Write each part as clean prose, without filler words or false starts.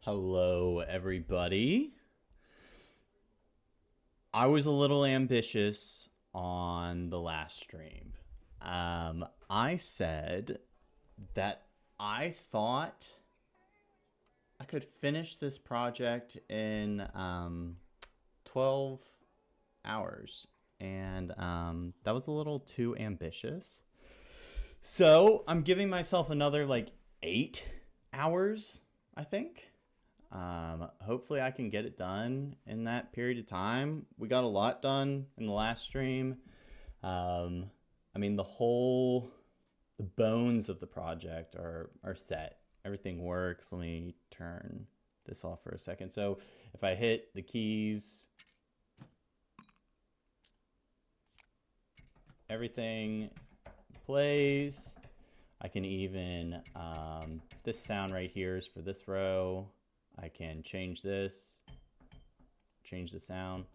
Hello, everybody. I was a little ambitious on the last stream. I said that I thought I could finish this project in 12 hours, and that was a little too ambitious. So I'm giving myself another like 8 hours, I think. Hopefully I can get it done in that period of time. We got a lot done in the last stream. I mean, the bones of the project are set. Everything works. Let me turn this off for a second. So if I hit the keys, everything plays. I can even, this sound right here is for this row. I can change this, change the sound.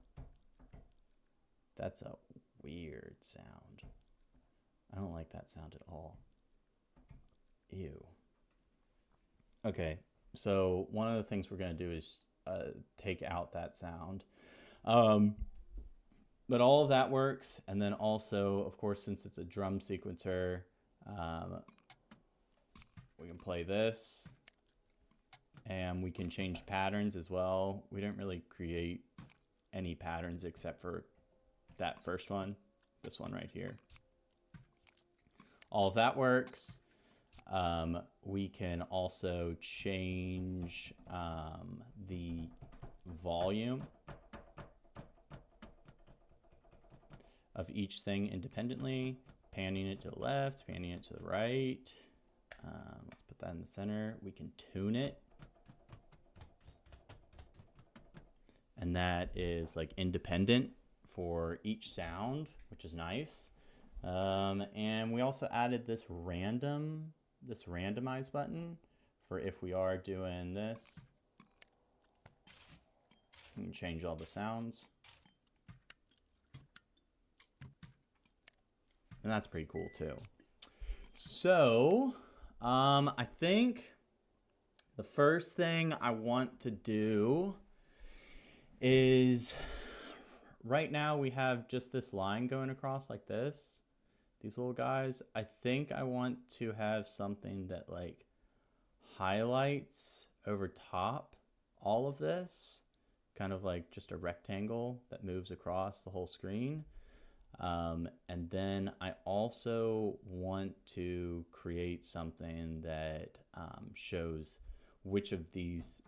That's a weird sound. I don't like that sound at all. Ew. Okay, so one of the things we're gonna do is take out that sound. But all of that works. And then also, of course, since it's a drum sequencer, we can play this. And we can change patterns as well. We didn't really create any patterns except for that first one, this one right here. All of that works. We can also change the volume of each thing independently, panning it to the left, panning it to the right. Let's put that in the center. We can tune it. And that is like independent for each sound, which is nice. And we also added this randomize button for if we are doing this. We can change all the sounds. And that's pretty cool too. So, I think the first thing I want to do is right now we have just this line going across like this, these little guys. I think I want to have something that like highlights over top all of this, kind of like just a rectangle that moves across the whole screen. And then I also want to create something that shows which of these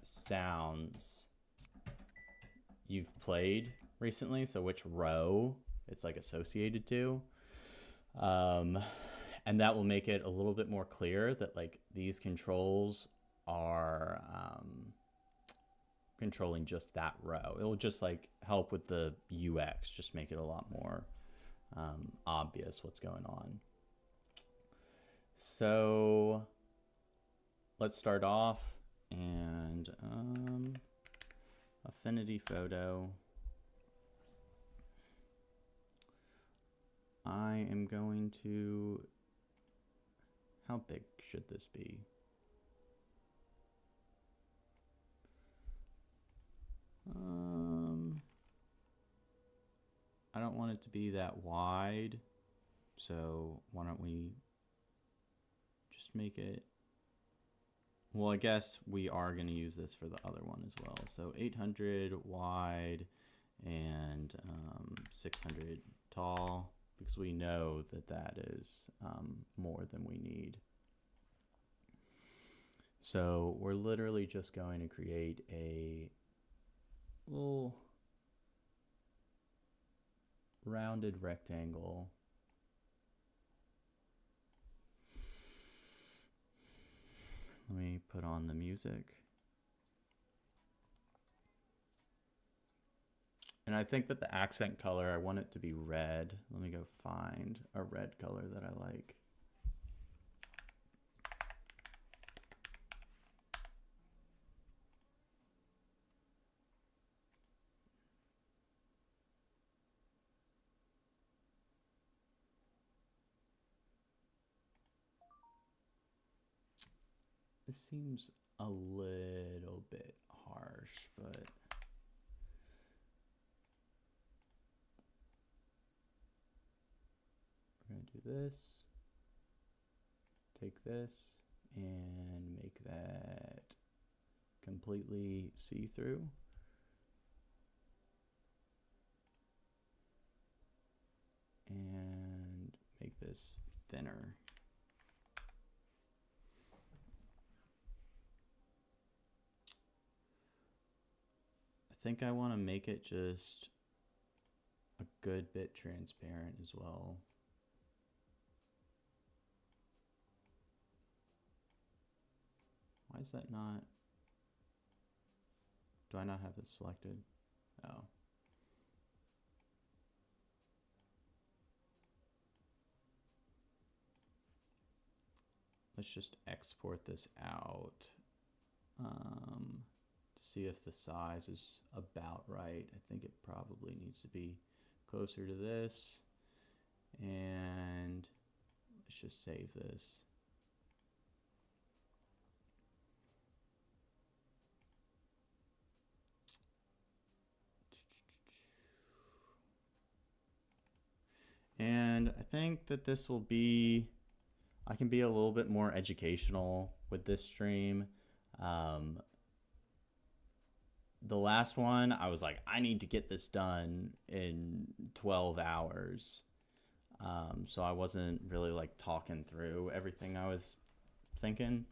sounds you've played recently, so which row it's like associated to. And that will make it a little bit more clear that like these controls are controlling just that row. It will just like help with the UX, just make it a lot more obvious what's going on. So let's start off and Affinity Photo. I am going to, how big should this be? I don't want it to be that wide, so why don't we just make it, well, I guess we are going to use this for the other one as well. So 800 wide and 600 tall, because we know that that is more than we need. So we're literally just going to create a little rounded rectangle. Let me put on the music. And I think that the accent color, I want it to be red. Let me go find a red color that I like. This seems a little bit harsh, but we're going to do this, take this, and make that completely see-through. And make this thinner. I think I want to make it just a good bit transparent as well. Why is that not? Do I not have this selected? Oh. Let's just export this out to see if the size is about right. I think it probably needs to be closer to this. And let's just save this. And I think that this will be, I can be a little bit more educational with this stream. The last one, I was like, I need to get this done in 12 hours. So I wasn't really like talking through everything I was thinking.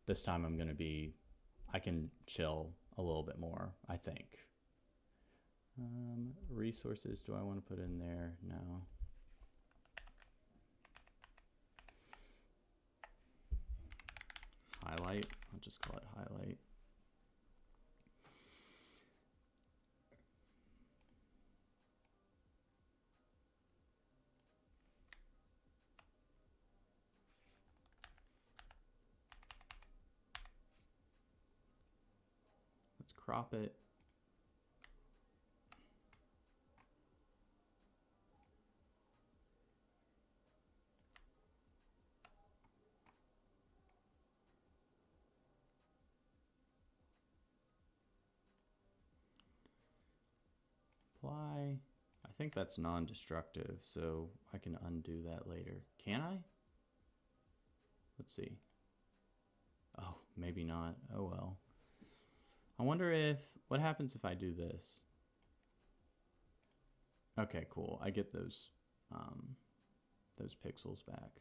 This time I'm going to be, I can chill a little bit more, I think. Resources, do I want to put in there? No. Highlight, I'll just call it highlight. Let's crop it. Apply. I think that's non-destructive, so I can undo that later. Can I? Let's see. Oh, maybe not. Oh well. I wonder if, what happens if I do this? Okay, cool. I get those pixels back.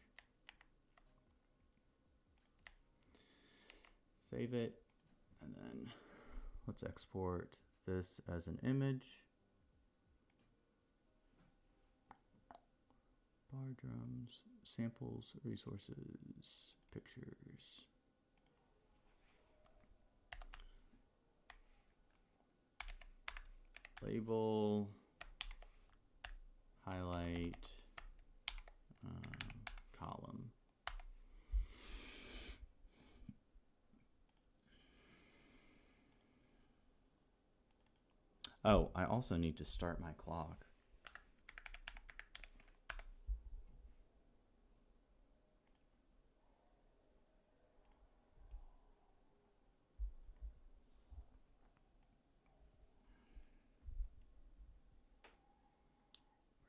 Save it, and then let's export this as an image. Bar drums, samples, resources, pictures. Label, highlight, column. Oh, I also need to start my clock.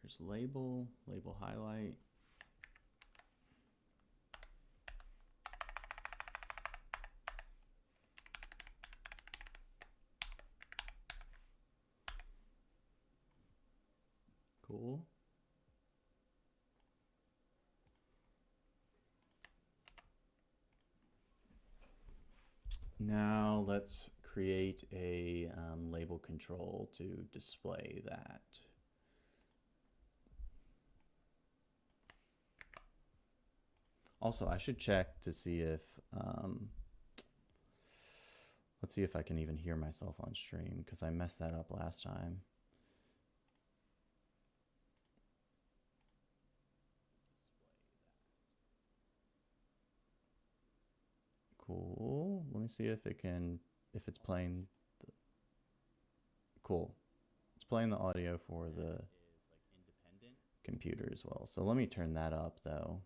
Where's label, label highlight. Cool. Now let's create a label control to display that. Also, I should check to see if, let's see if I can even hear myself on stream, because I messed that up last time. Cool. Let me see if it can, if it's playing. Cool. It's playing the audio for the computer as well. So let me turn that up though,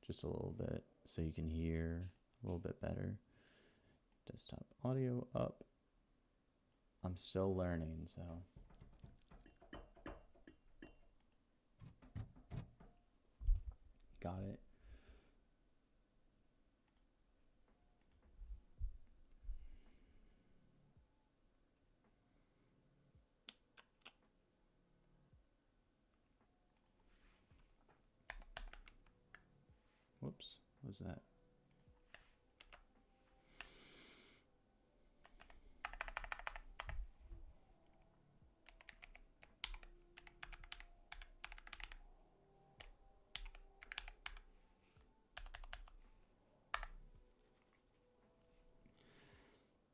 just a little bit, so you can hear a little bit better. Desktop audio up. I'm still learning, so. Got it. Whoops, what was that?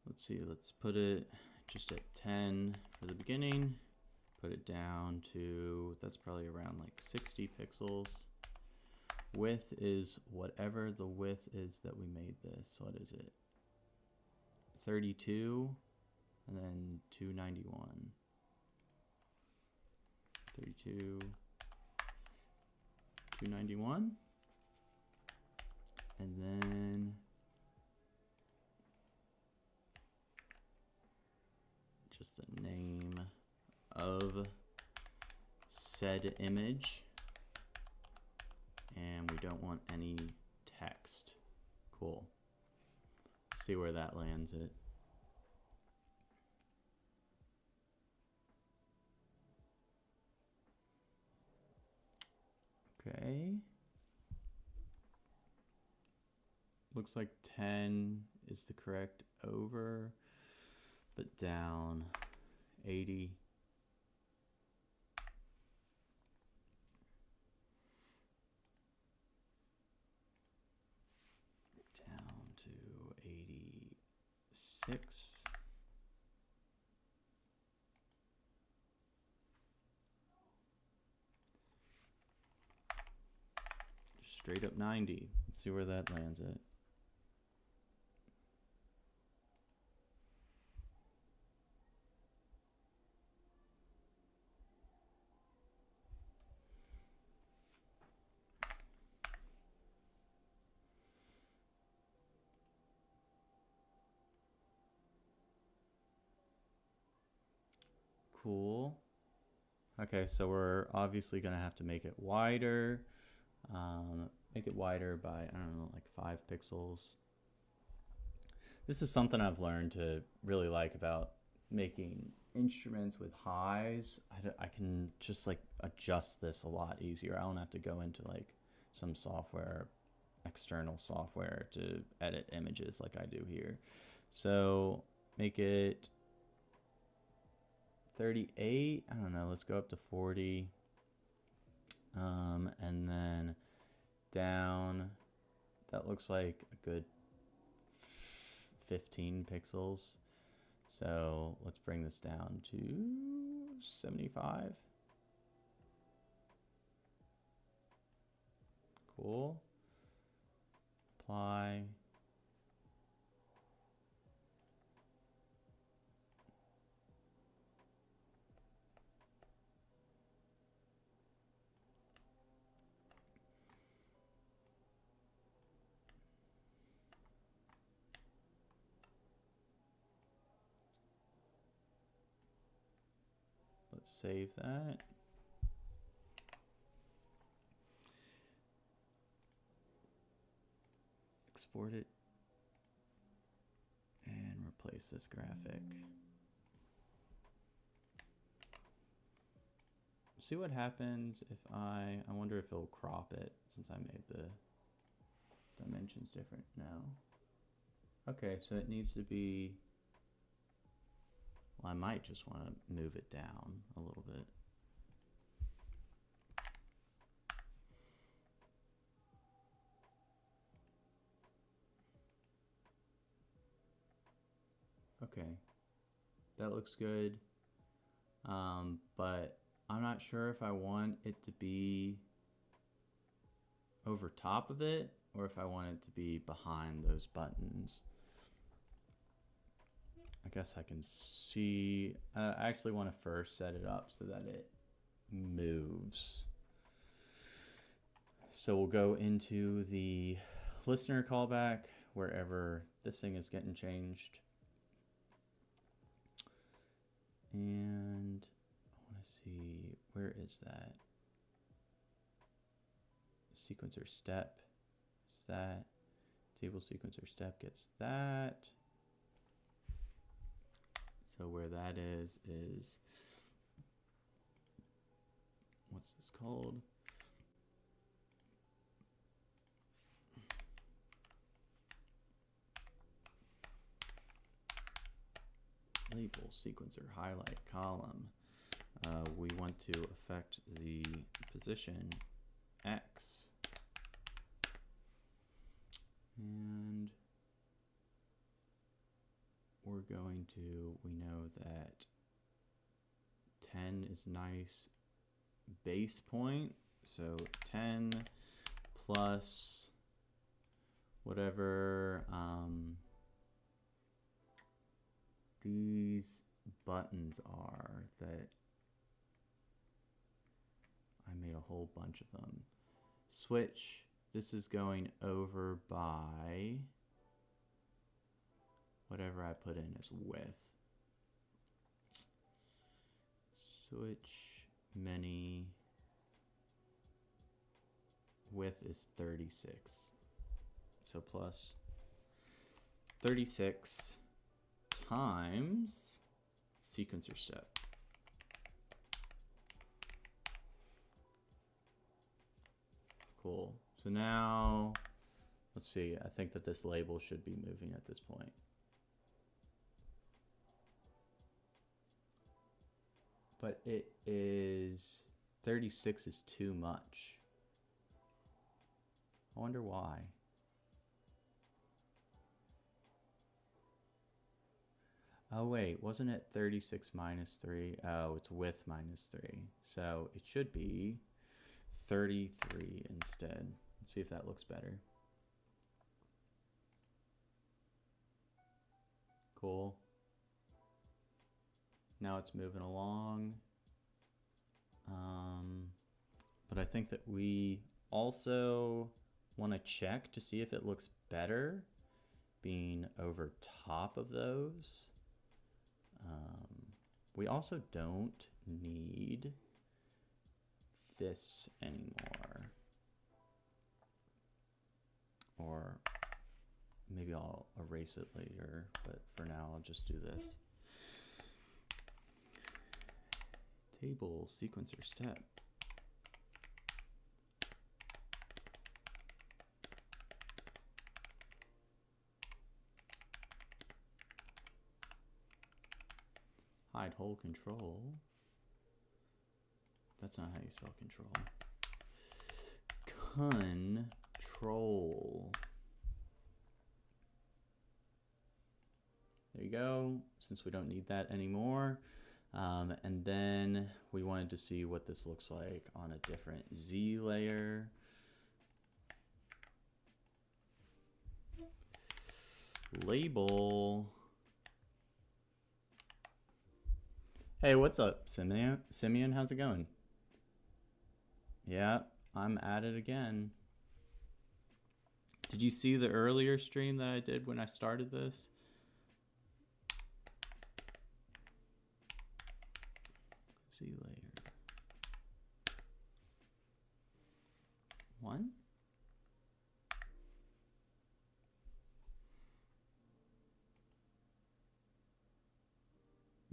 Let's see, let's put it just at 10 for the beginning. Put it down to, that's probably around like 60 pixels. Width is whatever the width is that we made this. What is it? 32 and then 291. 32, 291. And then just the name of said image, and we don't want any text. Cool. Let's see where that lands it. Okay. Looks like 10 is the correct over, but down 80. Down to 86. Straight up 90. Let's see where that lands it. Cool. Okay, so we're obviously going to have to make it wider. Make it wider by, I don't know, like 5 pixels. This is something I've learned to really like about making instruments with highs. I can just like adjust this a lot easier. I don't have to go into like some software, external software to edit images like I do here. So make it 38. I don't know, let's go up to 40. And then down, that looks like a good 15 pixels. So let's bring this down to 75. Cool. Apply. Let's save that. Export it and replace this graphic. See what happens if I wonder if it'll crop it since I made the dimensions different. No. Okay, so it needs to be, well, I might just want to move it down a little bit. Okay, that looks good, but I'm not sure if I want it to be over top of it or if I want it to be behind those buttons. I guess I can see, I actually want to first set it up so that it moves. So we'll go into the listener callback. wherever this thing is getting changed. And I want to see, where is that? Sequencer step is that. Table sequencer step gets that. So where that is what's this called? Label sequencer highlight column. We want to affect the position X. And we're going to, we know that 10 is nice base point. So 10 plus whatever these buttons are that I made a whole bunch of them. Switch, this is going over by whatever I put in as width. Switch many, width is 36. So plus 36 times sequencer step. Cool. So now, let's see, I think that this label should be moving at this point. But it is, 36 is too much. I wonder why. Oh wait, wasn't it 36 minus 3? Oh, it's width minus 3. So it should be 33 instead. Let's see if that looks better. Cool. Now it's moving along. But I think that we also want to check to see if it looks better being over top of those. We also don't need this anymore. Or maybe I'll erase it later, but for now I'll just do this. Table sequencer step. Hide hole control. That's not how you spell control. Control. There you go, since we don't need that anymore. And then we wanted to see what this looks like on a different Z layer. Label. Hey, what's up, Simeon? How's it going? Yeah, I'm at it again. Did you see the earlier stream that I did when I started this? Z layer. 1?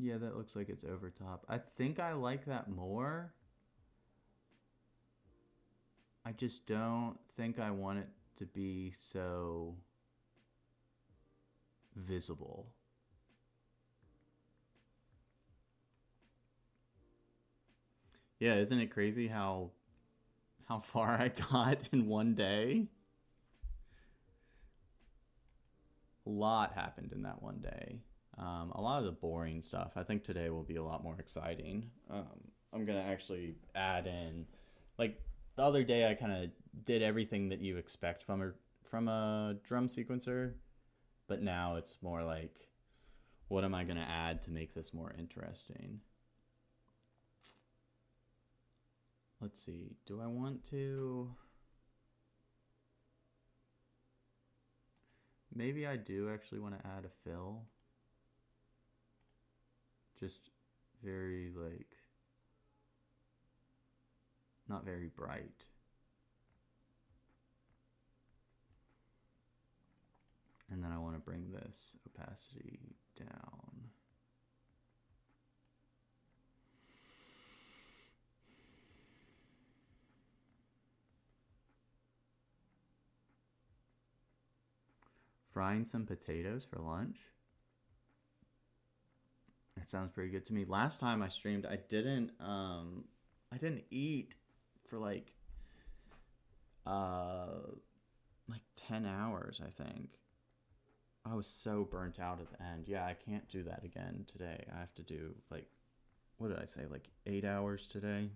Yeah, that looks like it's over top. I think I like that more. I just don't think I want it to be so visible. Yeah, isn't it crazy how far I got in one day? A lot happened in that one day. A lot of the boring stuff. I think today will be a lot more exciting. I'm gonna actually add in, like the other day I kind of did everything that you expect from a drum sequencer, but now it's more like, what am I gonna add to make this more interesting? Let's see, do I want to maybe I do actually want to add a fill. Just very, like, not very bright. And then I want to bring this opacity down. Frying some potatoes for lunch. That sounds pretty good to me. Last time I streamed, I didn't eat for like 10 hours, I think. I was so burnt out at the end. Yeah, I can't do that again today. I have to do, like, what did I say, like 8 hours today?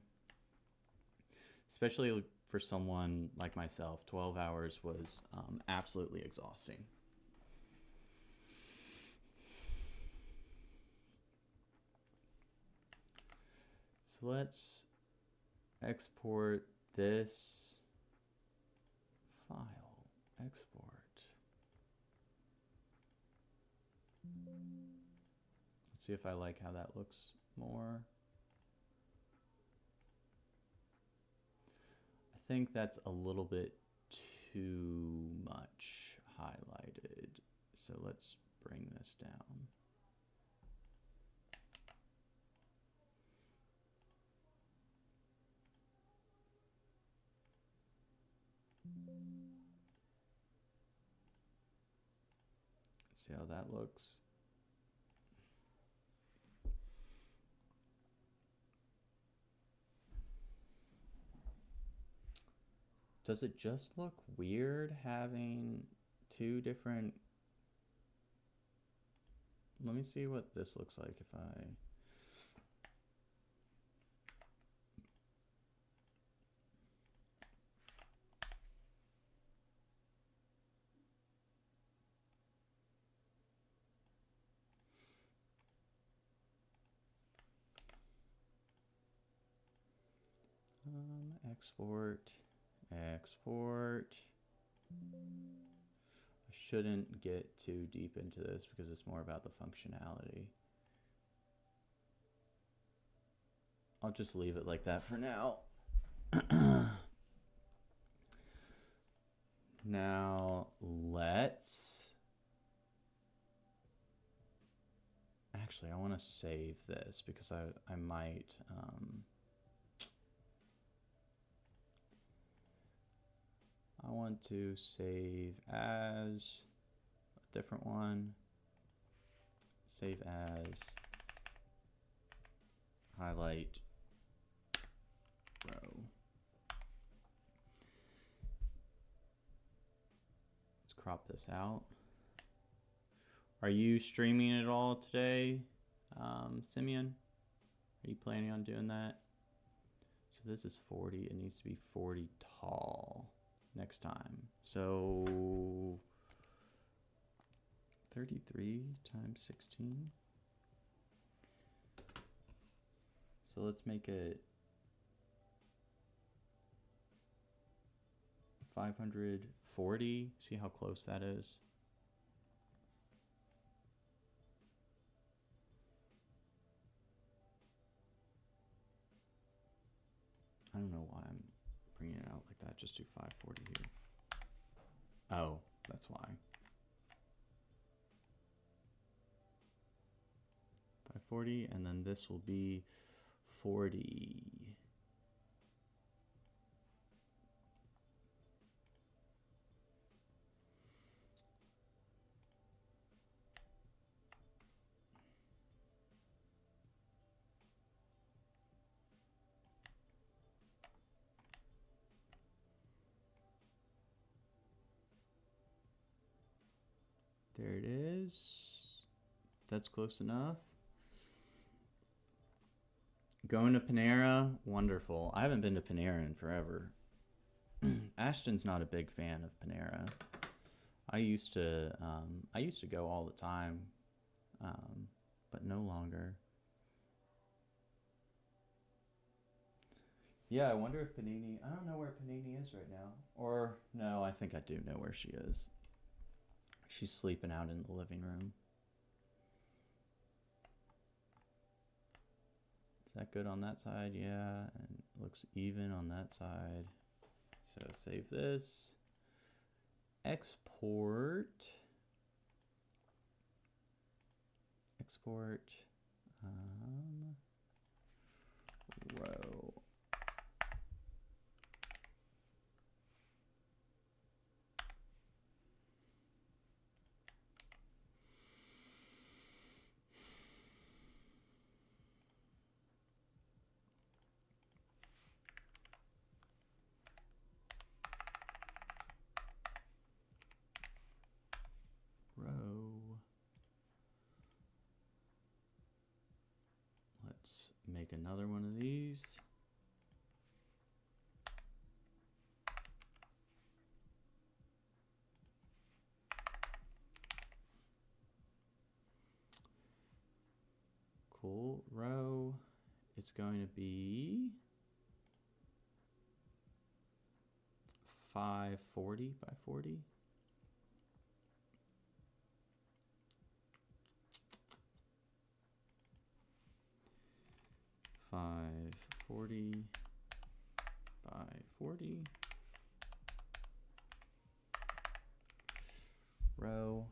Especially for someone like myself, 12 hours was absolutely exhausting. So let's export this file. Export. Let's see if I like how that looks more. I think that's a little bit too much highlighted. So let's bring this down. See how that looks. Does it just look weird having two different... Let me see what this looks like if I... export. I shouldn't get too deep into this because it's more about the functionality. I'll just leave it like that for now. Now let's... Actually, I want to save this because I might... I want to save as a different one. Save as highlight row. Let's crop this out. Are you streaming at all today, Simeon? Are you planning on doing that? So this is 40. It needs to be 40 tall next time. So 33 times 16. So let's make it 540. See how close that is. I don't know why I'm bringing it out like that. Just do 540 here. Oh, that's why. 540, and then this will be 40. There it is. That's close enough. Going to Panera, wonderful. I haven't been to Panera in forever. Ashton's not a big fan of Panera. I used to go all the time, but no longer. Yeah, I wonder if Panini, I don't know where Panini is right now. Or, no, I think I do know where she is. She's sleeping out in the living room. Is that good on that side? Yeah, and it looks even on that side. So save this. Export. Export. Row. Let's make another one of these. Cool. Row. It's going to be 540 by 40. Five 40 by 40. Row.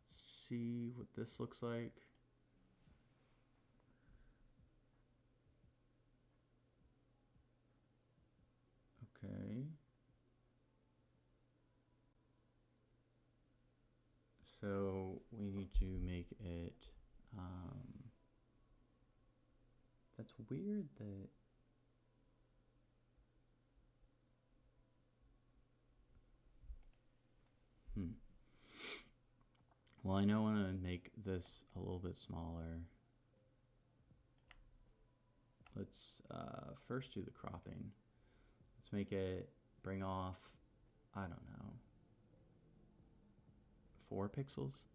Let's see what this looks like. Okay. So we need to make it, that's weird that, well, I know I want to make this a little bit smaller. Let's first do the cropping. Let's make it bring off, I don't know, 4 pixels.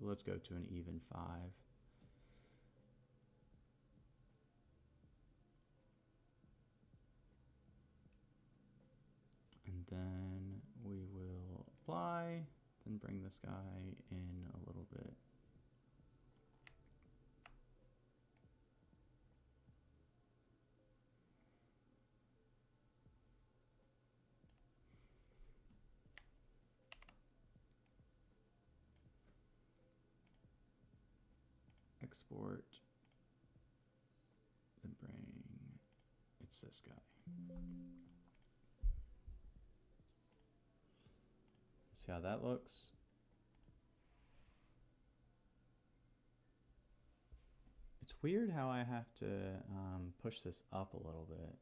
Let's go to an even 5. And then we will apply, then bring this guy in a little bit. Export, then bring, it's this guy. See how that looks? It's weird how I have to push this up a little bit.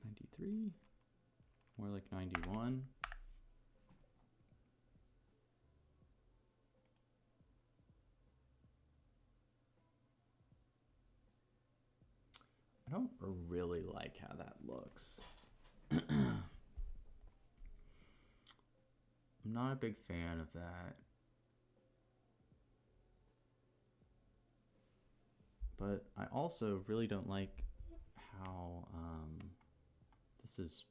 '93, more like 91. I don't really like how that looks. I'm not a big fan of that. But I also really don't like how this is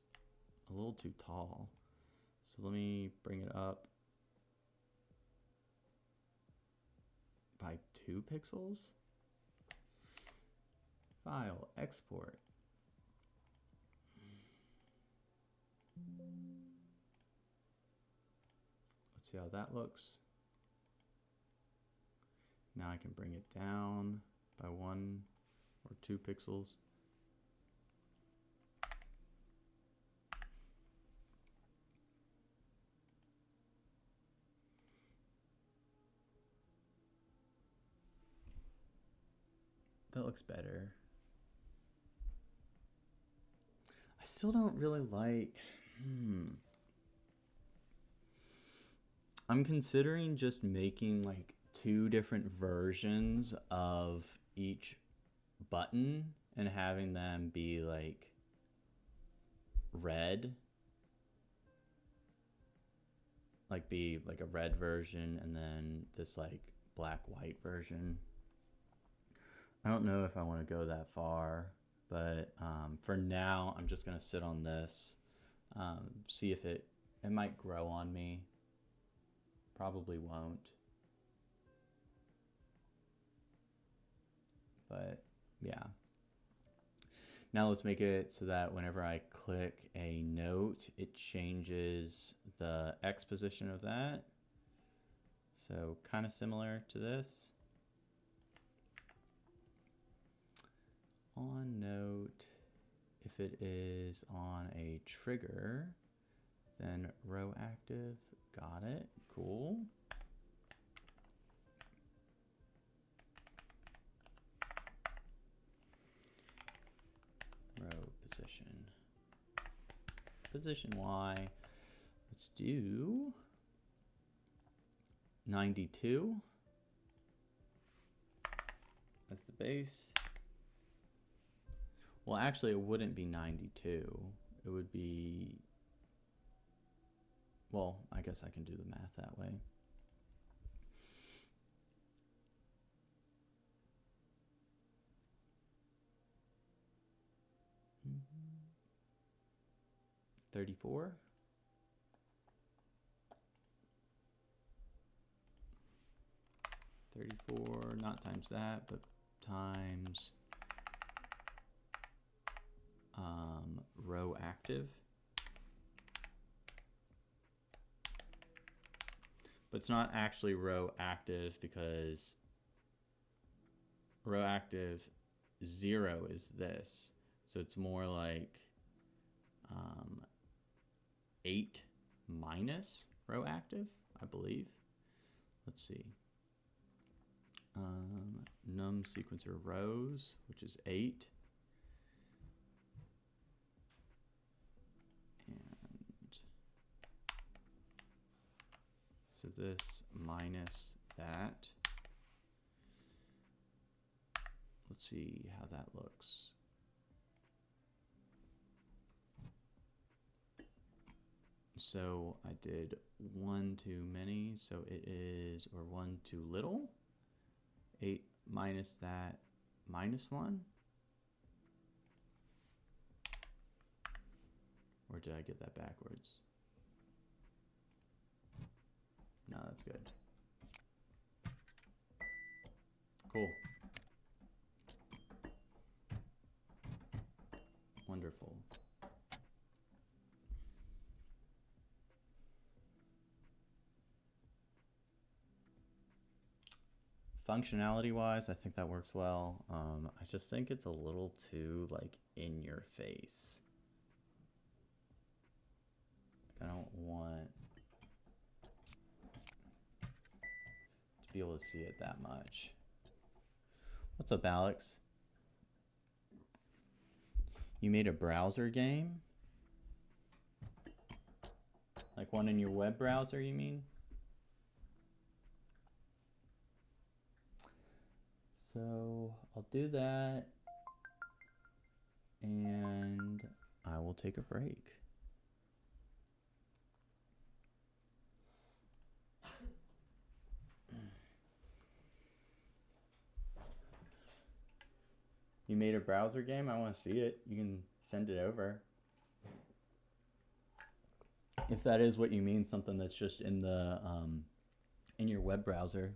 a little too tall. So let me bring it up by 2 pixels. File, export. Let's see how that looks. Now I can bring it down by 1 or 2 pixels. That looks better. I still don't really like, I'm considering just making like 2 different versions of each button and having them be like red, like be like a red version and then this like black white version. I don't know if I want to go that far, but for now I'm just gonna sit on this, see if it might grow on me. Probably won't, but yeah. Now let's make it so that whenever I click a note, it changes the X position of that. So kind of similar to this. On note, if it is on a trigger, then row active, got it, cool. Row position Y, let's do 92. That's the base. Well, actually it wouldn't be 92. It would be, well, I guess I can do the math that way. Mm-hmm. 34. Not times that, but times row active. But it's not actually row active because row active 0 is this. So it's more like 8 minus row active, I believe. Let's see. Num sequencer rows, which is 8. And so this minus that. Let's see how that looks. So I did 1 too many, so it is, or 1 too little. 8 minus that, minus 1. Or did I get that backwards? No, that's good. Cool. Wonderful. Functionality wise, I think that works well. I just think it's a little too like in your face. I don't want to be able to see it that much. What's up, Alex? You made a browser game? Like one in your web browser, you mean? So I'll do that, and I will take a break. You made a browser game? I want to see it. You can send it over. If that is what you mean, something that's just in the in your web browser.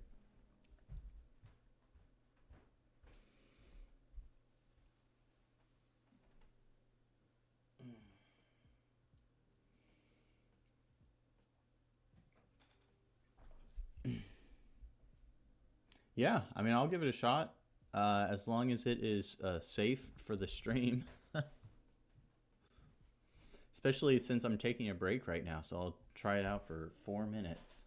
Yeah, I mean, I'll give it a shot, as long as it is safe for the stream. Especially since I'm taking a break right now, so I'll try it out for 4 minutes.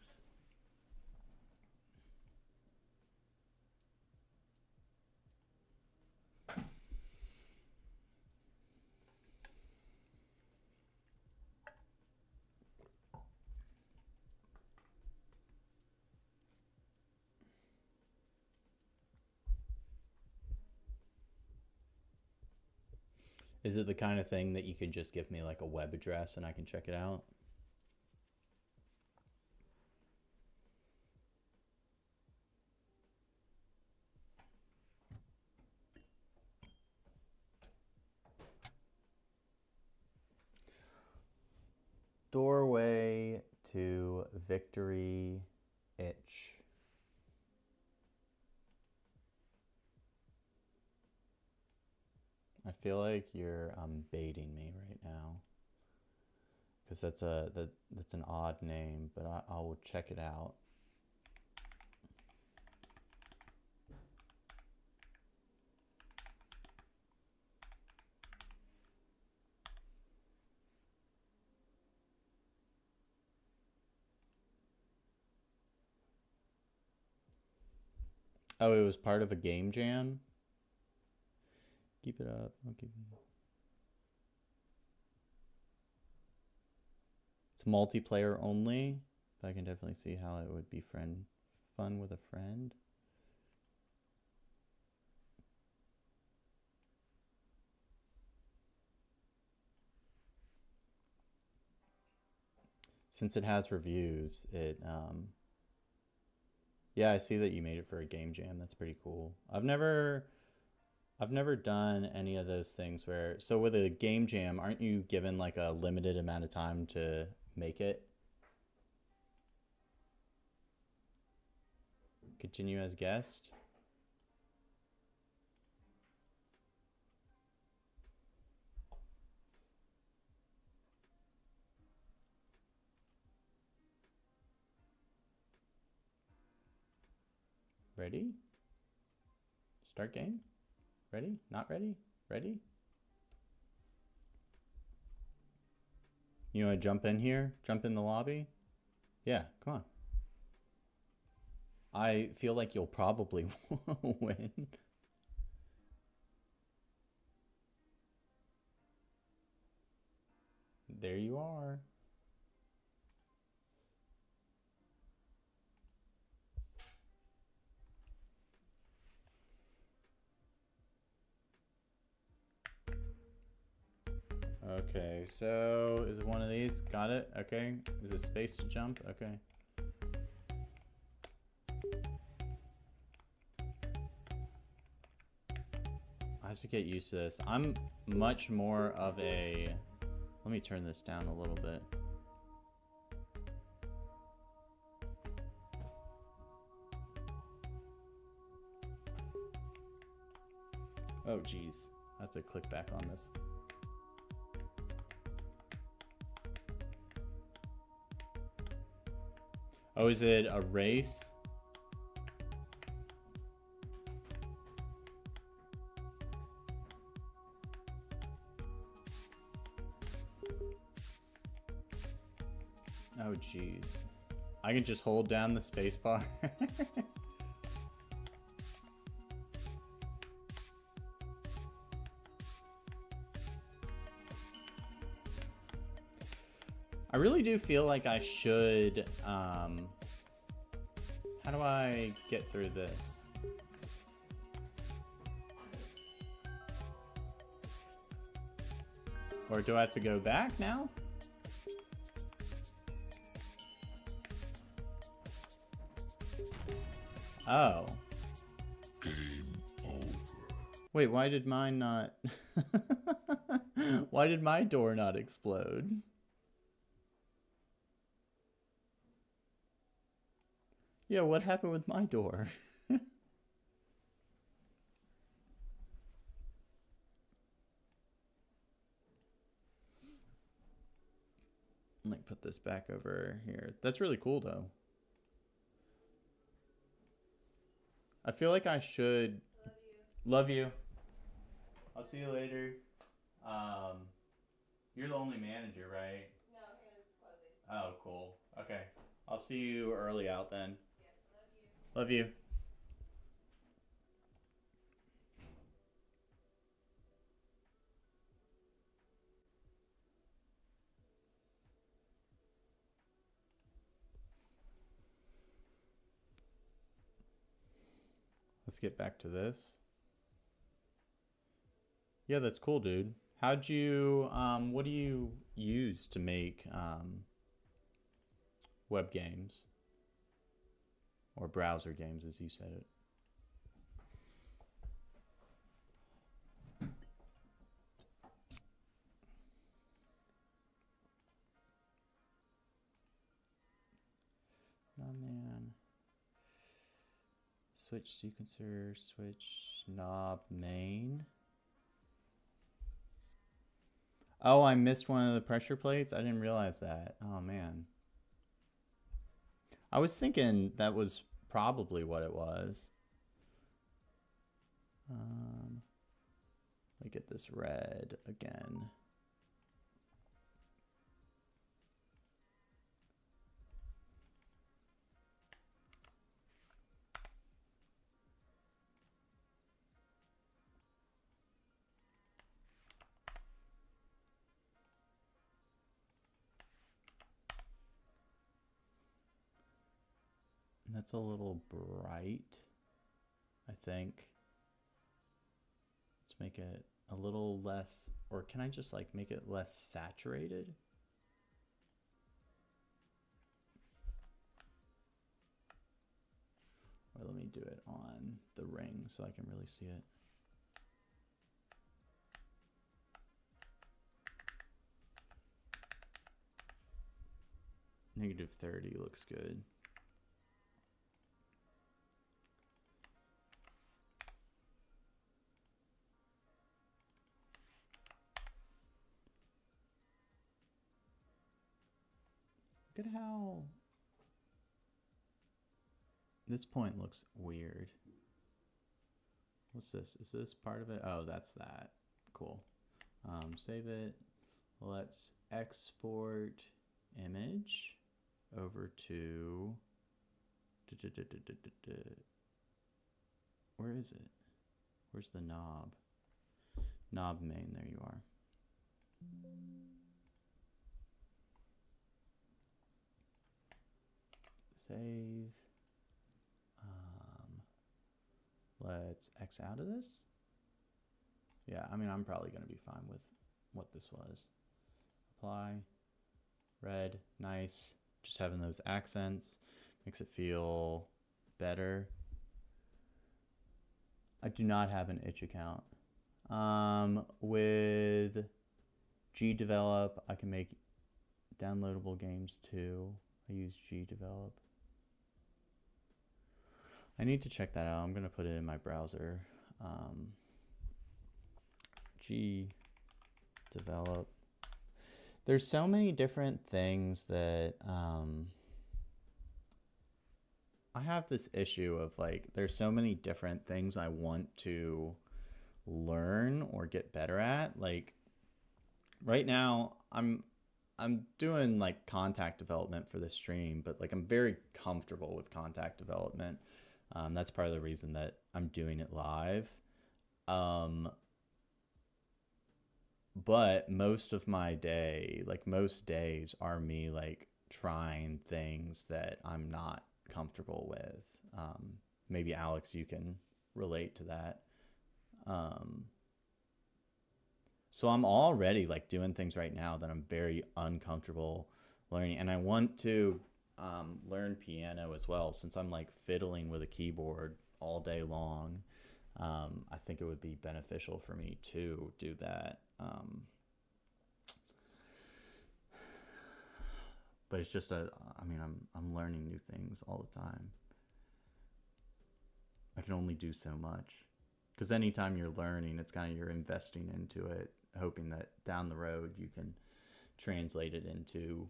Is it the kind of thing that you can just give me like a web address and I can check it out? Doorway to Victory Itch. I feel like you're baiting me right now, because that's an odd name, but I will check it out. Oh, it was part of a game jam? Keep it up. I'll keep it. It's multiplayer only, but I can definitely see how it would be fun with a friend. Since it has reviews, yeah, I see that you made it for a game jam. That's pretty cool. I've never done any of those things where, so with a game jam, aren't you given like a limited amount of time to make it? Continue as guest. Ready? Start game? Ready? Not ready? Ready? You want to jump in here? Jump in the lobby? Yeah, come on. I feel like you'll probably win. There you are. Okay, so is it one of these? Got it? Okay. Is it space to jump? Okay. I have to get used to this. I'm much more of a... Let me turn this down a little bit. Oh, geez. I have to click back on this. Oh, is it a race? Oh, geez. I can just hold down the space bar. I really do feel like I should, how do I get through this? Or do I have to go back now? Oh. Game over. Wait, why did mine not... Why did my door not explode? Yeah, what happened with my door? Let me put this back over here. That's really cool, though. I feel like I should... Love you. I'll see you later. You're the only manager, right? No, his closing. Oh, cool. Okay. I'll see you early out then. Yeah, love you. Love you. Let's get back to this. Yeah, that's cool, dude. How'd you, what do you use to make web games? Or browser games, as you said it. Oh man. Switch sequencer, switch knob main. Oh, I missed one of the pressure plates? I didn't realize that. Oh man. I was thinking that was probably what it was. Let me get this red again. That's a little bright, I think. Let's make it a little less, or can I just like make it less saturated? Or let me do it on the ring so I can really see it. -30 looks good. Look at how this point looks weird. What's this? Is this part of it? Oh, that's that. Cool. Save it. Let's export image over to where is it? Where's the knob? Knob main, there you are. Save. Let's X out of this. Yeah, I mean, I'm probably going to be fine with what this was. Apply. Red, nice. Just having those accents makes it feel better. I do not have an itch account. With gdevelop, I can make downloadable games too. I use gdevelop. I need to check that out. I'm going to put it in my browser. Gdevelop. There's so many different things that I have this issue of like, there's so many different things I want to learn or get better at. Like right now, I'm doing like Kontakt development for this stream, but like I'm very comfortable with Kontakt development. That's part of the reason that I'm doing it live. But most of my day, like most days are me like trying things that I'm not comfortable with. Maybe Alex, you can relate to that. So I'm already like doing things right now that I'm very uncomfortable learning. And I want to learn piano as well, since I'm like fiddling with a keyboard all day long. I think it would be beneficial for me to do that. But it's just I mean, I'm learning new things all the time. I can only do so much, because anytime you're learning, it's kind of, you're investing into it, hoping that down the road you can translate it into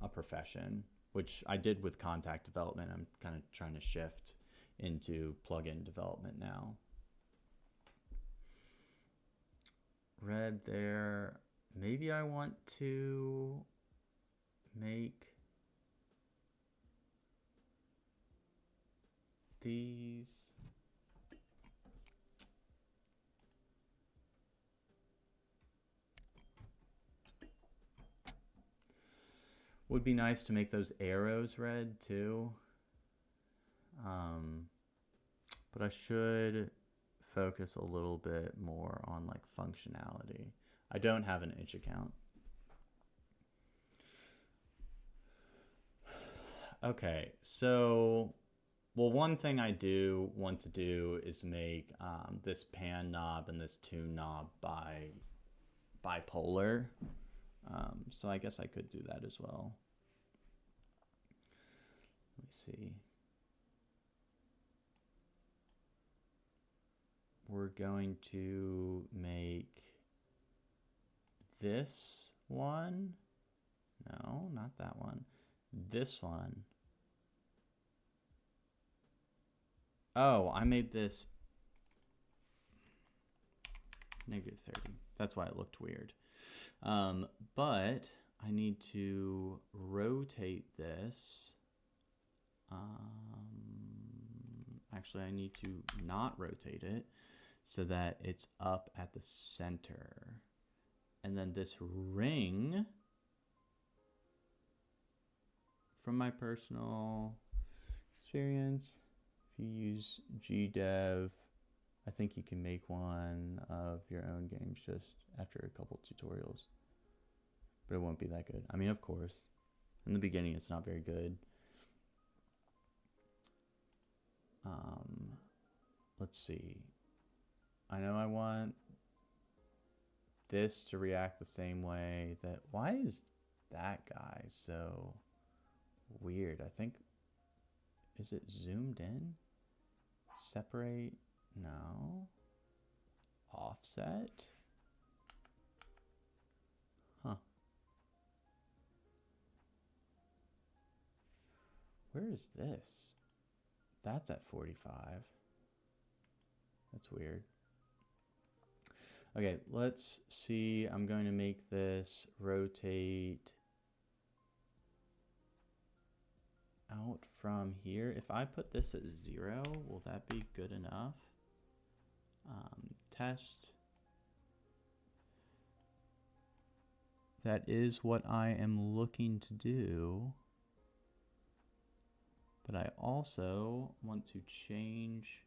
a profession, which I did with Kontakt development. I'm kind of trying to shift into plugin development now. Red there. Maybe I want to make these. Would be nice to make those arrows red too. But I should focus a little bit more on like functionality. I don't have an itch account. Okay, so, well, one thing I do want to do is make this pan knob and this tune knob bipolar. So I guess I could do that as well. Let me see. We're going to make this one. No, not that one. This one. Oh, I made this -30. That's why it looked weird. But I need to rotate this. Actually, I need to not rotate it so that it's up at the center. And then this ring, from my personal experience, if you use GDev, I think you can make one of your own games just after a couple tutorials. But it won't be that good. I mean, of course, in the beginning it's not very good. Let's see. I know I want this to react the same way that... Why is that guy so weird? I think... Is it zoomed in? Separate? No. Offset? Huh. Where is this? That's at 45. That's weird. Okay, let's see. I'm going to make this rotate out from here. If I put this at 0, will that be good enough? Test. That is what I am looking to do. But I also want to change,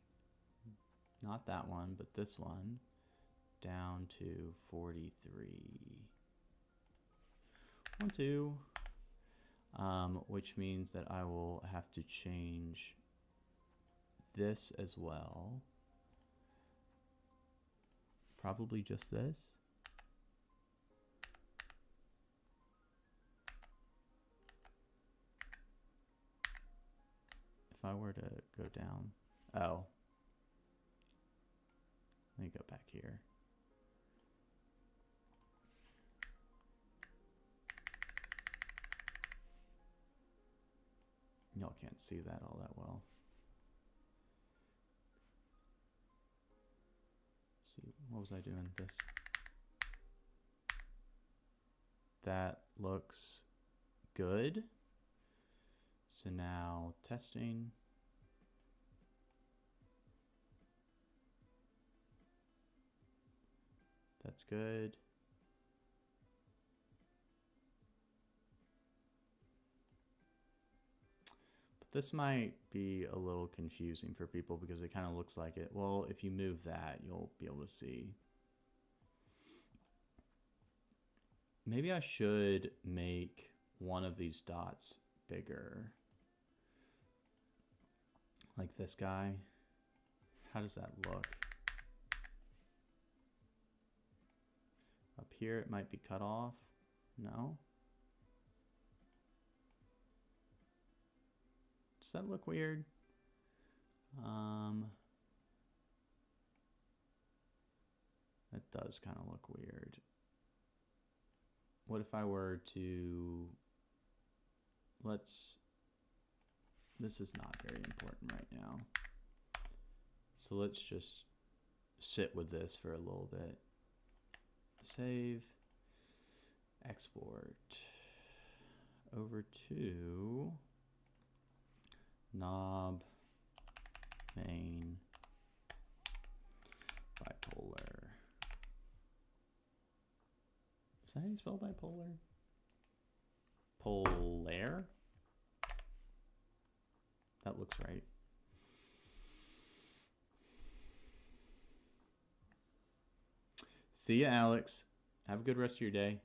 not that one, but this one, down to 43. 1, 2. Which means that I will have to change this as well. Probably just this. If I were to go down, oh, let me go back here. Y'all can't see that all that well. See, what was I doing? This. That looks good. So now testing. That's good. But this might be a little confusing for people because it kind of looks like it. Well, if you move that, you'll be able to see. Maybe I should make one of these dots bigger. Like this guy. How does that look? Up here it might be cut off. No? Does that look weird? That does kind of look weird. What if I were to... This is not very important right now. So let's just sit with this for a little bit. Save. Export. Over to knob main bipolar. Is that how you spell bipolar? Polar? That looks right. See ya, Alex. Have a good rest of your day.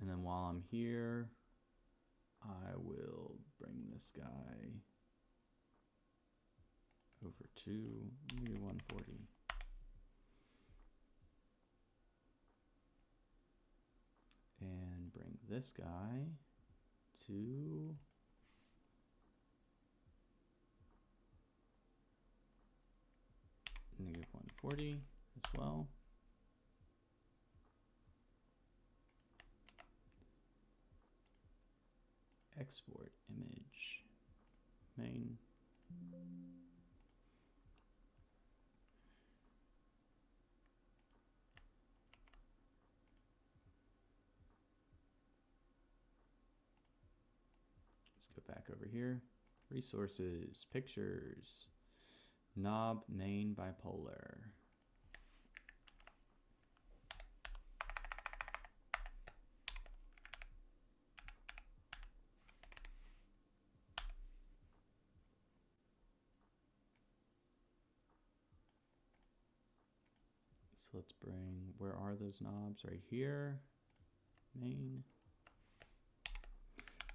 And then while I'm here, I will bring this guy over to 140. And bring this guy to -140 as well. Export image main. Let's go back over here. Resources, pictures, knob main bipolar. So let's bring, where are those knobs? Right here. Main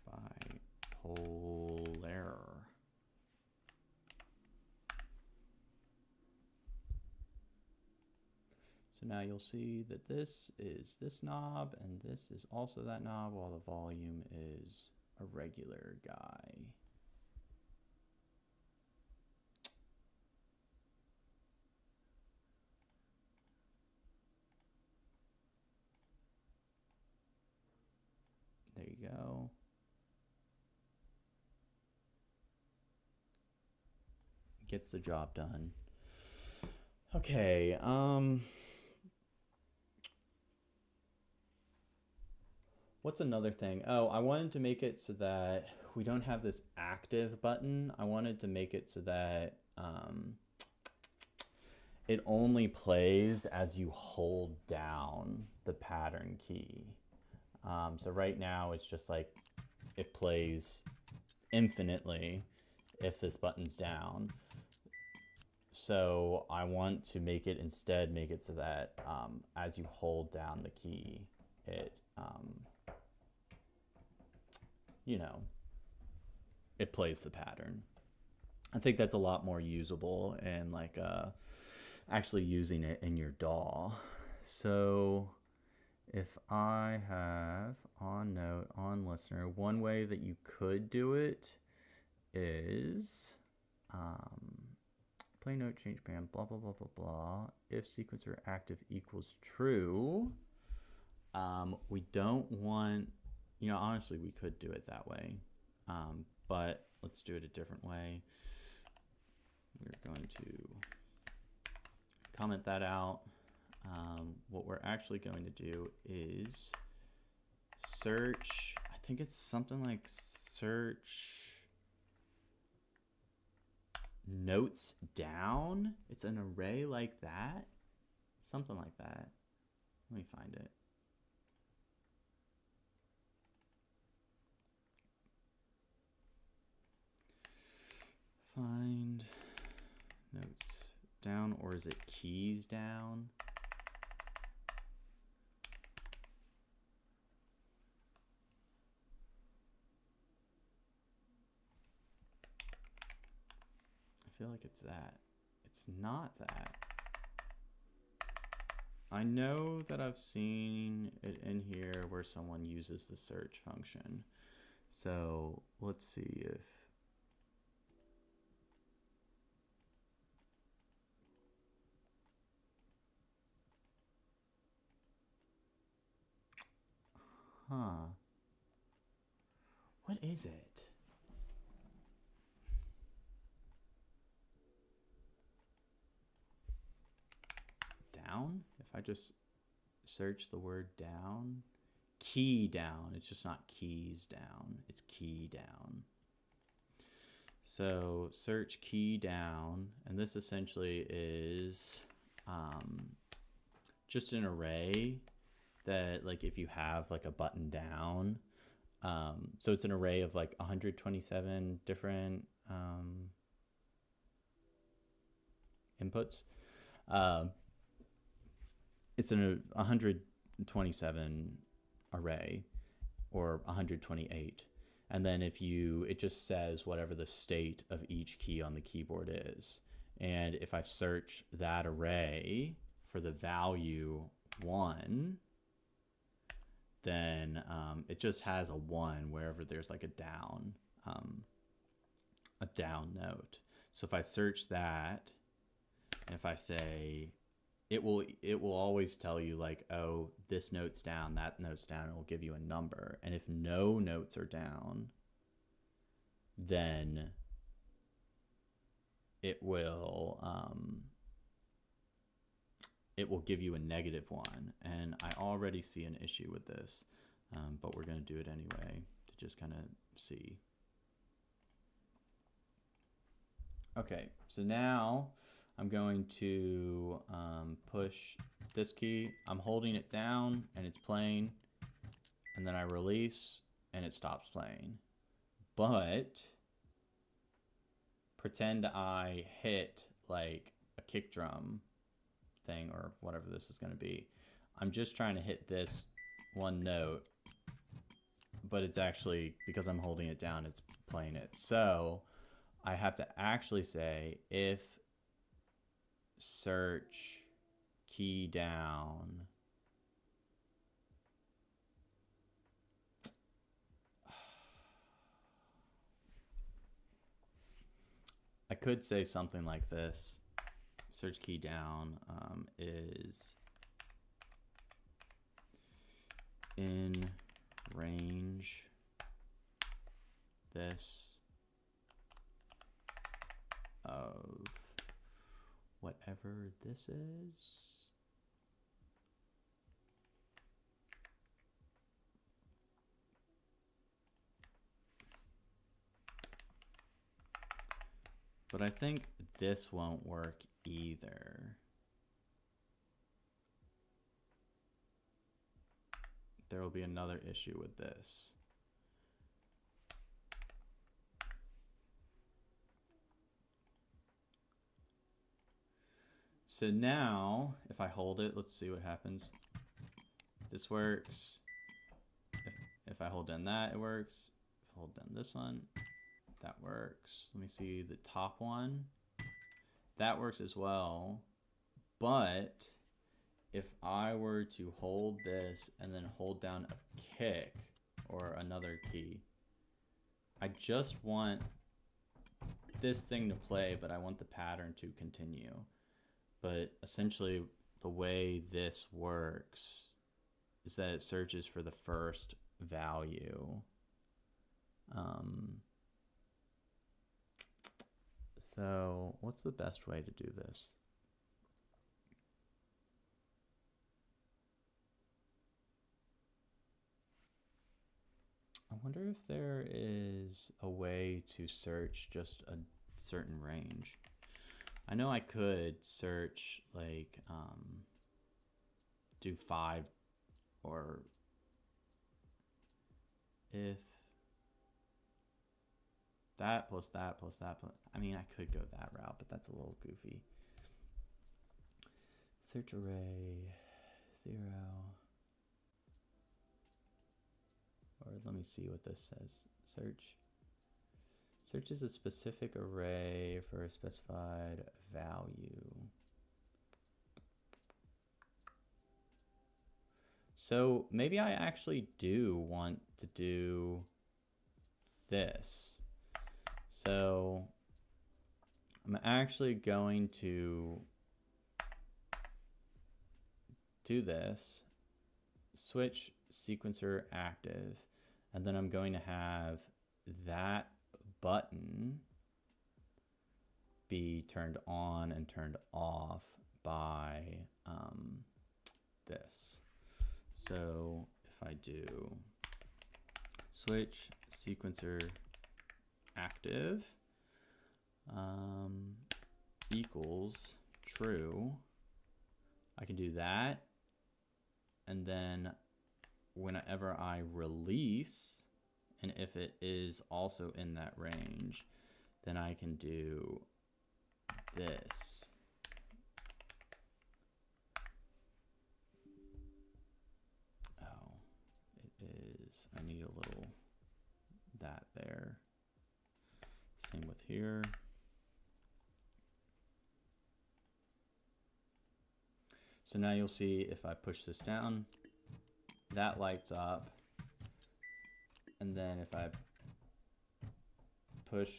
bipolar. So now you'll see that this is this knob and this is also that knob, while the volume is a regular guy. There you go. Gets the job done. Okay, what's another thing? Oh, I wanted to make it so that we don't have this active button. I wanted to make it so that it only plays as you hold down the pattern key. So right now it's just like it plays infinitely if this button's down. So I want to make it instead, make it so that as you hold down the key, it, you know, it plays the pattern. I think that's a lot more usable and like actually using it in your DAW. So if I have on note, on listener, one way that you could do it is play note, change band, blah, blah, blah, blah, blah. If sequencer active equals true, we don't want, you know, honestly, we could do it that way, but let's do it a different way. We're going to comment that out. What we're actually going to do is search, I think it's something like search notes down. It's an array like that, something like that. Let me find it. Find notes down, or is it keys down? I feel like it's that. It's not that. I know that I've seen it in here where someone uses the search function. So let's see if what is it? Down? If I just search the word down, key down, it's just not keys down, it's key down. So search key down, and this essentially is just an array that, like, if you have like a button down, so it's an array of like 127 different inputs. It's a 127 array or 128. And then it just says whatever the state of each key on the keyboard is. And if I search that array for the value 1, then it just has a 1 wherever there's like a down note. So if I search that, and if I say, it will always tell you like, oh, this note's down, that note's down, it will give you a number. And if no notes are down, then it will give you a -1. And I already see an issue with this, but we're going to do it anyway to just kind of see. Okay, so now I'm going to push this key. I'm holding it down and it's playing, and then I release and it stops playing. But pretend I hit like a kick drum thing or whatever this is going to be. I'm just trying to hit this one note, but it's actually, because I'm holding it down, it's playing it. So I have to actually say if search key down I could say something like this. Search key down is in range this of whatever this is. But I think this won't work either. There will be another issue with this. So now, if I hold it, let's see what happens. This works. If I hold down that, it works. If I hold down this one, that works. Let me see the top one. That works as well. But if I were to hold this and then hold down a kick or another key, I just want this thing to play, but I want the pattern to continue. But essentially, the way this works is that it searches for the first value. So what's the best way to do this? I wonder if there is a way to search just a certain range. I know I could search like do 5, or if that plus that plus that plus, I mean, I could go that route, but that's a little goofy. Search array 0, or let me see what this says. Search is a specific array for a specified value. So maybe I actually do want to do this. So I'm actually going to do this, switch sequencer active, and then I'm going to have that button be turned on and turned off by this. So if I do switch sequencer active equals true, I can do that, and then whenever I release, and if it is also in that range, then I can do this. Oh, it is. I need a little that there. Same with here. So now you'll see if I push this down, that lights up. And then if I push,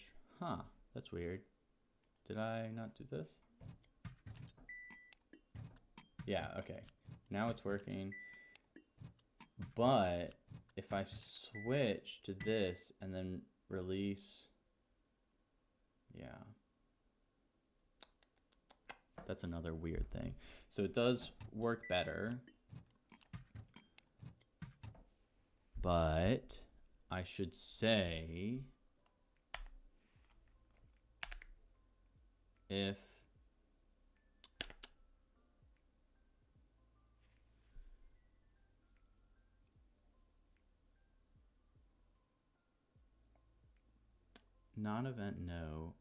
that's weird. Did I not do this? Yeah, okay. Now it's working. But if I switch to this and then release, yeah. That's another weird thing. So it does work better, but I should say if non-event no.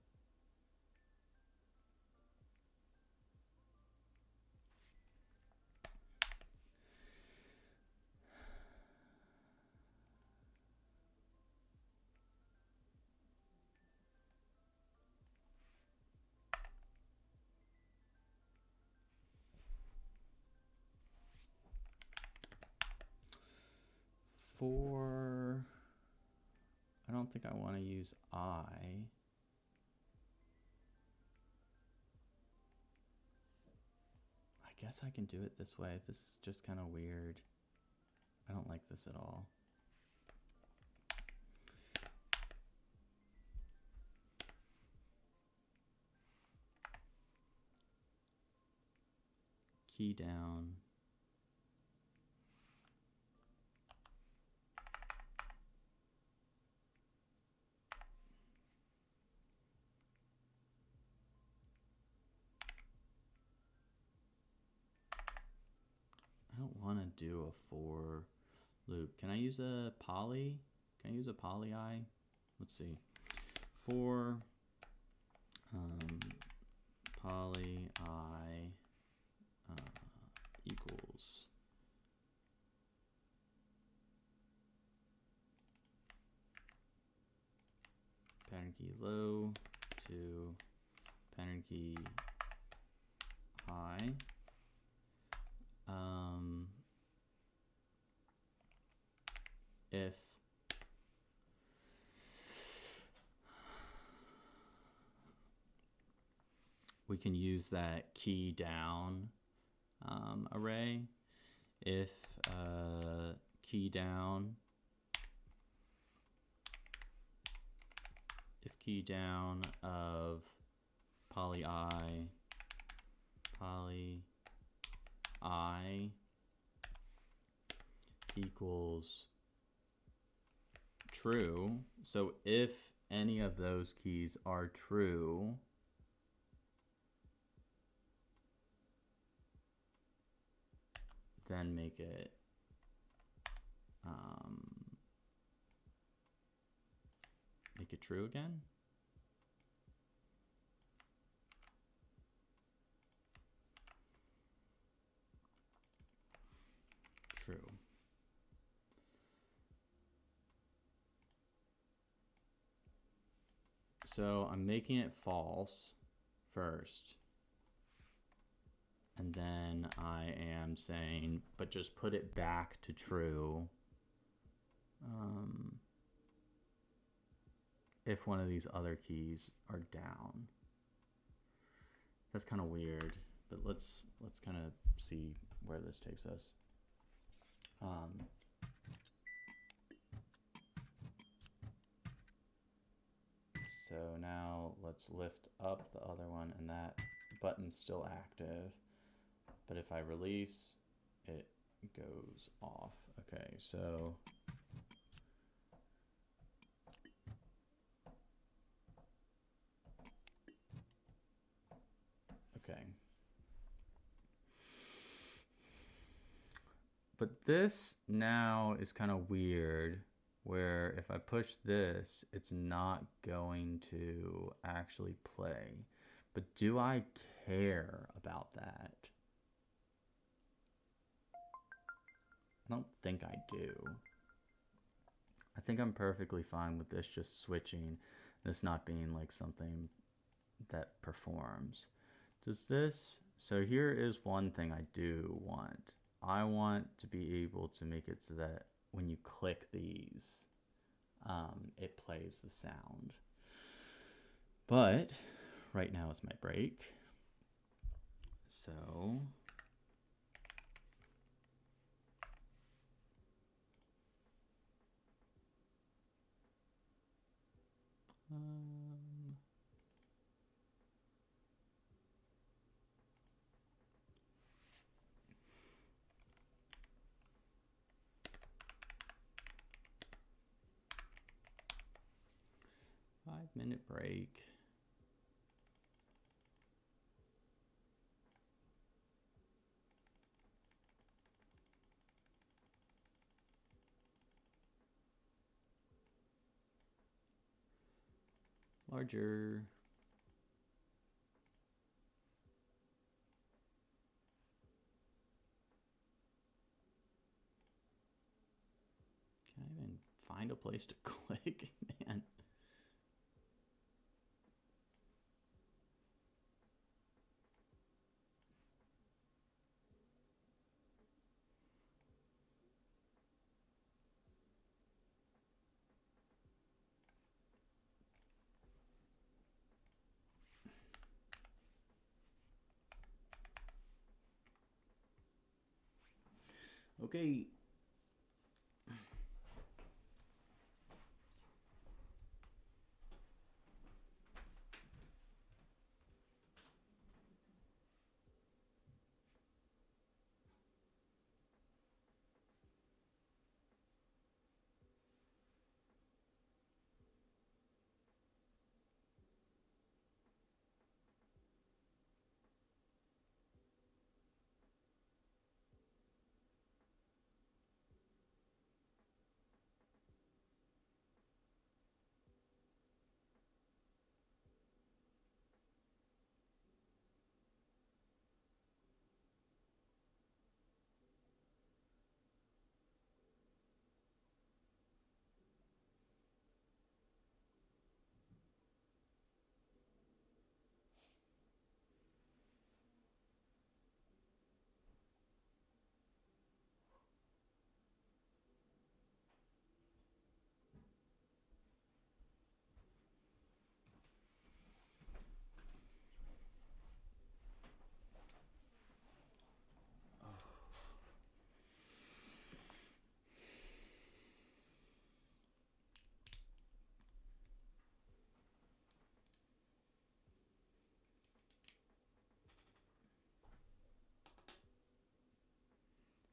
For, I don't think I want to use I guess I can do it this way. This is just kind of weird. I don't like this at all. Key down. I don't want to do a for loop. Can I use a poly? Can I use a poly I? Let's see. For poly I equals pattern key low to pattern key high. If we can use that key down array, if key down of poly I equals true. So if any of those keys are true, then make it true again. True. So I'm making it false first. And then I am saying, but just put it back to true. If one of these other keys are down. That's kind of weird, but let's kind of see where this takes us. So now let's lift up the other one, and that button's still active. But if I release, it goes off. Okay, so okay. But this now is kind of weird where if I push this, it's not going to actually play. But do I care about that? I don't think I do. I think I'm perfectly fine with this just switching, this not being like something that performs. Does this, so here is one thing I do want. I want to be able to make it so that when you click these, it plays the sound. But right now is my break. So um, 5-minute break. Larger. Can I even find a place to click, man? Okay.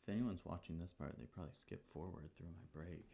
If anyone's watching this part, they probably skip forward through my break.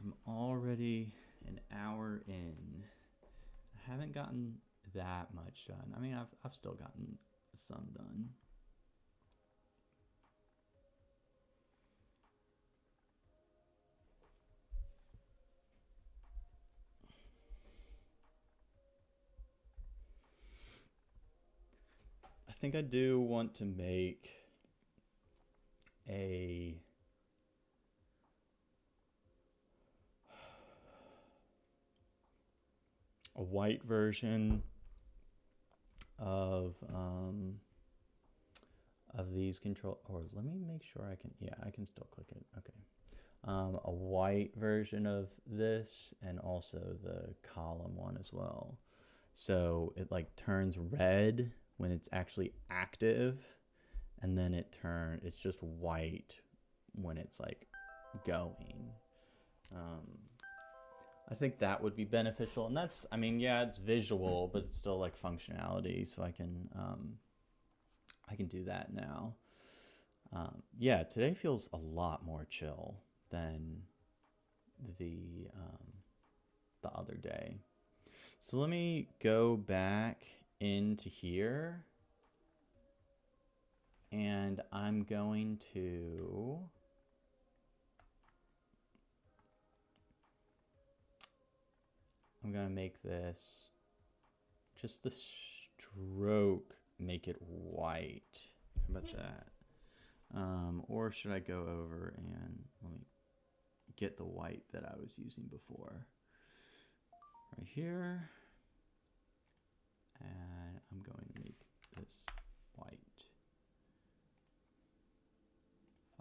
I'm already an hour in. I haven't gotten that much done. I mean, I've still gotten some done. I think I do want to make a white version of these control, or let me make sure I can, yeah, I can still click it. Okay. a white version of this and also the column one as well. So it like turns red when it's actually active, and then it's just white when it's like going. I think that would be beneficial, and that's, I mean, yeah, it's visual, but it's still like functionality, so I can do that now. Yeah, today feels a lot more chill than the other day. So let me go back into here, and I'm going to make this just the stroke, make it white. How about that? Or should I go over and let me get the white that I was using before? Right here. And I'm going to make this white.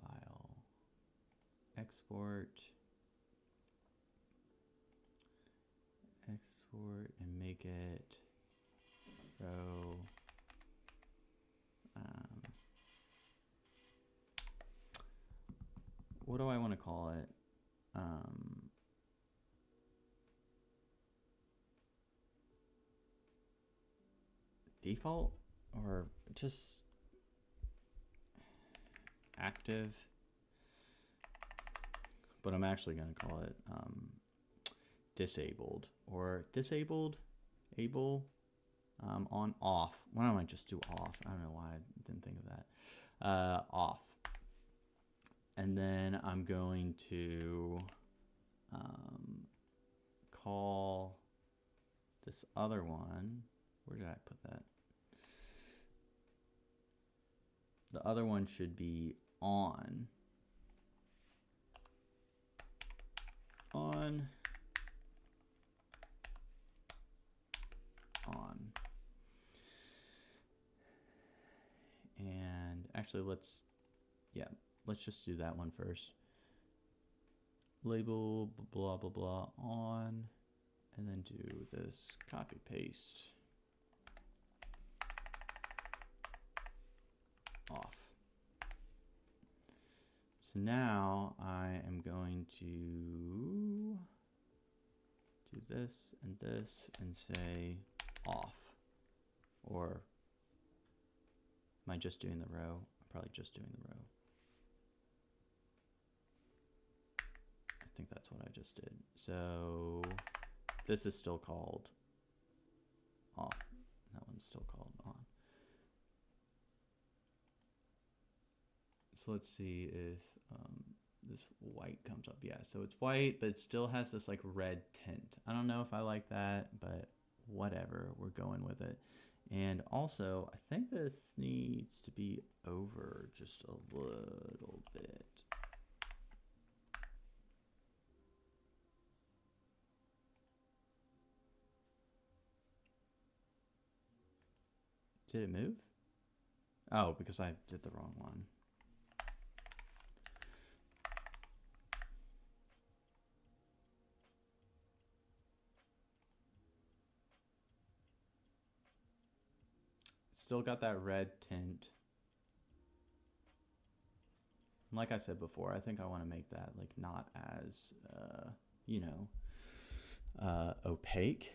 File. Export. Export and make it row. What do I want to call it? Default or just active? But I'm actually going to call it disabled or disabled, able, on off. Why don't I just do off? I don't know why I didn't think of that. Off. And then I'm going to call this other one. Where did I put that? The other one should be on. On. And actually let's just do that one first. Label blah blah blah on, and then do this copy paste off. So now I am going to do this and say off. Or am I just doing the row? I'm probably just doing the row. I think that's what I just did. So this is still called off. That one's still called on. So let's see if this white comes up. Yeah, so it's white, but it still has this like red tint. I don't know if I like that, but whatever, we're going with it. And also, I think this needs to be over just a little bit. Did it move? Oh, because I did the wrong one. Still got that red tint. Like I said before, I think I want to make that like not as, opaque.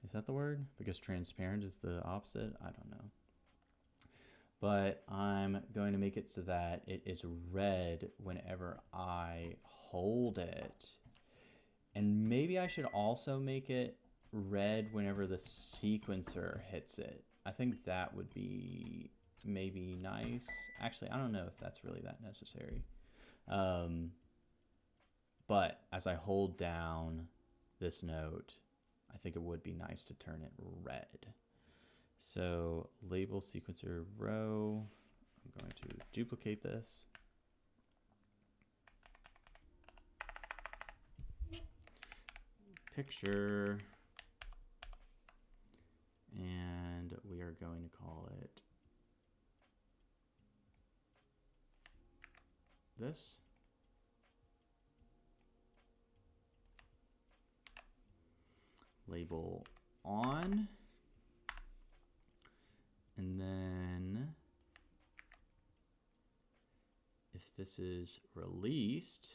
Is that the word? Because transparent is the opposite? I don't know. But I'm going to make it so that it is red whenever I hold it. And maybe I should also make it red whenever the sequencer hits it. I think that would be maybe nice. Actually, I don't know if that's really that necessary. But as I hold down this note, I think it would be nice to turn it red. So label sequencer row. I'm going to duplicate this. Picture. And we are going to call it this. label on. And then if this is released,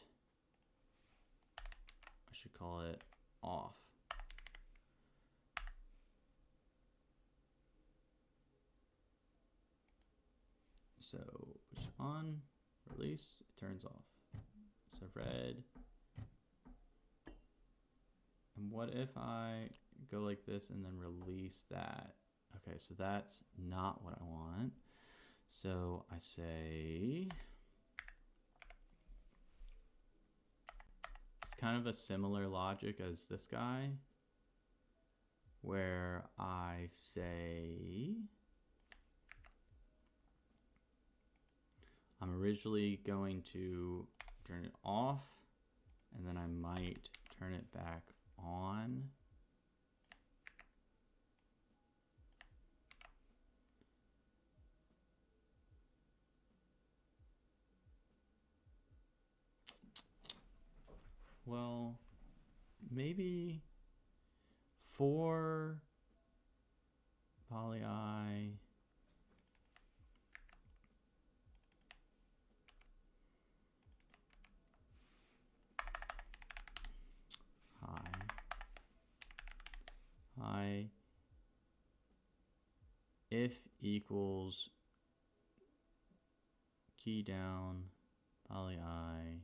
I should call it off. So push on, release, it turns off. So red. And what if I go like this and then release that? Okay, so that's not what I want. So I say, it's kind of a similar logic as this guy, where I say, I'm originally going to turn it off, and then I might turn it back on. Well, maybe for poly I, hi, if equals key down poly I,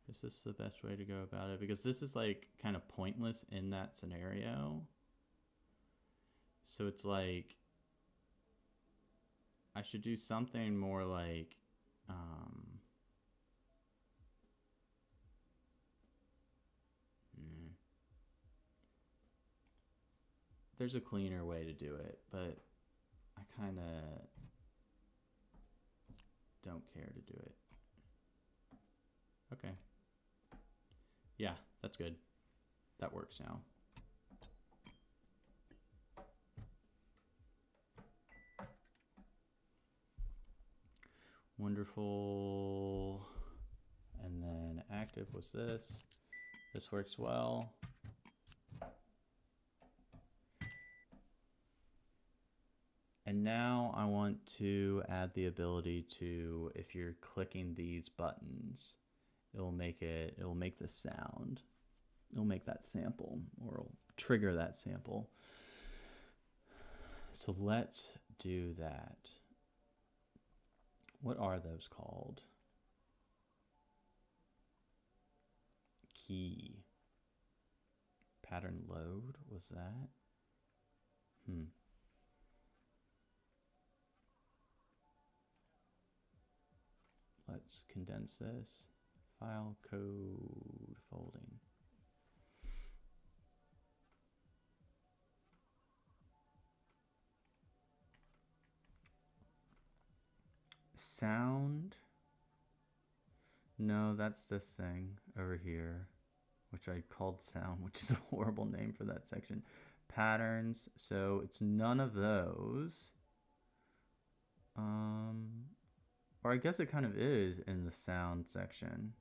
this is the best way to go about it, because this is like kind of pointless in that scenario. So it's like, I should do something more like, there's a cleaner way to do it, but I kind of don't care to do it. Okay. Yeah, that's good. That works now. Wonderful. And then active was this. This works well. And now I want to add the ability to, if you're clicking these buttons, it'll make the sound. It'll make that sample, or it'll trigger that sample. So let's do that. What are those called? Key. Pattern load, was that? Let's condense this. File code folding. Sound. No, that's this thing over here, which I called sound, which is a horrible name for that section. Patterns, so it's none of those. Or I guess it kind of is in the sound section.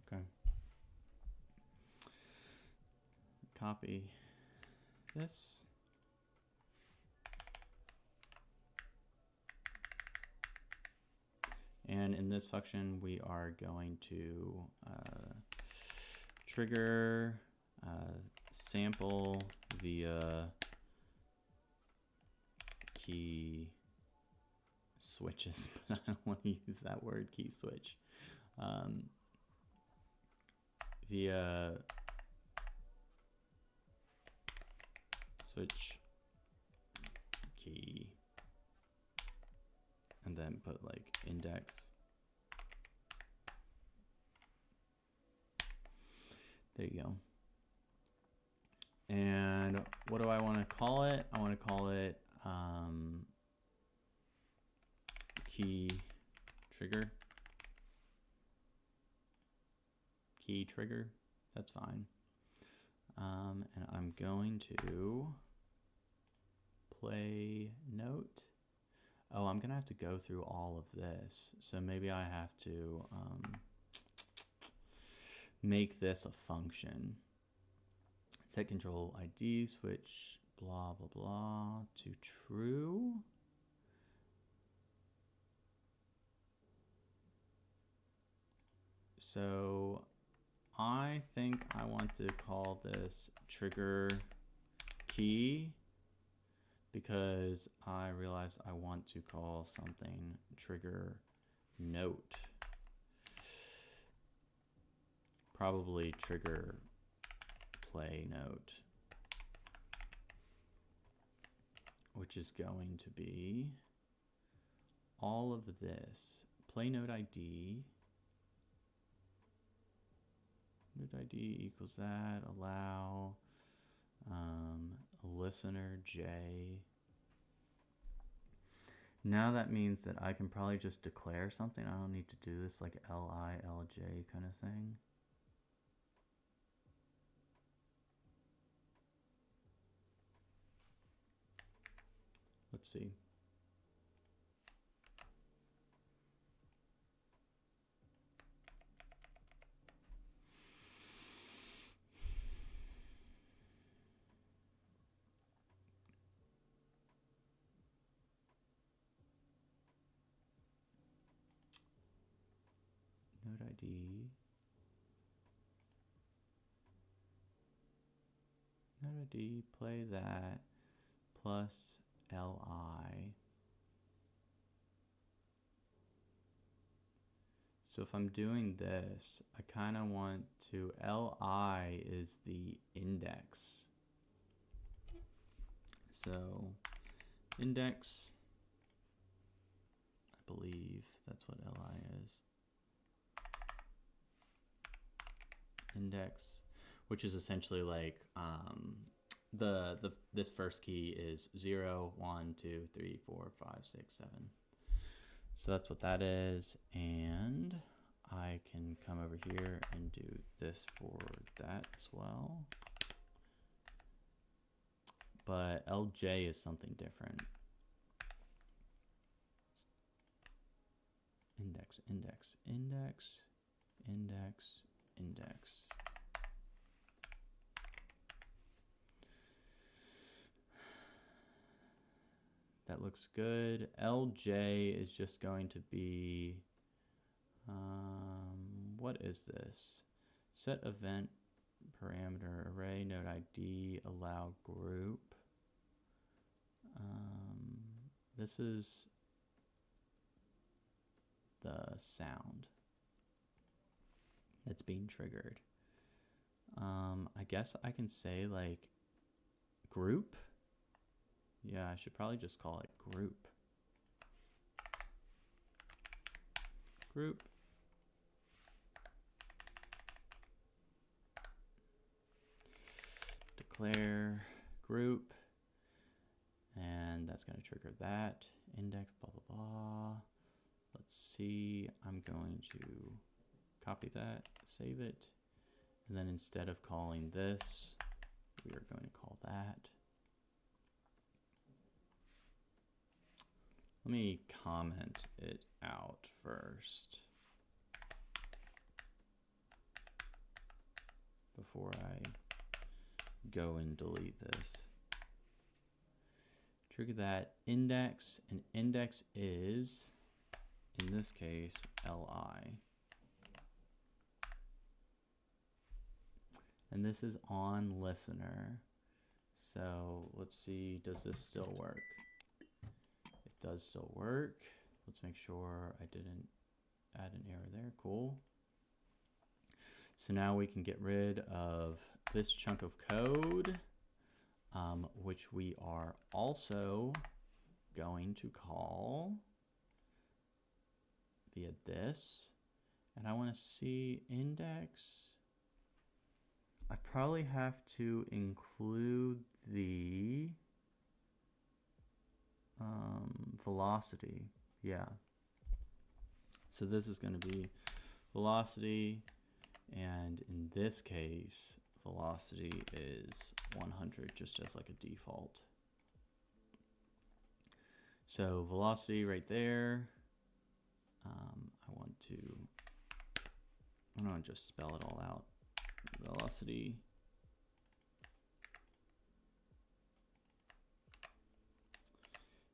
Okay. Copy this. And in this function, we are going to trigger sample via key switches, but I don't want to use that word, key switch. Via switch key, and then put like index. There you go. And what do I want to call it? I want to call it key trigger. Key trigger, that's fine. And I'm going to play note. Oh, I'm going to have to go through all of this. So maybe I have to make this a function. Set control ID, switch blah, blah, blah to true. So I think I want to call this trigger key because I realized I want to call something trigger note. Probably trigger play note, which is going to be all of this. Play note ID. Note ID equals that. Allow listener J. Now that means that I can probably just declare something. I don't need to do this like LI, LJ kind of thing. Let's see. Node ID. Node ID, play that plus LI. So if I'm doing this, I kind of want to, LI is the index. So index, I believe that's what LI is. Index, which is essentially like this first key is 0, 1, 2, 3, 4, 5, 6, 7. So that's what that is, and I can come over here and do this for that as well. But LJ is something different. Index, index, index, index, index. That looks good. LJ is just going to be, what is this? Set event parameter array node ID allow group. This is the sound that's being triggered. I guess I can say like group. Yeah, I should probably just call it group. Group. Declare group. And that's going to trigger that. Index, blah, blah, blah. Let's see. I'm going to copy that, save it. And then instead of calling this, we are going to call that. Let me comment it out first before I go and delete this. Trigger that index, and index is, in this case, LI. And this is on listener. So let's see, does this still work? It does still work. Let's make sure I didn't add an error there. Cool. So now we can get rid of this chunk of code, which we are also going to call via this. And I want to see index. I probably have to include the velocity. Yeah. So this is going to be velocity, and in this case, velocity is 100, just as like a default. So velocity right there. I want to just spell it all out. Velocity.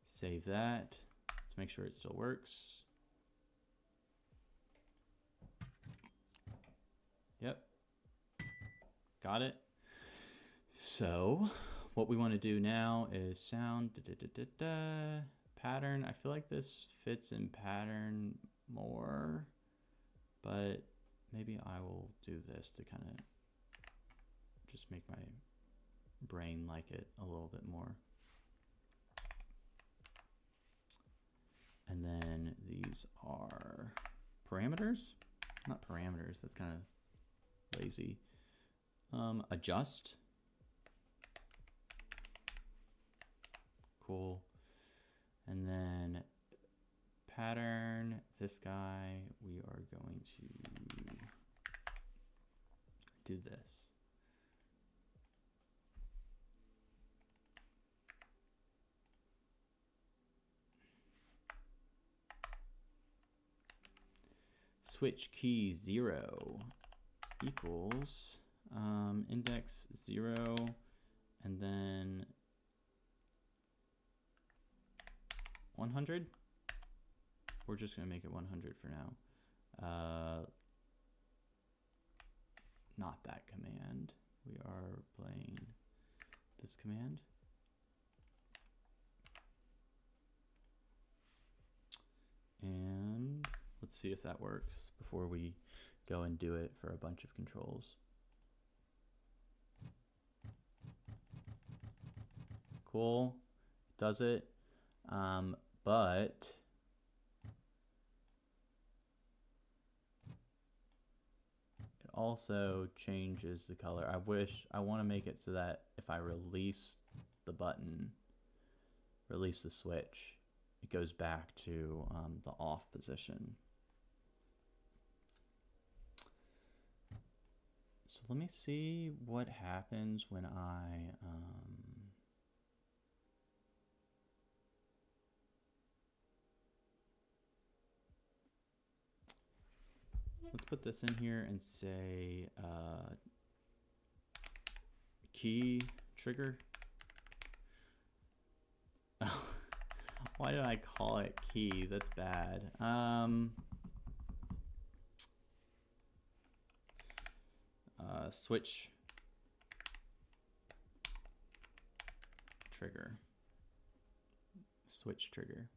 Save that. Let's make sure it still works. Yep. Got it. So what we want to do now is sound pattern. I feel like this fits in pattern more, but maybe I will do this to kind of just make my brain like it a little bit more. And then these are parameters, not parameters. That's kind of lazy. Adjust. Cool. And then pattern, this guy, we are going to do this. Switch key 0 equals index 0 and then 100. We're just going to make it 100 for now. Not that command. We are playing this command. And let's see if that works before we go and do it for a bunch of controls. Cool, does it, but it also changes the color. I want to make it so that if I release the button, release the switch, it goes back to the off position. So let me see what happens when I let's put this in here and say key trigger. Why did I call it key? That's bad. Switch trigger. Switch trigger.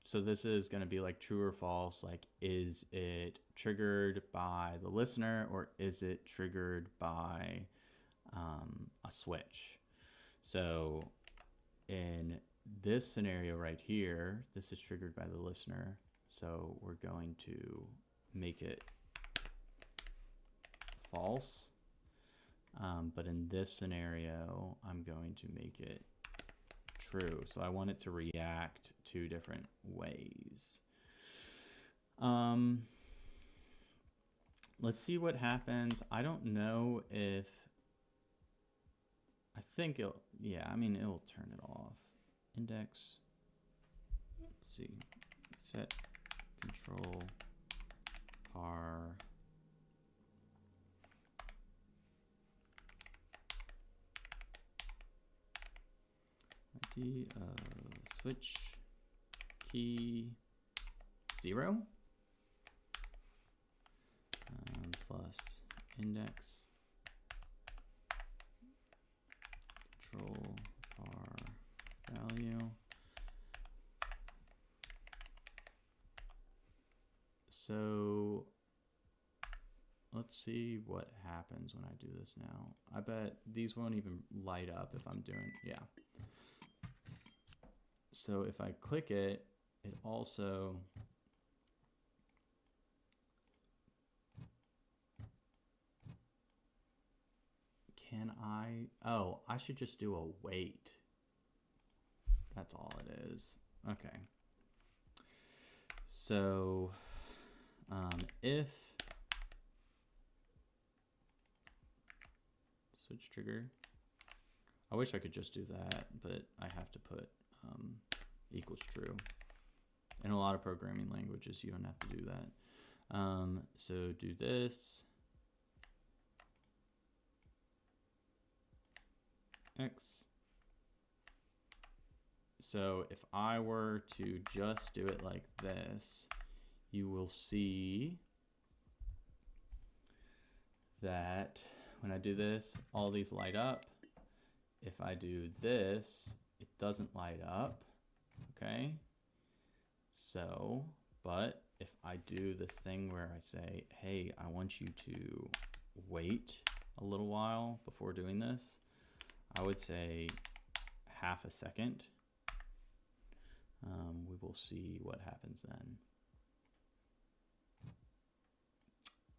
So this is going to be like true or false. Like, is it triggered by the listener or is it triggered by a switch? So in this scenario right here, this is triggered by the listener. So we're going to make it false. But in this scenario, I'm going to make it true. So I want it to react two different ways. Let's see what happens. I don't know if, I think it'll, yeah, I mean, it'll turn it off. Index, let's see, set control par ID switch key 0 plus index control par value. So let's see what happens when I do this now. I bet these won't even light up if I'm doing, yeah. So if I click it, it also can I, oh, I should just do a wait. That's all it is. Okay. So if switch trigger I wish I could just do that, but I have to put equals true. In a lot of programming languages, you don't have to do that. So do this. X. So if I were to just do it like this, you will see that when I do this, all these light up. If I do this, it doesn't light up, okay? So, but if I do this thing where I say, hey, I want you to wait a little while before doing this, I would say half a second. We will see what happens then.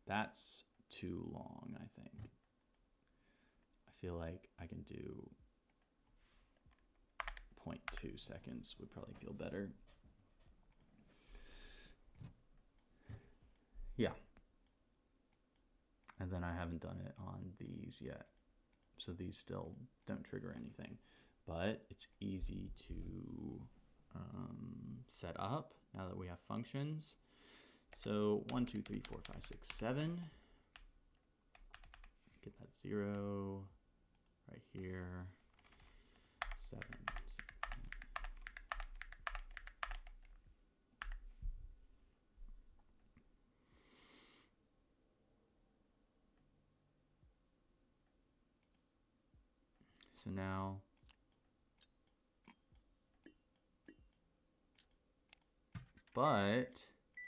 That's too long, I think. I feel like I can do 0.2 seconds would probably feel better. Yeah. And then I haven't done it on these yet. So these still don't trigger anything, but it's easy to set up now that we have functions. So 1, 2, 3, 4, 5, 6, 7. Get that 0 right here. 7. So now but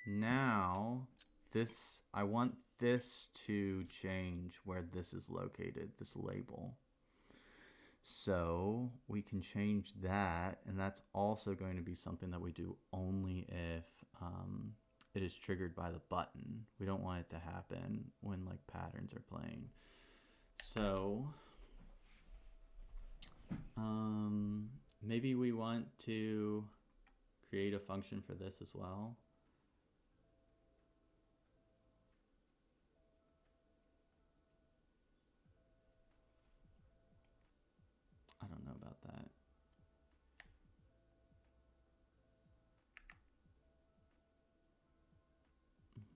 now this, I want this to change where this is located, this label. So we can change that, and that's also going to be something that we do only if it is triggered by the button. We don't want it to happen when like patterns are playing. So maybe we want to create a function for this as well. I don't know about that.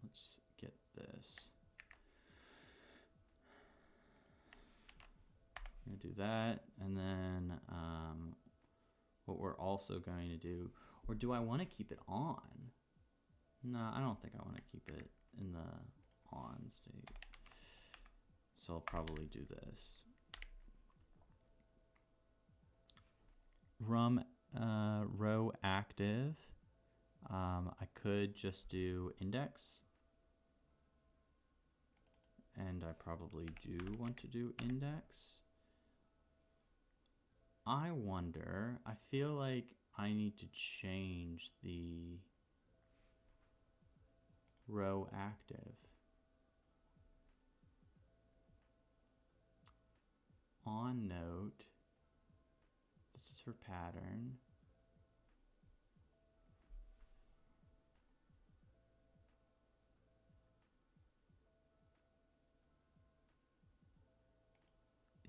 Let's get this. I'm gonna do that, and then what we're also going to do, or do I want to keep it on? No, I don't think I want to keep it in the on state. So I'll probably do this. Row active. I could just do index. And I probably do want to do index. I wonder, I feel like I need to change the row active. On note, this is for pattern.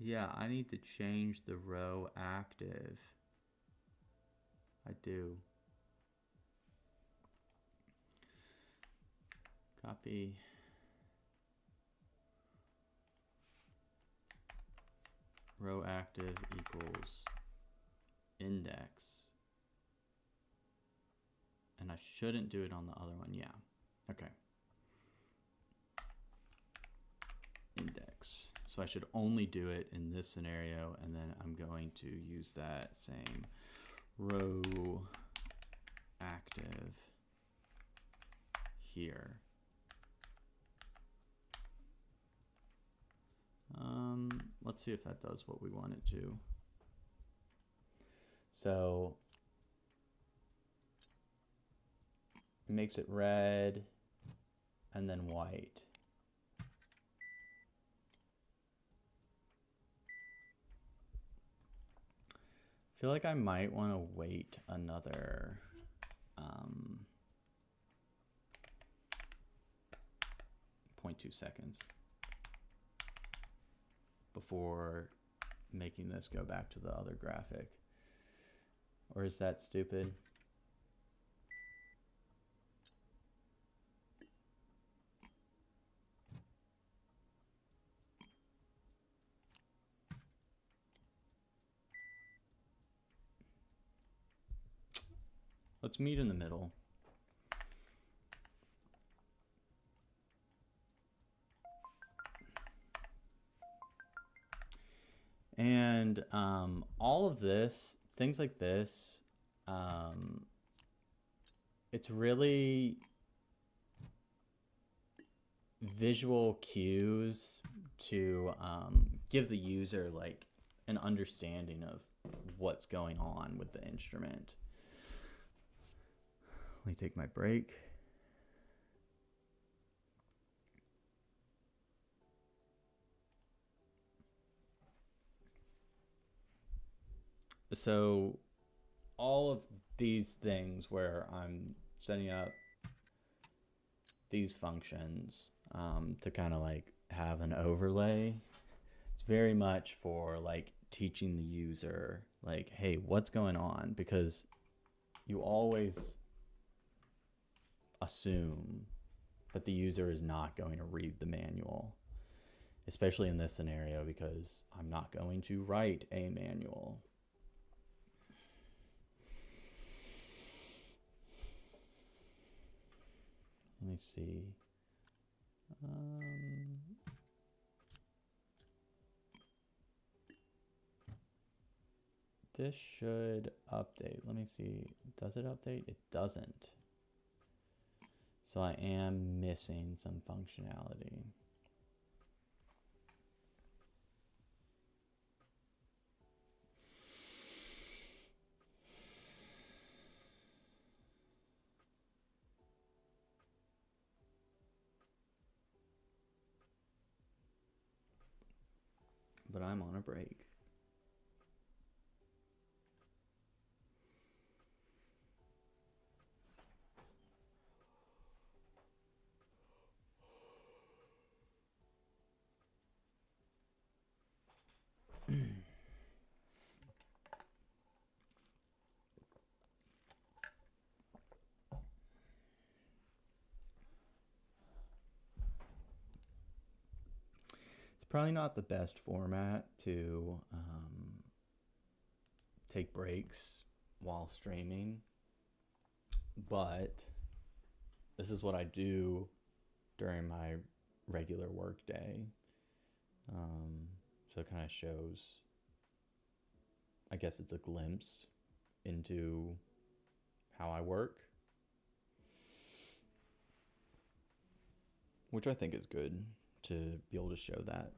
Yeah, I need to change the row active. I do. Copy. Row active equals index. And I shouldn't do it on the other one. Yeah. Okay. Index. So I should only do it in this scenario, and then I'm going to use that same row active here. Let's see if that does what we want it to. So it makes it red and then white. I feel like I might want to wait another 0.2 seconds before making this go back to the other graphic. Or is that stupid? Let's meet in the middle. And all of this, things like this, it's really visual cues to give the user like an understanding of what's going on with the instrument. Let me take my break. So all of these things where I'm setting up these functions to kind of like have an overlay, it's very much for like teaching the user like, hey, what's going on? Because you always assume that the user is not going to read the manual, especially in this scenario, because I'm not going to write a manual. Let me see. This should update. Let me see. Does it update? It doesn't. So I am missing some functionality. But I'm on a break. It's probably not the best format to take breaks while streaming, but this is what I do during my regular work day. So it kind of shows, I guess it's a glimpse into how I work, which I think is good to be able to show that.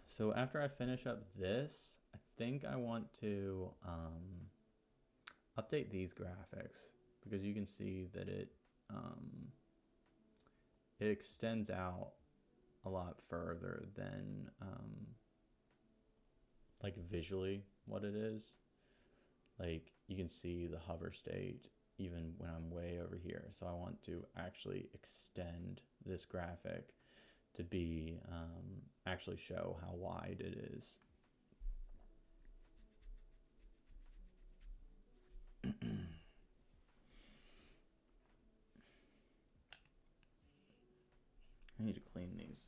So after I finish up this, I think I want to update these graphics, because you can see that it extends out a lot further than like visually what it is. Like you can see the hover state even when I'm way over here. So I want to actually extend this graphic to be actually show how wide it is. I need to clean these.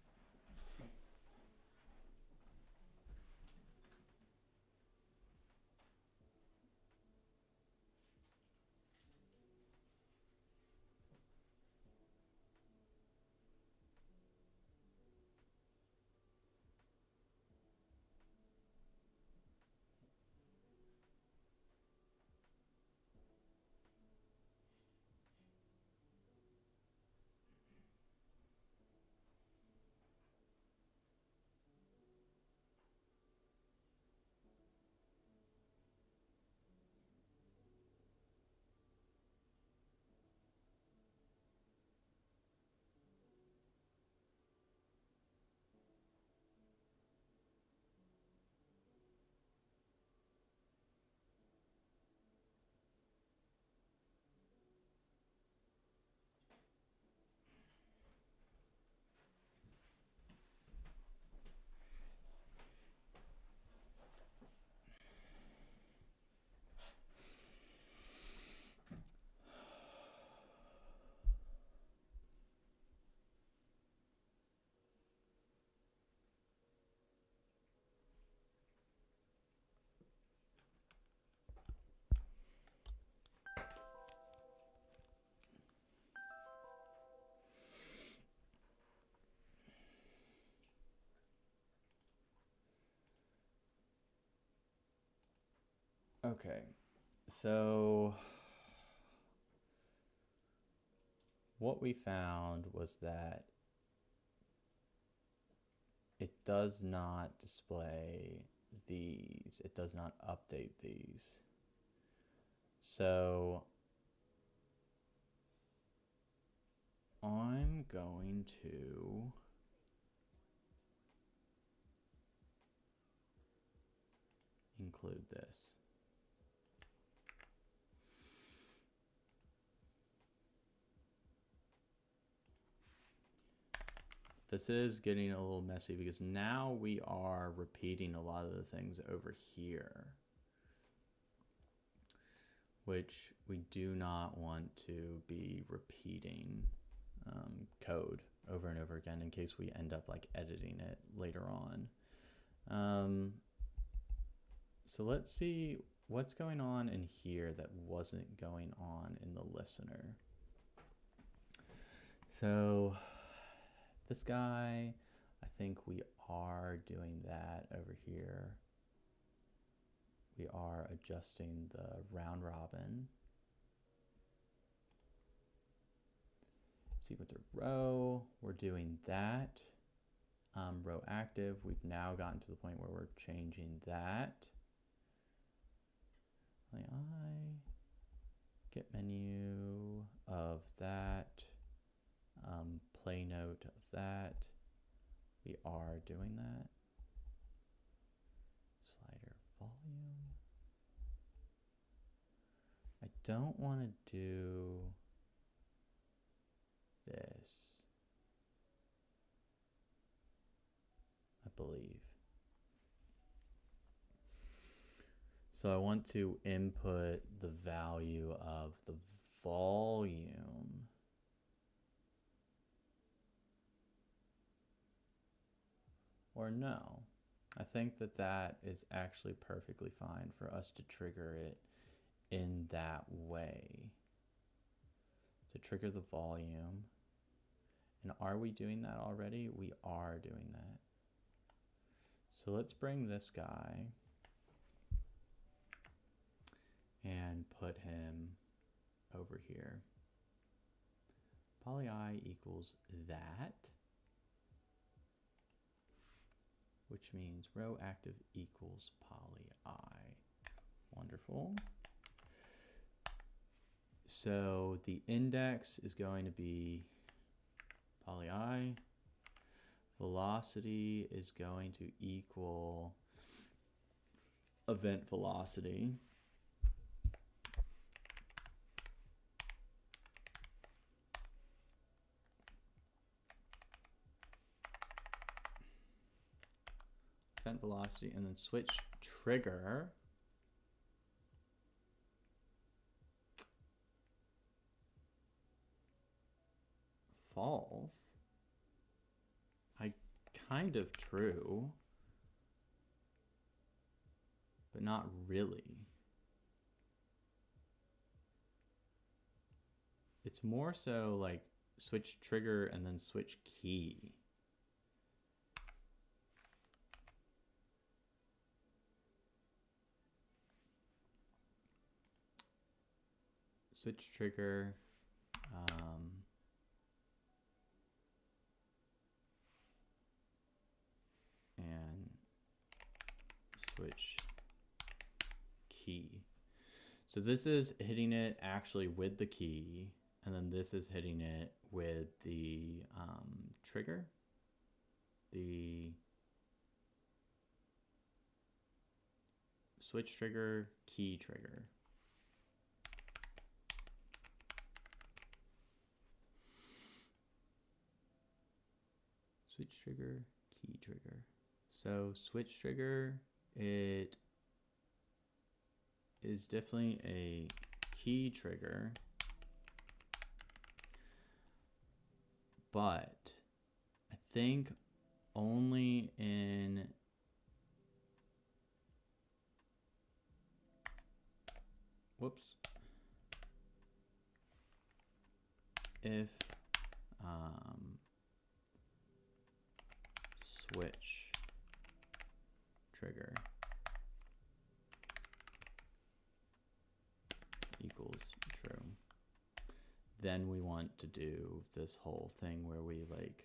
Okay, so what we found was that it does not display these. It does not update these. So I'm going to include this. This is getting a little messy because now we are repeating a lot of the things over here, which we do not want to be repeating code over and over again in case we end up like editing it later on. So let's see what's going on in here that wasn't going on in the listener. So this guy, I think we are doing that over here. We are adjusting the round robin. Sequencer row, we're doing that. Row active, we've now gotten to the point where we're changing that. Get menu of that. Play note of that. We are doing that. Slider volume. I don't want to do this, I believe. So I want to input the value of the volume. Or no, I think that that is actually perfectly fine for us to trigger it in that way. To trigger the volume. And are we doing that already? We are doing that. So let's bring this guy and put him over here. Poly I equals that, which means row active equals poly I. Wonderful. So the index is going to be poly I. Velocity is going to equal event velocity. Event velocity, and then switch trigger. False. Kind of true, but not really. It's more so like switch trigger and then switch key. Switch trigger. And switch key. So this is hitting it actually with the key, and then this is hitting it with the trigger. The switch trigger, key trigger. Switch trigger, key trigger. So switch trigger, it is definitely a key trigger, but I think only in if switch trigger then we want to do this whole thing where we like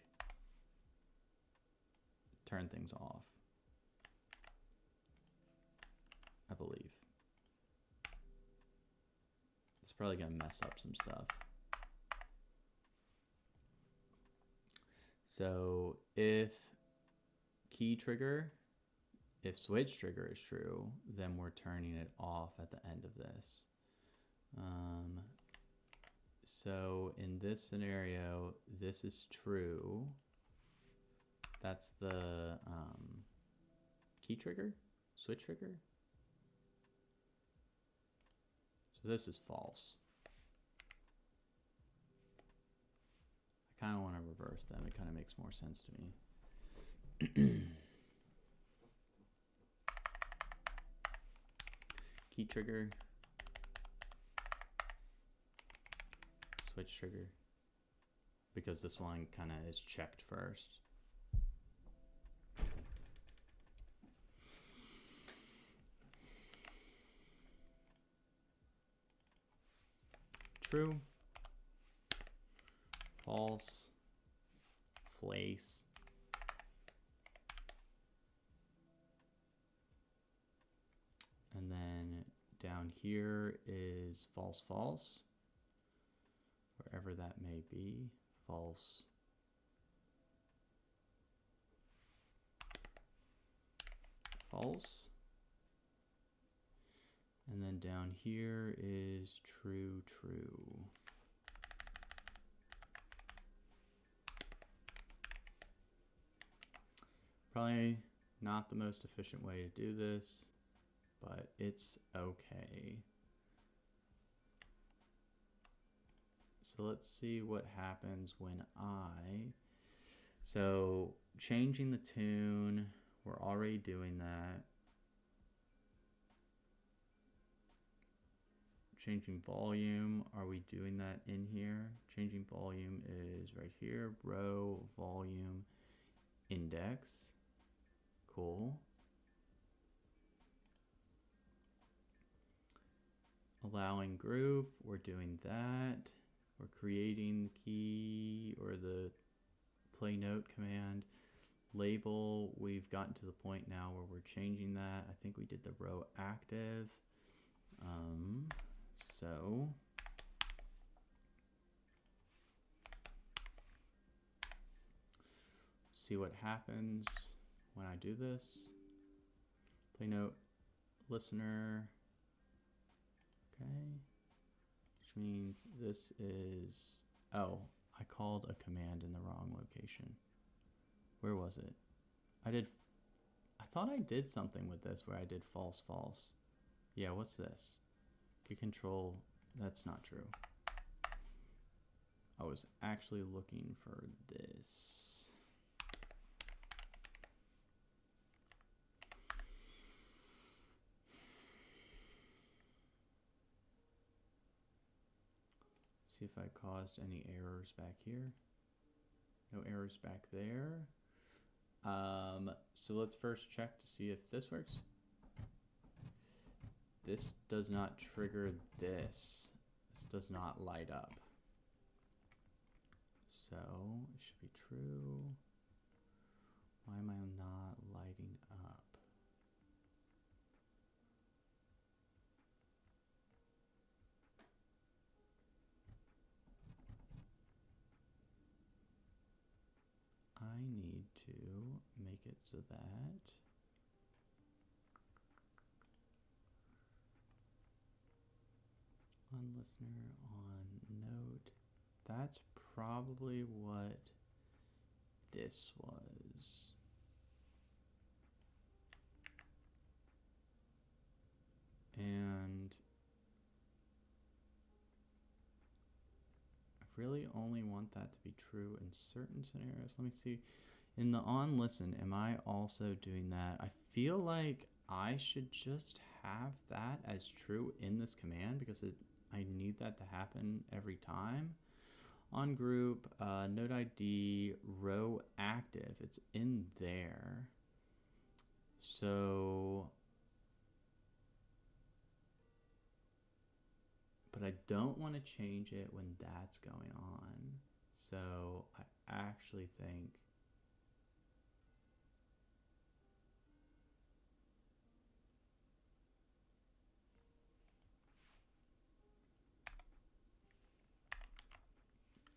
turn things off, I believe. It's probably gonna mess up some stuff. So if key trigger, if switch trigger is true, then we're turning it off at the end of this. So in this scenario, this is true. That's the key trigger, switch trigger. So this is false. I kind of want to reverse them. It kind of makes more sense to me. Key trigger, switch trigger, because this one kind of is checked first. True, false, place, and then down here is false, false, wherever that may be, false, false. And then down here is true, true. Probably not the most efficient way to do this, but it's okay. So let's see what happens when so changing the tune, we're already doing that. Changing volume, are we doing that in here? Changing volume is right here, row, volume, index. Cool. Allowing group, we're doing that. We're creating the key or the play note command. Label, we've gotten to the point now where we're changing that. I think we did the row active. So see what happens when I do this. Play note, listener. Okay. Which means this is, oh, I called a command in the wrong location. Where was it? I thought I did something with this where I did false, false. Yeah, what's this? Control, that's not true. I was actually looking for this. See if I caused any errors back here. No errors back there. So let's first check to see if this works. This does not trigger this. This does not light up. So it should be true. Why am I not lighting up? I need to make it so that on listener, on note, that's probably what this was. And I really only want that to be true in certain scenarios. Let me see. In the on listen, am I also doing that? I feel like I should just have that as true in this command because I need that to happen every time. On group, node ID, row active, it's in there. So, but I don't want to change it when that's going on. So I actually think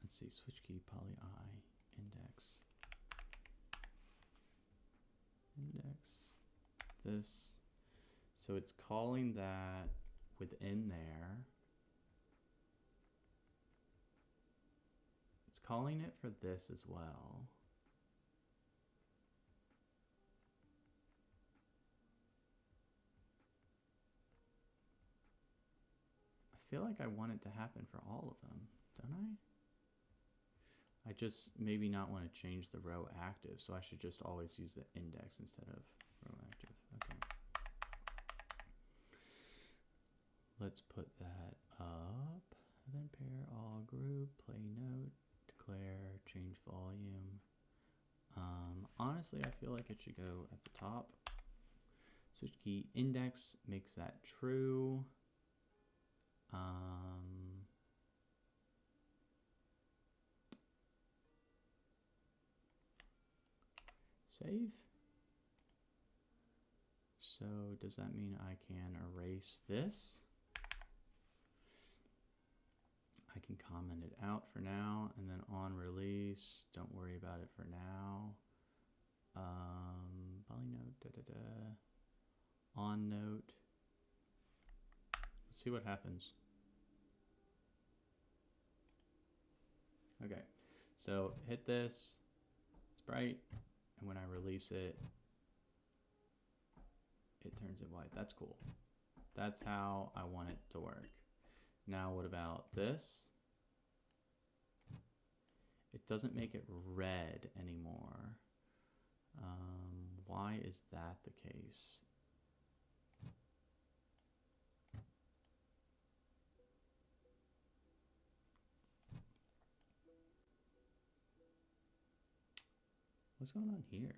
let's see, switch key, poly I, index, this. So it's calling that within there. It's calling it for this as well. I feel like I want it to happen for all of them, don't I? I just maybe not want to change the row active, so I should just always use the index instead of row active. Okay. Let's put that up. Event pair, all group, play note, declare, change volume. Honestly, I feel like it should go at the top. Switch key index makes that true. Save. So does that mean I can erase this? I can comment it out for now, and then on release, don't worry about it for now. Poly note, on note. Let's see what happens. Okay, so hit this, it's bright, and when I release it, it turns it white. That's cool. That's how I want it to work. Now what about this? It doesn't make it red anymore. Why is that the case? What's going on here?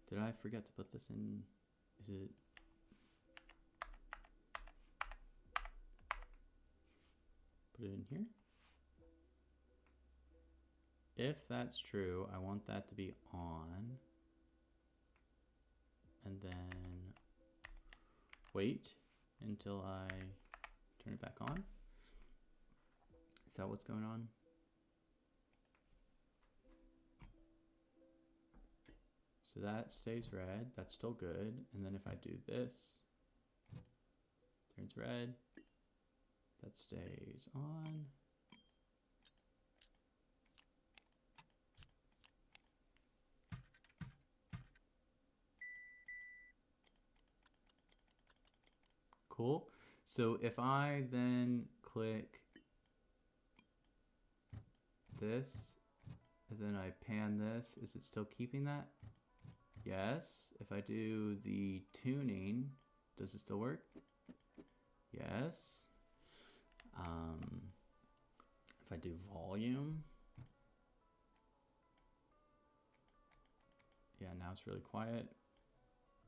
Did I forget to put this in? Is it? Put it in here? If that's true, I want that to be on. And then wait until I turn it back on. Is that what's going on? So that stays red, that's still good. And then if I do this, turns red, that stays on. Cool. So if I then click this, and then I pan this, is it still keeping that? Yes. If I do the tuning, does it still work? Yes. If I do volume, yeah, now it's really quiet.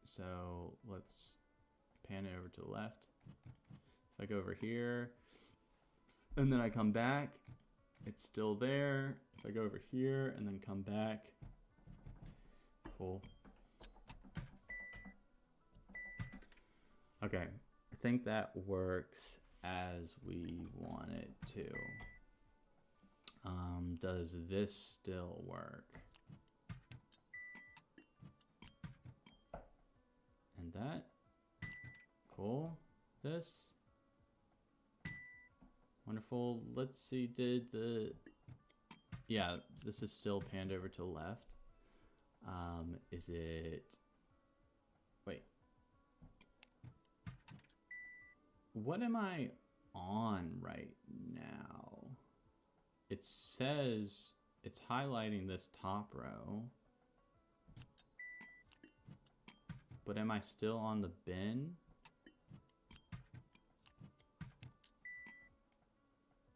So let's pan it over to the left. If I go over here and then I come back, it's still there. If I go over here and then come back, cool. Okay, I think that works as we want it to. Does this still work? And that, cool. This, wonderful. Let's see, did the, yeah, this is still panned over to the left. Is it, wait. What am I on right now? It says it's highlighting this top row. But am I still on the bin?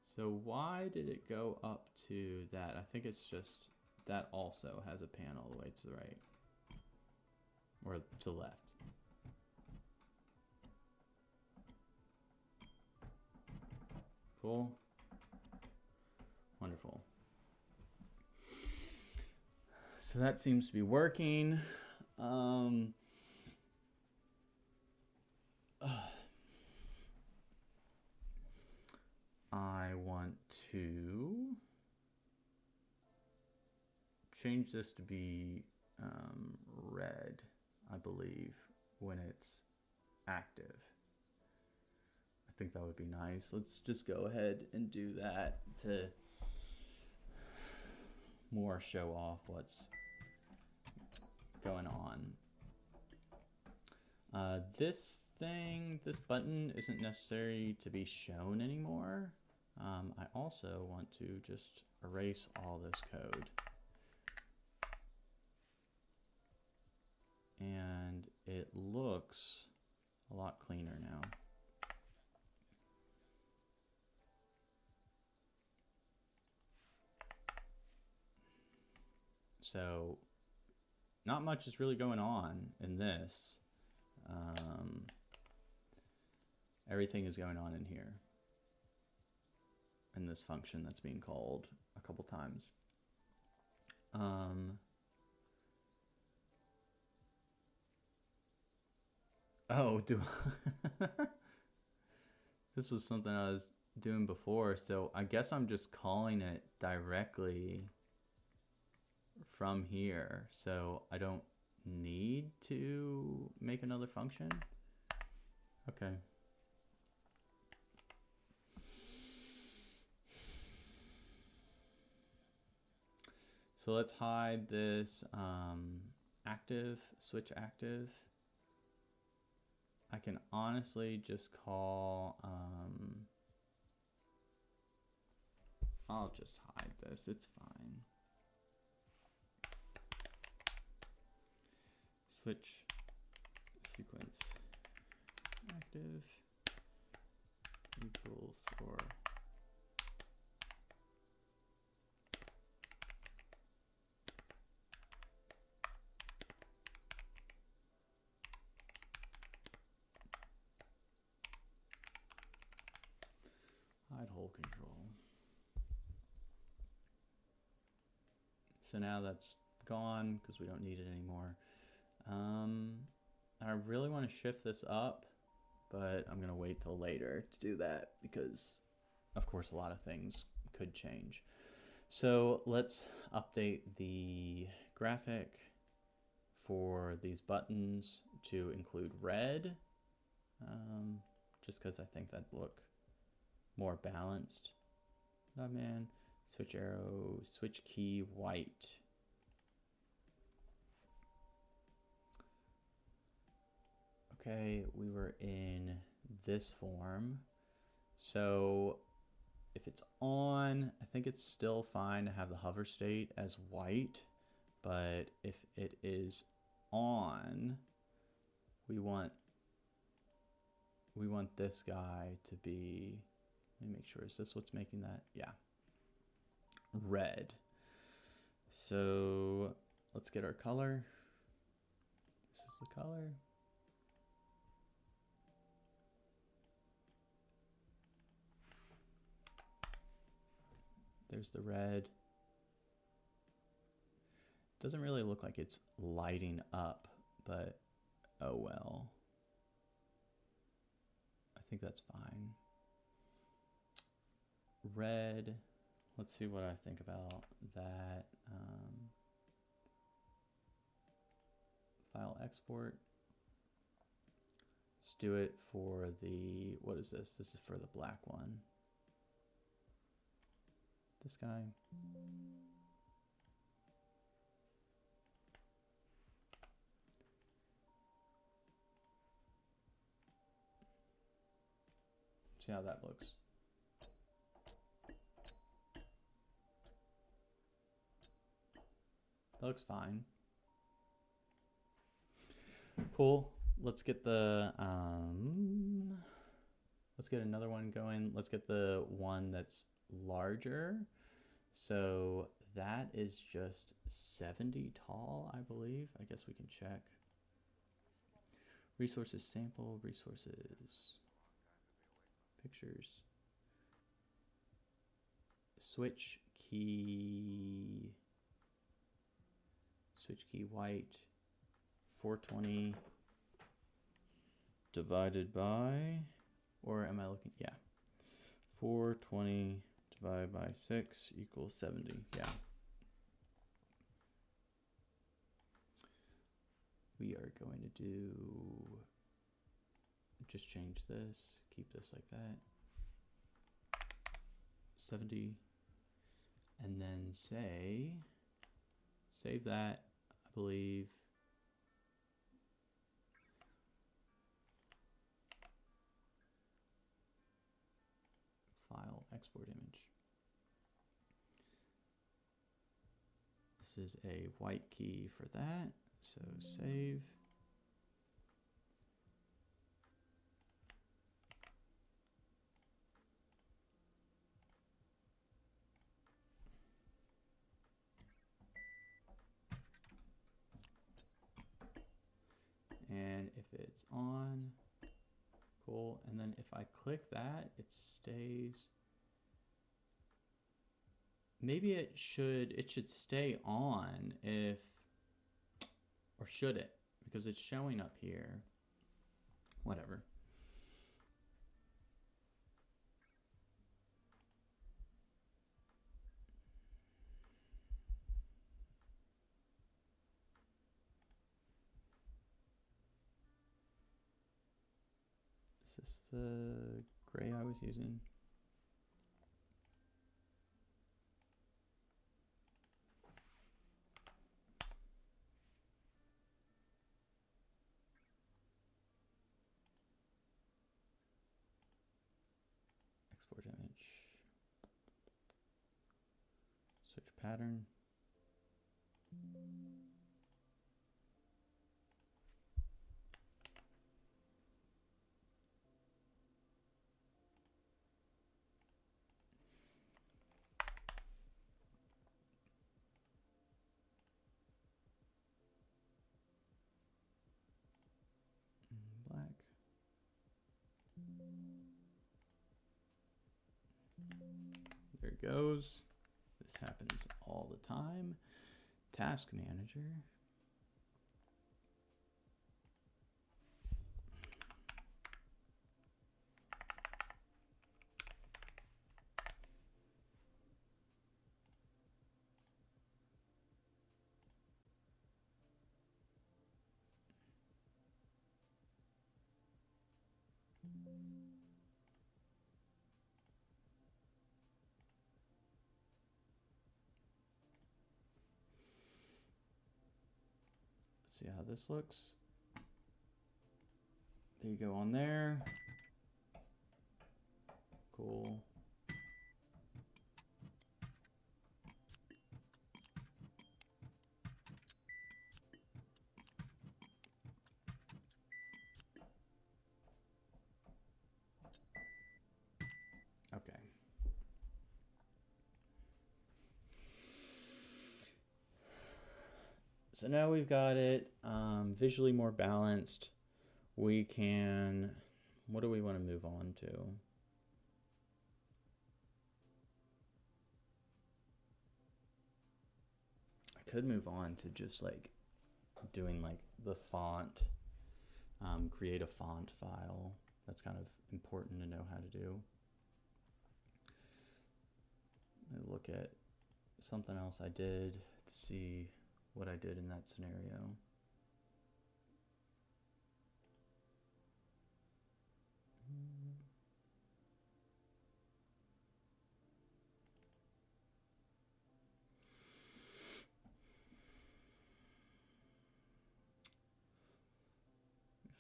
So why did it go up to that? I think it's just that also has a pan all the way to the right. Or to the left. Cool. Wonderful. So that seems to be working. I want to change this to be red, I believe, when it's active. I think that would be nice. Let's just go ahead and do that to more show off what's going on. This button isn't necessary to be shown anymore. I also want to just erase all this code. And it looks a lot cleaner now. So not much is really going on in this. Everything is going on in here, in this function that's being called a couple times. Oh, this was something I was doing before, so I guess I'm just calling it directly from here, so I don't need to make another function. Okay. So let's hide this active, switch active. I can honestly just call, I'll just hide this, it's fine. Switch sequence active equals or hide hole control. So now that's gone because we don't need it anymore. I really want to shift this up, but I'm gonna wait till later to do that because of course a lot of things could change. So let's update the graphic for these buttons to include red, just because I think that'd look more balanced. Oh man, switch arrow, switch key white. Okay, we were in this form. So if it's on, I think it's still fine to have the hover state as white, but if it is on, we want this guy to be, let me make sure, is this what's making that? Yeah, red. So let's get our color. This is the color. There's the red. Doesn't really look like it's lighting up, but oh well. I think that's fine. Red, let's see what I think about that. File export. Let's do it for the, what is this? This is for the black one. This guy. See how that looks. That looks fine. Cool. Let's get the let's get another one going. Let's get the one that's larger. So that is just 70 tall, I believe. I guess we can check. Resources sample, resources, pictures. switch key white 420 divided by, or am I looking? Yeah. 420 divided by 6 equals 70. Yeah. We are going to do, just change this, keep this like that. 70, and then say, save that, I believe. File, export image. This is a white key for that, so save. And if it's on, cool. And then if I click that, it stays. Maybe it should stay on if, or should it? Because it's showing up here. Whatever. Is this the gray I was using? Export image. Switch pattern. Black. There it goes. This happens all the time. Task manager. See how this looks. There you go on there. Cool. Okay. So now we've got it visually more balanced. We can, what do we want to move on to? I could move on to just like doing like the font, create a font file. That's kind of important to know how to do. Let me look at something else I did to see what I did in that scenario.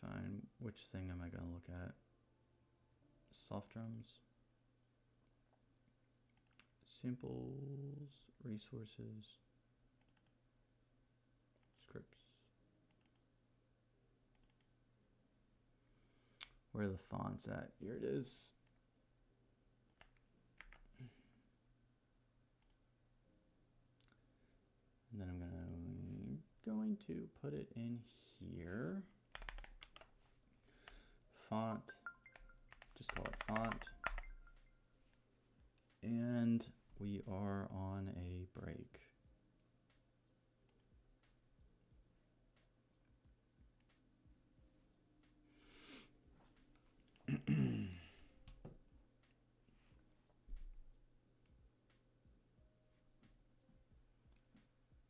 Fine. Which thing am I going to look at? Soft drums. Samples, resources, scripts. Where are the fonts at? Here it is. And then I'm going to put it in here. Font, just call it font. And We are on a break.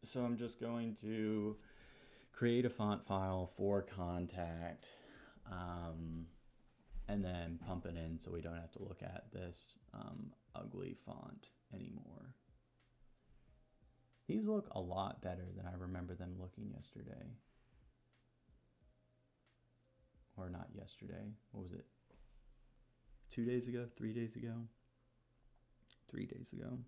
So I'm just going to create a font file for Kontakt, and then pump it in so we don't have to look at this ugly font anymore. These look a lot better than I remember them looking yesterday. Or not yesterday. What was it? 2 days ago? 3 days ago? 3 days ago.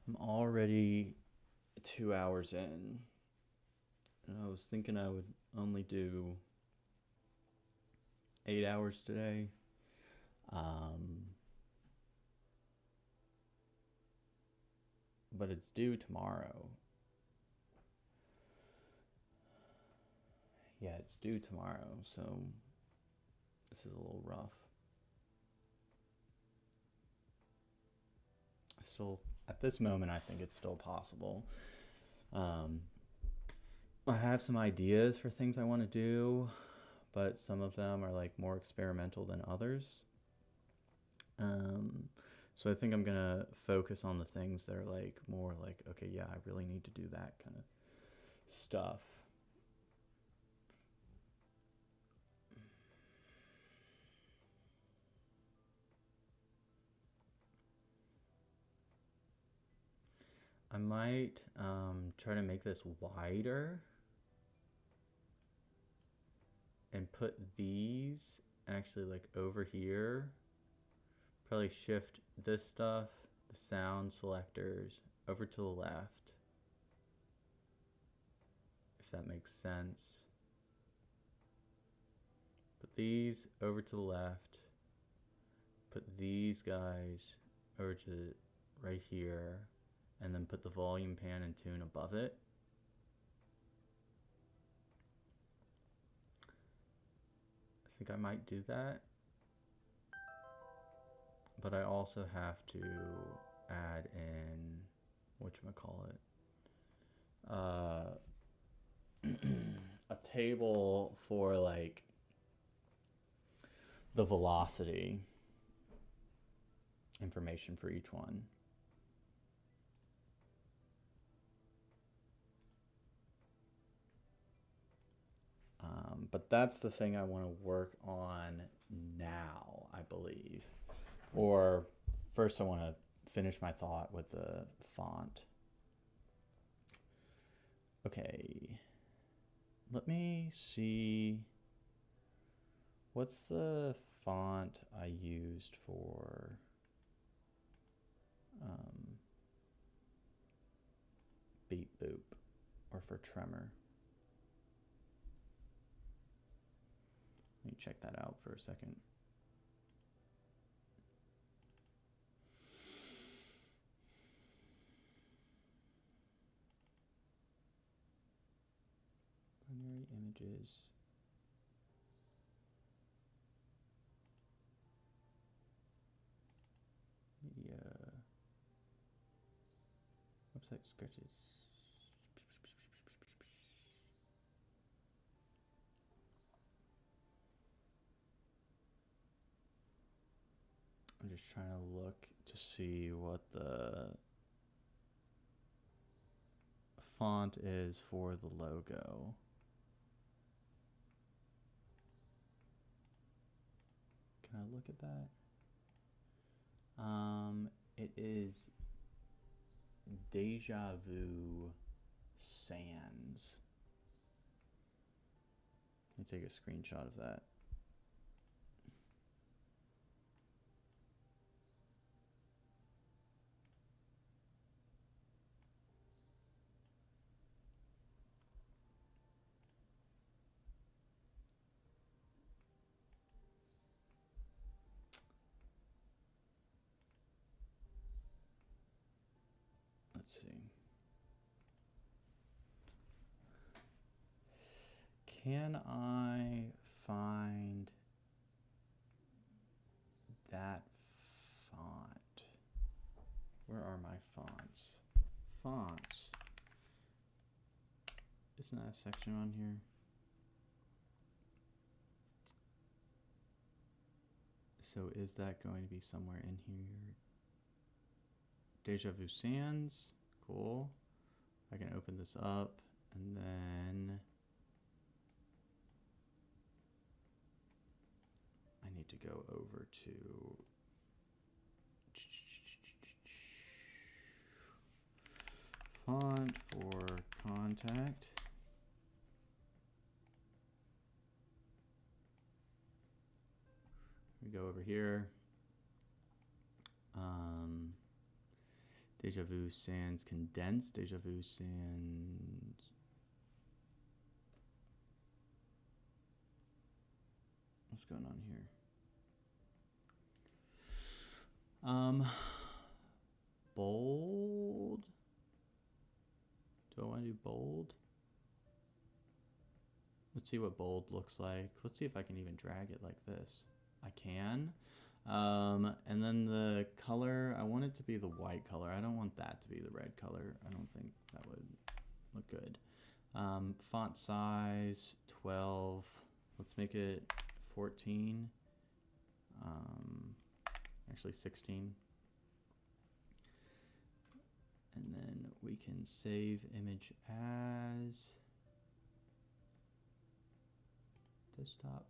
I'm already 2 hours in. And I was thinking I would only do 8 hours today. But it's due tomorrow. Yeah, it's due tomorrow, so this is a little rough. Still, at this moment, I think it's still possible. I have some ideas for things I want to do, but some of them are like more experimental than others. So I think I'm gonna focus on the things that are like more like, okay, yeah, I really need to do that kind of stuff. I might try to make this wider and put these actually like over here. Probably shift this stuff, the sound selectors, over to the left, if that makes sense. Put these over to the left, put these guys over to right here, and then put the volume pan and tune above it. I think I might do that. But I also have to add in whatchamacallit, a table for like the velocity information for each one. But that's the thing I want to work on now, I believe. Or first I want to finish my thought with the font. Okay. Let me see. What's the font I used for Beep Boop or for Tremor? Let me check that out for a second. Primary images. Media. Website sketches. I'm just trying to look to see what the font is for the logo. Can I look at that? It is Deja Vu Sans. Let me take a screenshot of that. Let's see. Can I find that font? Where are my fonts? Fonts. Isn't that a section on here? So is that going to be somewhere in here? Deja Vu Sans. Cool. I can open this up and then I need to go over to font for Kontakt. We go over here. Deja Vu Sans Condensed. Deja Vu Sans. What's going on here? Bold. Do I want to do bold? Let's see what bold looks like. Let's see if I can even drag it like this. I can. And then the color, I want it to be the white color. I don't want that to be the red color. I don't think that would look good. Font size 12. Let's make it 14. Actually 16. And then we can save image as desktop.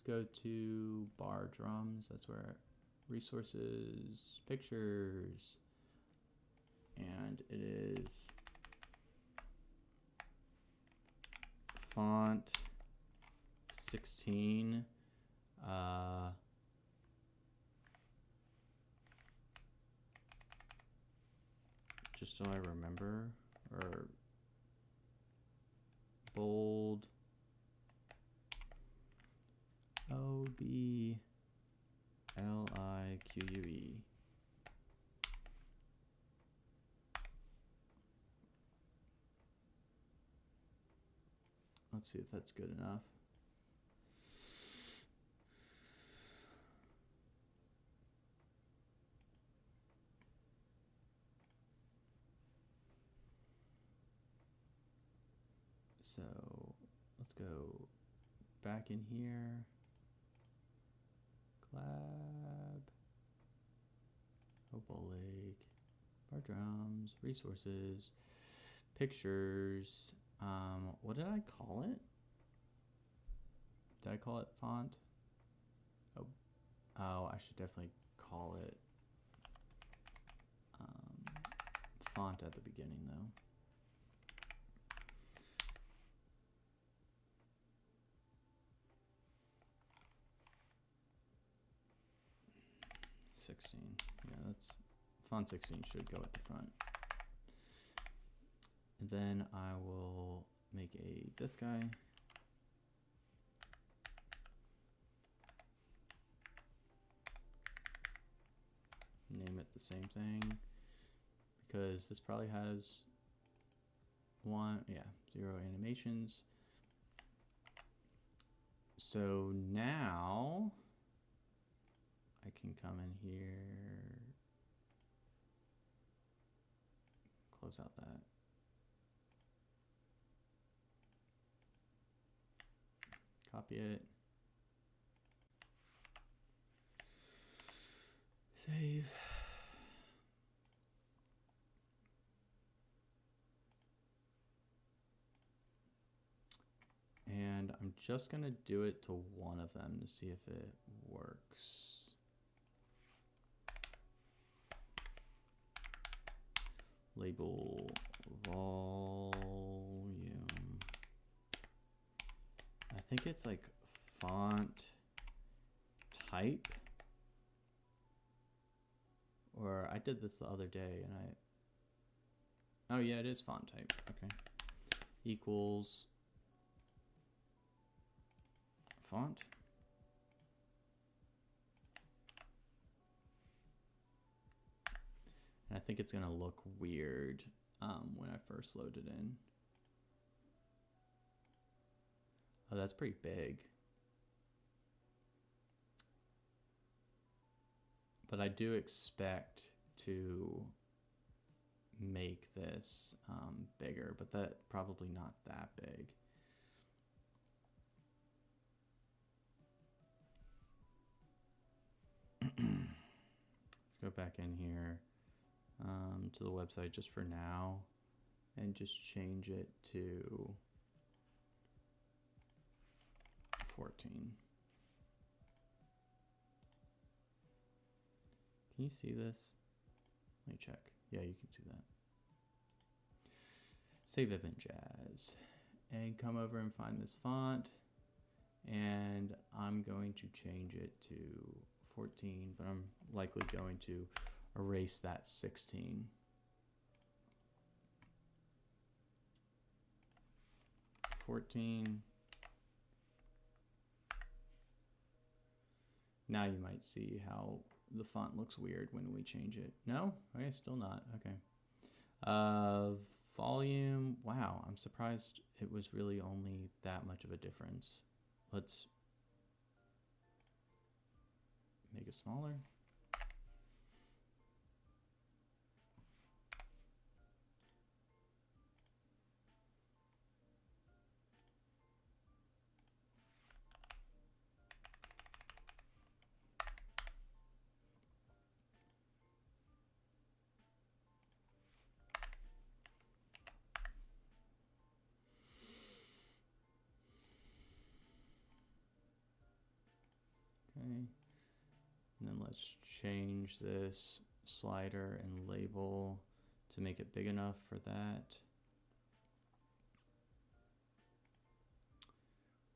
Go to bar drums. That's where resources, pictures, and it is font 16. Just so I remember, or bold. OBLIQUE. Let's see if that's good enough. So let's go back in here. Collab. Opal Lake. Bar drums. Resources. Pictures. What did I call it? Did I call it font? Oh, I should definitely call it font at the beginning though. Yeah, that's font 16 should go at the front. And then I will make this guy. Name it the same thing because this probably has 0 animations. So now I can come in here, close out that. Copy it. Save. And I'm just gonna do it to one of them to see if it works. Label volume. I think it's like font type. Or I did this the other day and oh yeah, it is font type. Okay. Equals font. And I think it's gonna look weird when I first load it in. Oh, that's pretty big. But I do expect to make this bigger, but that probably not that big. Let's go back in here to the website just for now and just change it to 14. Can you see this? Let me check. Yeah, you can see that. Save event jazz and come over and find this font, and I'm going to change it to 14, but I'm likely going to erase that 16. Now you might see how the font looks weird when we change it. No? Okay, still not. Okay. Volume. Wow, I'm surprised it was really only that much of a difference. Let's make it smaller. Okay, and then let's change this slider and label to make it big enough for that.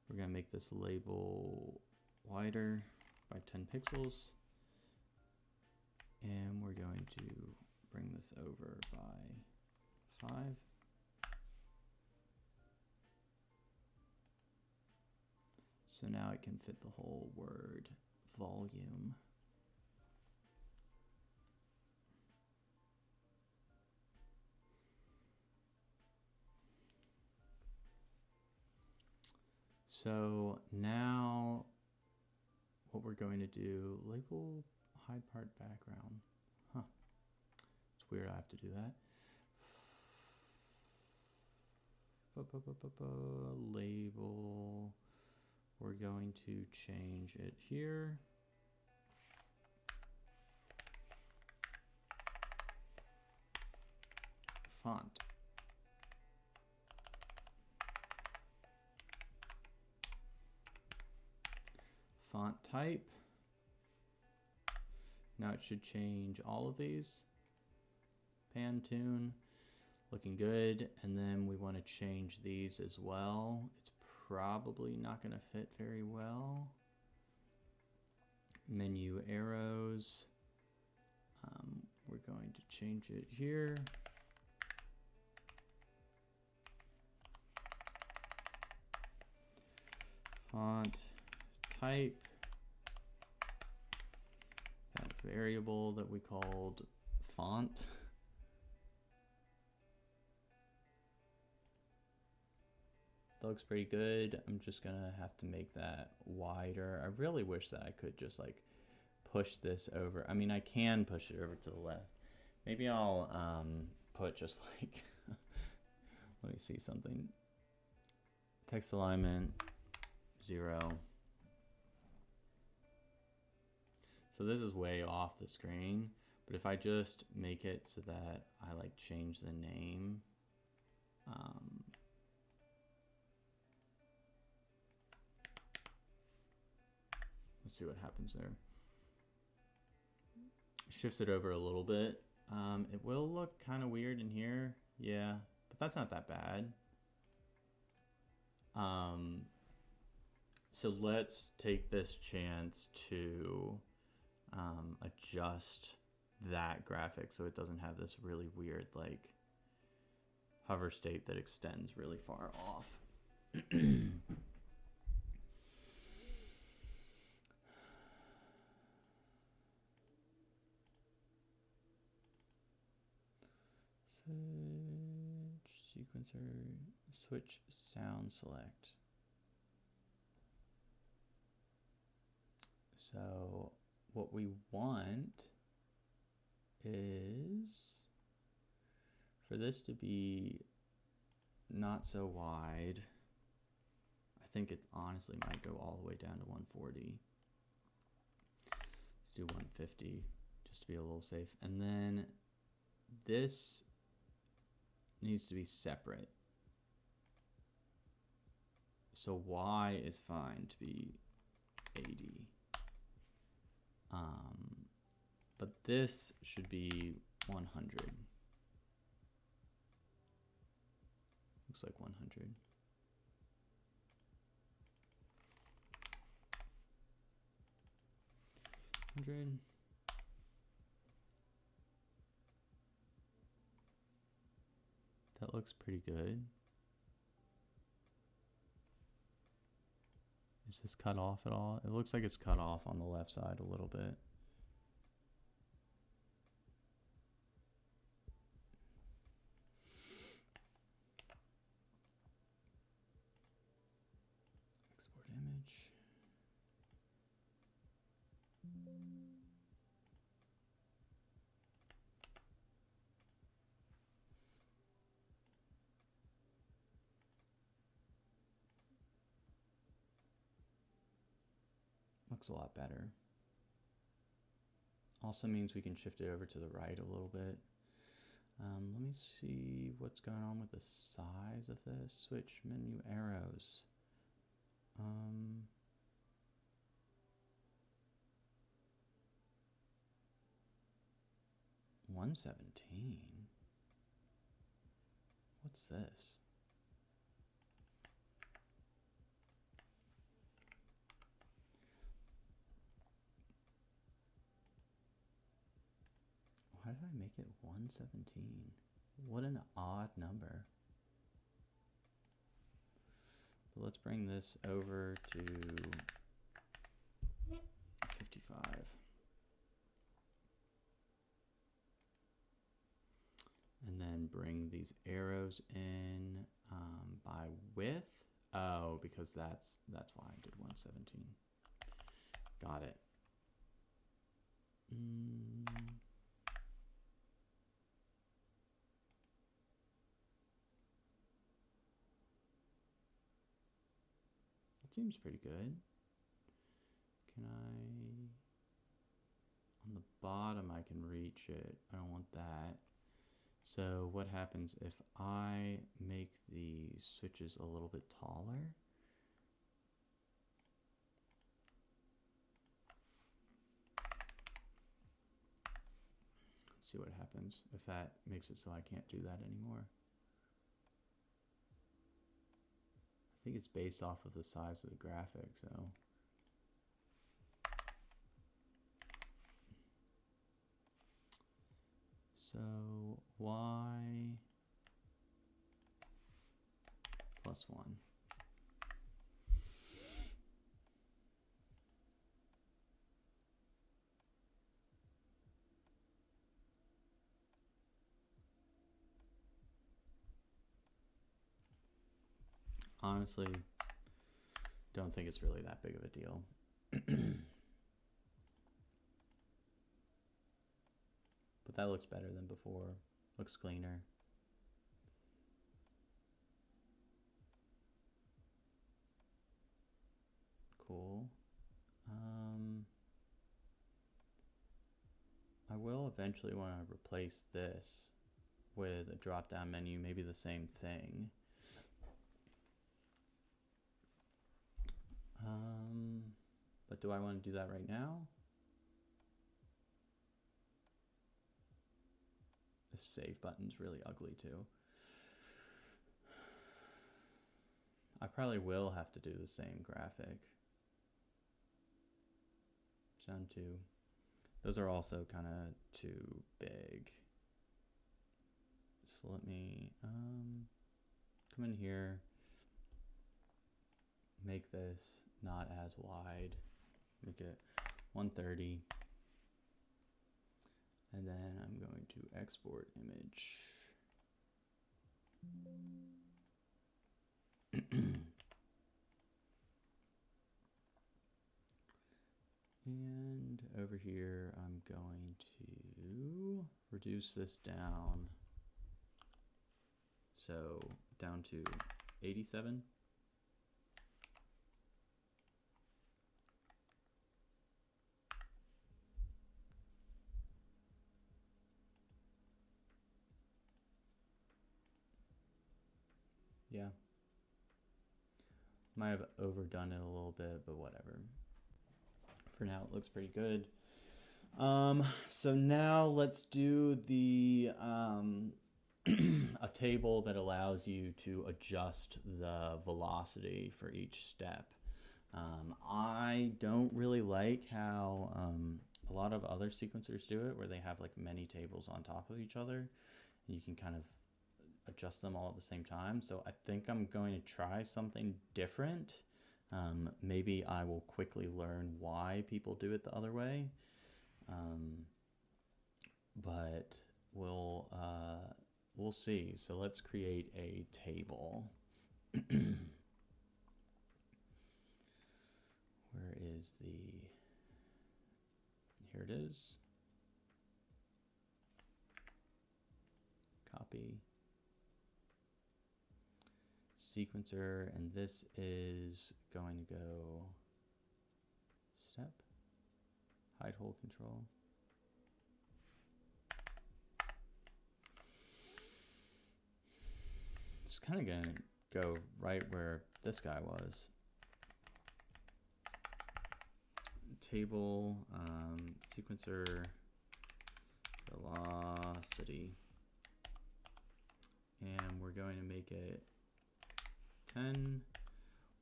We're gonna make this label wider by 10 pixels. And we're going to bring this over by 5. So now it can fit the whole word volume. So now what we're going to do, label hide part background. Huh. It's weird I have to do that. Label. We're going to change it here. Font. Font type. Now it should change all of these. Pantone, looking good. And then we want to change these as well. It's probably not going to fit very well. Menu arrows. We're going to change it here. Font type. That variable that we called font. That looks pretty good. I'm just gonna have to make that wider. I really wish that I could just like push this over. I mean, I can push it over to the left. Maybe I'll put just like, let me see something. Text alignment, 0. So this is way off the screen, but if I just make it so that I like change the name, let's see what happens there. Shifts it over a little bit. It will look kind of weird in here, yeah, but that's not that bad. So let's take this chance to adjust that graphic so it doesn't have this really weird like hover state that extends really far off. Switch sequencer, switch sound select. So what we want is for this to be not so wide. I think it honestly might go all the way down to 140. Let's do 150 just to be a little safe. And then this needs to be separate. So Y is fine to be 80. But this should be 100. Looks like 100. That looks pretty good. Is this cut off at all? It looks like it's cut off on the left side a little bit. Export image. Looks a lot better. Also means we can shift it over to the right a little bit. Let me see what's going on with the size of this. Switch menu arrows. 117. What's this? Why did I make it 117? What an odd number. But let's bring this over to 55. And then bring these arrows in by width. Oh, because that's why I did 117. Got it. That seems pretty good. Can I... On the bottom, I can reach it. I don't want that. So what happens if I make the switches a little bit taller? Let's see what happens if that makes it so I can't do that anymore. I think it's based off of the size of the graphic, so... So y plus 1. Honestly, don't think it's really that big of a deal. But that looks better than before. Looks cleaner. Cool. I will eventually want to replace this with a drop-down menu, maybe the same thing. But do I want to do that right now? The save button's really ugly too. I probably will have to do the same graphic. Sound 2. Those are also kind of too big. So let me come in here, make this not as wide, make it 130, and then I'm going to export image. And over here, I'm going to reduce this down. So down to 87. Yeah. Might have overdone it a little bit, but whatever. For now, it looks pretty good. So now let's do the a table that allows you to adjust the velocity for each step. I don't really like how a lot of other sequencers do it, where they have like many tables on top of each other, and you can kind of adjust them all at the same time. So I think I'm going to try something different. Maybe I will quickly learn why people do it the other way. But we'll see. So let's create a table. Where is the... Here it is. Copy. Sequencer, and this is going to go step, hide hole control. It's kind of going to go right where this guy was. Table, sequencer, velocity. And we're going to make it 10.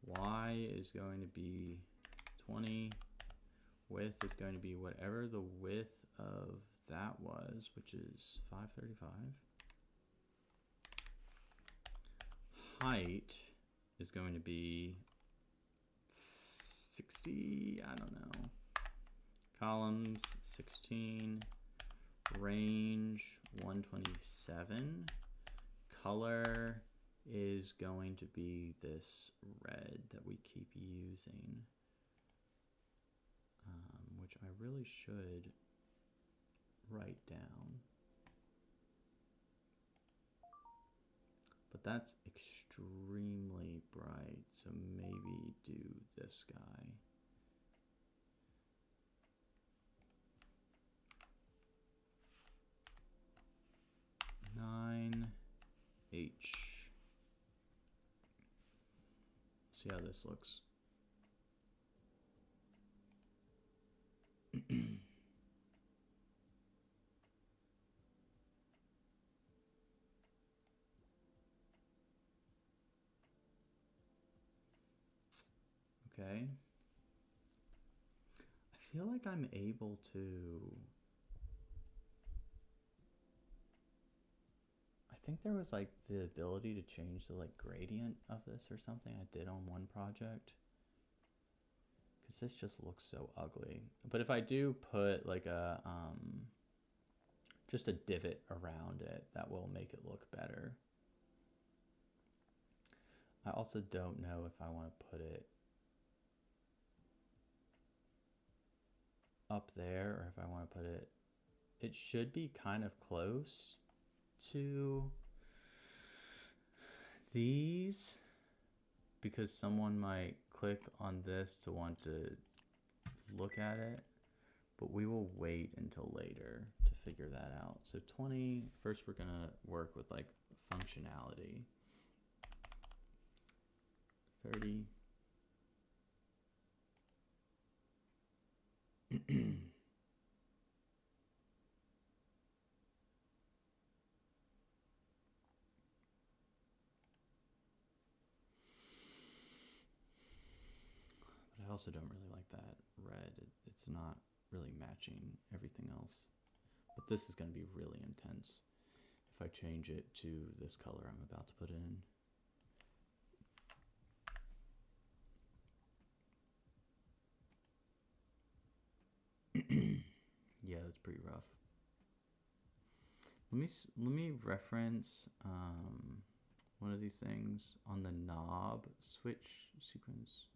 Y is going to be 20. Width is going to be whatever the width of that was, which is 535. Height is going to be 60, I don't know. Columns 16. Range 127. Color is going to be this red that we keep using, which I really should write down. But that's extremely bright, so maybe do this guy. H. See how this looks. Okay. I feel like I'm able to... I think there was like the ability to change the like gradient of this or something I did on one project. Because this just looks so ugly. But if I do put like a, just a divot around it, that will make it look better. I also don't know if I want to put it up there or if I want to put it, it should be kind of close to these because someone might click on this to want to look at it, but we will wait until later to figure that out. So 20, first we're gonna work with like functionality. 30. But I also don't really like that red. It's not really matching everything else. But this is going to be really intense if I change it to this color I'm about to put in. Yeah, that's pretty rough. Let me reference one of these things on the knob switch sequence.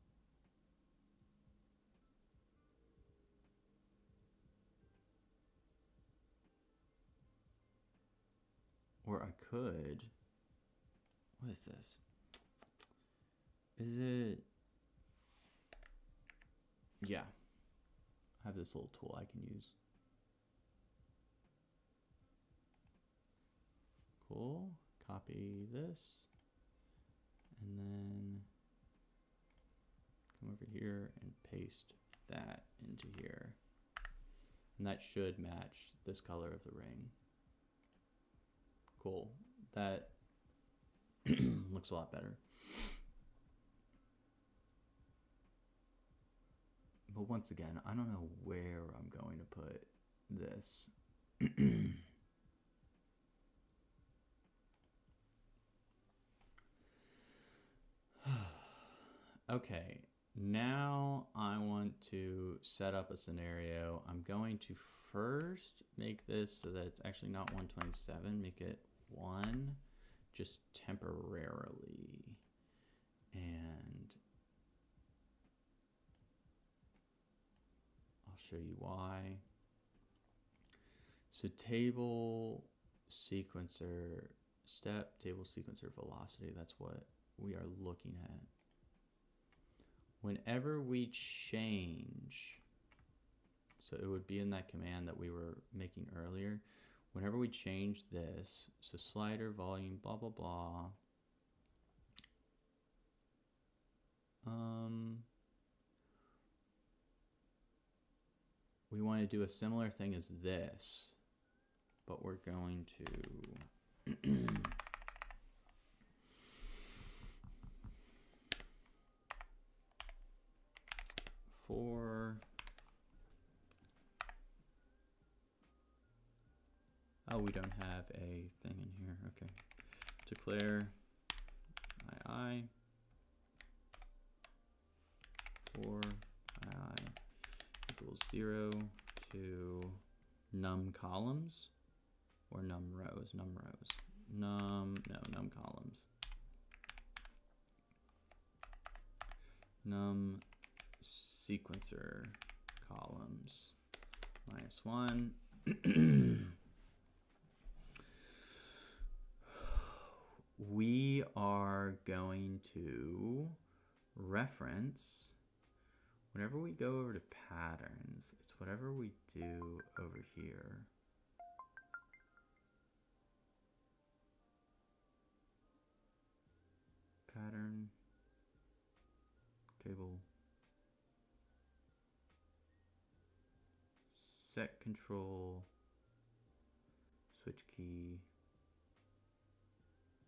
Or I could. What is this? Is it? Yeah. I have this little tool I can use. Cool. Copy this. And then come over here and paste that into here. And that should match this color of the ring. Cool. That looks a lot better. But once again, I don't know where I'm going to put this. Okay, now I want to set up a scenario. I'm going to first make this so that it's actually not 127, make it 1 just temporarily. And I'll show you why. So table sequencer step, table sequencer velocity, that's what we are looking at. Whenever we change, so it would be in that command that we were making earlier, whenever we change this, so slider, volume, blah, blah, blah, we want to do a similar thing as this, but we're going to for, oh, we don't have a thing in here. Okay. Declare II for II equals 0 to num columns or num rows, num columns. Num sequencer columns -1. we are going to reference whenever we go over to patterns, it's whatever we do over here. Pattern, table, set control, switch key.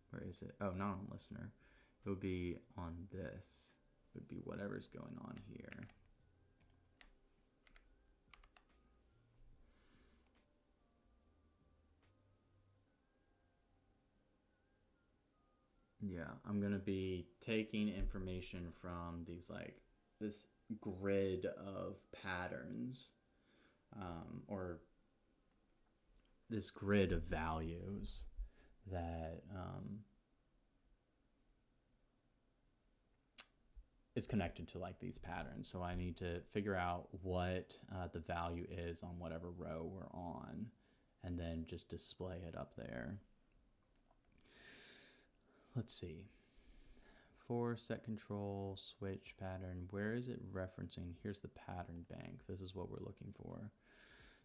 Where is it? Oh, not on listener. It would be on this. It would be whatever's going on here. Yeah, I'm gonna be taking information from these, like, this grid of patterns, or this grid of values that is connected to, like, these patterns. So I need to figure out what the value is on whatever row we're on, and then just display it up there. Let's see. For set control, switch pattern, where is it referencing? Here's the pattern bank. This is what we're looking for.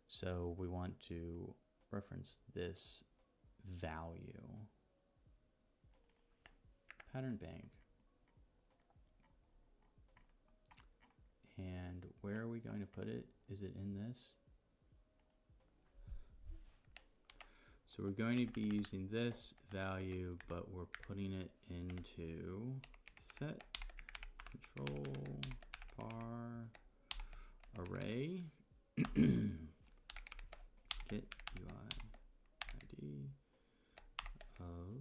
So we want to reference this value. Pattern bank. And where are we going to put it? Is it in this? So we're going to be using this value, but we're putting it into set control par array get UI ID of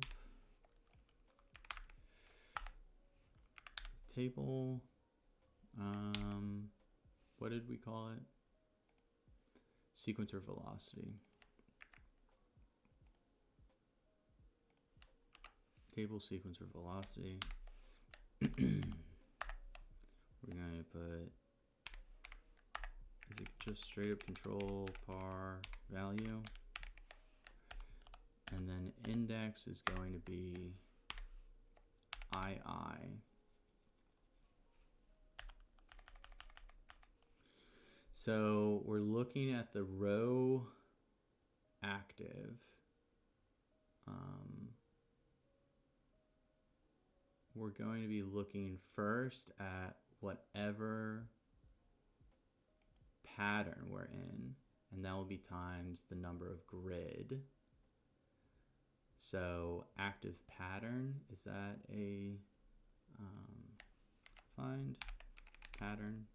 table. What did we call it? Sequencer velocity. Table sequencer velocity. We're going to put, is it just straight up control par value? And then index is going to be II. So we're looking at the row active. We're going to be looking first at whatever pattern we're in, and that will be times the number of grid. So active pattern, is that a find pattern?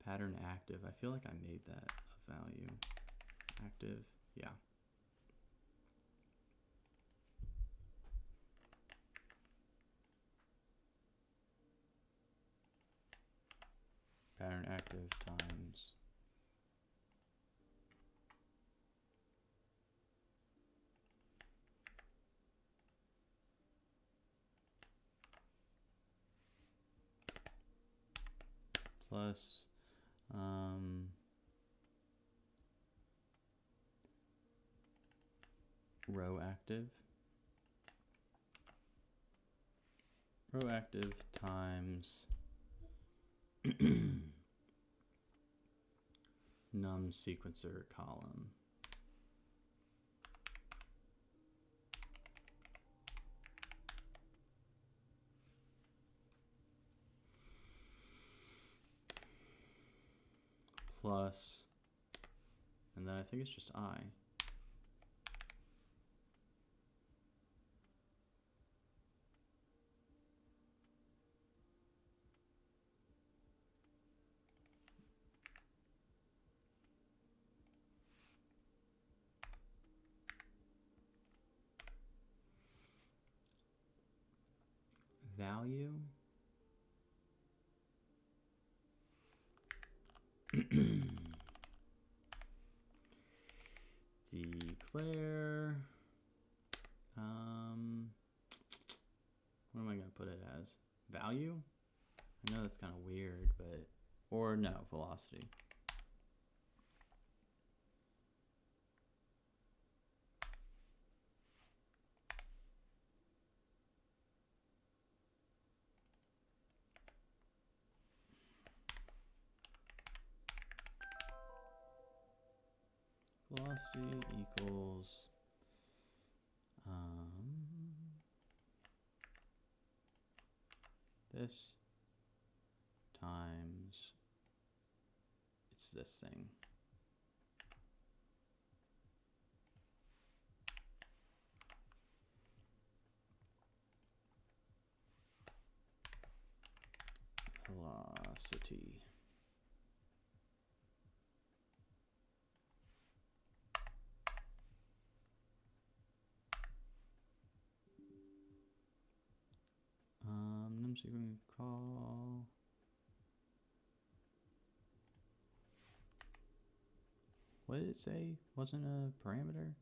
Pattern active. I feel like I made that a value. Active, yeah. Pattern active times plus row active. Row active times num sequencer column. Plus, and then I think it's just I. Value. Declare. What am I going to put it as? Value? I know that's kind of weird, but, or no, velocity. velocity equals this times it's this thing. Velocity. Num call. What did it say? Wasn't a parameter?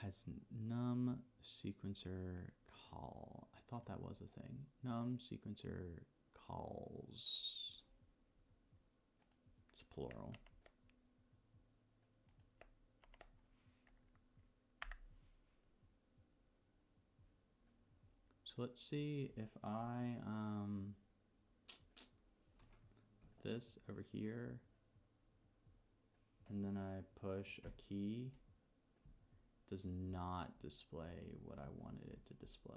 Has num sequencer call. I thought that was a thing. Num sequencer calls. It's plural. So let's see if I this over here and then I push a key, does not display what I wanted it to display.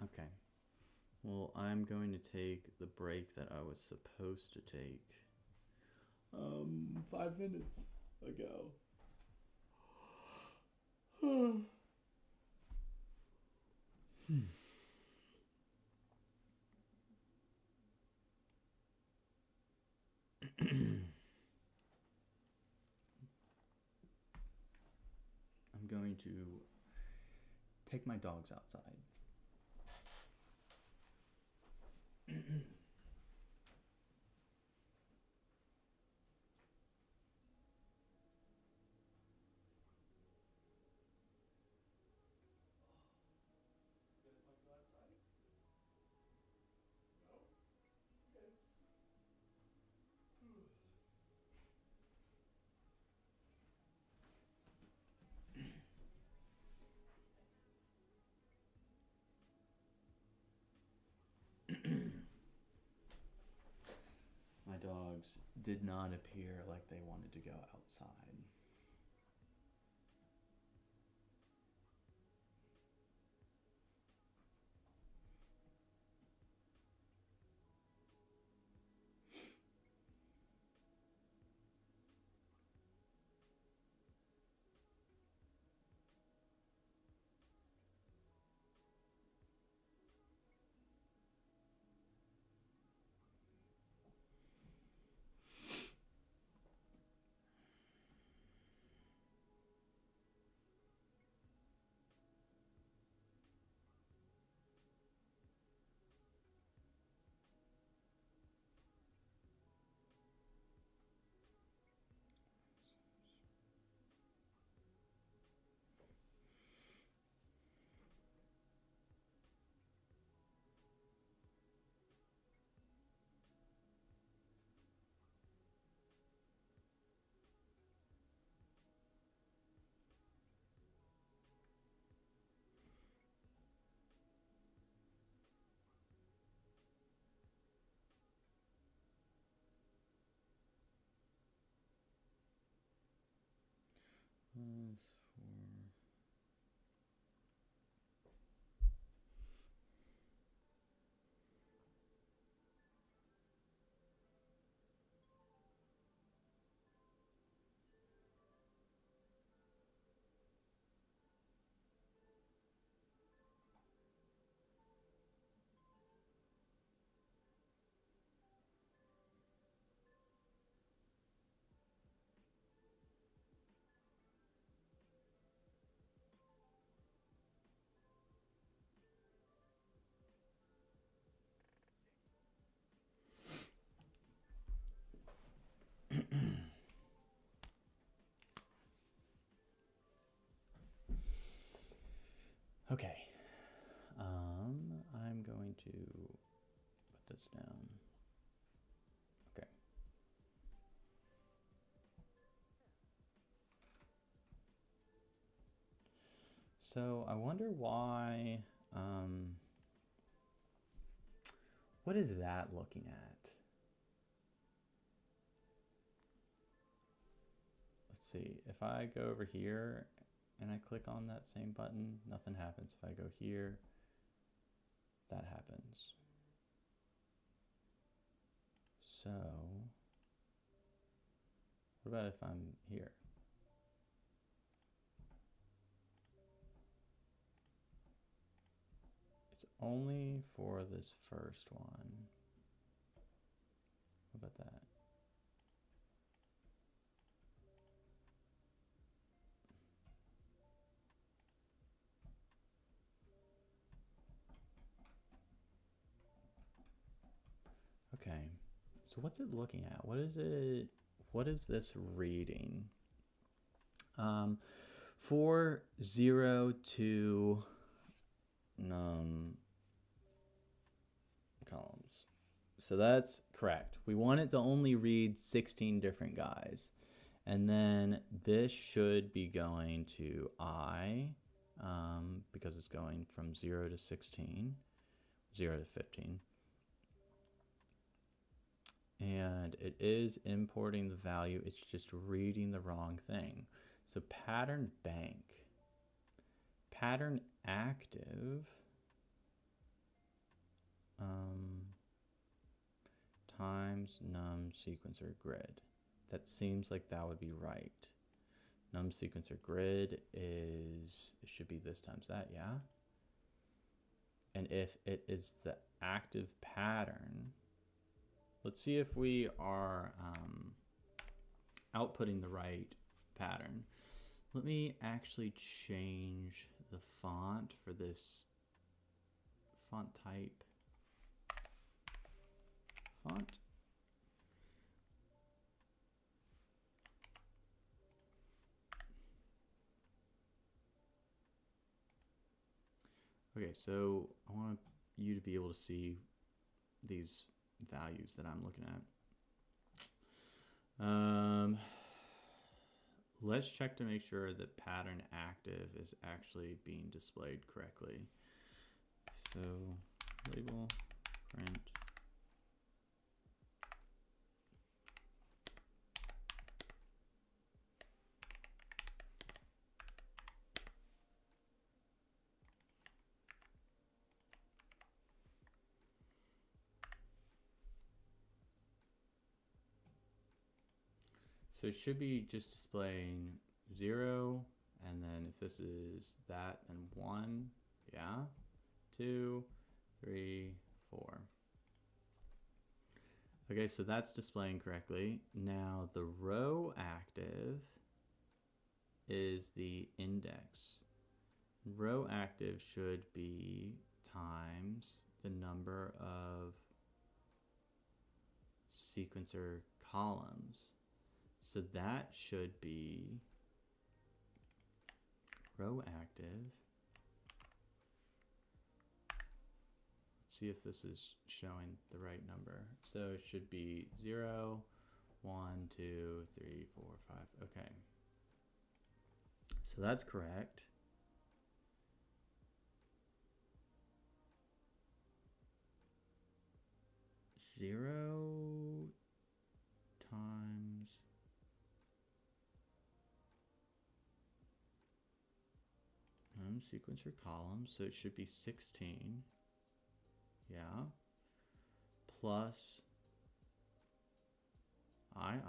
Okay. Well, I'm going to take the break that I was supposed to take 5 minutes ago. I'm going to take my dogs outside. My dogs did not appear like they wanted to go outside. Okay. I'm going to put this down. Okay. So I wonder why, what is that looking at? Let's see, if I go over here and I click on that same button, nothing happens. If I go here, that happens. So, what about if I'm here? It's only for this first one. What about that? Okay, so what's it looking at? What is it? What is this reading? For 0 to columns. So that's correct. We want it to only read 16 different guys. And then this should be going to I, because it's going from 0 to 16, 0 to 15. And it is importing the value. It's just reading the wrong thing. So pattern bank, pattern active, times num sequencer grid. That seems like that would be right. Num sequencer grid is, it should be this times that, yeah? And if it is the active pattern, let's see if we are outputting the right pattern. Let me actually change the font for this font type. Font. Okay, so I want you to be able to see these values that I'm looking at. Let's check to make sure that pattern active is actually being displayed correctly. So label print. So it should be just displaying 0, and then if this is that, then 1, yeah, 2, 3, 4. Okay, so that's displaying correctly. Now the row active is the index. Row active should be times the number of sequencer columns. So that should be row active. Let's see if this is showing the right number. So it should be 0, 1, 2, 3, 4, 5. Okay. So that's correct. Zero times sequencer columns, so it should be 16. Yeah. Plus II.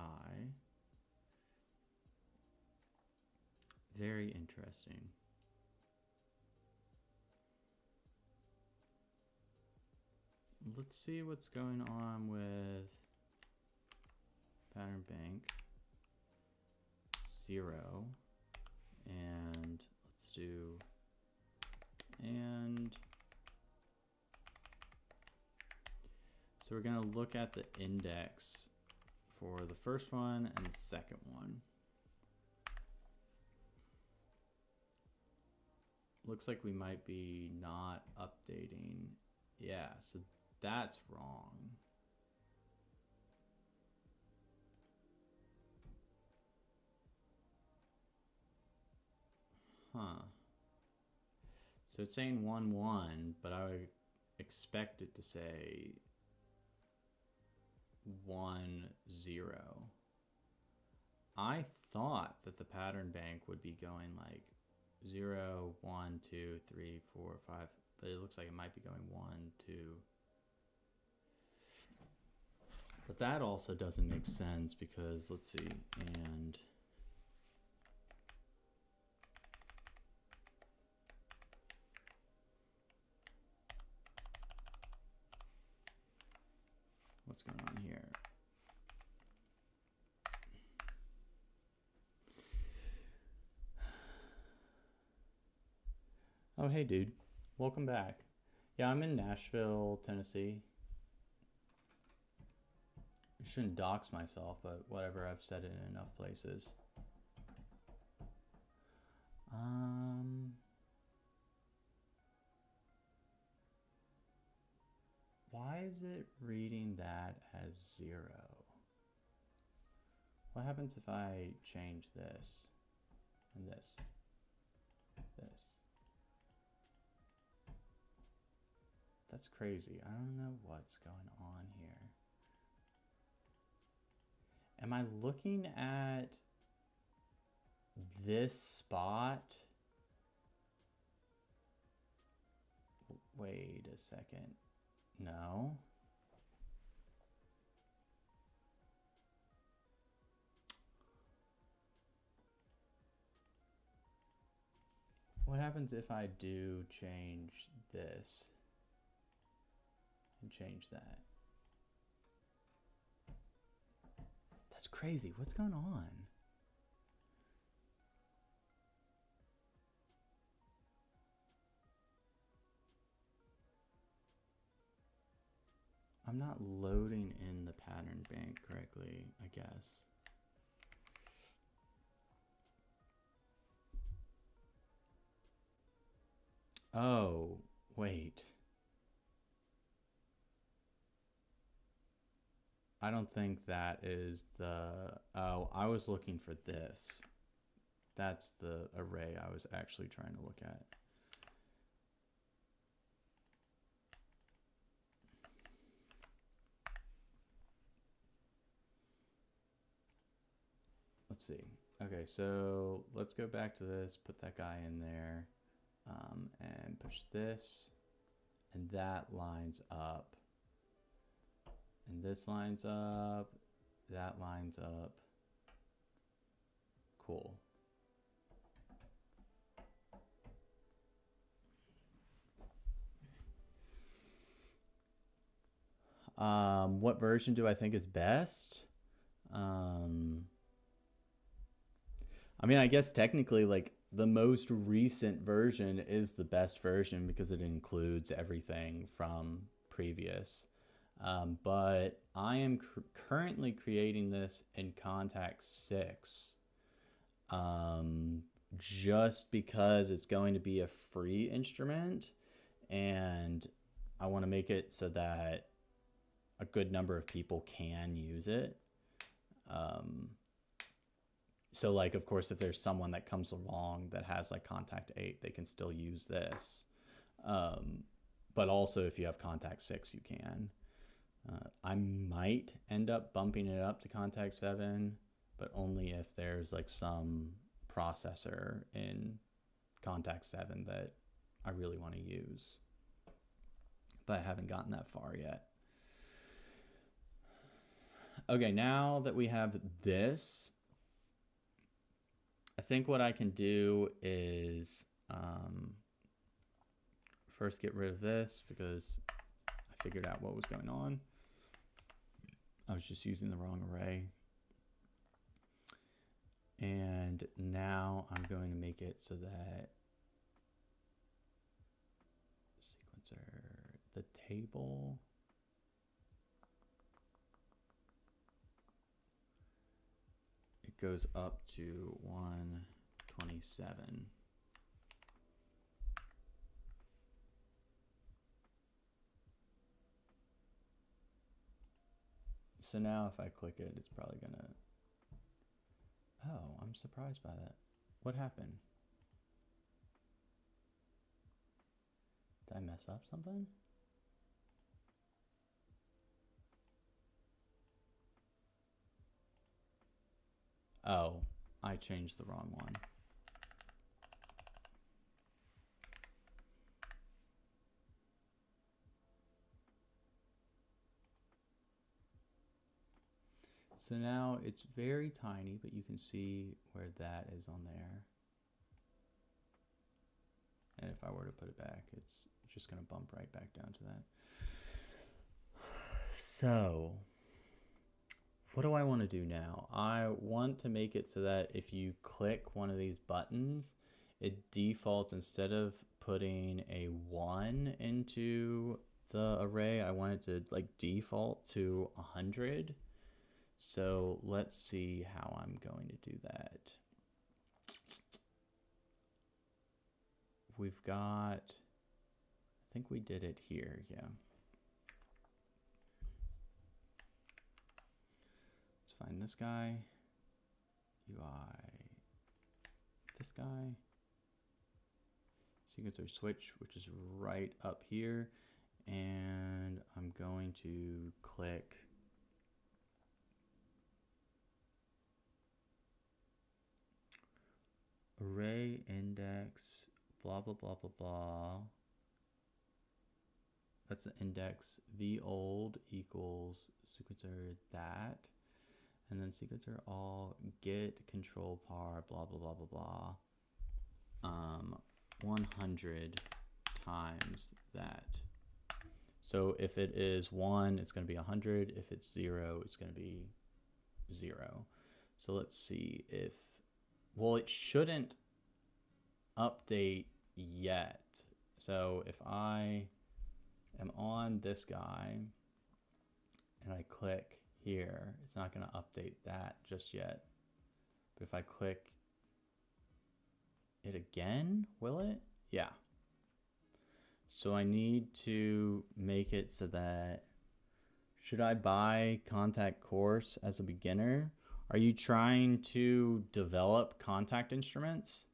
Very interesting. Let's see what's going on with pattern bank 0, and let's do and. So we're going to look at the index for the first one and the second one. Looks like we might be not updating. Yeah, so that's wrong. Huh. So it's saying 1, 1, but I would expect it to say 1, 0. I thought that the pattern bank would be going like 0, 1, 2, 3, 4, 5, but it looks like it might be going 1, 2. But that also doesn't make sense because, let's see, and what's going on here? Oh, hey, dude. Welcome back. Yeah, I'm in Nashville, Tennessee. I shouldn't dox myself, but whatever, I've said it in enough places. Why is it reading that as 0? What happens if I change this and this? That's crazy. I don't know what's going on here. Am I looking at this spot? Wait a second. No. What happens if I do change this and change that? That's crazy. What's going on? I'm not loading in the pattern bank correctly, I guess. Oh, wait. I don't think that is the... Oh, I was looking for this. That's the array I was actually trying to look at. Let's see. Okay, so let's go back to this, put that guy in there, and push this, and that lines up. And this lines up, that lines up. Cool. What version do I think is best? I mean, I guess technically, like, the most recent version is the best version because it includes everything from previous. But I am currently creating this in Kontakt 6 just because it's going to be a free instrument, and I want to make it so that a good number of people can use it. So, like, of course, if there's someone that comes along that has like Kontakt 8, they can still use this. But also, if you have Kontakt 6, you can. I might end up bumping it up to Kontakt 7, but only if there's like some processor in Kontakt 7 that I really want to use. But I haven't gotten that far yet. Okay, now that we have this, I think what I can do is first get rid of this because I figured out what was going on. I was just using the wrong array. And now I'm going to make it so that sequencer, the table, it goes up to 127. So now if I click it, it's probably gonna... Oh, I'm surprised by that. What happened? Did I mess up something? Oh, I changed the wrong one. So now it's very tiny, but you can see where that is on there. And if I were to put it back, it's just going to bump right back down to that. So what do I want to do now? I want to make it so that if you click one of these buttons, it defaults, instead of putting a 1 into the array, I want it to like default to 100. So let's see how I'm going to do that. We've got, I think we did it here, yeah. Let's find this guy, UI, this guy, sequencer switch, which is right up here. And I'm going to click array index, blah, blah, blah, blah, blah. That's the index v old equals sequencer that, and then sequencer all get control par, blah, blah, blah, blah, blah. 100 times that. So if it is 1, it's going to be 100. If it's 0, it's going to be 0. So let's see if, well, it shouldn't update yet. So if I am on this guy and I click here, it's not going to update that just yet. But if I click it again, will it? Yeah. So I need to make it so that, should I buy Kontakt course as a beginner? Are you trying to develop Kontakt instruments?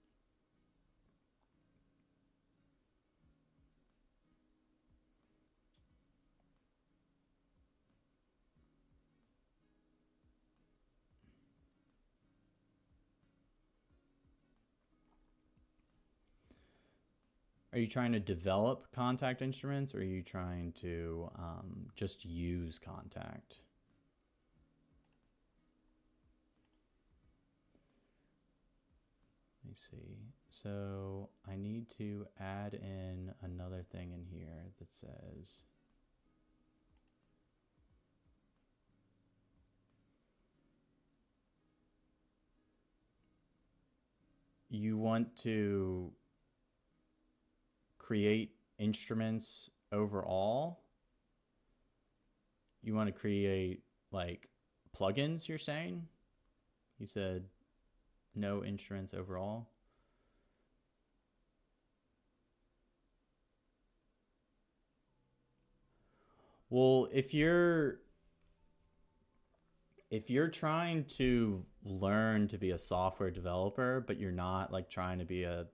Are you trying to develop Kontakt instruments, or are you trying to just use Kontakt? Let me see. So I need to add in another thing in here that says you want to create instruments overall. You want to create like plugins, you're saying? You said no instruments overall. Well, if you're trying to learn to be a software developer, but you're not like trying to be a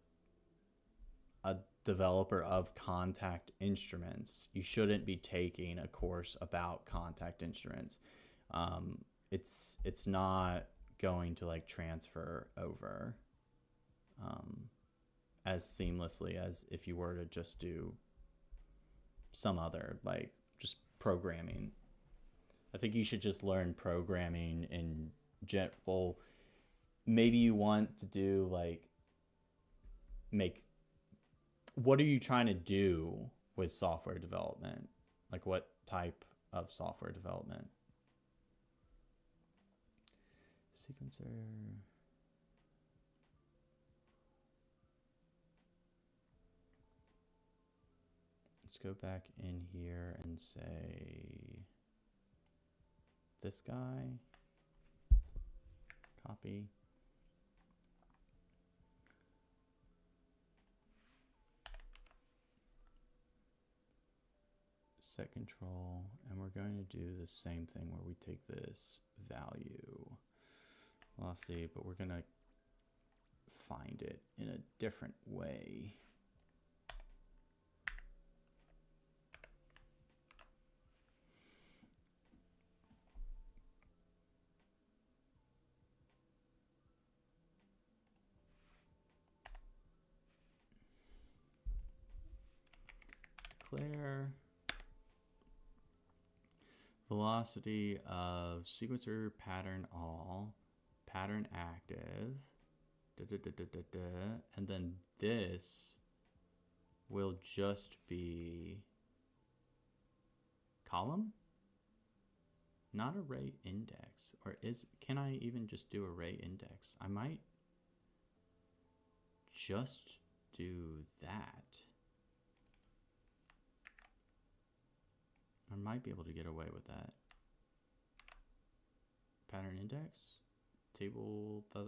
developer of Kontakt instruments, you shouldn't be taking a course about Kontakt instruments. It's not going to like transfer over as seamlessly as if you were to just do some other, like just programming. I think you should just learn programming in general. Maybe you want to do like what are you trying to do with software development? Like what type of software development? Sequencer. Let's go back in here and say this guy, copy. Set control, and we're going to do the same thing where we take this value velocity, but we're going to find it in a different way. declare velocity of sequencer pattern all, pattern active, and then this will just be column, not array index. Or can I even just do array index? I might just do that. I might be able to get away with that. Pattern index, table, II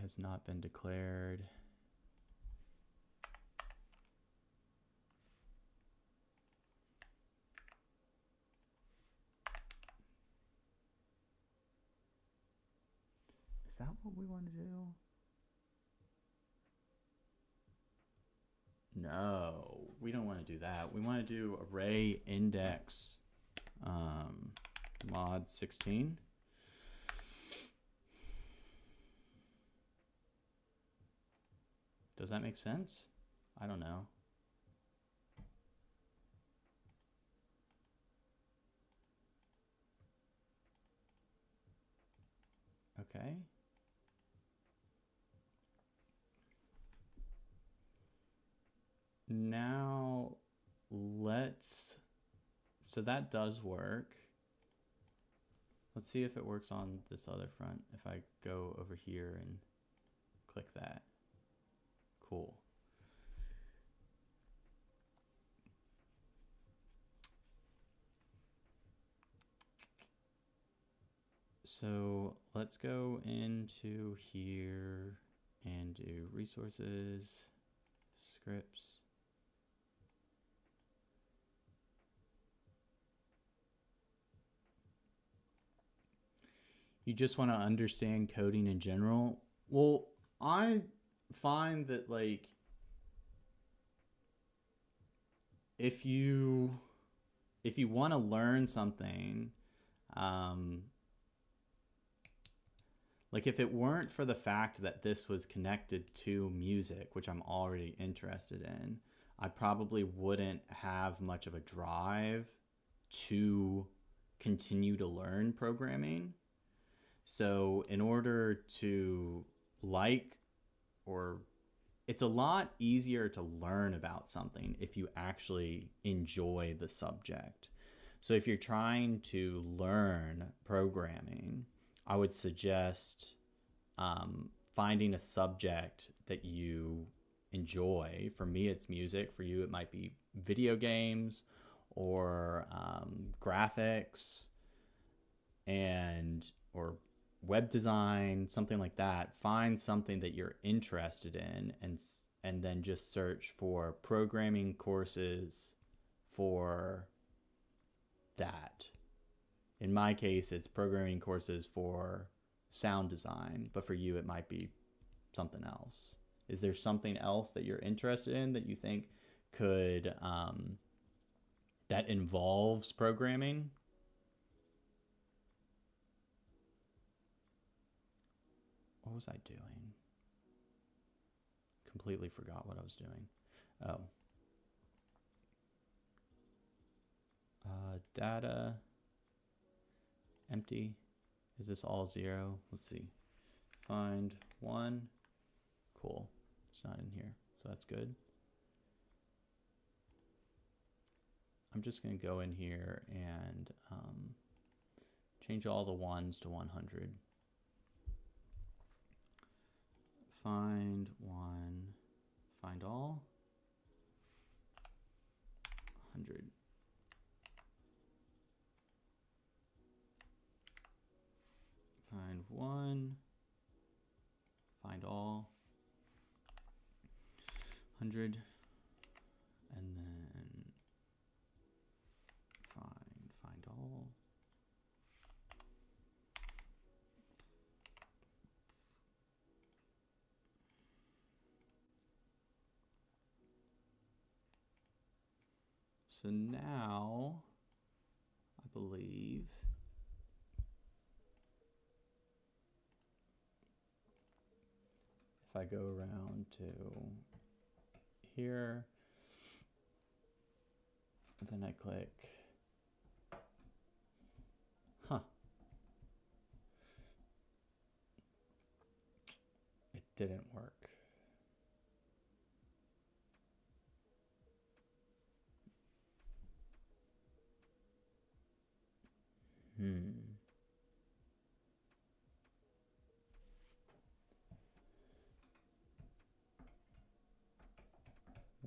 has not been declared. Is that what we want to do? No, we don't want to do that. We want to do array index mod 16. Does that make sense? I don't know. Okay. Now so that does work. Let's see if it works on this other front. If I go over here and click that. Cool. So let's go into here and do resources, scripts. You just want to understand coding in general. Well, I find that, like, if you want to learn something, like if it weren't for the fact that this was connected to music, which I'm already interested in, I probably wouldn't have much of a drive to continue to learn programming. So in order to it's a lot easier to learn about something if you actually enjoy the subject. So if you're trying to learn programming, I would suggest finding a subject that you enjoy. For me, it's music. For you, it might be video games or graphics or web design, something like that. Find something that you're interested in and then just search for programming courses for that. In my case, it's programming courses for sound design, but for you, it might be something else. Is there something else that you're interested in that you think could, that involves programming? What was I doing? Completely forgot what I was doing. Oh. Data. Empty. Is this all 0? Let's see. Find 1. Cool. It's not in here, so that's good. I'm just going to go in here and change all the 1s to 100. Find 1. Find all. 100. Find 1. Find all. 100. And then find all. So now, I believe if I go around to here, and then I click, it didn't work.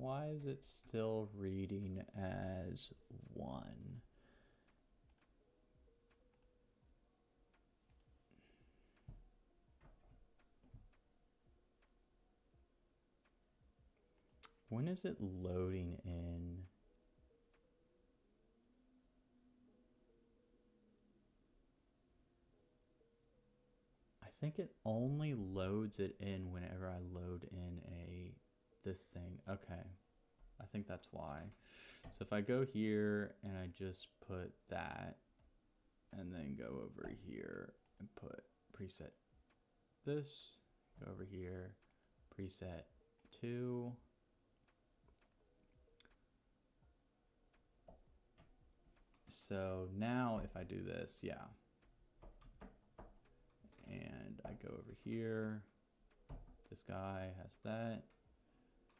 Why is it still reading as 1? When is it loading in? I think it only loads it in whenever I load in this thing. Okay, I think that's why. So if I go here and I just put that, and then go over here and put preset this, go over here, preset 2. So now if I do this, yeah. And I go over here, this guy has that.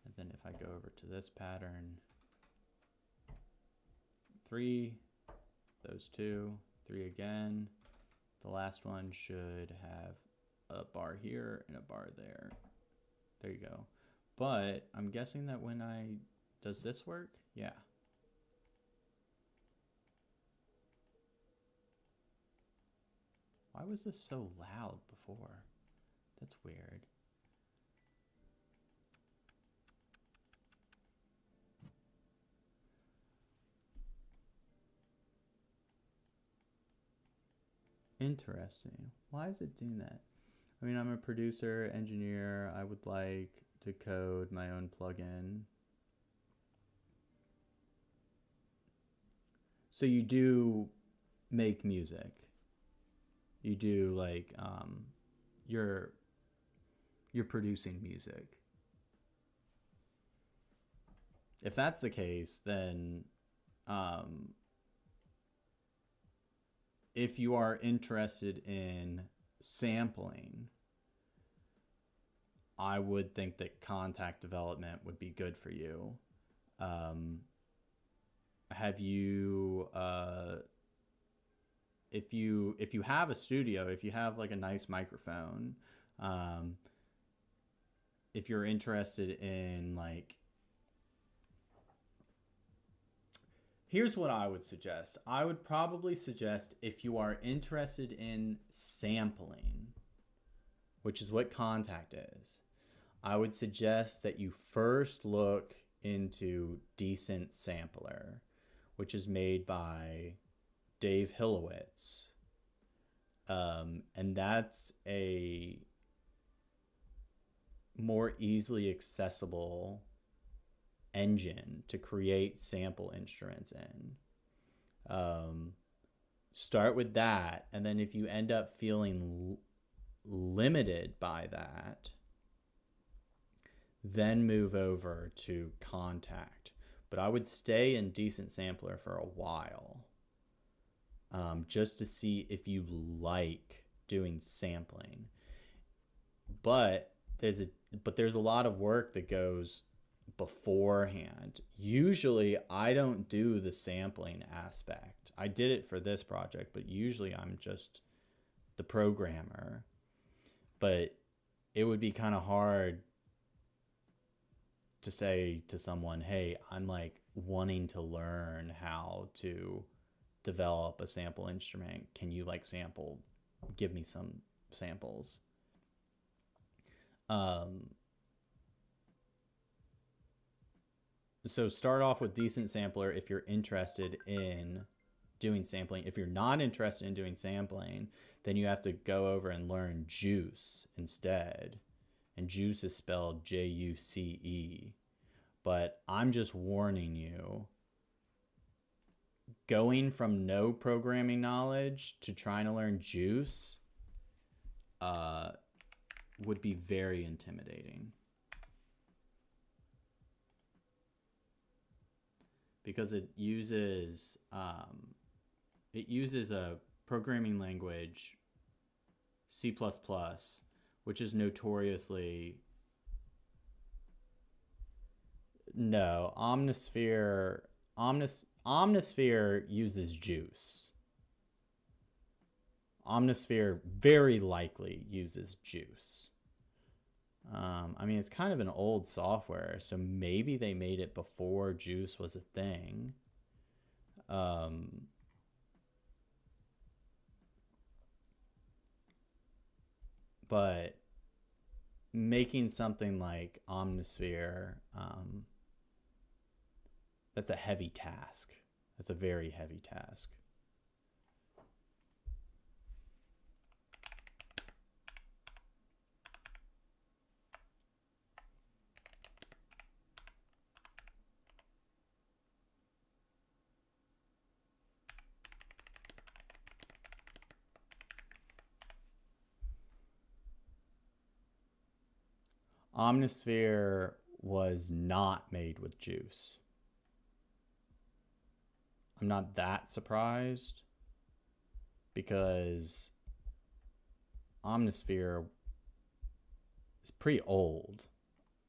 And then if I go over to this pattern, 3, those 2, 3 again. The last one should have a bar here and a bar there. There you go. But I'm guessing that when does this work? Yeah. Why was this so loud before? That's weird. Interesting. Why is it doing that? I mean, I'm a producer, engineer. I would like to code my own plugin. So you do make music. You do like you're producing music. If that's the case, then if you are interested in sampling, I would think that Kontakt development would be good for you. Have you if you have a studio, if you have like a nice microphone, if you're interested in like, here's what I would suggest. I would probably suggest, if you are interested in sampling, which is what Kontakt is, I would suggest that you first look into Decent Sampler, which is made by Dave Hillowitz. And that's a more easily accessible engine to create sample instruments in. Start with that, and then if you end up feeling limited by that, then move over to Kontakt. But I would stay in Decent Sampler for a while, just to see if you like doing sampling. But there's a lot of work that goes beforehand. Usually I don't do the sampling aspect. I did it for this project, but usually I'm just the programmer. But it would be kind of hard to say to someone, hey, I'm like wanting to learn how to develop a sample instrument. Can you like give me some samples? So start off with Decent Sampler if you're interested in doing sampling. If you're not interested in doing sampling, then you have to go over and learn Juice instead. And Juice is spelled Juce. But I'm just warning you, going from no programming knowledge to trying to learn Juice, would be very intimidating. Because it uses a programming language, C++, which is notoriously... No, Omnisphere uses Juice. Omnisphere very likely uses Juice. I mean, it's kind of an old software, so maybe they made it before Juice was a thing. But making something like Omnisphere, that's a heavy task. That's a very heavy task. Omnisphere was not made with Juice. I'm not that surprised because Omnisphere is pretty old,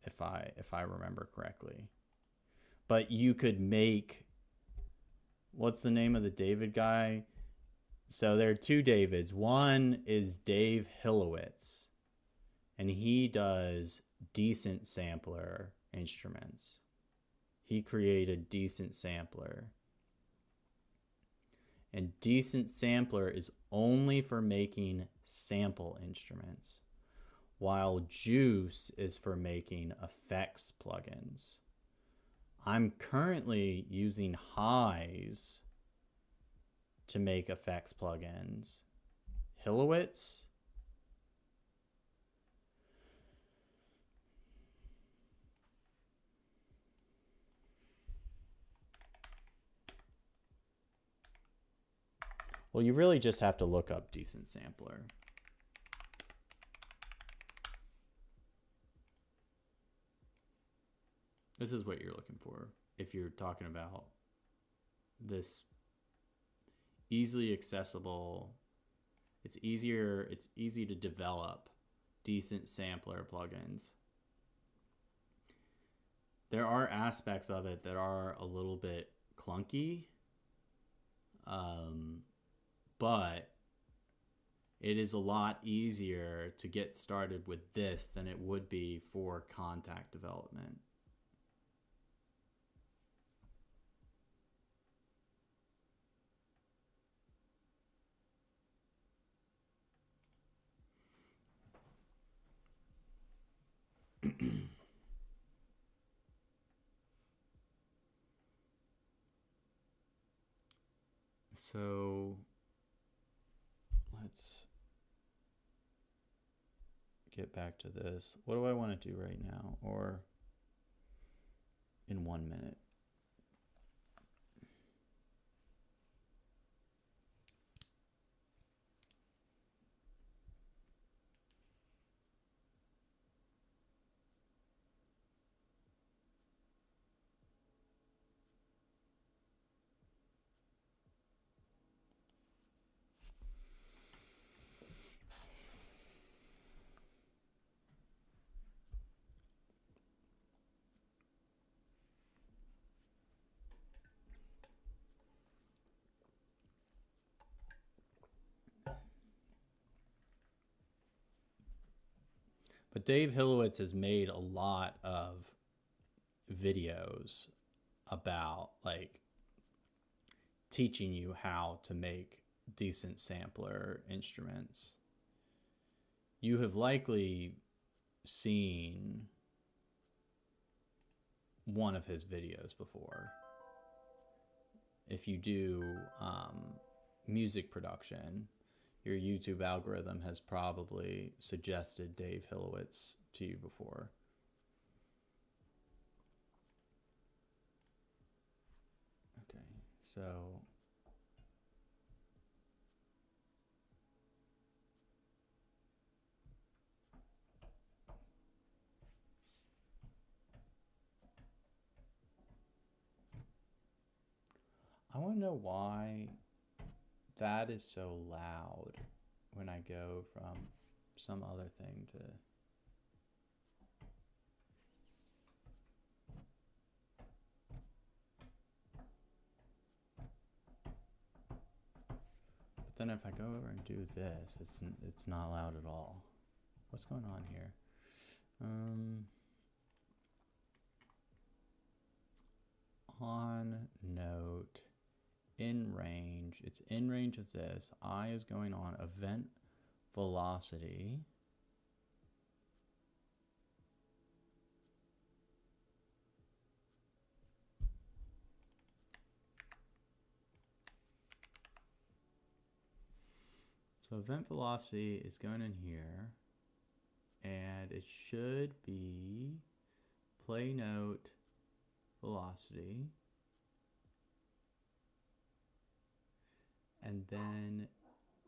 if I remember correctly. But you could make, what's the name of the David guy? So there are two Davids. One is Dave Hilowitz, and he does decent sampler instruments. He created Decent Sampler. And Decent Sampler is only for making sample instruments, while Juice is for making effects plugins. I'm currently using Highs to make effects plugins. Hilowitz? Well, you really just have to look up Decent Sampler. This is what you're looking for if you're talking about this easily accessible. It's easy to develop Decent Sampler plugins. There are aspects of it that are a little bit clunky. But it is a lot easier to get started with this than it would be for Kontakt development. So let's get back to this. What do I want to do right now, or in 1 minute? But Dave Hilowitz has made a lot of videos about like teaching you how to make decent sampler instruments. You have likely seen one of his videos before. If you do music production, your YouTube algorithm has probably suggested Dave Hilowitz to you before. Okay, so don't know why that is so loud when I go from some other thing to... But then if I go over and do this, it's not loud at all. What's going on here? On note, in range, it's in range of this. I is going on event velocity. So event velocity is going in here, and it should be play note velocity. And then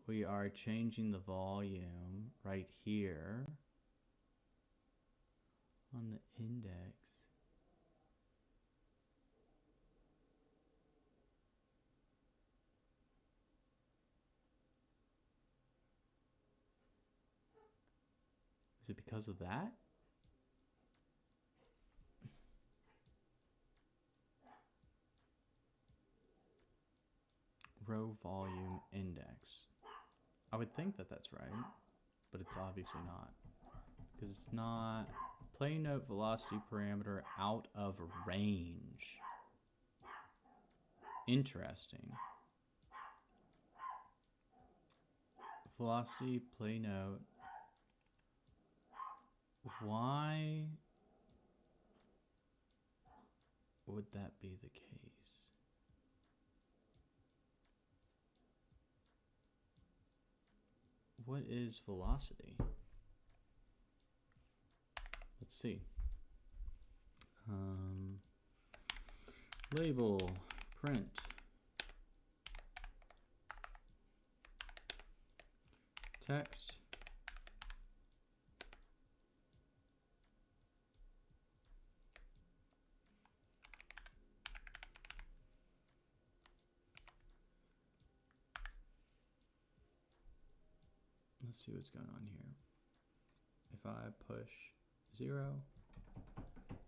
we are changing the volume right here on the index. Is it because of that? Row volume index. I would think that that's right, but it's obviously not. Because it's not play note velocity parameter out of range. Interesting. Velocity play note. Why would that be the case? What is velocity? Let's see. Label, print. Text. Let's see what's going on here. If I push 0,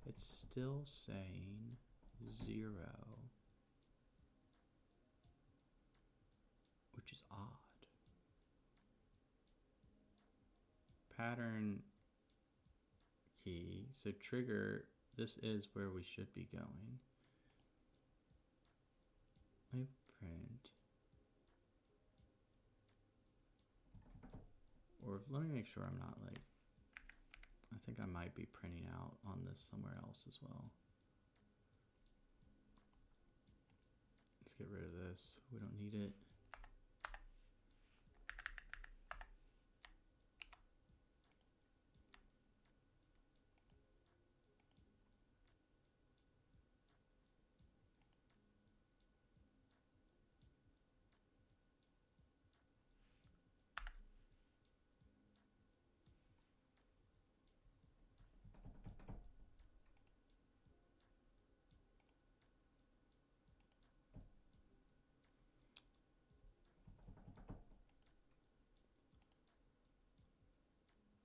it's still saying 0, which is odd. Pattern key, so trigger, this is where we should be going. Let print. Or let me make sure I'm not like, I think I might be printing out on this somewhere else as well. Let's get rid of this. We don't need it.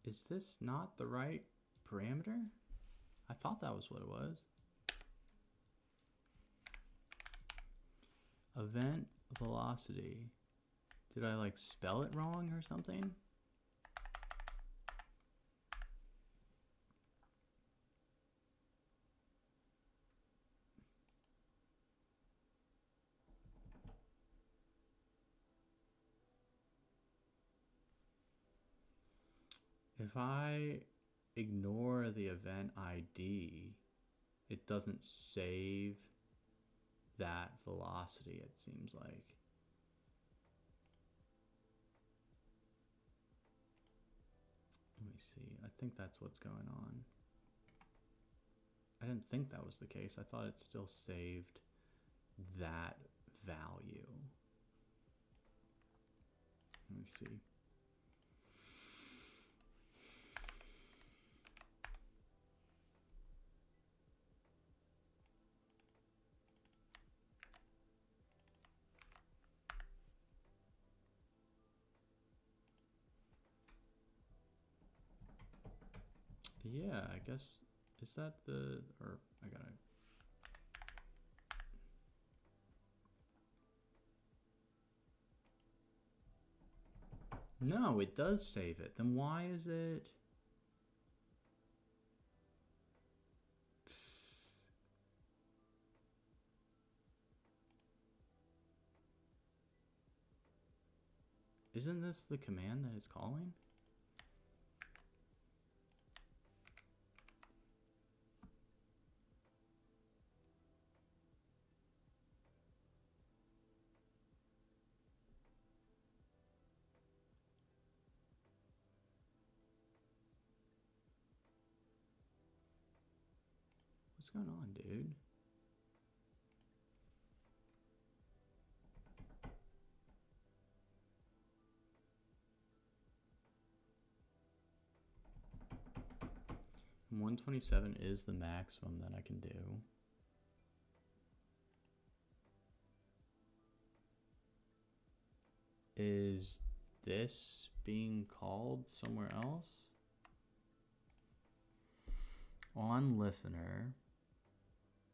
Is this not the right parameter? I thought that was what it was. Event velocity. Did I like spell it wrong or something? If I ignore the event ID, it doesn't save that velocity, it seems like. Let me see. I think that's what's going on. I didn't think that was the case. I thought it still saved that value. Let me see. Yeah, I guess, is that the, or I gotta, no, it does save it. Then why is it? Isn't this the command that it's calling? What's going on, dude? And 127 is the maximum that I can do. Is this being called somewhere else? On listener,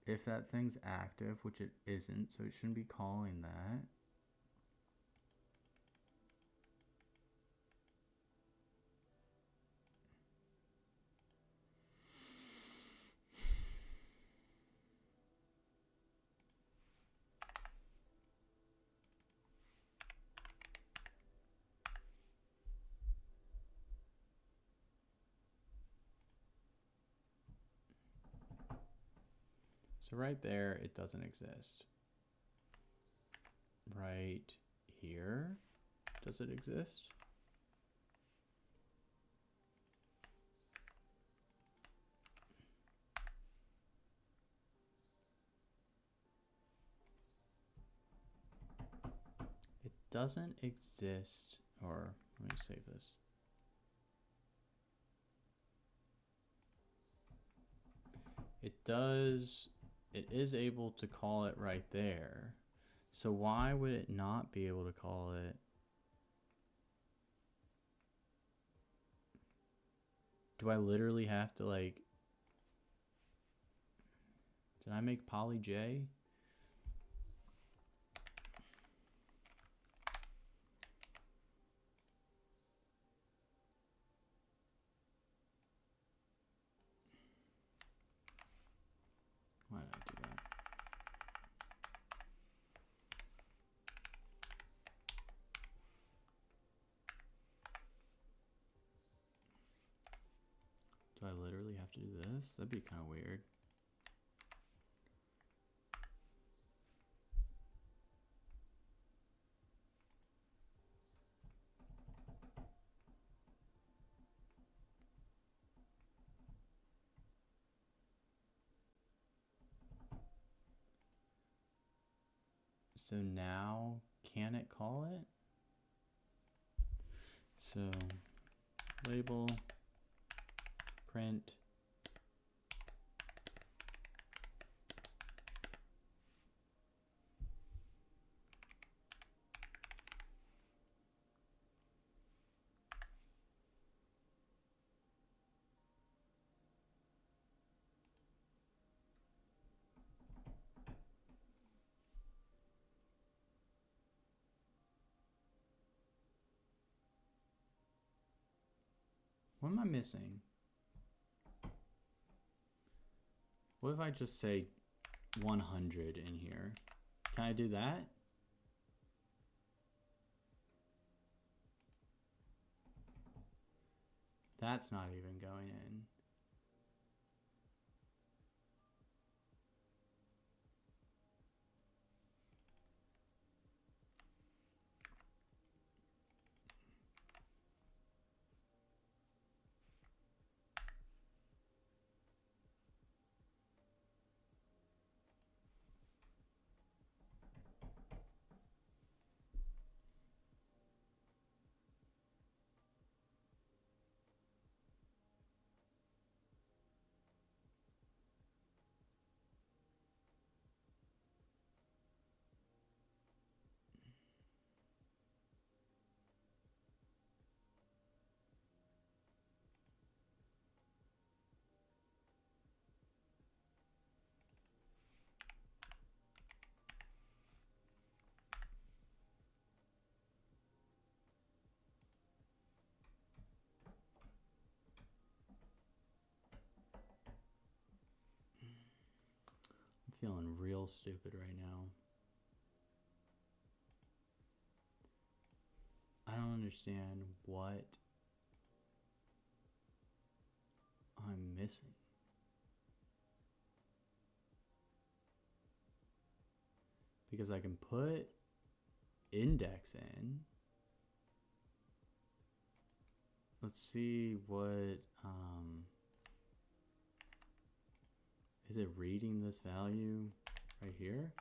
if that thing's active, which it isn't, so it shouldn't be calling that. So right there, it doesn't exist. Right here, does it exist? It doesn't exist, or let me save this. It does, it is able to call it right there. So why would it not be able to call it? Do I literally have to like, did I make poly J? Why did I do that? Do I literally have to do this? That'd be kind of weird. So now, can it call it? So, label, print, what am I missing? What if I just say 100 in here? Can I do that? That's not even going in. feeling real stupid right now. I don't understand what I'm missing. Because I can put index in. Let's see what, is it reading this value right here?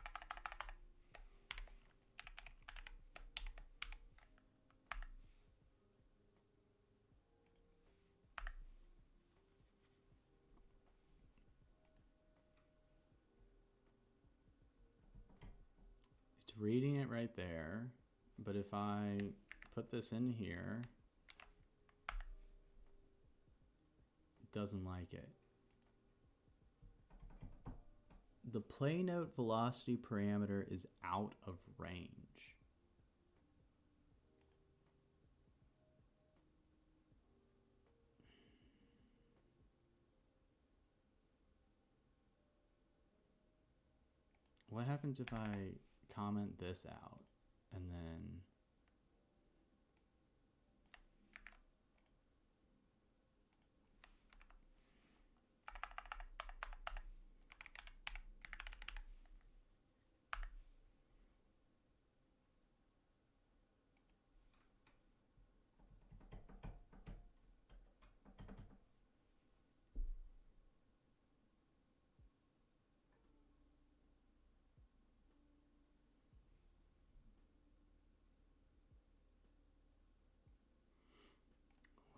It's reading it right there, but if I put this in here, it doesn't like it. The play note velocity parameter is out of range. What happens if I comment this out and then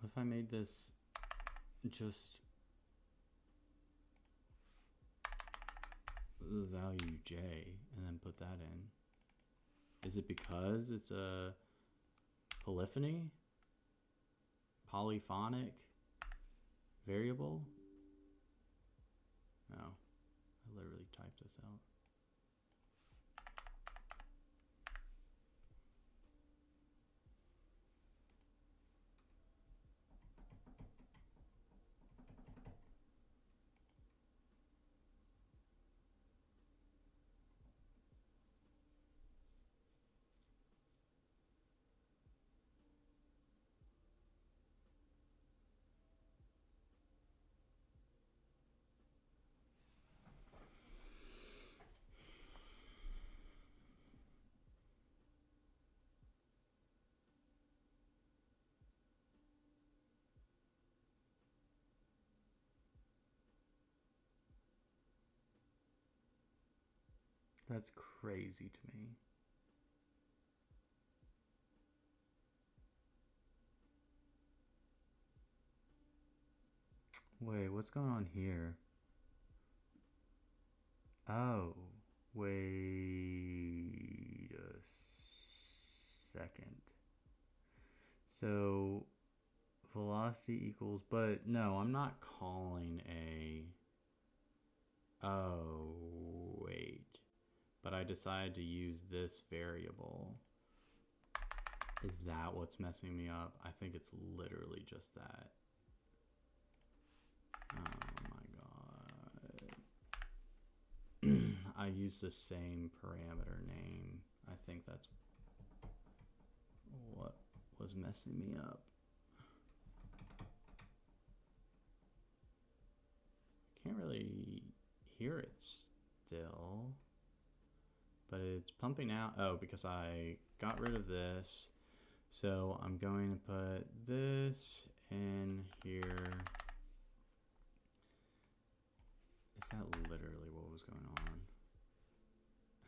what if I made this just the value j and then put that in? Is it because it's a polyphony? Polyphonic variable? No, I literally typed this out. That's crazy to me. Wait, what's going on here? Oh, wait a second. So velocity equals, but no, I'm not calling a, oh, wait. But I decided to use this variable. Is that what's messing me up? I think it's literally just that. Oh my god. I used the same parameter name. I think that's what was messing me up. Can't really hear it still. But it's pumping out. Oh, because I got rid of this. So I'm going to put this in here. Is that literally what was going on?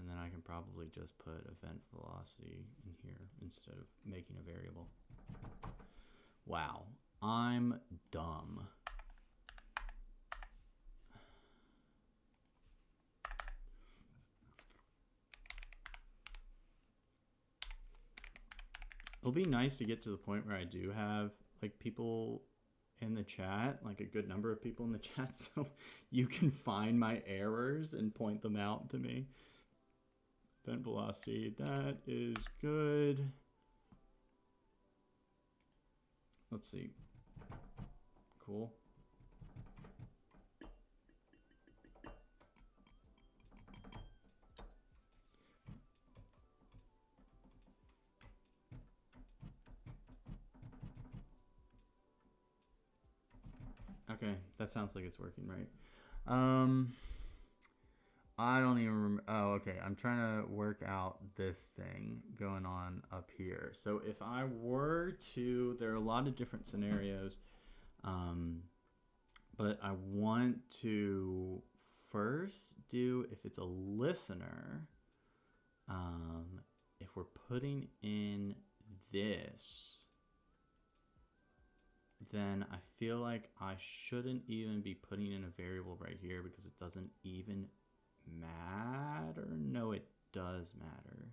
And then I can probably just put event velocity in here instead of making a variable. Wow, I'm dumb. It'll be nice to get to the point where I do have like people in the chat, like a good number of people in the chat, so you can find my errors and point them out to me. Event velocity, that is good. Let's see. Cool. Okay, that sounds like it's working right. I don't even remember. Oh, okay. I'm trying to work out this thing going on up here. So if I were to, there are a lot of different scenarios, but I want to first do, if it's a listener, if we're putting in this, then I feel like I shouldn't even be putting in a variable right here because it doesn't even matter. No, it does matter.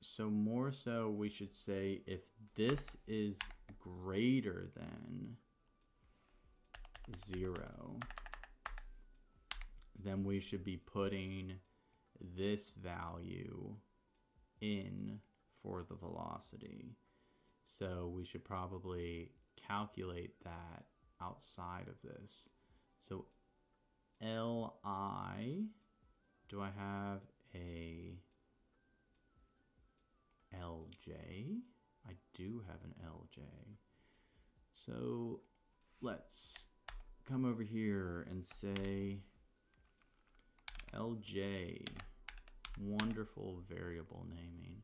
So more so we should say if this is greater than 0, then we should be putting this value in for the velocity. So we should probably calculate that outside of this. So Li, do I have a Lj? I do have an Lj. So let's come over here and say Lj, wonderful variable naming.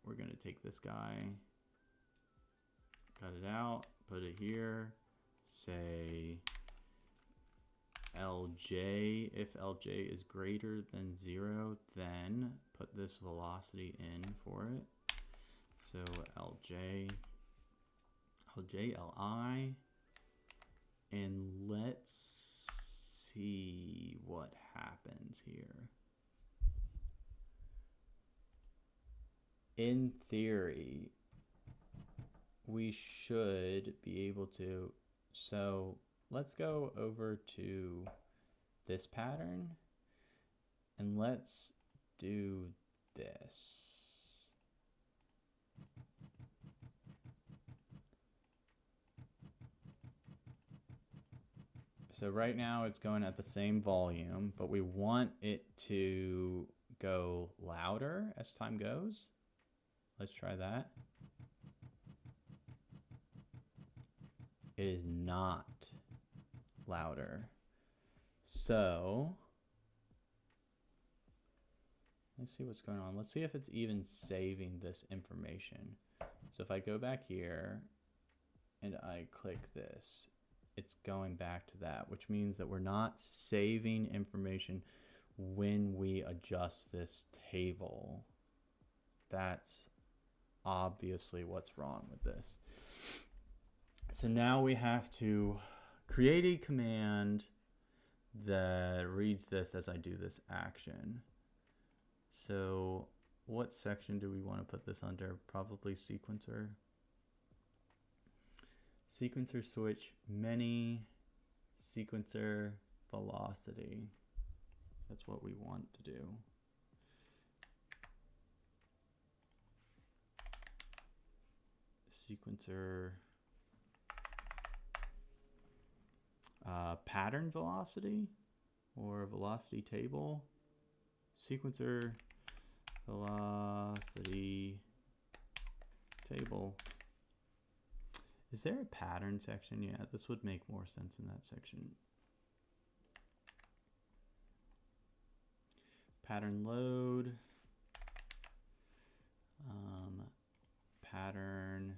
We're gonna take this guy, cut it out, put it here, say Lj, if Lj is greater than 0, then put this velocity in for it. So Lj, Li, and let's see what happens here. In theory, we should be able to, so let's go over to this pattern and let's do this. So right now it's going at the same volume, but we want it to go louder as time goes. Let's try that. It is not louder. So let's see what's going on. Let's see if it's even saving this information. So if I go back here and I click this, it's going back to that, which means that we're not saving information when we adjust this table. That's obviously what's wrong with this. So now we have to create a command that reads this as I do this action. So what section do we want to put this under? Probably sequencer. Sequencer switch many, sequencer velocity. That's what we want to do. Sequencer pattern velocity or velocity table. Sequencer velocity table. Is there a pattern section? Yeah, this would make more sense in that section. Pattern load. Pattern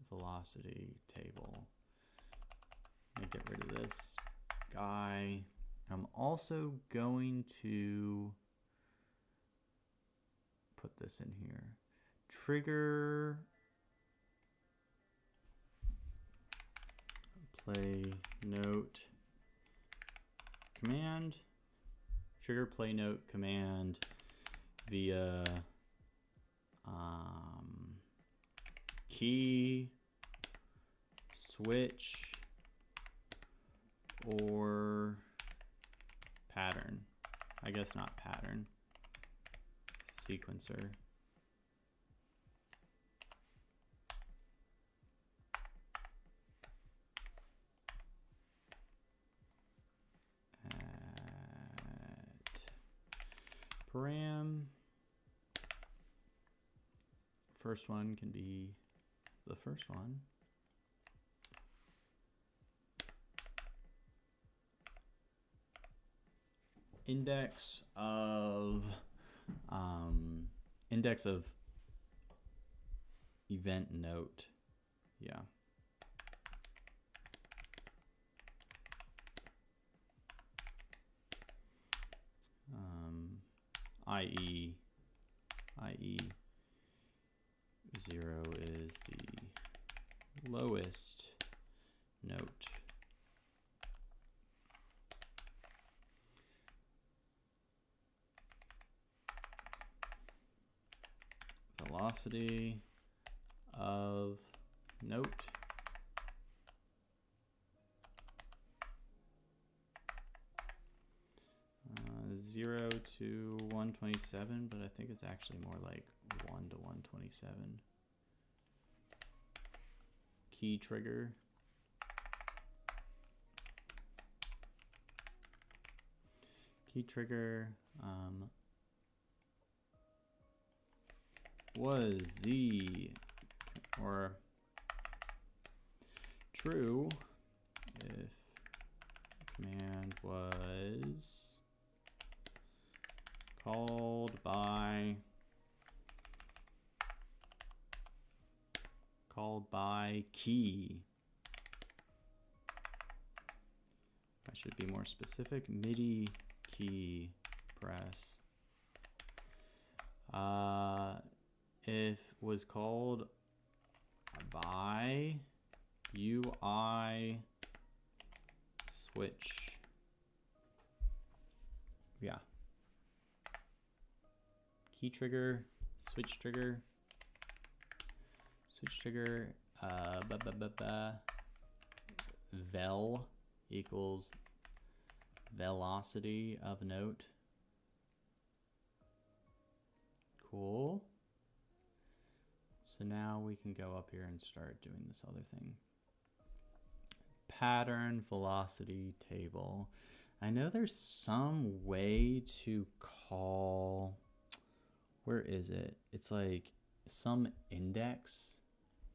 velocity table. Let me get rid of this guy. I'm also going to put this in here. Trigger play note command. Trigger play note command via key, switch, or pattern. I guess not pattern. Sequencer. first one can be the first one. Index of event note. Yeah. i.e. 0 is the lowest note. Velocity of note. Uh, 0 to 127, but I think it's actually more like 1 to 127. Key trigger. Key trigger was the, or true if command was called by key. I should be more specific. MIDI key press. If was called by UI switch. Yeah. Key trigger, switch trigger, vel equals velocity of note. Cool. So now we can go up here and start doing this other thing. Pattern velocity table. I know there's some way to call, where is it? It's like some index.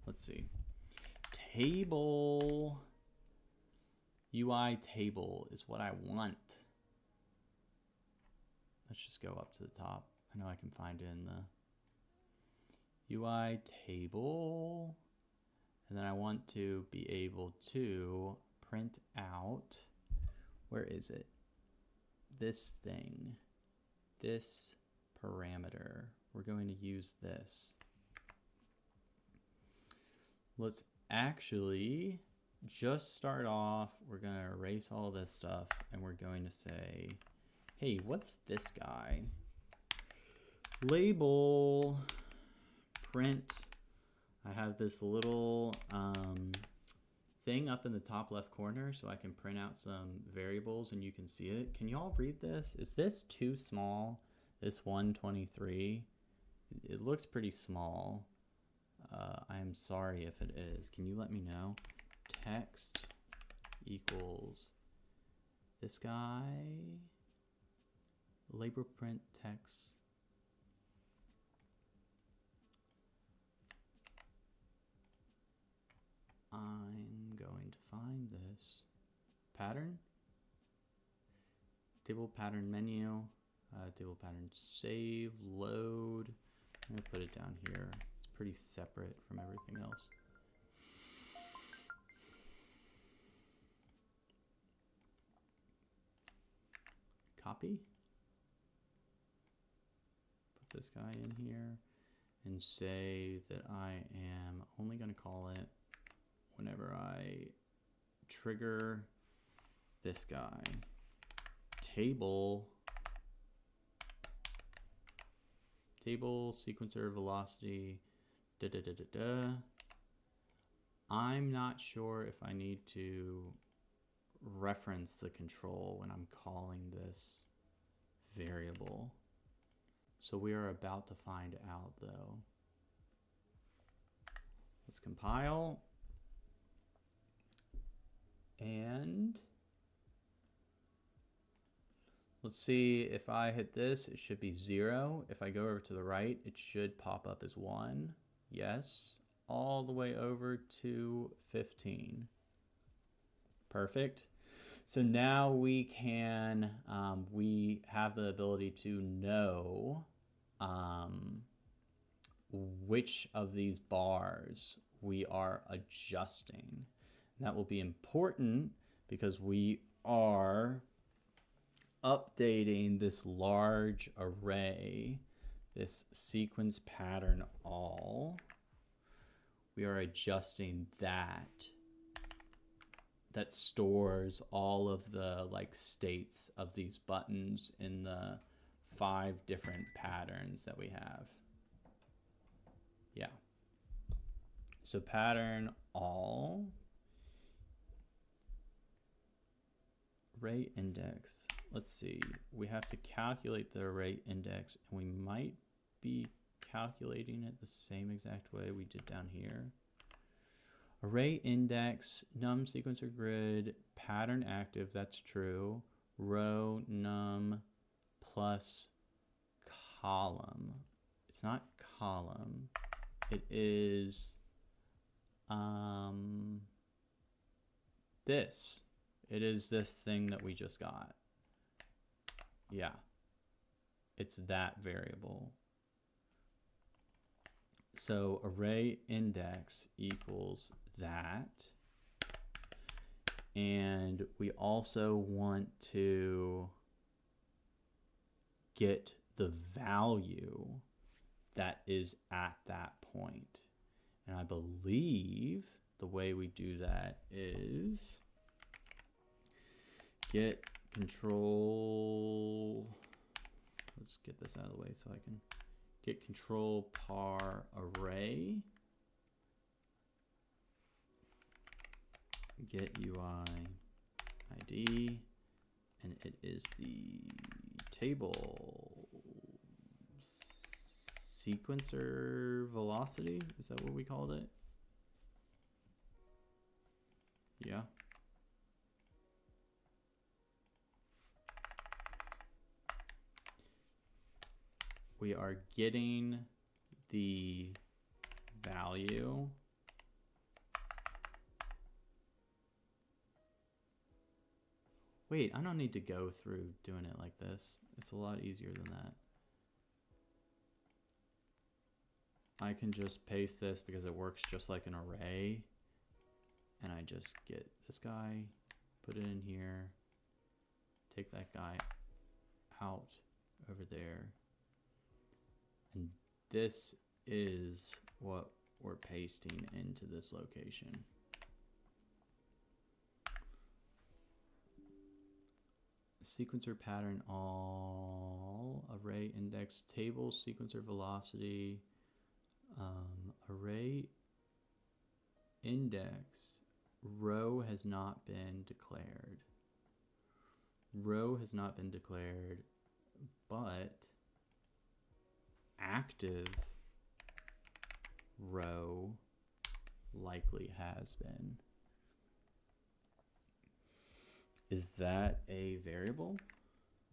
Let's see. Table. UI table is what I want. Let's just go up to the top. I know I can find it in the UI table. And then I want to be able to print out, where is it? This thing, this parameter. We're going to use this. Let's actually just start off. We're going to erase all this stuff and we're going to say, hey, what's this guy? Label print. I have this little thing up in the top left corner so I can print out some variables and you can see it. Can y'all read this? Is this too small? This 123? It looks pretty small. I'm sorry if it is. Can you let me know? Text equals this guy. Label print text. I'm going to find this pattern. Table pattern menu. Table pattern save, load. I'm going to put it down here. It's pretty separate from everything else. Copy. Put this guy in here and say that I am only going to call it whenever I trigger this guy. Table sequencer velocity I'm not sure if I need to reference the control when I'm calling this variable. So we are about to find out though. Let's compile. And let's see, if I hit this, it should be 0. If I go over to the right, it should pop up as 1. Yes. All the way over to 15. Perfect. So now we can, we have the ability to know which of these bars we are adjusting. And that will be important because we are updating this large array, this sequence pattern all. We are adjusting that stores all of the like states of these buttons in the 5 different patterns that we have. Yeah. So pattern all array index. Let's see. We have to calculate the array index, and we might be calculating it the same exact way we did down here. Array index, num sequencer grid, pattern active, that's true. Row num plus column. It's not column. It is this. It is this thing that we just got. Yeah. It's that variable. So array index equals that. And we also want to get the value that is at that point. And I believe the way we do that is get control. Let's get this out of the way so I can get control par array. Get UI ID, and it is the table sequencer velocity. Is that what we called it? Yeah. We are getting the value Wait, I don't need to go through doing it like this. It's a lot easier than that. I can just paste this because it works just like an array. And I just get this guy, put it in here, take that guy out over there. And this is what we're pasting into this location. Sequencer pattern all, array index table, sequencer velocity, array index, row has not been declared. Row has not been declared, but active row likely has been. Is that a variable?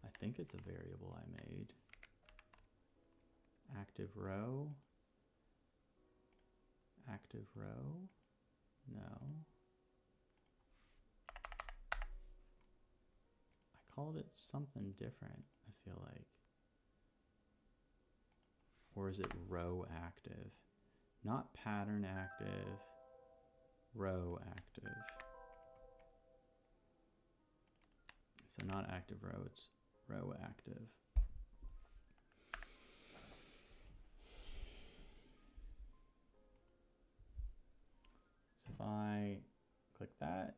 I think it's a variable I made. Active row. Active row? No. I called it something different, I feel like. Or is it row active? Not pattern active, row active. So not active row, it's row active. So if I click that,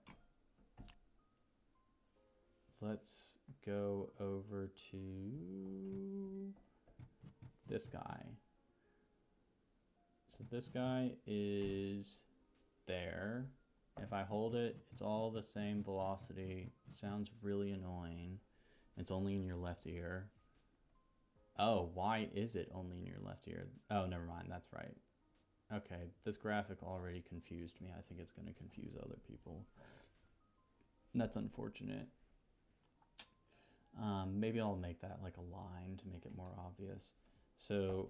let's go over to this guy. So this guy is there. If I hold it, it's all the same velocity. It sounds really annoying. It's only in your left ear. Oh, why is it only in your left ear? Oh, never mind. That's right. Okay, this graphic already confused me. I think it's going to confuse other people. That's unfortunate. Maybe I'll make that like a line to make it more obvious. So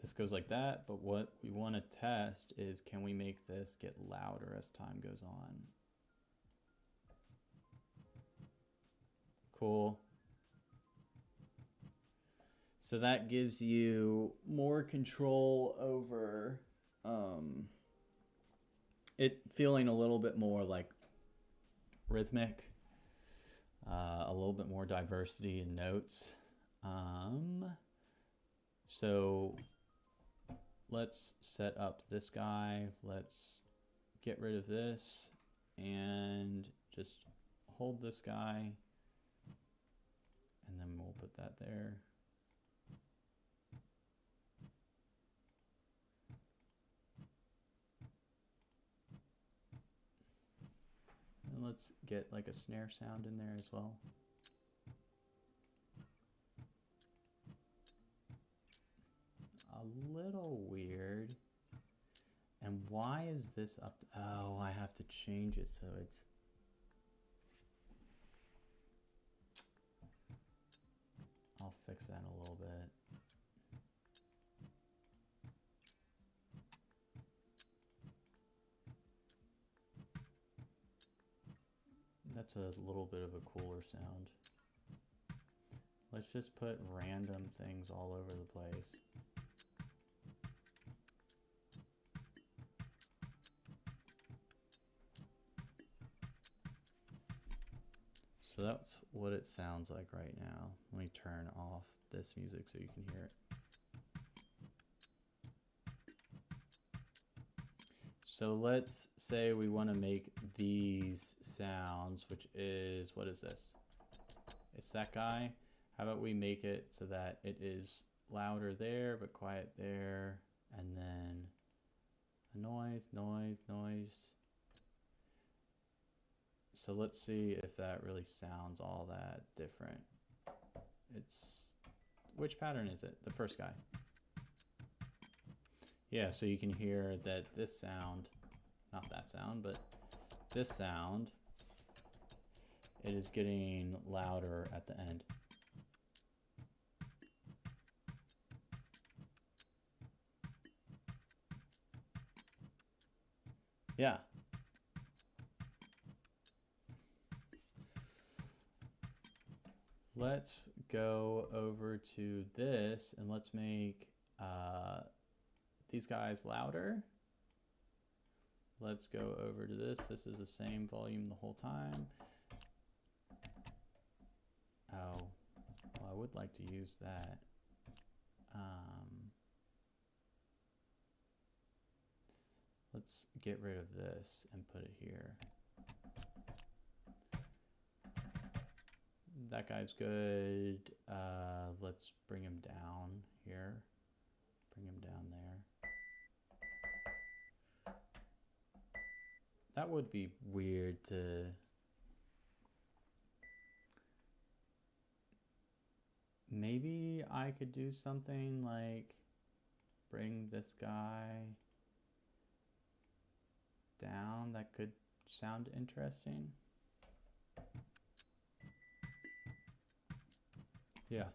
this goes like that, but what we want to test is, can we make this get louder as time goes on? Cool. So that gives you more control over it feeling a little bit more like rhythmic, a little bit more diversity in notes. So let's set up this guy. Let's get rid of this and just hold this guy. And then we'll put that there. And let's get like a snare sound in there as well. A little weird. And why is this up? Oh, I have to change it so it's... I'll fix that a little bit. That's a little bit of a cooler sound. Let's just put random things all over the place. So that's what it sounds like right now. Let me turn off this music so you can hear it. So let's say we want to make these sounds, which is, what is this? It's that guy. How about we make it so that it is louder there, but quiet there, and then a noise, noise, noise. So let's see if that really sounds all that different. It's, which pattern is it? The first guy. Yeah, so you can hear that this sound, not that sound, but this sound, it is getting louder at the end. Yeah. Let's go over to this and let's make these guys louder. Let's go over to this. This is the same volume the whole time. Oh, well, I would like to use that. Let's get rid of this and put it here. That guy's good. Let's bring him down here. Bring him down there. That would be weird to... Maybe I could do something like bring this guy down. That could sound interesting. Yeah.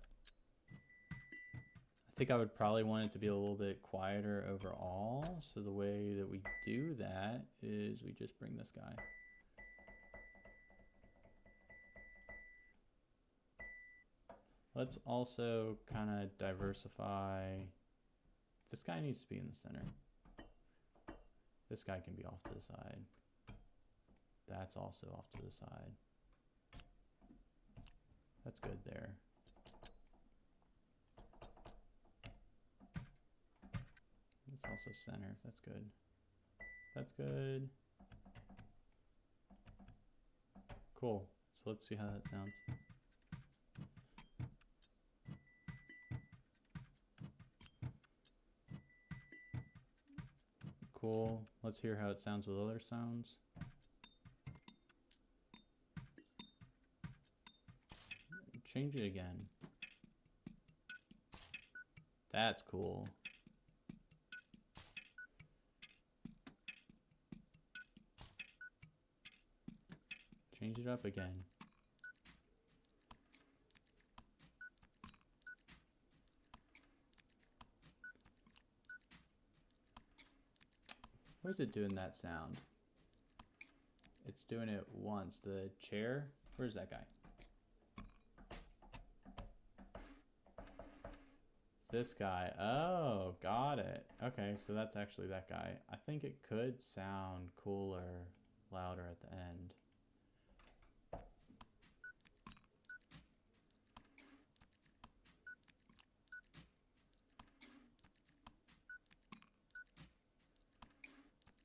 I think I would probably want it to be a little bit quieter overall. So the way that we do that is we just bring this guy. Let's also kind of diversify. This guy needs to be in the center. This guy can be off to the side. That's also off to the side. That's good there. It's also center. That's good. That's good. Cool. So let's see how that sounds. Cool. Let's hear how it sounds with other sounds. Change it again. That's cool. Change it up again. Where's it doing that sound? It's doing it once. The chair? Where's that guy? This guy. Oh, got it. Okay, so that's actually that guy. I think it could sound cooler, louder at the end.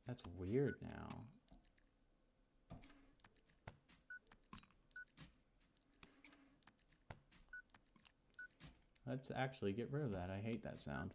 That's weird now. Let's actually get rid of that. I hate that sound.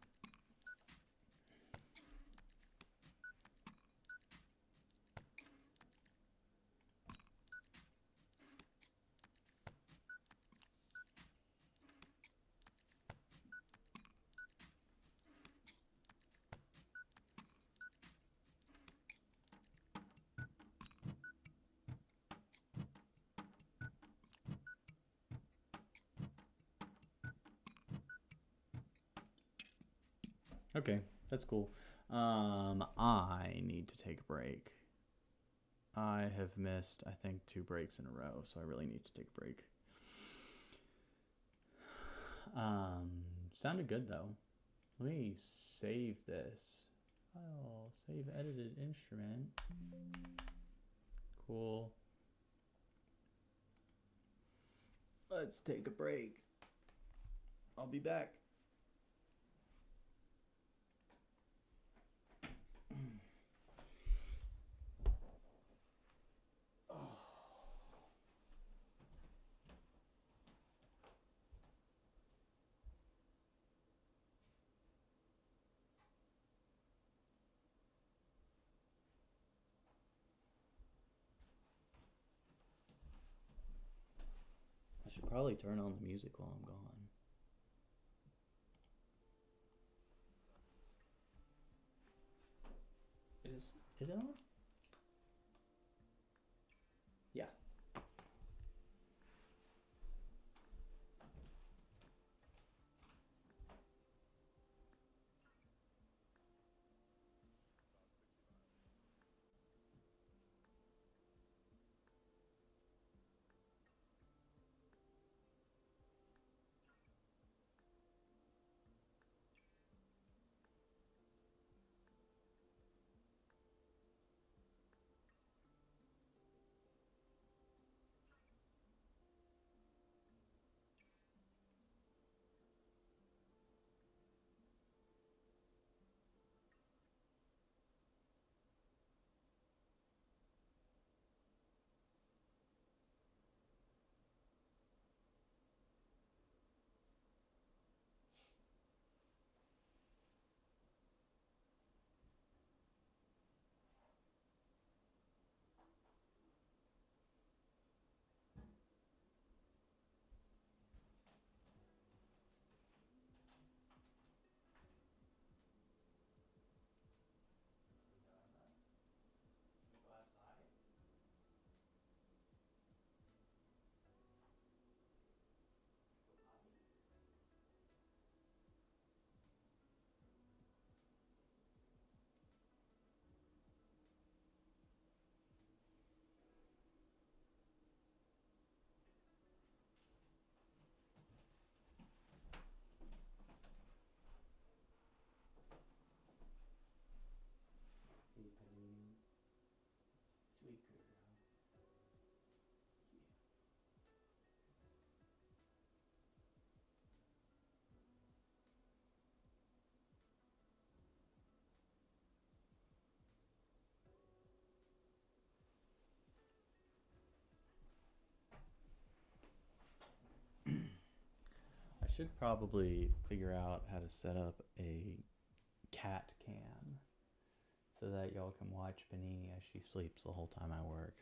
Okay, that's cool. I need to take a break. I have missed, I think, 2 breaks in a row, so I really need to take a break. Sounded good though. Let me save this. Oh, save edited instrument. Cool. Let's take a break. I'll be back. I should probably turn on the music while I'm gone. Is it on? Yeah. I should probably figure out how to set up a cat cam so that y'all can watch Panini as she sleeps the whole time I work.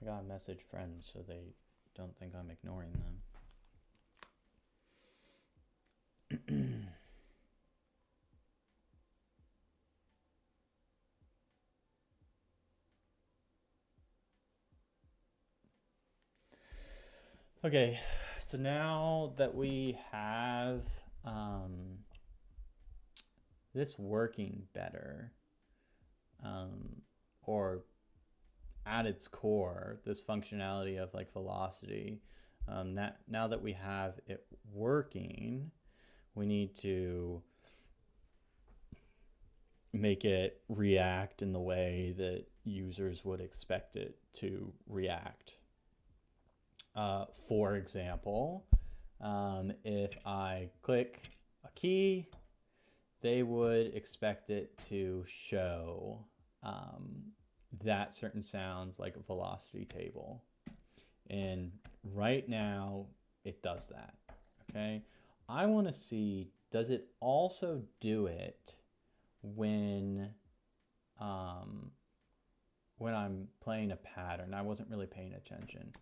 I gotta message friends so they don't think I'm ignoring them. Okay, so now that we have this working better, or at its core, this functionality of like velocity, now that we have it working, we need to make it react in the way that users would expect it to react. For example, if I click a key, they would expect it to show that certain sounds like a velocity table. And right now it does that, okay? I wanna see, does it also do it when I'm playing a pattern? I wasn't really paying attention.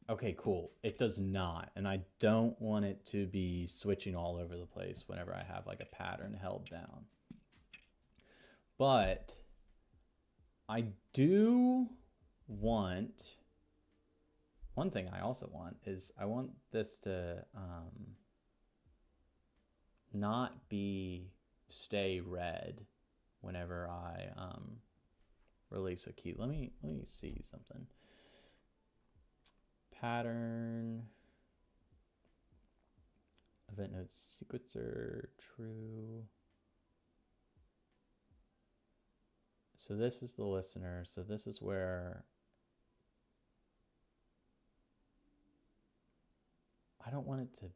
Okay, cool. It does not. And I don't want it to be switching all over the place whenever I have like a pattern held down. But I do want, one thing I also want is I want this to not stay red whenever I release a key. Let me see something. Pattern, event node sequencer, true. So this is the listener. So this is where I don't want it to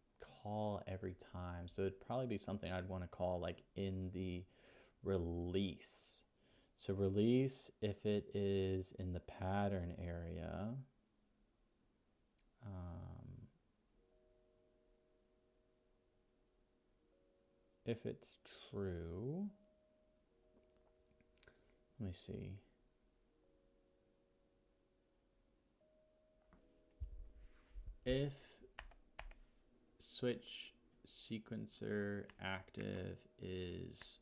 call every time. So it'd probably be something I'd want to call like in the release. So release, if it is in the pattern area, if it's true, let me see. If switch sequencer active is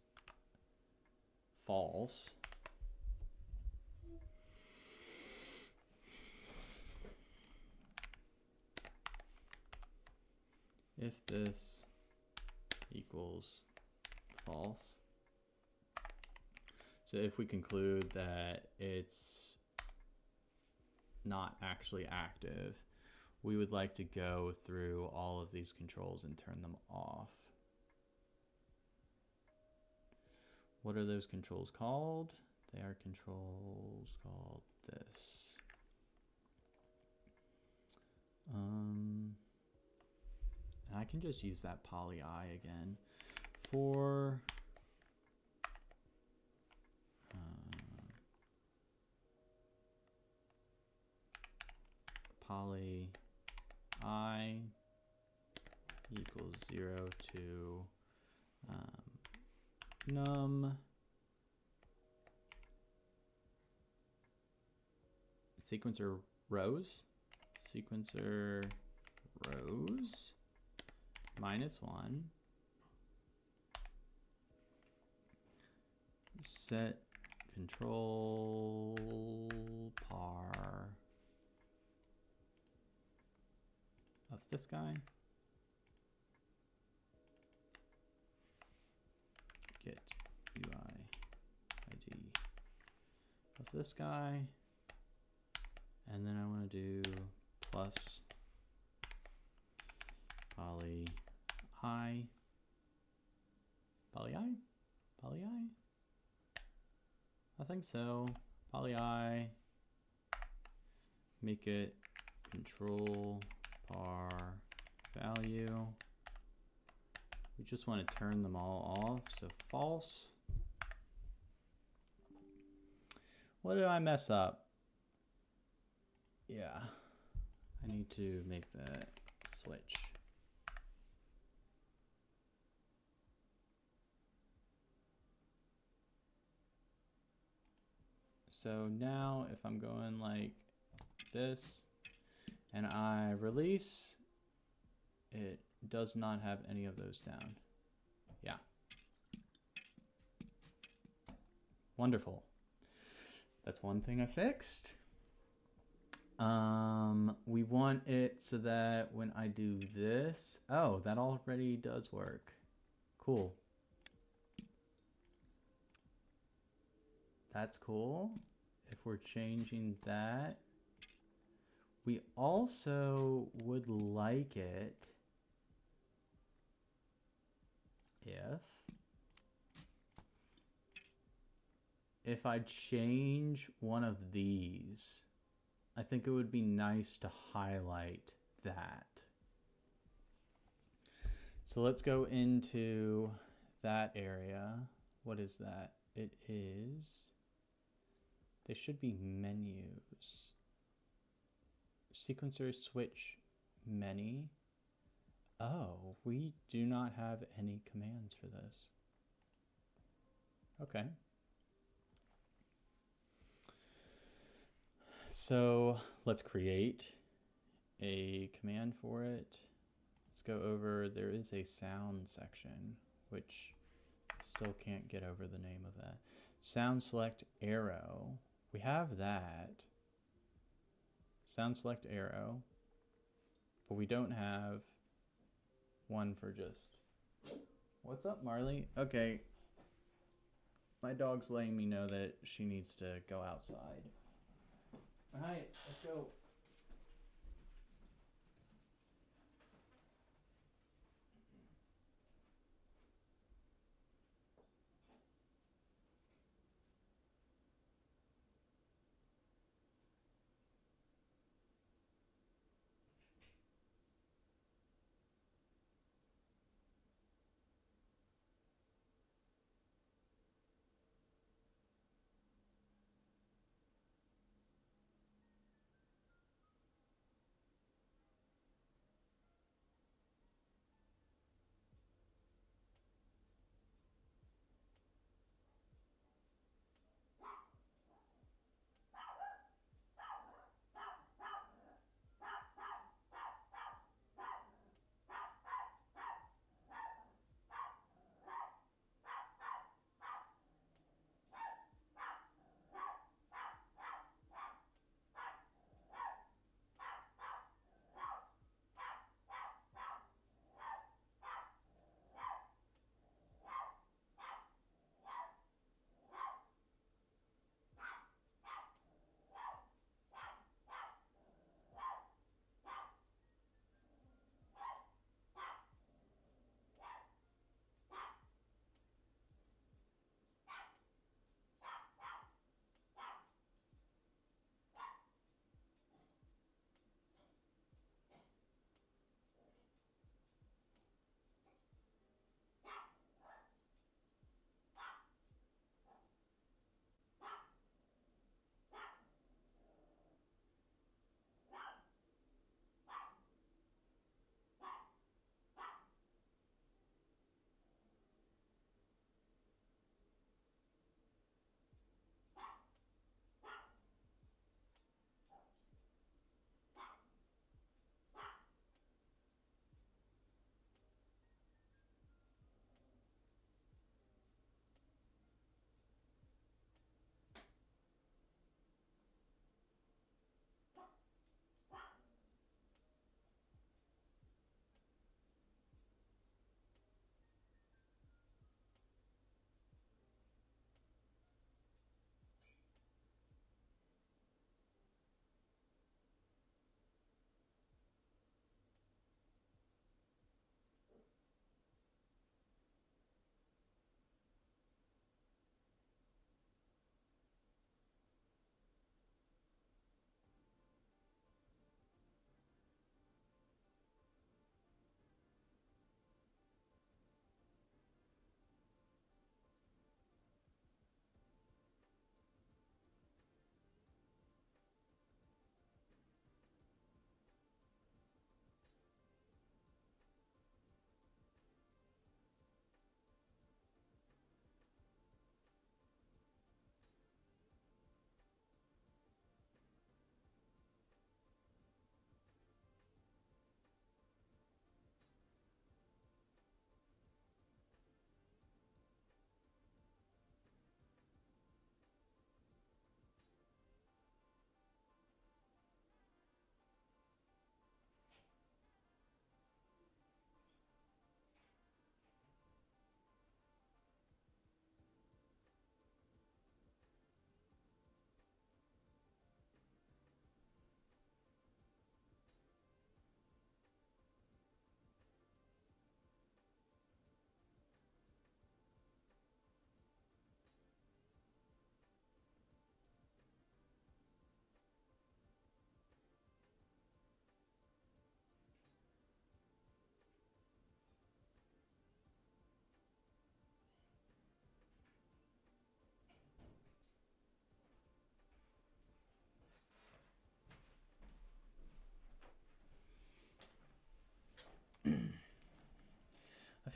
false, if this equals false, so if we conclude that it's not actually active, we would like to go through all of these controls and turn them off. What are those controls called? They are controls called this. And I can just use that poly I again for poly I equals 0 to num sequencer rows -1 set control par of this guy, get UI ID of this guy, and then I want to do plus poly I, I think so, poly I, make it control par value. We just want to turn them all off, so false. What did I mess up? Yeah, I need to make that switch. So now if I'm going like this and I release, it does not have any of those down. Yeah. Wonderful. That's one thing I fixed. We want it so that when I do this, oh, that already does work. Cool. That's cool. If we're changing that, we also would like it if I change one of these, I think it would be nice to highlight that. So let's go into that area. What is that? It is, they should be menus. Sequencer switch many. Oh, we do not have any commands for this. Okay. So let's create a command for it. Let's go over, there is a sound section, which still can't get over the name of that. Sound select arrow. We have that. Sound select arrow. But we don't have one for just... What's up, Marley? Okay. My dog's letting me know that she needs to go outside. Alright, let's go.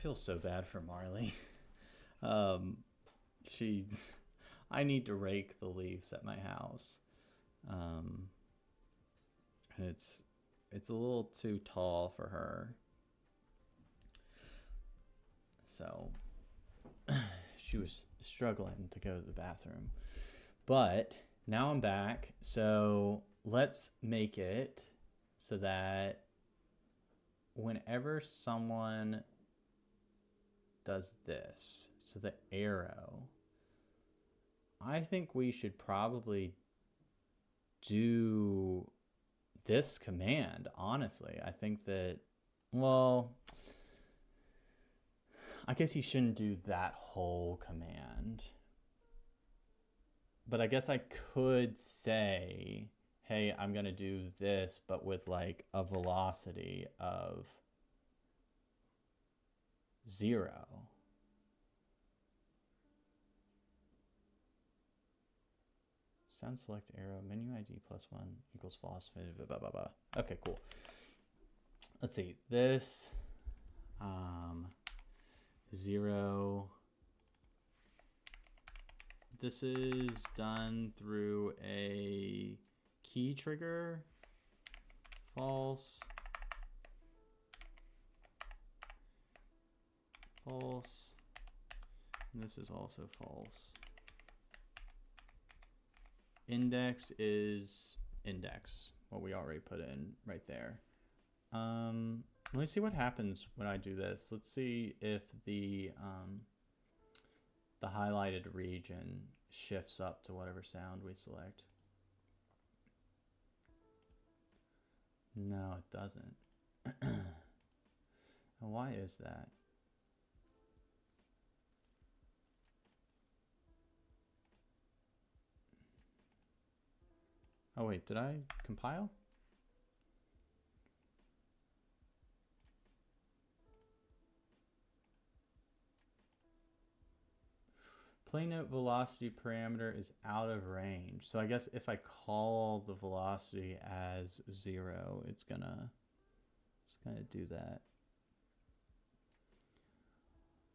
feel so bad for Marley. She, I need to rake the leaves at my house. And it's a little too tall for her. So she was struggling to go to the bathroom. But now I'm back. So let's make it so that whenever someone does this, so the arrow, I think we should probably do this command, honestly. I think that, well, I guess you shouldn't do that whole command. But I guess I could say, hey, I'm going to do this, but with like a velocity of 0. Sound select arrow, menu ID +1 equals velocity, blah, blah, blah. Okay, cool. Let's see. This 0. This is done through a key trigger. False. False. And this is also false. Index is index, what we already put in right there. Let me see what happens when I do this. Let's see if the highlighted region shifts up to whatever sound we select. No, it doesn't. And why is that? Oh wait, did I compile? Play note velocity parameter is out of range. So I guess if I call the velocity as 0, it's gonna do that.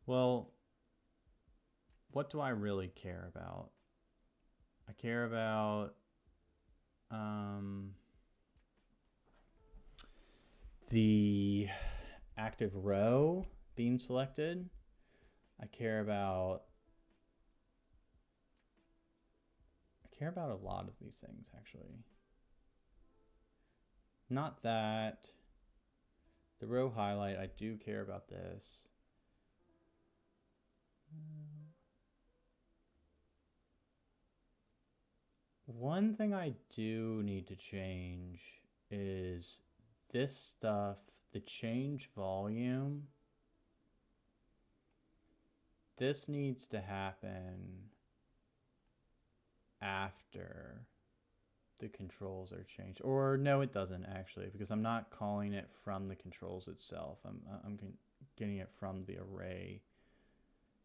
Well, what do I really care about? I care about the active row being selected. I care about a lot of these things, actually. Not that. The row highlight, I do care about this. One thing I do need to change is this stuff, the change volume. This needs to happen after the controls are changed. Or no, it doesn't actually, because I'm not calling it from the controls itself. I'm getting it from the array,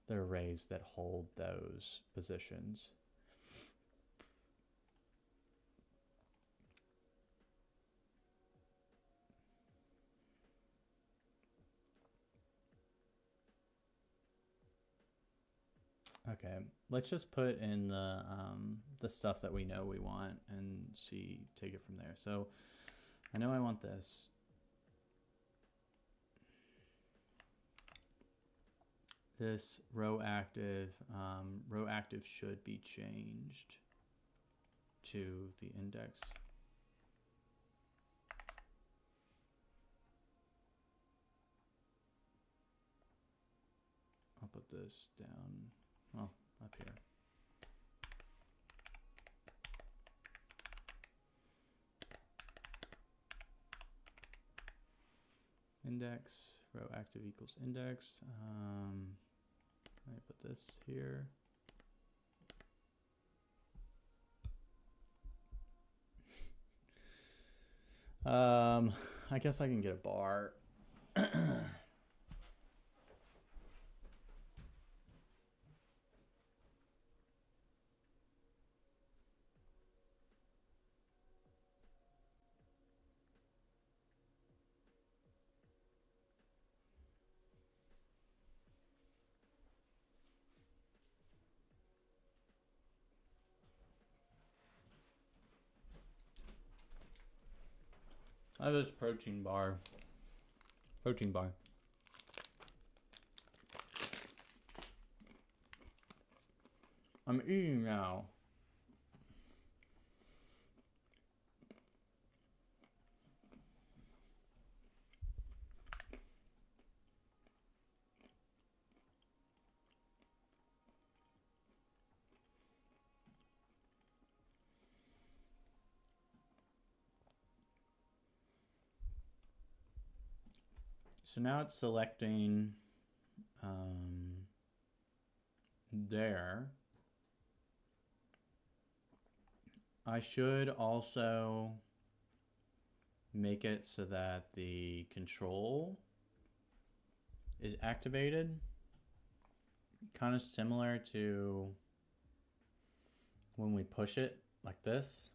the arrays that hold those positions. Okay, let's just put in the stuff that we know we want and take it from there. So I know I want this. This row active should be changed to the index. I'll put this down. Well, up here. Index, row active equals index. Let me put this here. I guess I can get a bar. I have this protein bar. Protein bar. I'm eating now. So now it's selecting there. I should also make it so that the control is activated. Kind of similar to when we push it like this.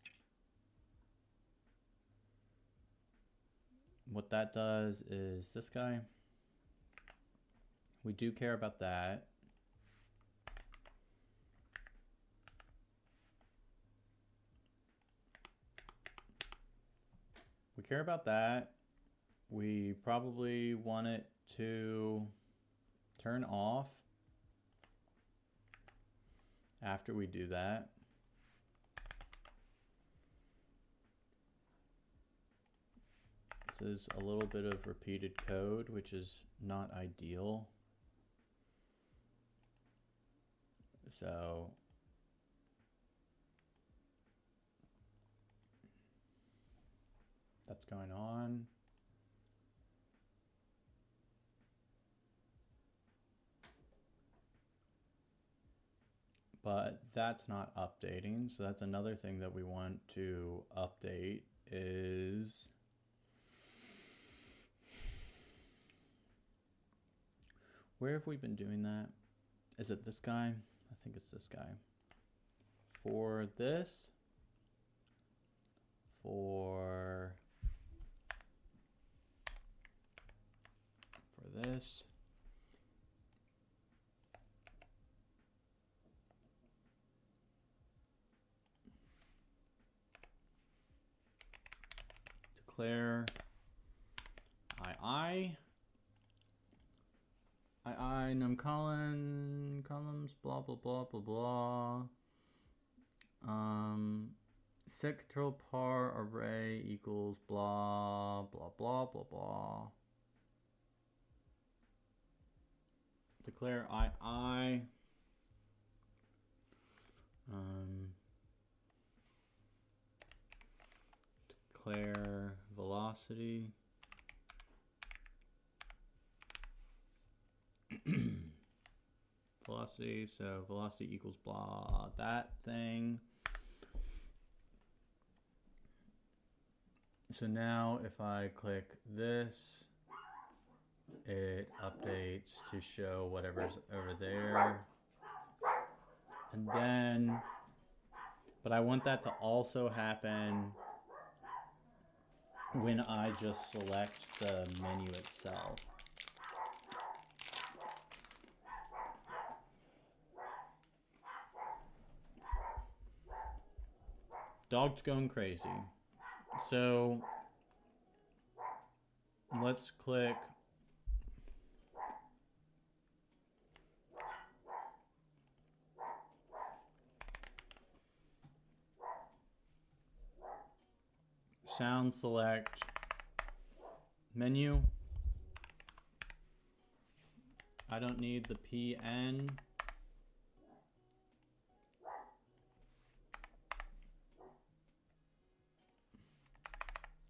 What that does is this guy. We do care about that. We care about that. We probably want it to turn off after we do that. This is a little bit of repeated code, which is not ideal. So that's going on. But that's not updating. So that's another thing that we want to update is where have we been doing that? Is it this guy? I think it's this guy. For this, for this, declare I num columns blah blah blah blah blah. Set control par array equals blah blah blah blah blah. Declare I declare velocity. Velocity, so velocity equals blah, that thing. So now if I click this, it updates to show whatever's over there. And then, but I want that to also happen when I just select the menu itself. Dog's going crazy. So let's click sound select menu. I don't need the PN.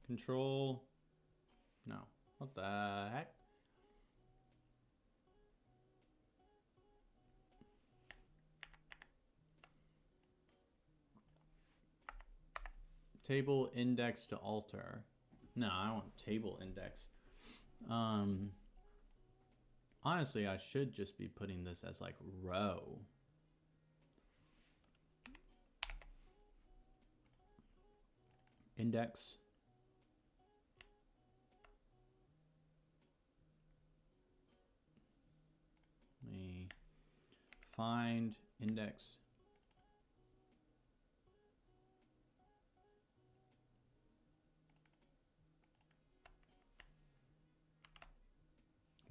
Control, no, what the heck? Table index to alter. No, I don't want table index. Honestly, I should just be putting this as like row. Index. Let me find index.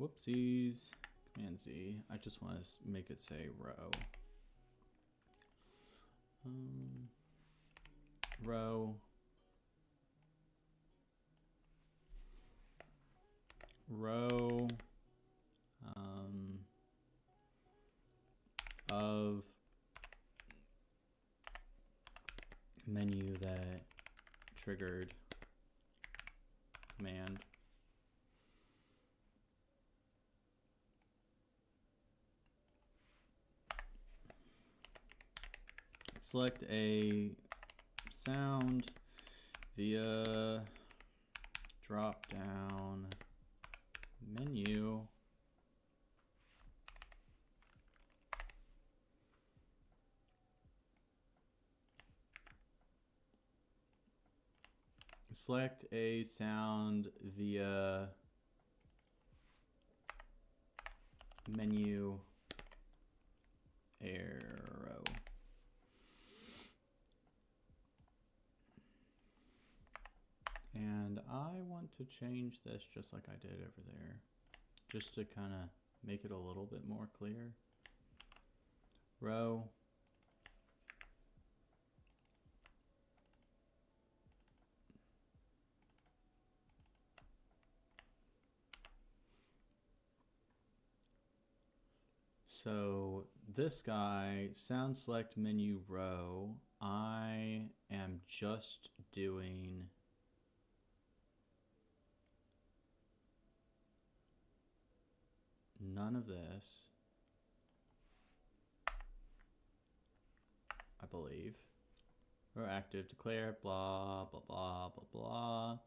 Whoopsies. Command Z. I just want to make it say row. Row. Row. Of menu that triggered command. Select a sound via drop down menu. Select a sound via menu arrow. And I want to change this just like I did over there, just to kind of make it a little bit more clear. Row. So this guy, sound select menu row, I am just doing none of this, I believe. Or active, declare, blah, blah, blah, blah, blah.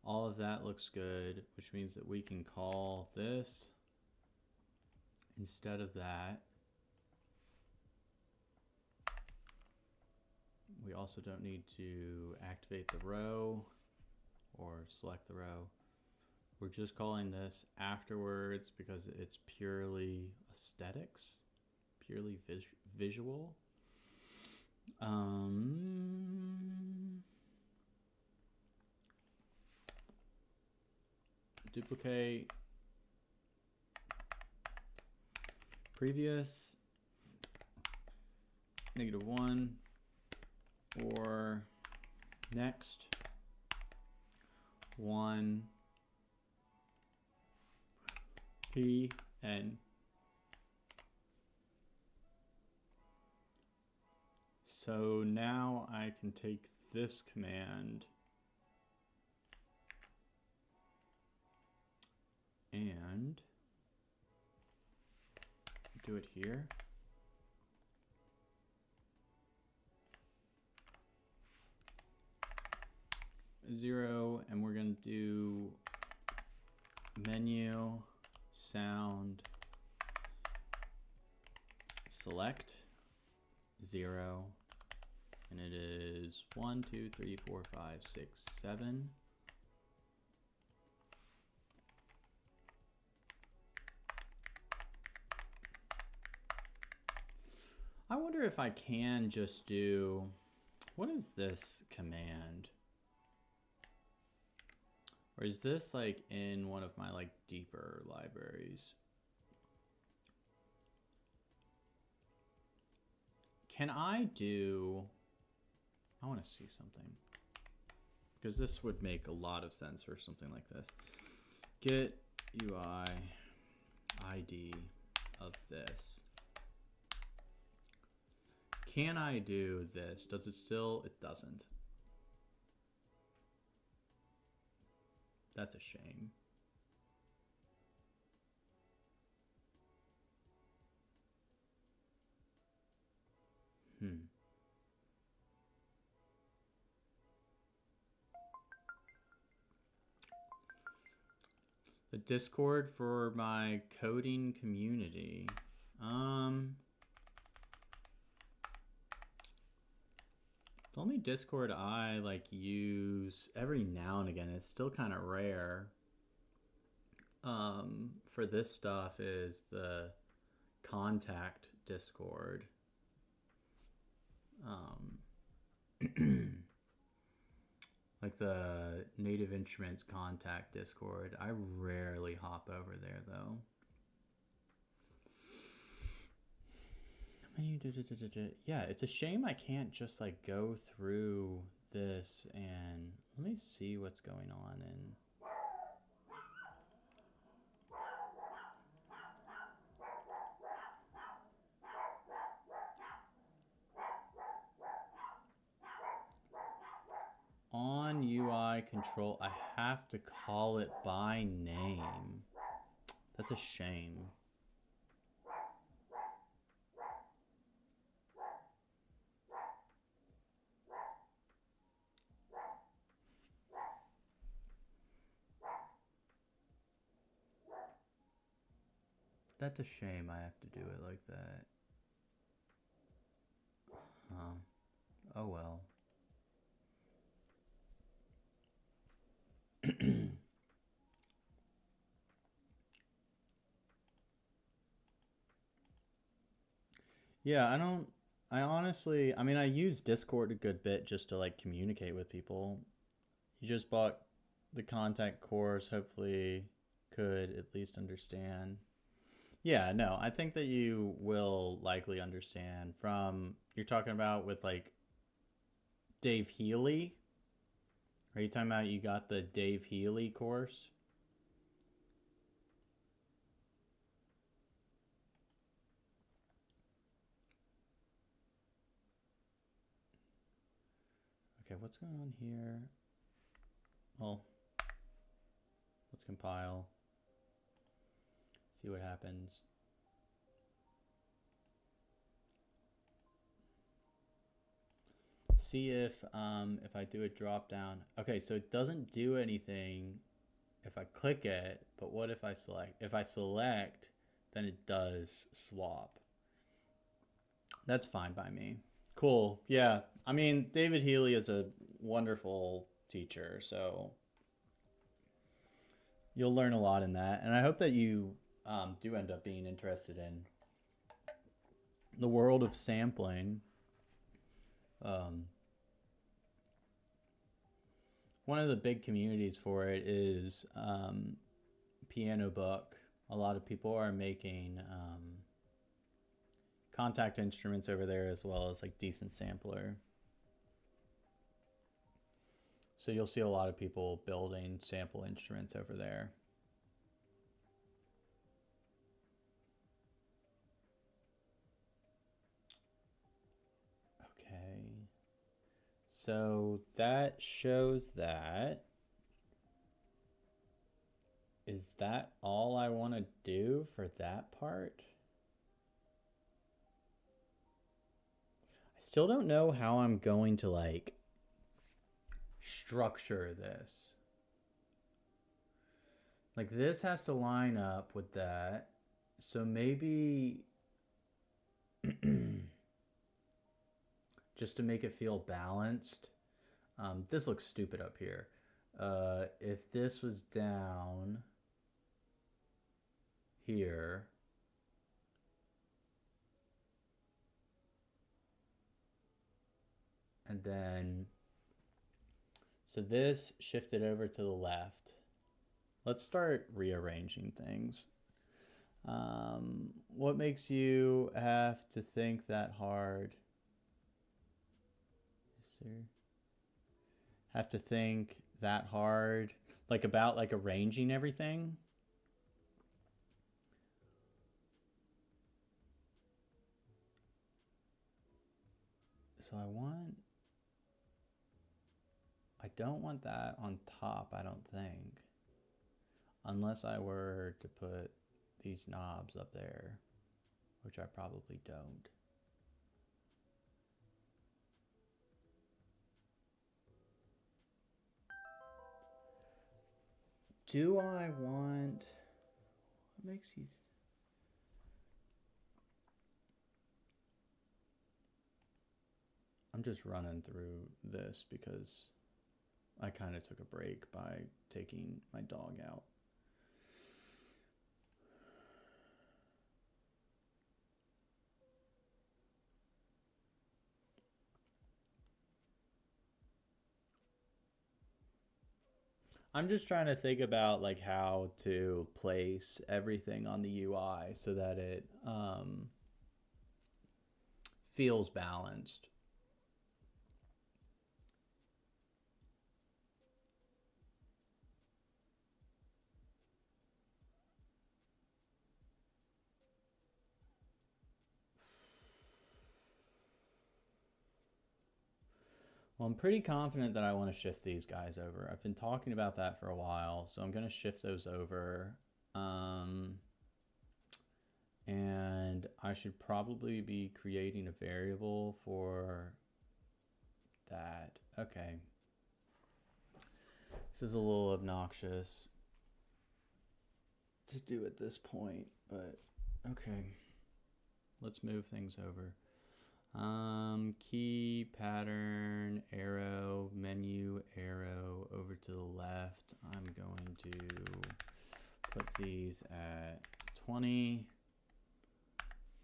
All of that looks good, which means that we can call this instead of that. We also don't need to activate the row or select the row. We're just calling this afterwards because it's purely aesthetics, purely visual. Duplicate previous -1 or next 1 PN. So now I can take this command and do it here. Zero, and we're going to do menu sound select 0, and it is 1, 2, 3, 4, 5, 6, 7. I wonder if I can just do, what is this command? Or is this like in one of my like deeper libraries? Can I do, I want to see something, because this would make a lot of sense for something like this. Get UI ID of this. Can I do this? Does it still? It doesn't. That's a shame. The Discord for my coding community. The only Discord I like use every now and again, it's still kind of rare, for this stuff is the Kontakt Discord. Like the Native Instruments Kontakt Discord. I rarely hop over there though. Yeah, it's a shame I can't just like go through this and let me see what's going on in. On UI control, I have to call it by name. That's a shame. That's a shame I have to do it like that. Oh well. Yeah, I honestly, I mean, I use Discord a good bit just to like communicate with people. You just bought the Kontakt course, hopefully could at least understand. Yeah, no, I think that you will likely understand from, you're talking about with like Dave Healy. Are you talking about you got the Dave Healy course? Okay, what's going on here? Well, let's compile. See what happens. See if I do a drop down. Okay, so it doesn't do anything if I click it, but what if I select? If I select, then it does swap. That's fine by me. Cool. Yeah. I mean, David Healy is a wonderful teacher, so you'll learn a lot in that. And I hope that you do end up being interested in the world of sampling. One of the big communities for it is Piano Book. A lot of people are making Kontakt instruments over there as well as like decent sampler. So you'll see a lot of people building sample instruments over there. Okay. So that shows that. Is that all I want to do for that part? I still don't know how I'm going to like structure this. Like this has to line up with that. So maybe just to make it feel balanced. This looks stupid up here. If this was down here, and then, so this shifted over to the left. Let's start rearranging things. What makes you have to think that hard? Yes, sir. Have to think that hard, like about like arranging everything? So I don't want that on top, I don't think. Unless I were to put these knobs up there, which I probably don't. Do I want, what makes these? I'm just running through this because I kind of took a break by taking my dog out. I'm just trying to think about like how to place everything on the UI so that it feels balanced. Well, I'm pretty confident that I want to shift these guys over. I've been talking about that for a while, so I'm going to shift those over. And I should probably be creating a variable for that. Okay. This is a little obnoxious to do at this point, but okay. Let's move things over. Key, pattern, arrow, menu, arrow, over to the left. I'm going to put these at 20.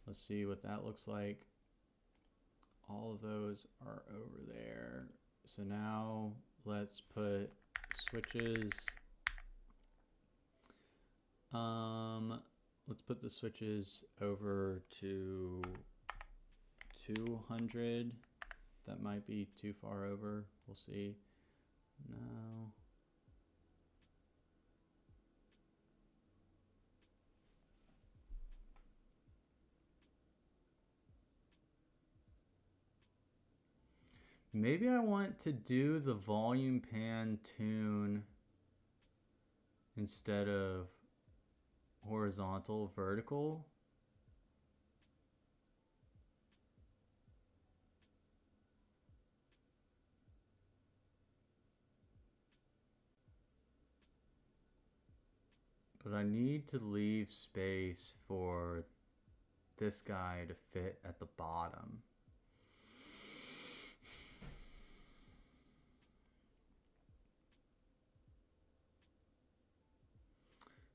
Let's see what that looks like. All of those are over there. So now let's put switches. Let's put the switches over to 200. That might be too far over. We'll see. No. Maybe I want to do the volume pan tune instead of horizontal, vertical. But I need to leave space for this guy to fit at the bottom.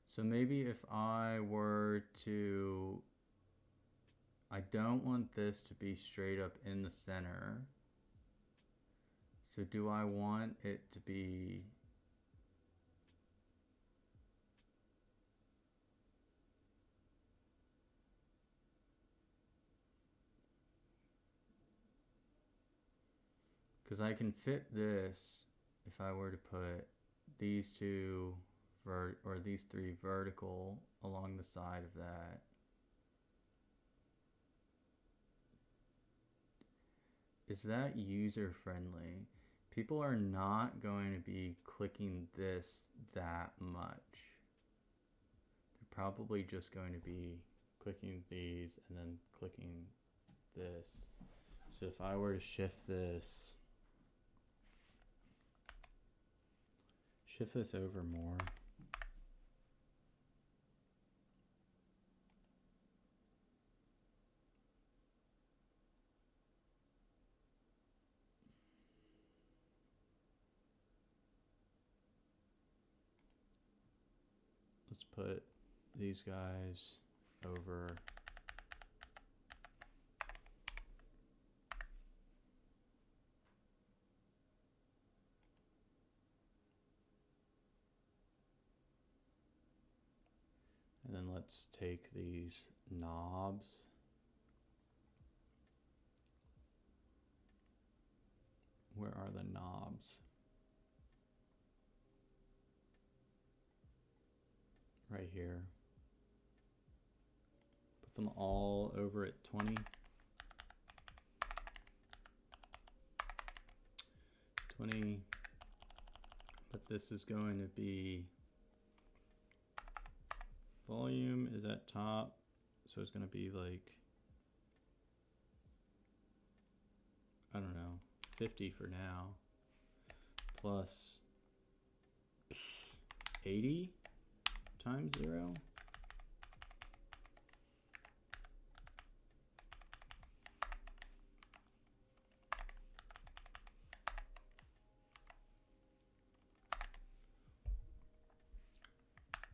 So maybe if I were to, I don't want this to be straight up in the center. So do I want it to be because I can fit this if I were to put these two or these three vertical along the side of that. Is that user friendly? People are not going to be clicking this that much. They're probably just going to be clicking these and then clicking this. So if I were to shift this over more. Let's put these guys over. And then let's take these knobs. Where are the knobs? Right here. Put them all over at 20. 20. But this is going to be volume is at top, so it's going to be like, I don't know, 50 for now, plus 80 times 0.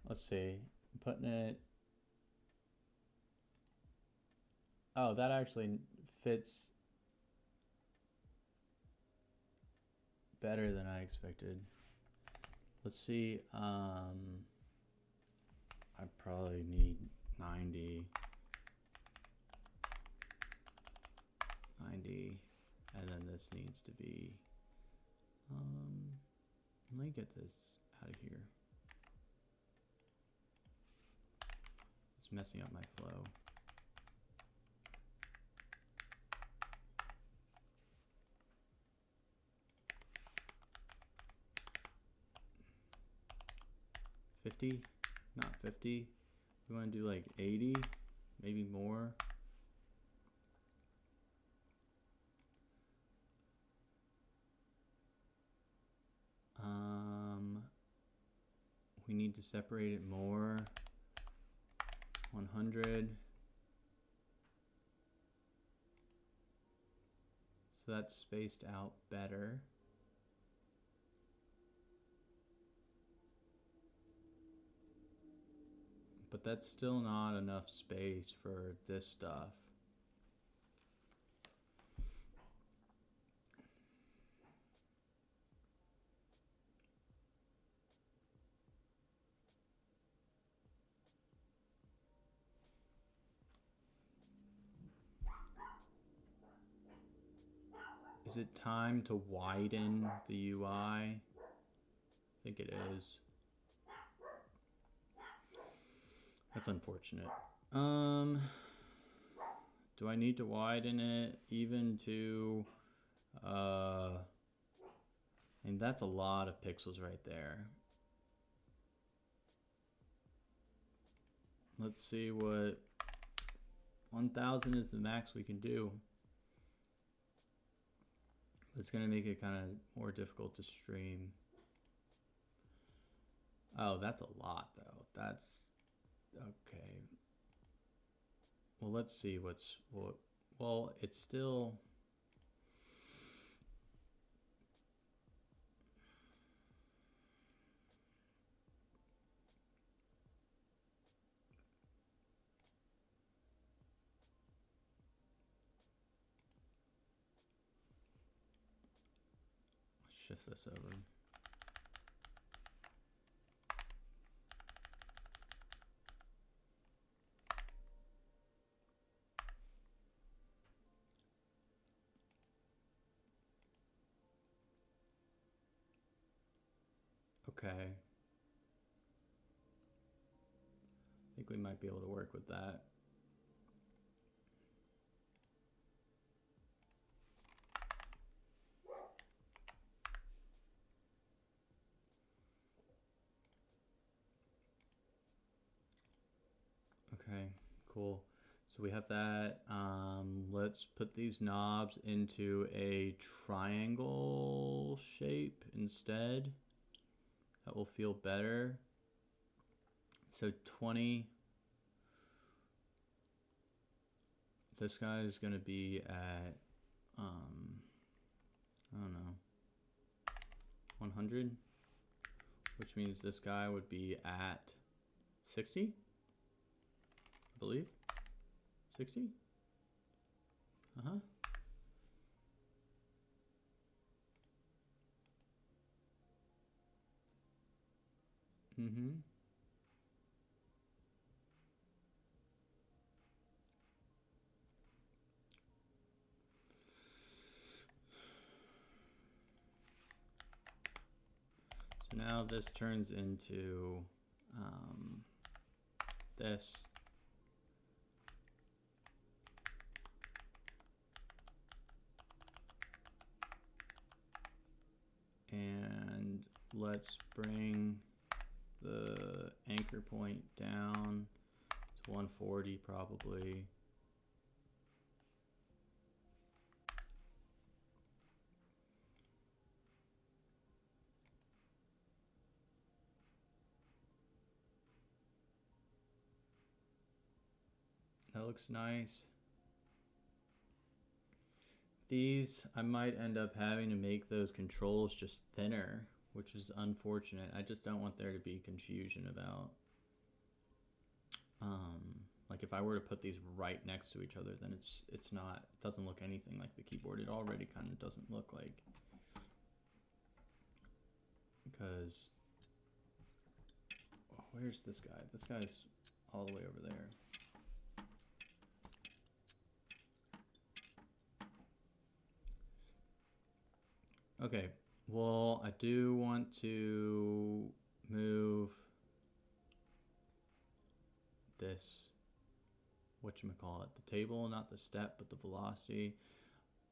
Let's see, I'm putting it, oh, that actually fits better than I expected. Let's see. I probably need 90. 90. And then this needs to be, let me get this out of here. It's messing up my flow. $50, not 50. We want to do like 80, maybe more. We need to separate it more. 100. So that's spaced out better. But that's still not enough space for this stuff. Is it time to widen the UI? I think it is. That's unfortunate. Do I need to widen it even to, and that's a lot of pixels right there. Let's see what 1000 is the max we can do. It's gonna make it kind of more difficult to stream. Oh, that's a lot though. That's okay. Well, let's see what's what. Well, it's still. Let's shift this over. Okay. I think we might be able to work with that. Okay, cool. So we have that. Let's put these knobs into a triangle shape instead. That will feel better. So 20. This guy is going to be at, I don't know, 100, which means this guy would be at 60, I believe. 60? Uh-huh. Mm-hmm. So now this turns into this. And let's bring the anchor point down to 140 probably. That looks nice. These, I might end up having to make those controls just thinner, which is unfortunate. I just don't want there to be confusion about, like if I were to put these right next to each other, then it doesn't look anything like the keyboard. It already kind of doesn't look like, because where's this guy? This guy's all the way over there. Okay, well, I do want to move this, whatchamacallit, the table, not the step, but the velocity.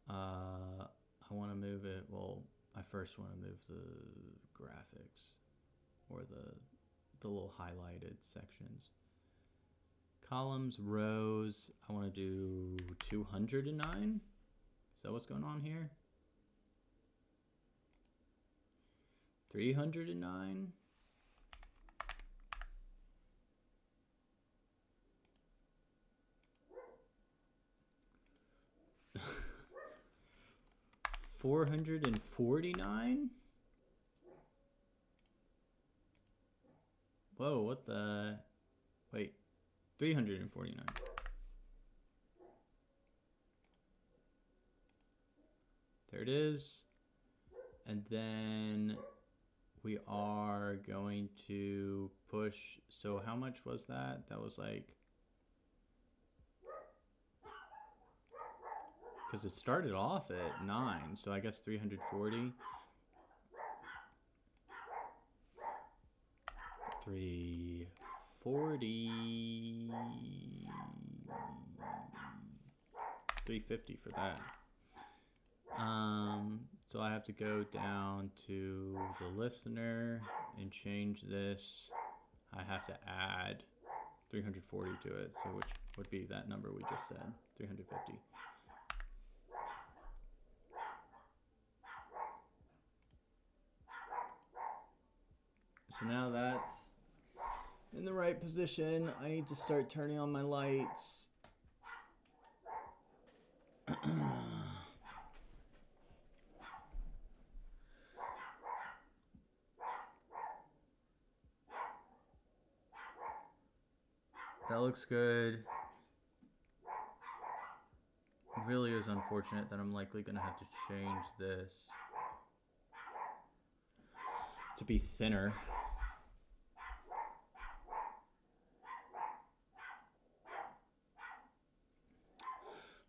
I want to move it, well, I first want to move the graphics, or the little highlighted sections. Columns, rows, I want to do 209. Is that what's going on here? 309. $449? Whoa, what the? Wait, 349. There it is. And then we are going to push. So how much was that? That was like, because it started off at 9, so I guess 340. 340. 350 for that. So I have to go down to the listener and change this. I have to add 340 to it, so which would be that number we just said, 350. So now that's in the right position. I need to start turning on my lights. That looks good. It really is unfortunate that I'm likely going to have to change this to be thinner.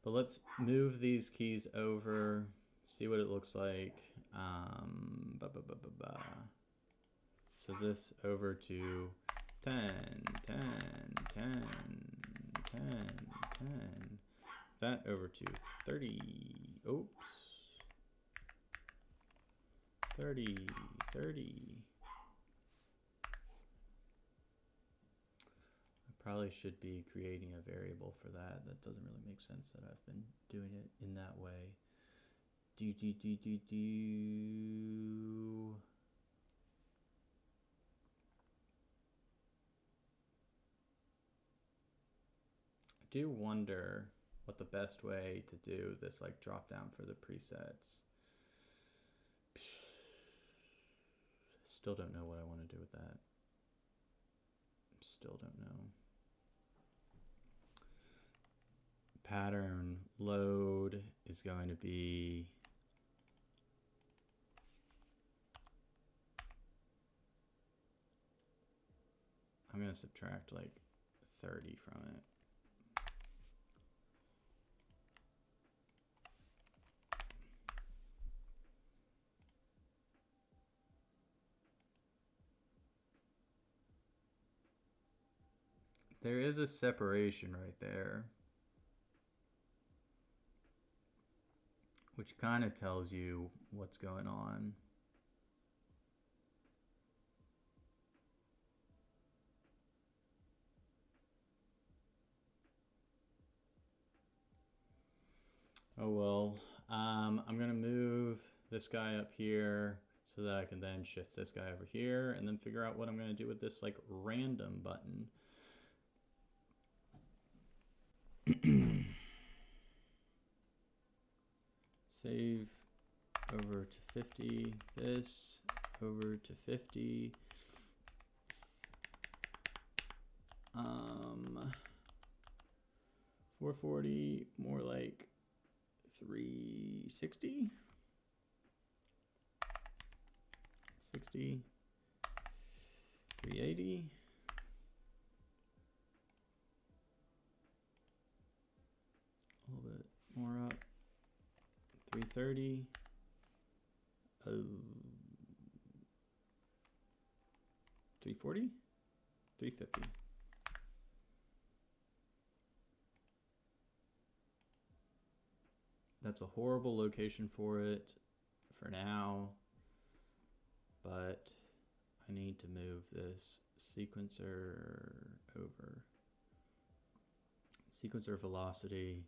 But let's move these keys over, see what it looks like. So this over to 10, 10, 10, 10, 10. That over to 30. Oops. 30, 30. I probably should be creating a variable for that. That doesn't really make sense that I've been doing it in that way. I do wonder what the best way to do this like drop down for the presets. Still don't know what I want to do with that. Still don't know. Pattern load is going to be I'm going to subtract like 30 from it. There is a separation right there, which kind of tells you what's going on. Oh well, I'm gonna move this guy up here so that I can then shift this guy over here and then figure out what I'm gonna do with this like random button. Save over to 50, this over to 50. 440, more like 360. 60, 380. 330. 340? 350. That's a horrible location for it for now, but I need to move this sequencer over. Sequencer velocity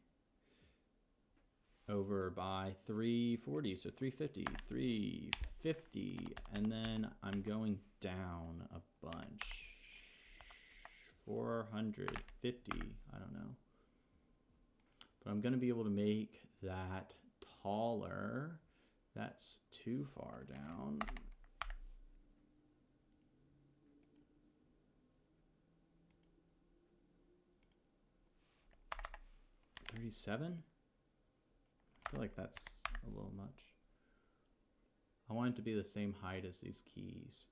over by 340, so 350, 350, and then I'm going down a bunch. 450, I don't know. But I'm gonna be able to make that taller. That's too far down. $37? I feel like that's a little much. I want it to be the same height as these keys.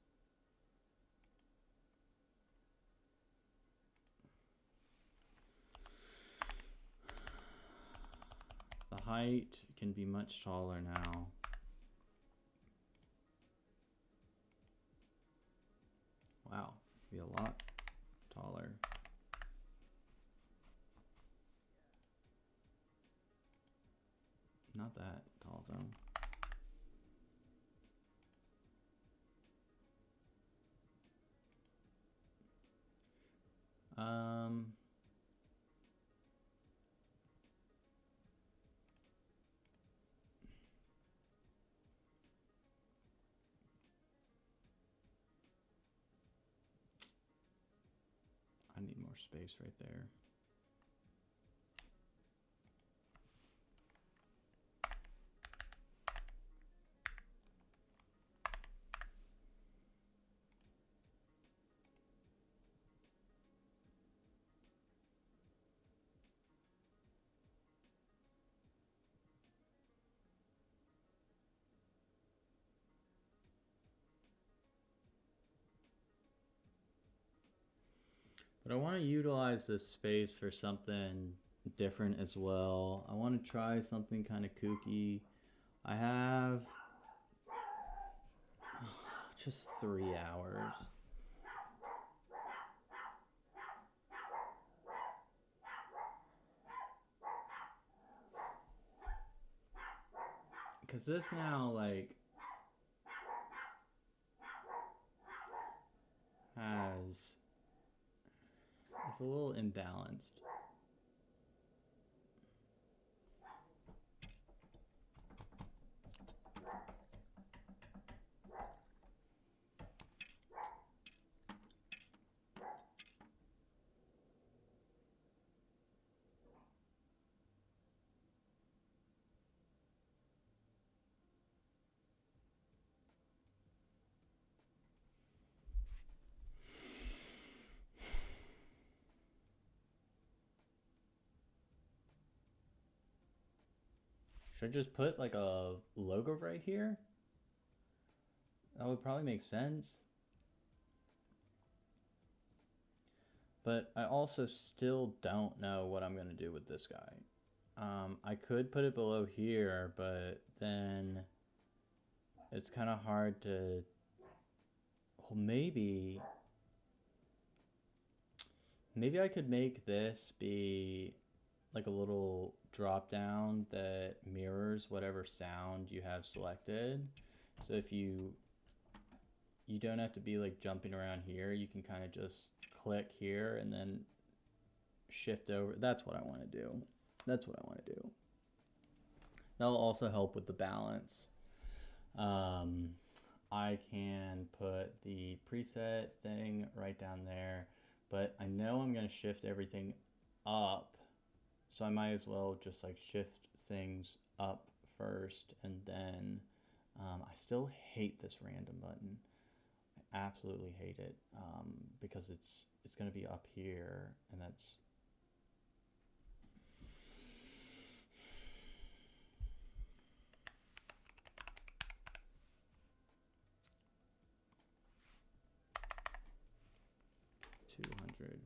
The height can be much taller now. Wow, it can be a lot taller. Not that tall though. I need more space right there. But I want to utilize this space for something different as well. I want to try something kind of kooky. I have just 3 hours. Because this now, like, it's a little imbalanced. Should I just put like a logo right here? That would probably make sense. But I also still don't know what I'm going to do with this guy. I could put it below here, but then it's kind of hard to... Well, maybe I could make this be like a little drop down that mirrors whatever sound you have selected. So if you don't have to be like jumping around here, you can kind of just click here and then shift over. That's what I want to do. That's what I want to do. That'll also help with the balance. I can put the preset thing right down there, but I know I'm going to shift everything up. So I might as well just like shift things up first, and then I still hate this random button. I absolutely hate it because it's going to be up here, and that's... $200.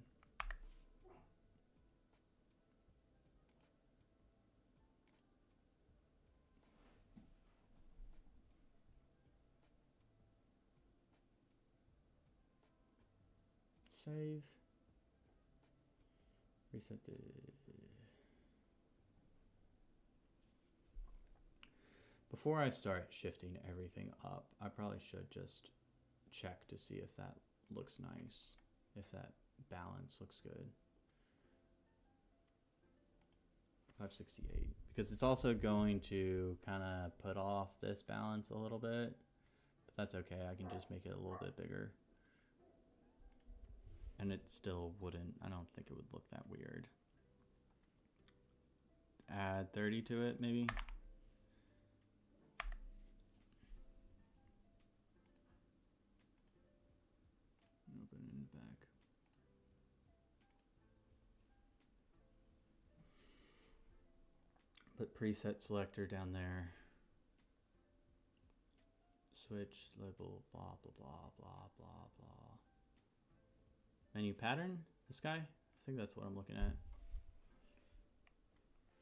save. Reset the... Before I start shifting everything up, I probably should just check to see if that looks nice, if that balance looks good. 568, because it's also going to kind of put off this balance a little bit, but that's okay. I can just make it a little bit bigger. And it still wouldn't, I don't think it would look that weird. Add 30 to it, maybe. Open and back. Put preset selector down there. Switch label, blah, blah, blah, blah, blah, blah. Menu pattern, this guy? I think that's what I'm looking at.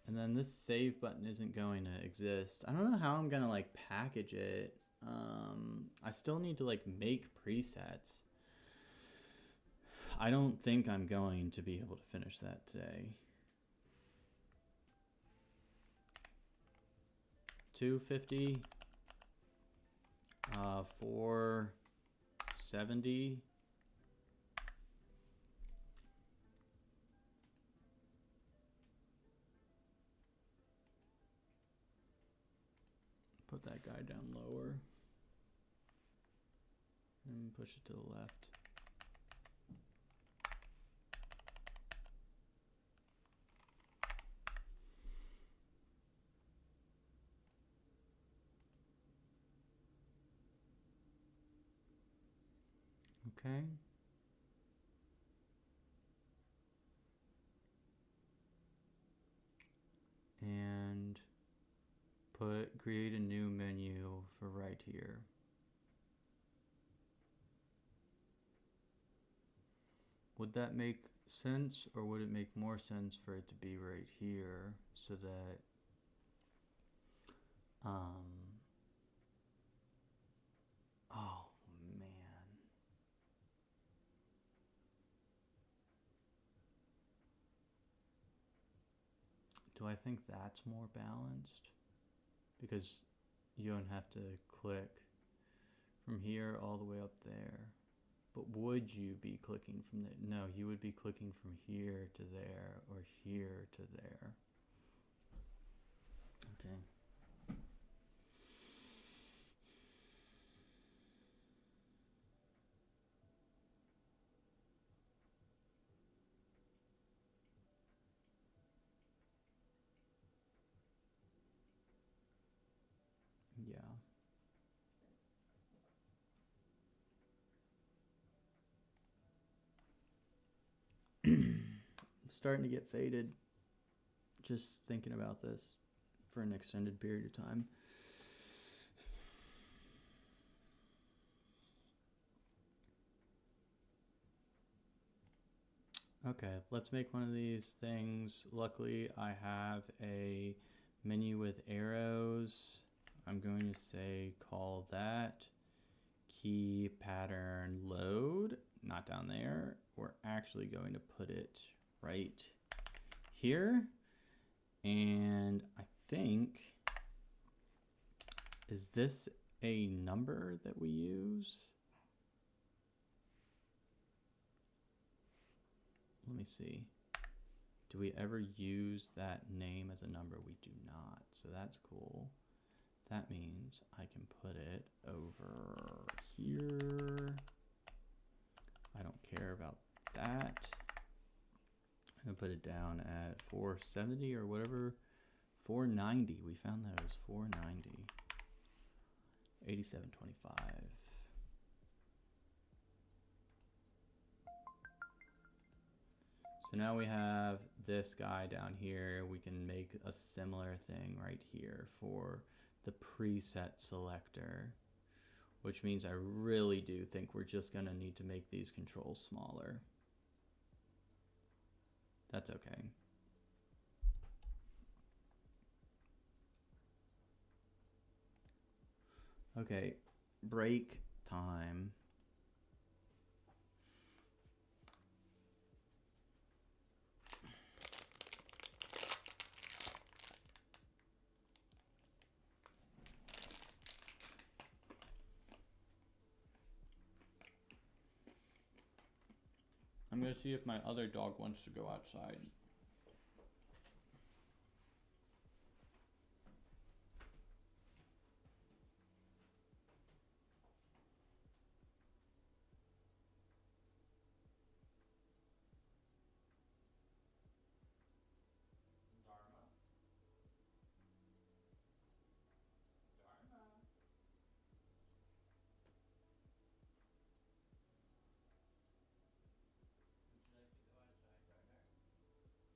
And then this save button isn't going to exist. I don't know how I'm gonna like package it. I still need to like make presets. I don't think I'm going to be able to finish that today. 250, 470. Put that guy down lower and push it to the left. Okay. And create a new menu for right here. Would that make sense, or would it make more sense for it to be right here so that oh man. Do I think that's more balanced? Because you don't have to click from here all the way up there. But would you be clicking from there? No, you would be clicking from here to there or here to there. Okay. Yeah. I'm starting to get faded just thinking about this for an extended period of time. Okay, let's make one of these things. Luckily, I have a menu with arrows. I'm going to say call that key pattern load, not down there. We're actually going to put it right here. And I think, is this a number that we use? Let me see. Do we ever use that name as a number? We do not, so that's cool. That means I can put it over here. I don't care about that. I'm gonna put it down at 470 or whatever. 490, we found those, 490. 8725. So now we have this guy down here. We can make a similar thing right here for the preset selector, which means I really do think we're just gonna need to make these controls smaller. That's okay. Okay, break time. I'm gonna see if my other dog wants to go outside. Dharma? Dharma? Would you like to go outside, Ryder?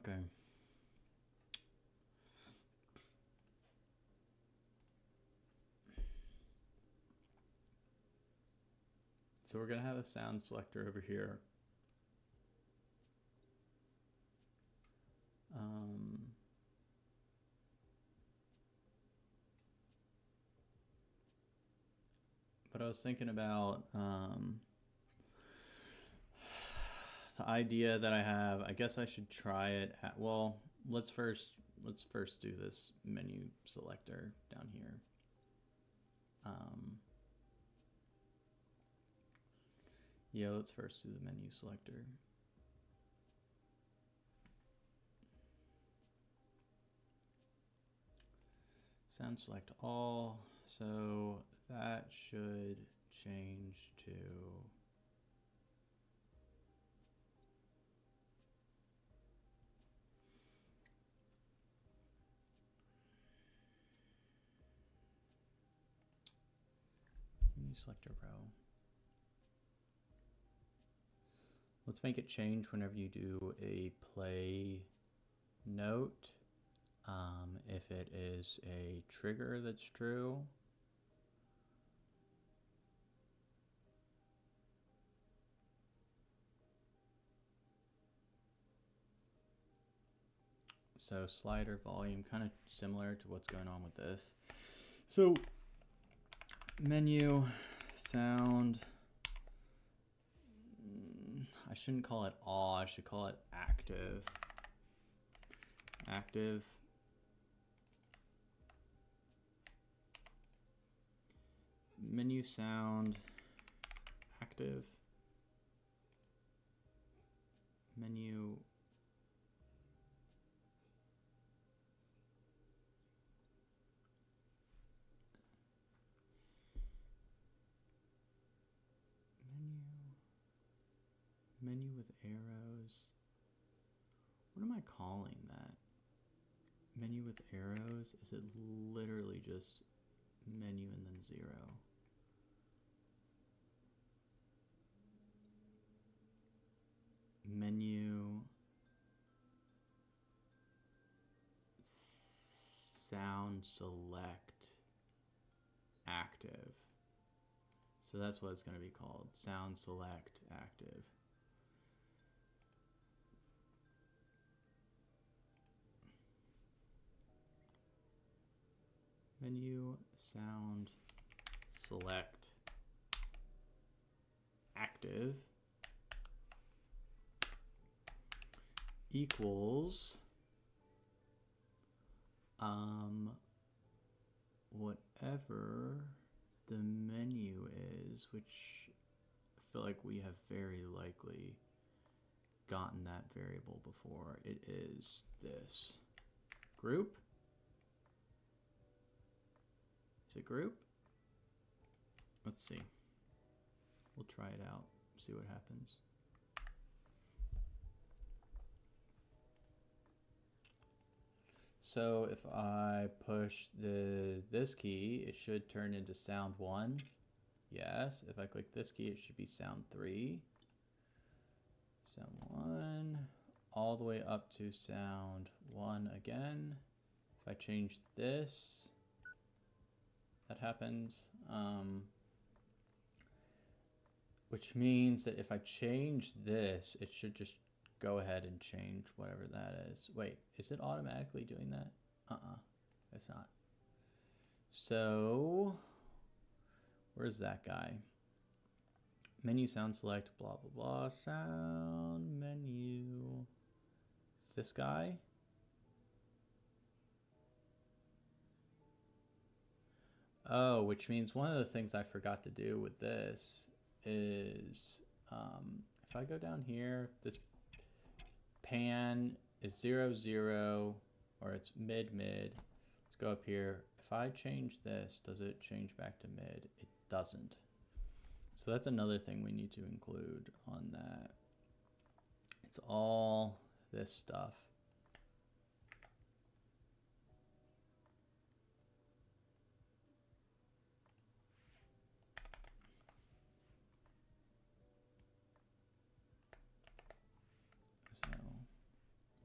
Okay. So we're going to have a sound selector over here. But I was thinking about the idea that I have. I guess I should try it at, well, let's first do this menu selector down here. Yeah, let's first do the menu selector. Sound select all, so that should change to menu selector row. Let's make it change whenever you do a play note. If it is a trigger that's true. So slider volume, kind of similar to what's going on with this. So menu sound, I shouldn't call it all, I should call it active. Active. Menu sound active. Menu menu with arrows. What am I calling that? Menu with arrows? Is it literally just menu and then 0? Menu sound select active. So that's what it's going to be called. Sound select active. Menu sound select active equals whatever the menu is, which I feel like we have very likely gotten that variable before. It is this group. Is it group? Let's see. We'll try it out, see what happens. So if I push this key, it should turn into sound 1. Yes. If I click this key, it should be sound 3. Sound 1. All the way up to sound 1 again. If I change this, that happens. Which means that if I change this, it should just go ahead and change whatever that is. Wait, is it automatically doing that? It's not. So, where's that guy? Menu sound select, blah, blah, blah, sound menu. Is this guy? Oh, which means one of the things I forgot to do with this is, if I go down here, this pan is 0, 0, or it's mid, mid. Let's go up here. If I change this, does it change back to mid? It doesn't. So that's another thing we need to include on that. It's all this stuff.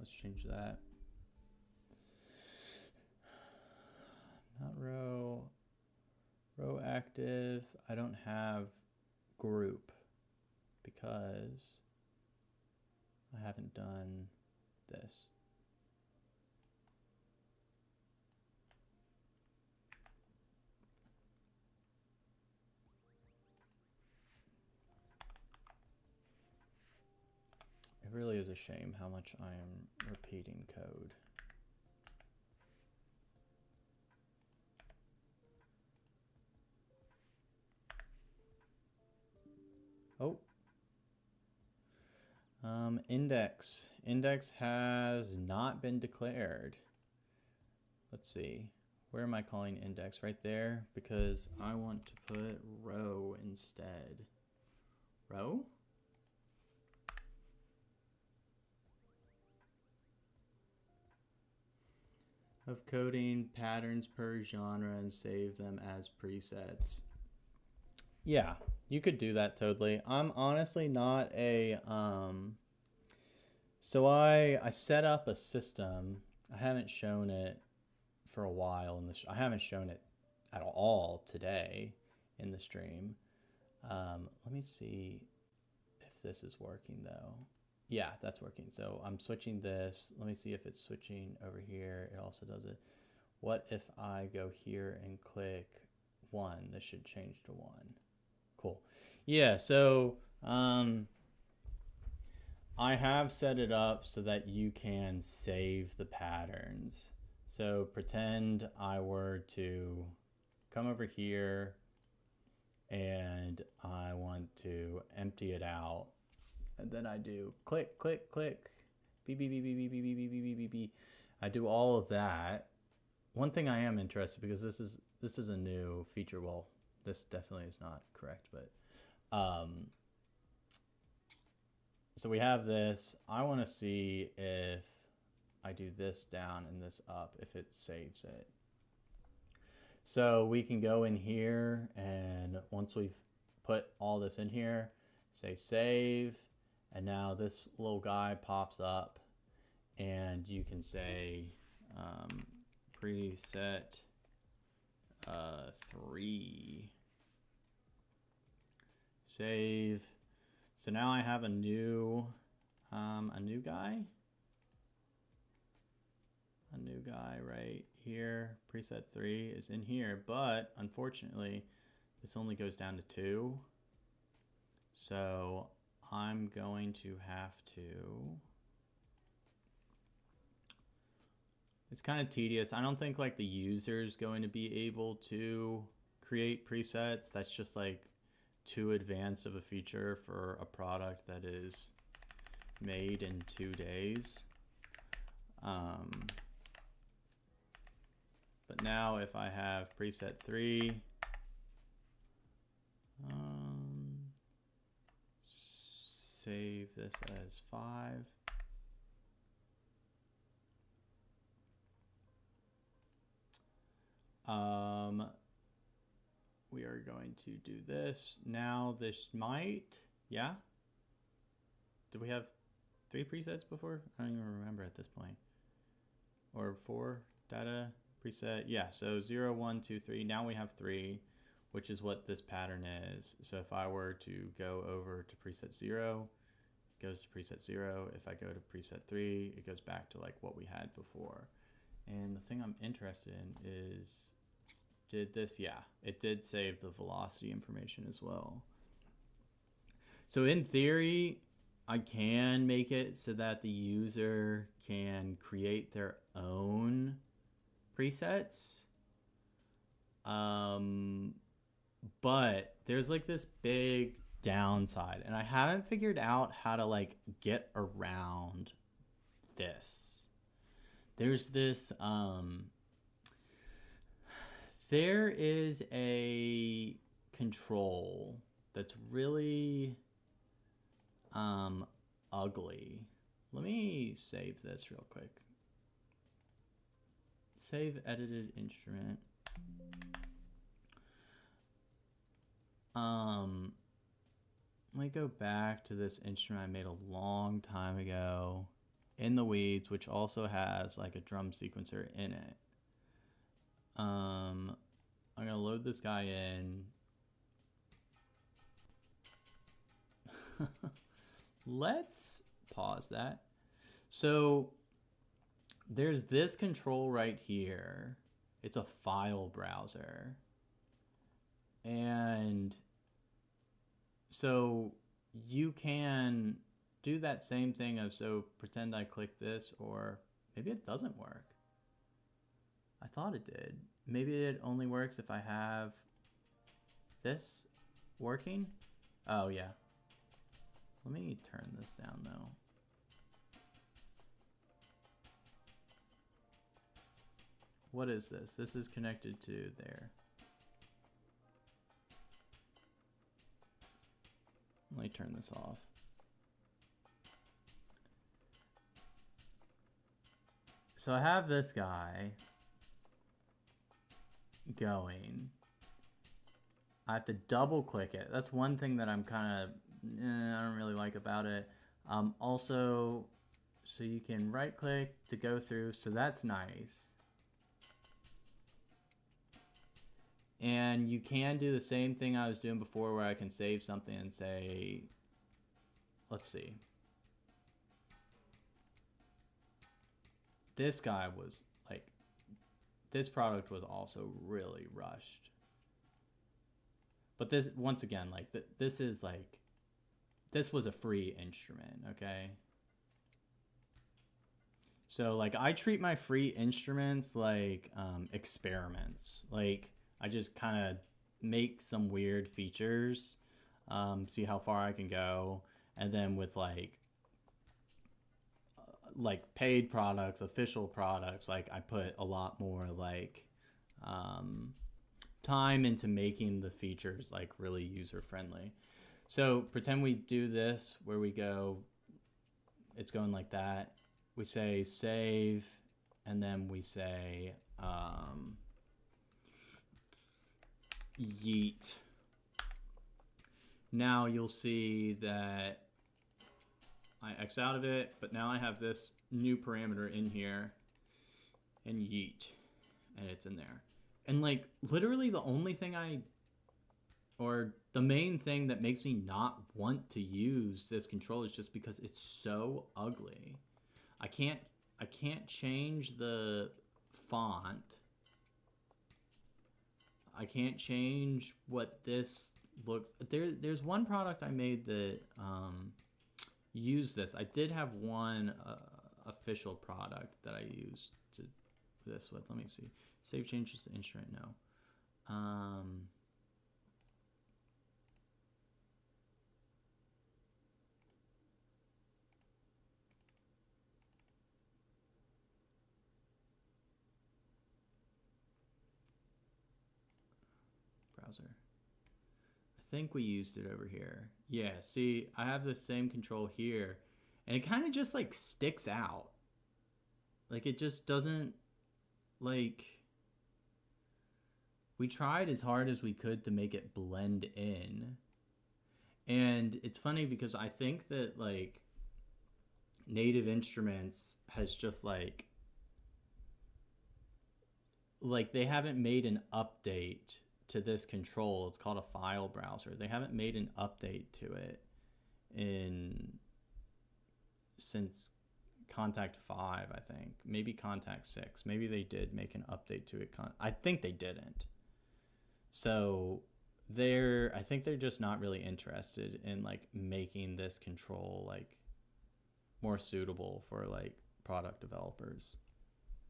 Let's change that. Not row. Row active. I don't have group because I haven't done this. It really is a shame how much I am repeating code. Oh. Index. Index has not been declared. Let's see. Where am I calling index? Right there? Because I want to put row instead. Row? Of coding patterns per genre and save them as presets. Yeah, you could do that totally. I'm honestly not a so I set up a system. I haven't shown it for a while in this. I haven't shown it at all today in the stream. Let me see if this is working though. Yeah, that's working. So I'm switching this. Let me see if it's switching over here. It also does it. What if I go here and click 1? This should change to 1. Cool. Yeah, so I have set it up so that you can save the patterns. So pretend I were to come over here and I want to empty it out. And then I do click, click, click, beep, beep, beep, beep, beep, beep, beep, beep, beep, beep, beep. I do all of that. One thing I am interested, because this is a new feature. Well, this definitely is not correct, but so we have this. I want to see if I do this down and this up, if it saves it. So we can go in here, and once we've put all this in here, say save, and now this little guy pops up, and you can say preset 3. Save. So now I have a new guy. A new guy right here. Preset 3 is in here, but unfortunately, this only goes down to 2. So I'm going to have to. It's kind of tedious. I don't think like the user's going to be able to create presets. That's just like too advanced of a feature for a product that is made in 2 days. But now if I have preset 3, save this as 5. We are going to do this. Now this might, yeah? Did we have 3 presets before? I don't even remember at this point. Or 4 data preset. Yeah, so 0, 1, 2, 3. Now we have 3, which is what this pattern is. So if I were to go over to preset 0, it goes to preset 0. If I go to preset 3, it goes back to like what we had before. And the thing I'm interested in is, did this? Yeah, it did save the velocity information as well. So in theory, I can make it so that the user can create their own presets. But there's like this big downside, and I haven't figured out how to like get around this. There's this, there is a control that's really ugly. Let me save this real quick. Save edited instrument. Let me go back to this instrument I made a long time ago. in the weeds, which also has like a drum sequencer in it. I'm gonna load this guy in. Let's pause that. So there's this control right here. It's a file browser. And so you can do that same thing of, so pretend I click this, or maybe it doesn't work. I thought it did. Maybe it only works if I have this working. Oh yeah. Let me turn this down though. What is this? This is connected to there. Let me turn this off. So I have this guy going. I have to double click it. That's one thing that I'm kind of, I don't really like about it. Also, so you can right click to go through, so that's nice. And you can do the same thing I was doing before, where I can save something and say, let's see. This guy was like, this product was also really rushed. But this, once again, like this is like, this was a free instrument, okay? So like I treat my free instruments like experiments. Like I just kind of make some weird features, see how far I can go. And then with like paid products, official products, like I put a lot more like time into making the features like really user friendly. So pretend we do this where we go, it's going like that. We say save, and then we say yeet. Now you'll see that I X out of it, but now I have this new parameter in here, and yeet, and it's in there. And like literally the only thing or the main thing that makes me not want to use this control is just because it's so ugly. I can't change the font. I can't change what this looks. There's one product I made that used this. I did have one official product that I used to this with. Let me see. Save changes to instrument. No. Browser. I think we used it over here. Yeah, see, I have the same control here, and it kind of just like sticks out. Like it just doesn't, like, we tried as hard as we could to make it blend in. And it's funny because I think that like Native Instruments has just like they haven't made an update to this control. It's called a file browser. They haven't made an update to it since Kontakt 5, I think. Maybe Kontakt 6. Maybe they did make an update to it. I think they didn't. So I think they're just not really interested in like making this control like more suitable for like product developers,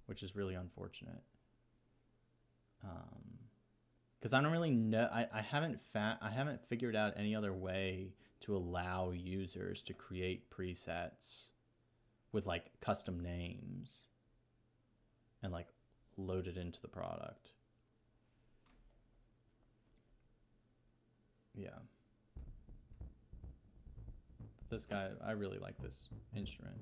which is really unfortunate. Because I don't really know. I haven't figured out any other way to allow users to create presets with like custom names and like load it into the product. Yeah. This guy, I really like this instrument.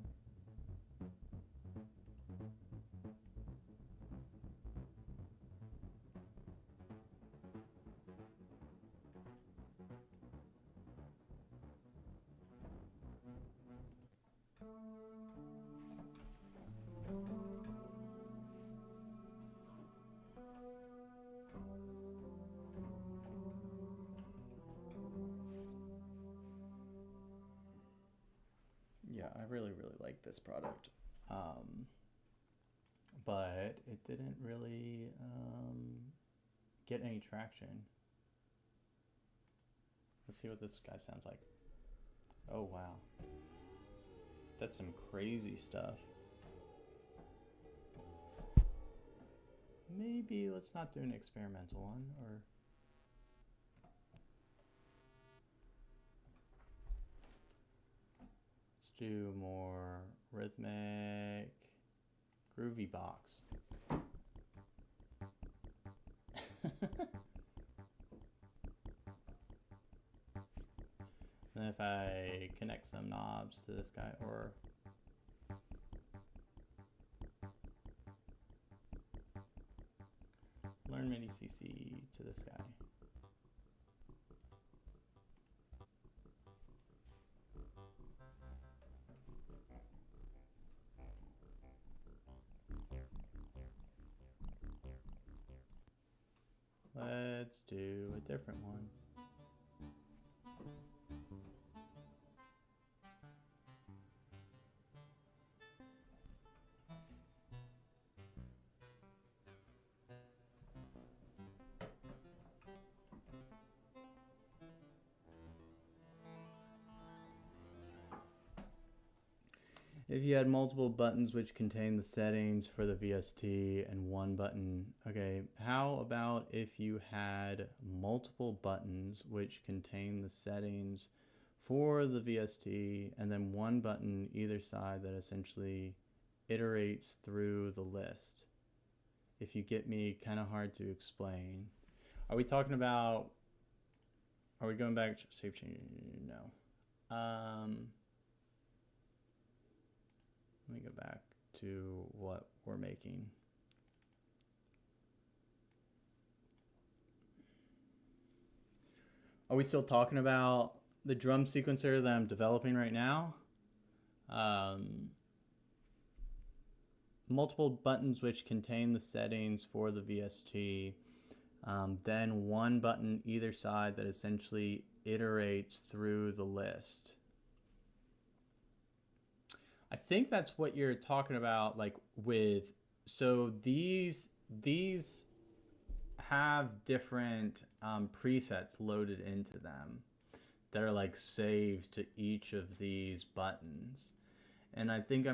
like this product. But it didn't really get any traction. Let's see what this guy sounds like. Oh, wow. That's some crazy stuff. Maybe let's not do an experimental one, or... Let's do more rhythmic, groovy box. Then if I connect some knobs to this guy, or learn MIDI CC to this guy. Let's do a different one. If you had multiple buttons which contain the settings for the VST and one button, okay, how about if you had multiple buttons which contain the settings for the VST and then one button either side that essentially iterates through the list? If you get me, kind of hard to explain. Are we talking about, are we going back to save change? No. Let me go back to what we're making. Are we still talking about the drum sequencer that I'm developing right now? Multiple buttons which contain the settings for the VST. Then one button either side that essentially iterates through the list. I think that's what you're talking about, like with, so these have different presets loaded into them that are like saved to each of these buttons. And I think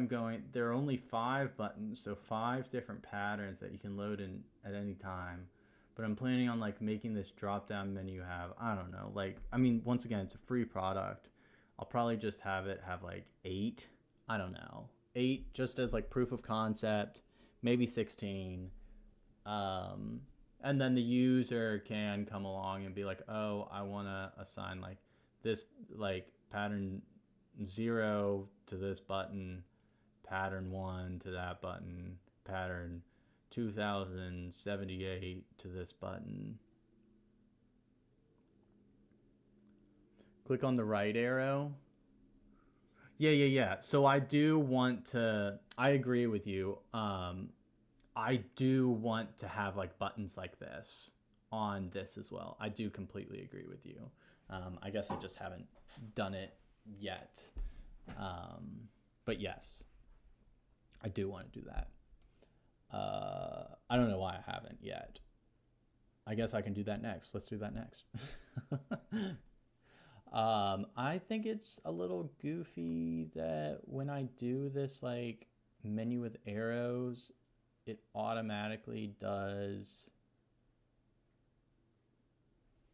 there are only 5 buttons, so 5 different patterns that you can load in at any time. But I'm planning on like making this drop down menu have, I don't know, like, I mean, once again, it's a free product. I'll probably just have it have like 8. I don't know, 8 just as like proof of concept, maybe 16. And then the user can come along and be like, oh, I want to assign like this, like pattern 0 to this button, pattern 1 to that button, pattern 2078 to this button. Click on the right arrow. Yeah. So I do want to, I agree with you. I do want to have like buttons like this on this as well. I do completely agree with you. I guess I just haven't done it yet. But yes, I do want to do that. I don't know why I haven't yet. I guess I can do that next. Let's do that next. I think it's a little goofy that when I do this like menu with arrows, it automatically does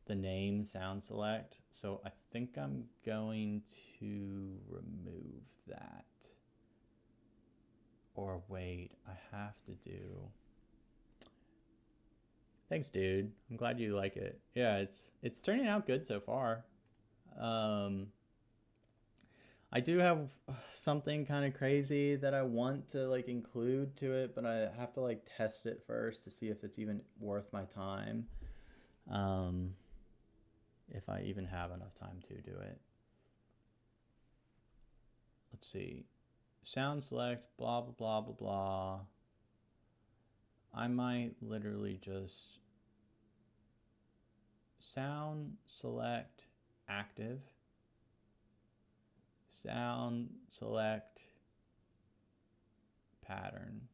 the name sound select. So I think I'm going to remove that. Or wait, I have to do. Thanks, dude. I'm glad you like it. Yeah, it's turning out good so far. I do have something kind of crazy that I want to like include to it, but I have to like test it first to see if it's even worth my time. If I even have enough time to do it. Let's see. Sound select, blah, blah, blah, blah, blah. I might literally just sound select active, sound select pattern.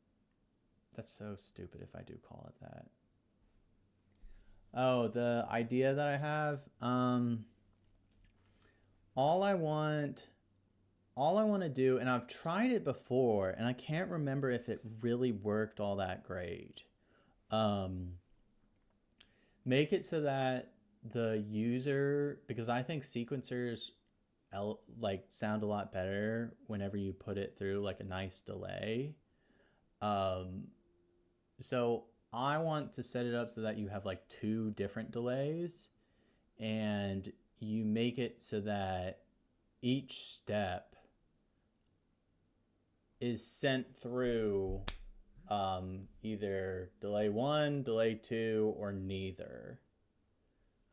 That's so stupid if I do call it that. Oh, the idea that I have, all I want to do, and I've tried it before, and I can't remember if it really worked all that great. Make it so that the user, because I think sequencers like sound a lot better whenever you put it through like a nice delay. So I want to set it up so that you have like 2 different delays, and you make it so that each step is sent through either delay 1, delay 2, or neither.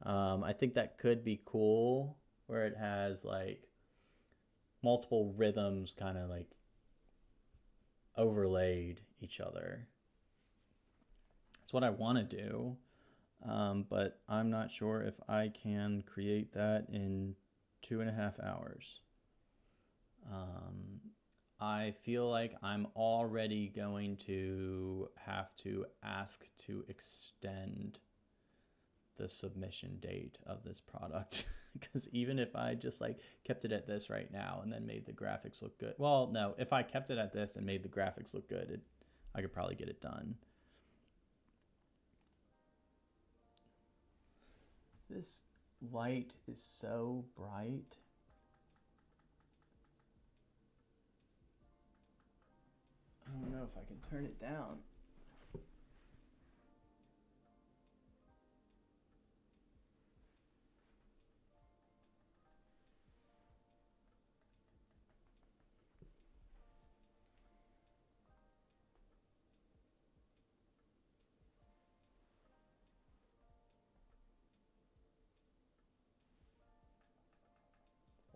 I think that could be cool, where it has like multiple rhythms kind of like overlaid each other. That's what I want to do, but I'm not sure if I can create that in 2.5 hours. I feel like I'm already going to have to ask to extend the submission date of this product, because even if I just like kept it at this right now and then made the graphics look good, well, no, if I kept it at this and made the graphics look good, I could probably get it done. This light is so bright. I don't know if I can turn it down.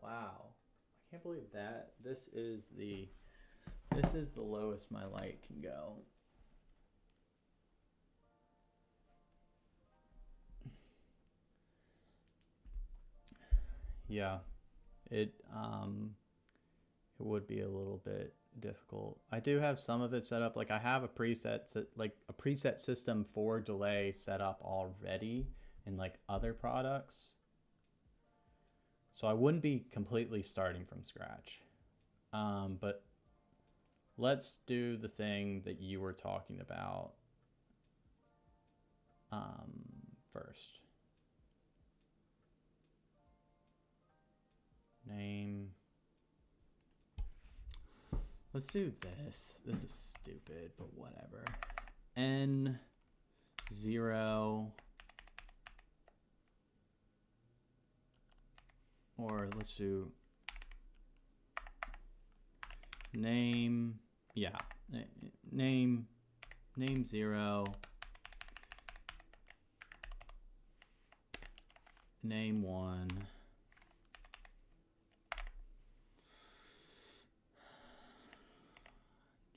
Wow. I can't believe that. This is the lowest my light can go. Yeah. It would be a little bit difficult. I do have some of it set up. Like I have a preset system for delay set up already in like other products. So I wouldn't be completely starting from scratch. But let's do the thing that you were talking about first. Name. Let's do this. This is stupid, but whatever. N0. Or let's do name. Yeah. Name 0. Name 1.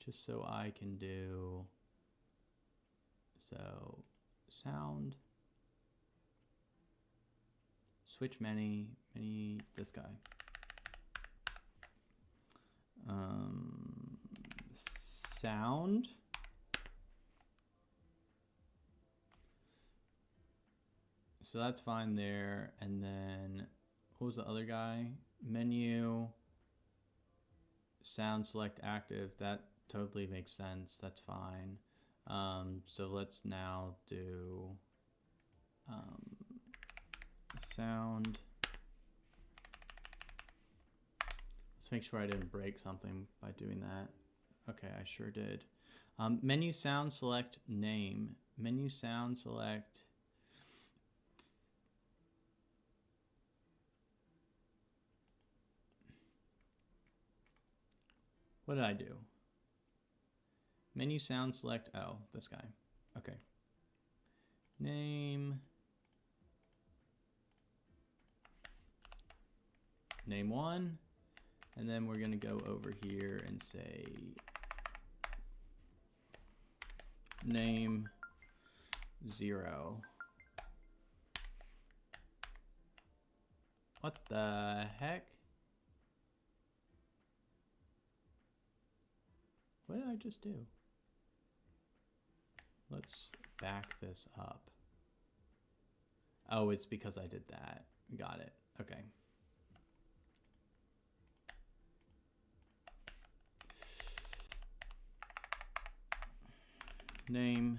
Just so I can do, so sound, switch many, this guy. Sound. So that's fine there. And then what was the other guy? Menu, sound select active. That totally makes sense. That's fine. So let's now do sound. Let's make sure I didn't break something by doing that. Okay, I sure did. Menu sound select name. Menu sound select. What did I do? Menu sound select, oh, this guy. Okay. Name 1. And then we're gonna go over here and say name 0. What the heck? What did I just do? Let's back this up. Oh, it's because I did that. Got it. Okay. Name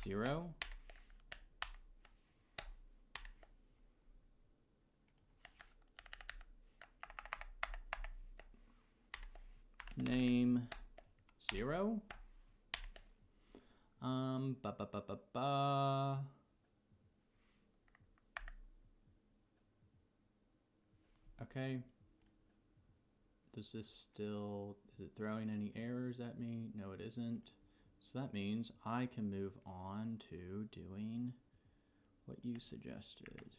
0. Name 0. Ba ba ba ba ba. Okay. Does this still, is it throwing any errors at me? No, it isn't. So that means I can move on to doing what you suggested.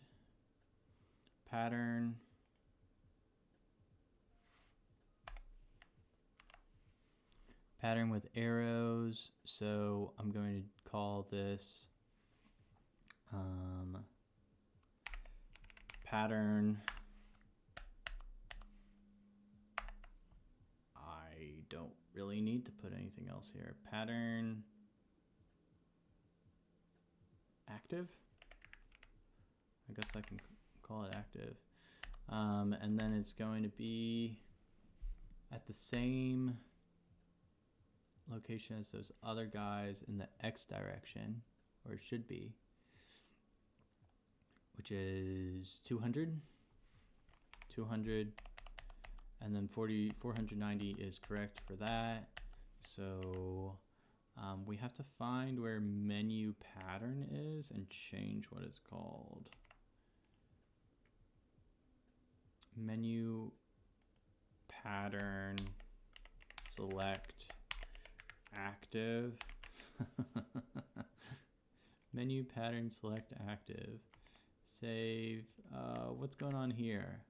Pattern. Pattern with arrows. So I'm going to call this pattern. I don't really need to put anything else here. Pattern active. I guess I can call it active. And then it's going to be at the same location as those other guys in the X direction, or it should be, which is 200, and then 490 is correct for that. So we have to find where menu pattern is and change what it's called. Menu pattern select active. Menu pattern select active. Save. What's going on here?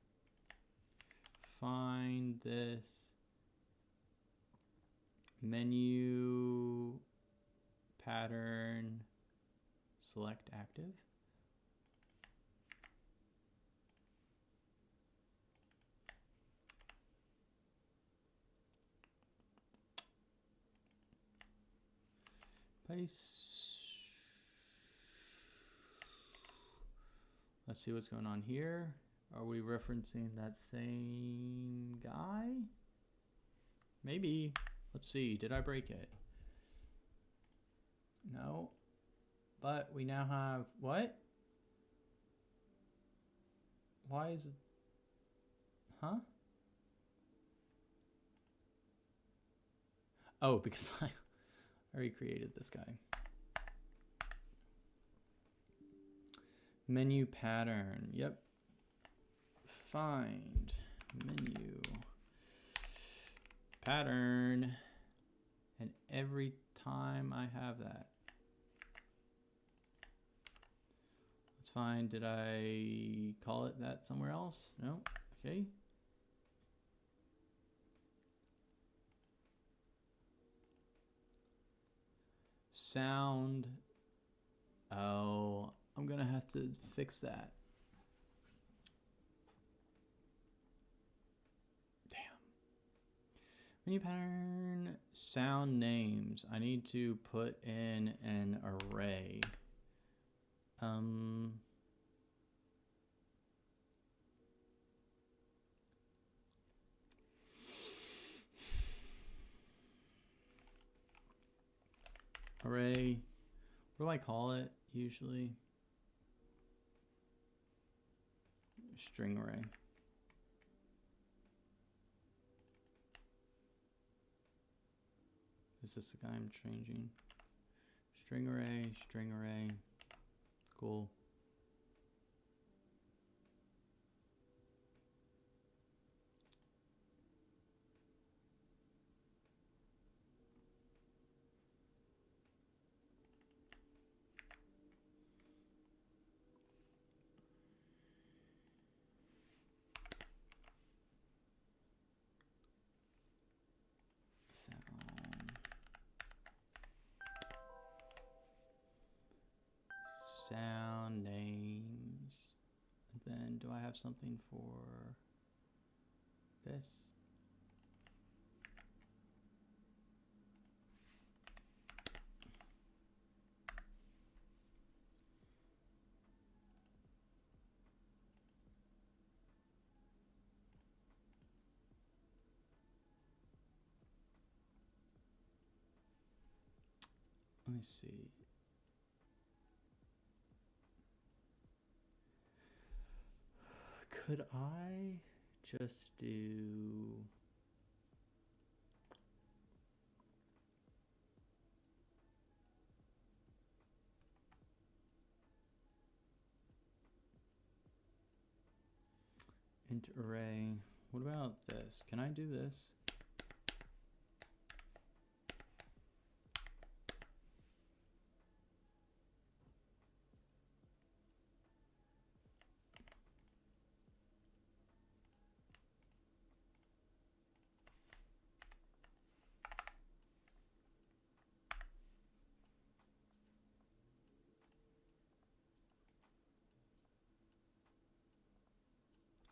Find this menu pattern select active. Place. Let's see what's going on here. Are we referencing that same guy? Maybe. Let's see. Did I break it? No. But we now have what? Why is it? Huh? Oh, because I already created this guy. Menu pattern. Yep. Find menu pattern. And every time I have that. That's fine. Did I call it that somewhere else? No. Okay. Sound. Oh, I'm gonna have to fix that. Damn. Menu pattern, sound names. I need to put in an array. Array. What do I call it usually? String array. Is this the guy I'm changing? String array, string array. Cool. Sound names. And then do I have something for this? Let me see. Could I just do... int array. What about this? Can I do this?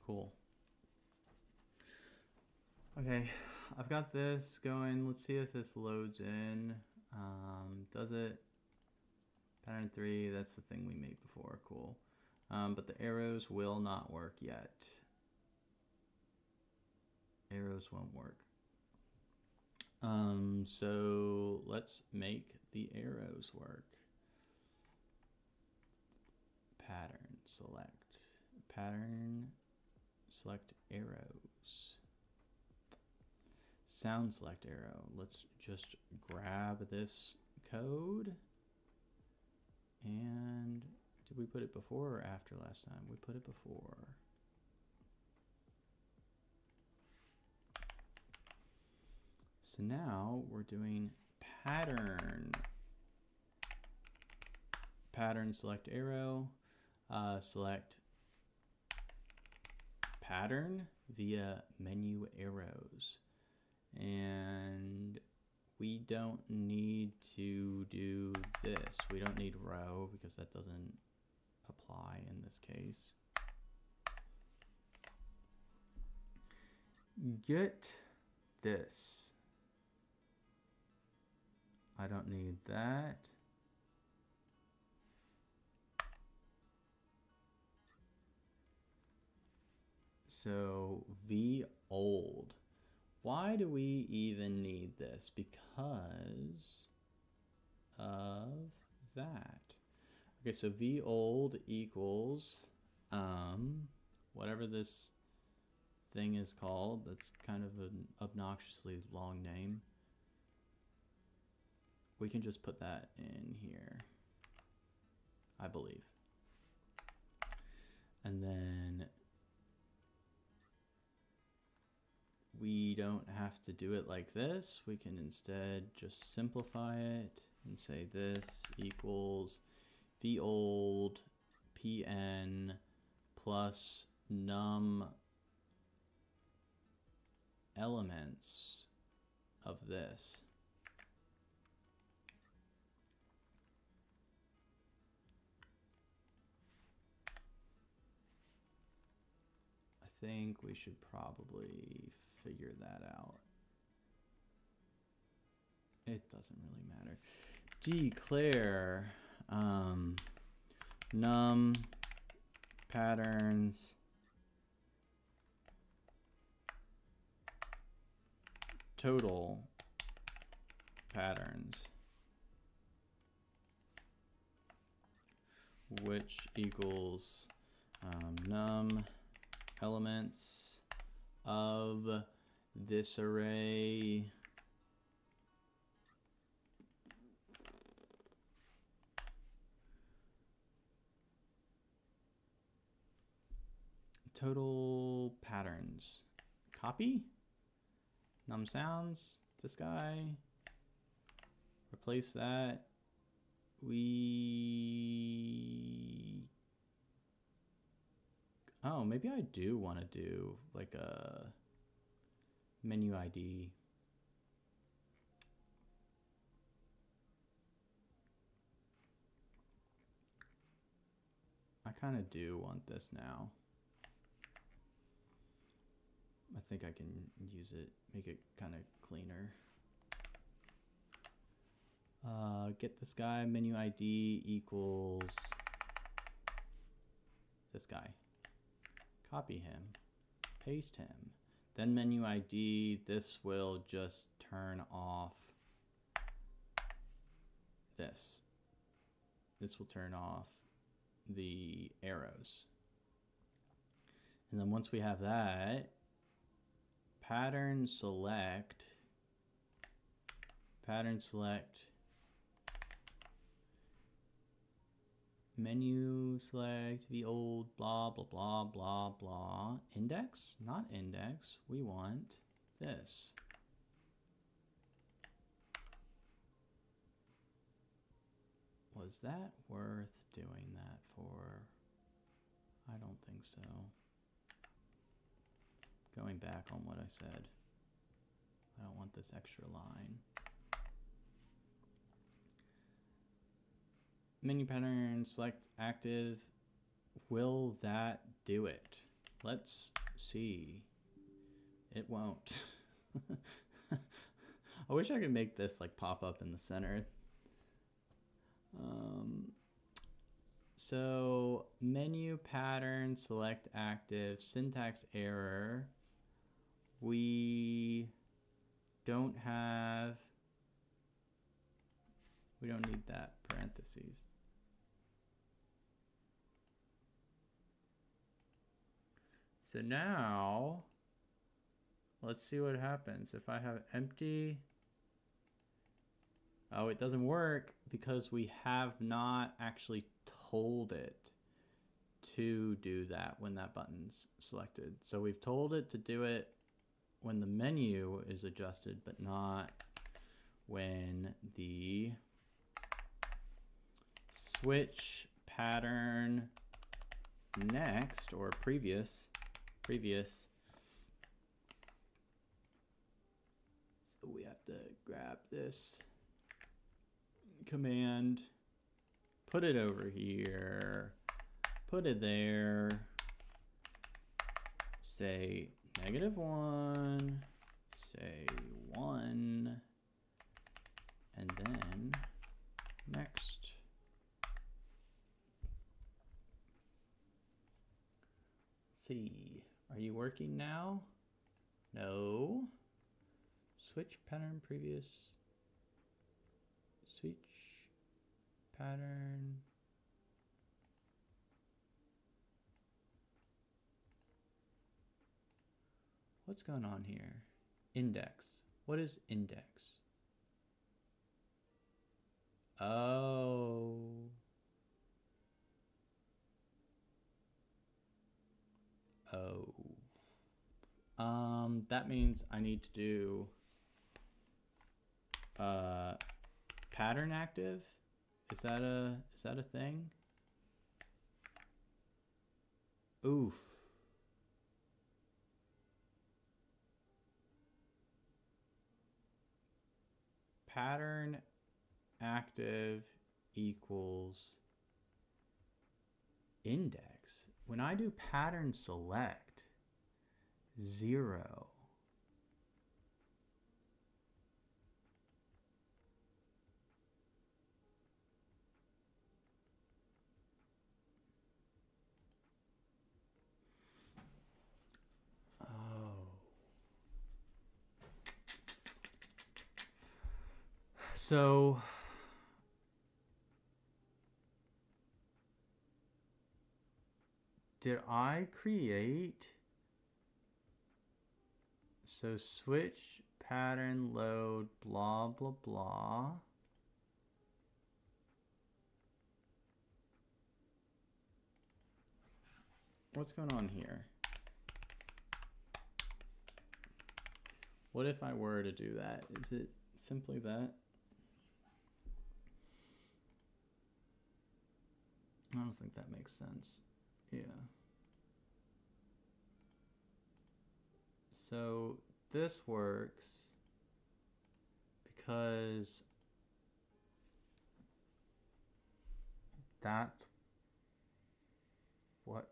Cool. Okay, I've got this going. Let's see if this loads in. Does it? Pattern 3, that's the thing we made before. Cool. But the arrows will not work yet. Arrows won't work. So let's make the arrows work. Pattern, select. Pattern, select arrows. Sound select arrow. Let's just grab this code. And did we put it before or after last time? We put it before. So now we're doing pattern. Pattern select arrow. Select pattern via menu arrows. And we don't need to do this. We don't need row because that doesn't apply in this case. Get this. I don't need that. So v old. Why do we even need this? Because of that. Okay, so v old equals whatever this thing is called. That's kind of an obnoxiously long name. We can just put that in here, I believe. And then we don't have to do it like this. We can instead just simplify it and say this equals vold pn plus num elements of this. I think we should probably figure that out. It doesn't really matter. Declare num patterns total patterns, which equals num elements of this array total patterns. Copy num sounds, this guy, replace that. Oh, maybe I do want to do like a menu ID. I kind of do want this now. I think I can use it, make it kind of cleaner. Get this guy, menu ID equals this guy. Copy him, paste him. Then menu ID, this will just turn off this. This will turn off the arrows. And then once we have that, pattern select, menu select, the old, blah, blah, blah, blah, blah. Index? Not index. We want this. Was that worth doing that for? I don't think so. Going back on what I said. I don't want this extra line. Menu pattern, select active. Will that do it? Let's see. It won't. I wish I could make this like pop up in the center. So menu pattern, select active, syntax error. We don't need that parentheses. So now let's see what happens if I have empty. Oh, it doesn't work because we have not actually told it to do that when that button's selected. So we've told it to do it when the menu is adjusted, but not when the switch pattern next or previous. So we have to grab this command, put it over here, put it there, say -1, say 1, and then next. Let's see, are you working now? No. Switch pattern previous. Switch pattern. What's going on here? Index. What is index? Oh. Oh. That means I need to do pattern active. Is that a thing? Oof. Pattern active equals index. When I do pattern select, 0. So did I create? So switch pattern load blah blah blah. What's going on here? What if I were to do that? Is it simply that? I don't think that makes sense. Yeah. So this works because that's what's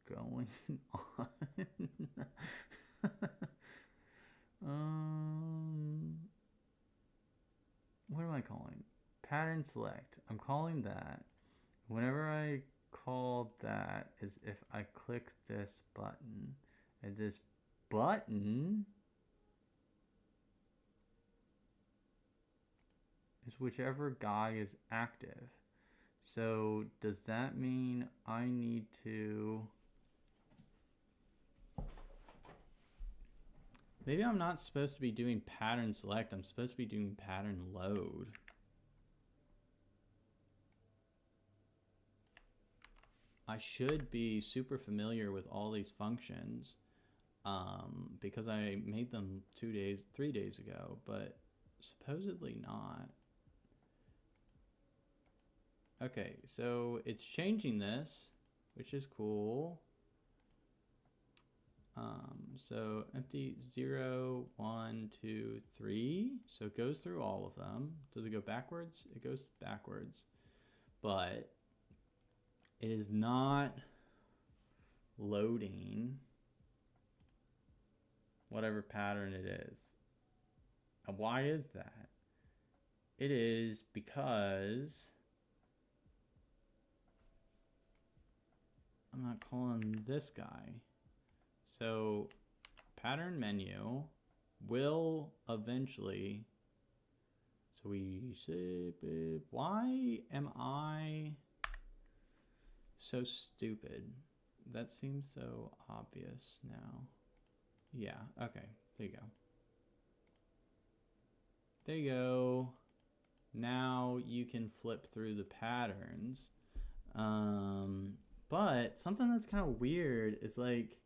going on. What am I calling? Pattern select. I'm calling that. Whenever I call that is if I click this button, and this button is whichever guy is active. So does that mean I need to... Maybe I'm not supposed to be doing pattern select. I'm supposed to be doing pattern load. I should be super familiar with all these functions because I made them 3 days ago, but supposedly not. Okay, so it's changing this, which is cool. So empty 0, 1, 2, 3. So it goes through all of them. Does it go backwards? It goes backwards. But it is not loading whatever pattern it is. And why is that? It is because I'm not calling this guy. So pattern menu will eventually, so we say, why am I so stupid? That seems so obvious now. Yeah, okay, there you go. There you go. Now you can flip through the patterns. But something that's kind of weird is like,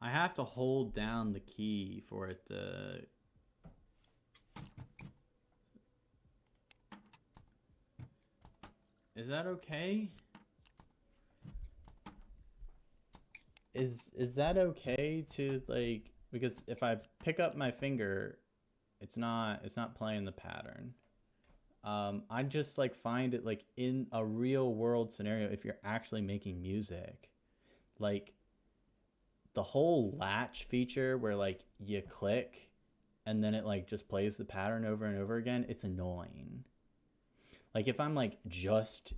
I have to hold down the key for it to... Is that okay? Is that okay to like, because if I pick up my finger, it's not playing the pattern. I just like find it like in a real world scenario, if you're actually making music, like the whole latch feature where like you click and then it like just plays the pattern over and over again, it's annoying. Like if I'm like just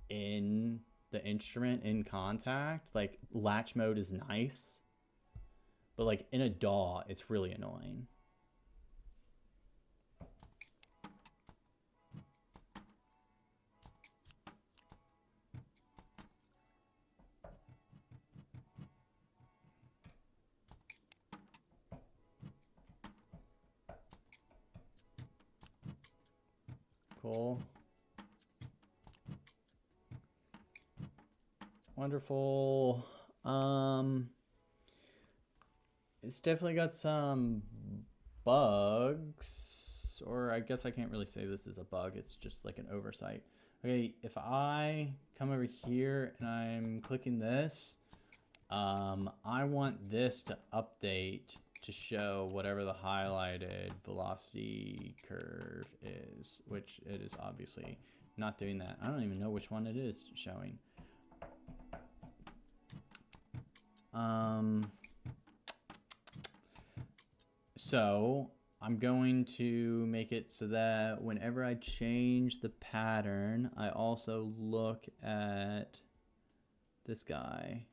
in the instrument in Kontakt, like latch mode is nice, but like in a DAW, it's really annoying. Cool. Wonderful. It's definitely got some bugs, or I guess I can't really say this is a bug. It's just like an oversight. Okay, if I come over here and I'm clicking this, I want this to update to show whatever the highlighted velocity curve is, which it is obviously not doing that. I don't even know which one it is showing. So I'm going to make it so that whenever I change the pattern, I also look at this guy.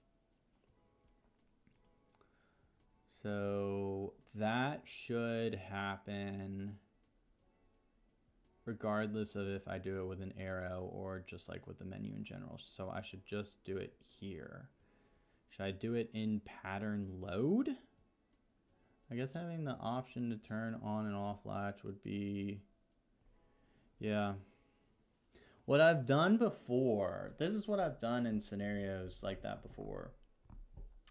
So that should happen regardless of if I do it with an arrow or just like with the menu in general. So I should just do it here. Should I do it in pattern load? I guess having the option to turn on and off latch would be, yeah. What I've done before, this is what I've done in scenarios like that before.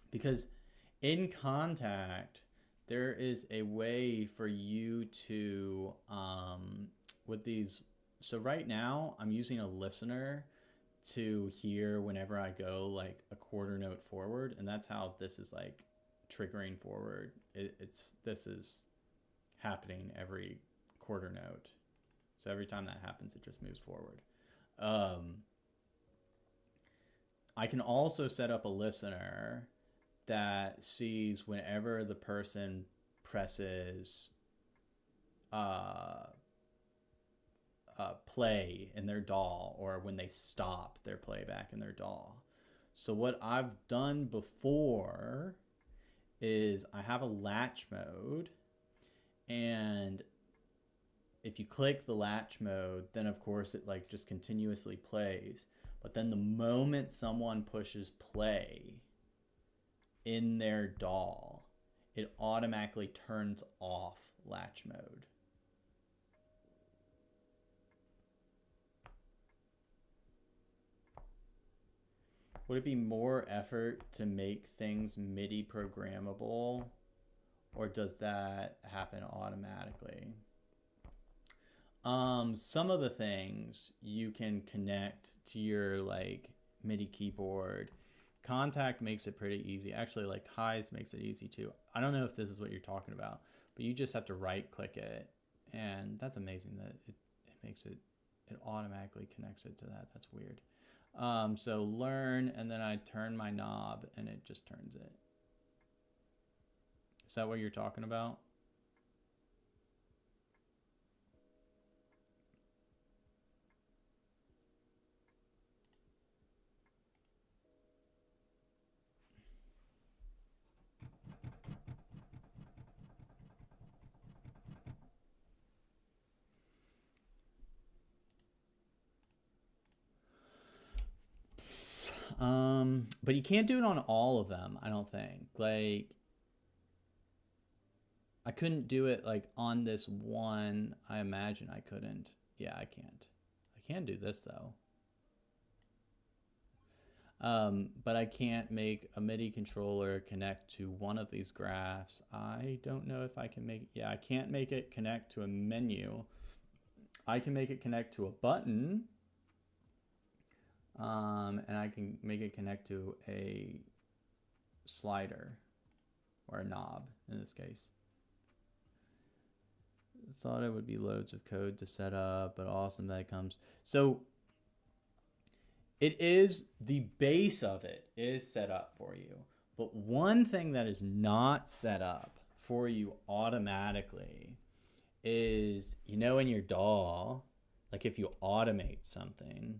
Because in Kontakt, there is a way for you to, with these, so right now I'm using a listener to hear whenever I go like a quarter note forward, and that's how this is like triggering forward. This is happening every quarter note. So every time that happens, it just moves forward. I can also set up a listener that sees whenever the person presses play in their DAW, or when they stop their playback in their DAW. So what I've done before is I have a latch mode, And if you click the latch mode, then of course it like just continuously plays. But then the moment someone pushes play in their DAW, it automatically turns off latch mode. Would it be more effort to make things MIDI programmable, or does that happen automatically? Some of the things you can connect to your like MIDI keyboard. Kontakt makes it pretty easy. Actually, like Highs makes it easy too. I don't know if this is what you're talking about, but you just have to right click it, and that's amazing that it makes it, it automatically connects it to that. That's weird. So learn, and then I turn my knob and it just turns it. Is that what you're talking about? But you can't do it on all of them, I don't think. Like, I couldn't do it like on this one. I imagine I couldn't. Yeah, I can't. I can do this though. But I can't make a MIDI controller connect to one of these graphs. I don't know if I can make, yeah, I can't make it connect to a menu. I can make it connect to a button. And I can make it connect to a slider or a knob in this case. Thought it would be loads of code to set up, but awesome that it comes. So it is, the base of it is set up for you. But one thing that is not set up for you automatically is, you know, in your DAW, like if you automate something,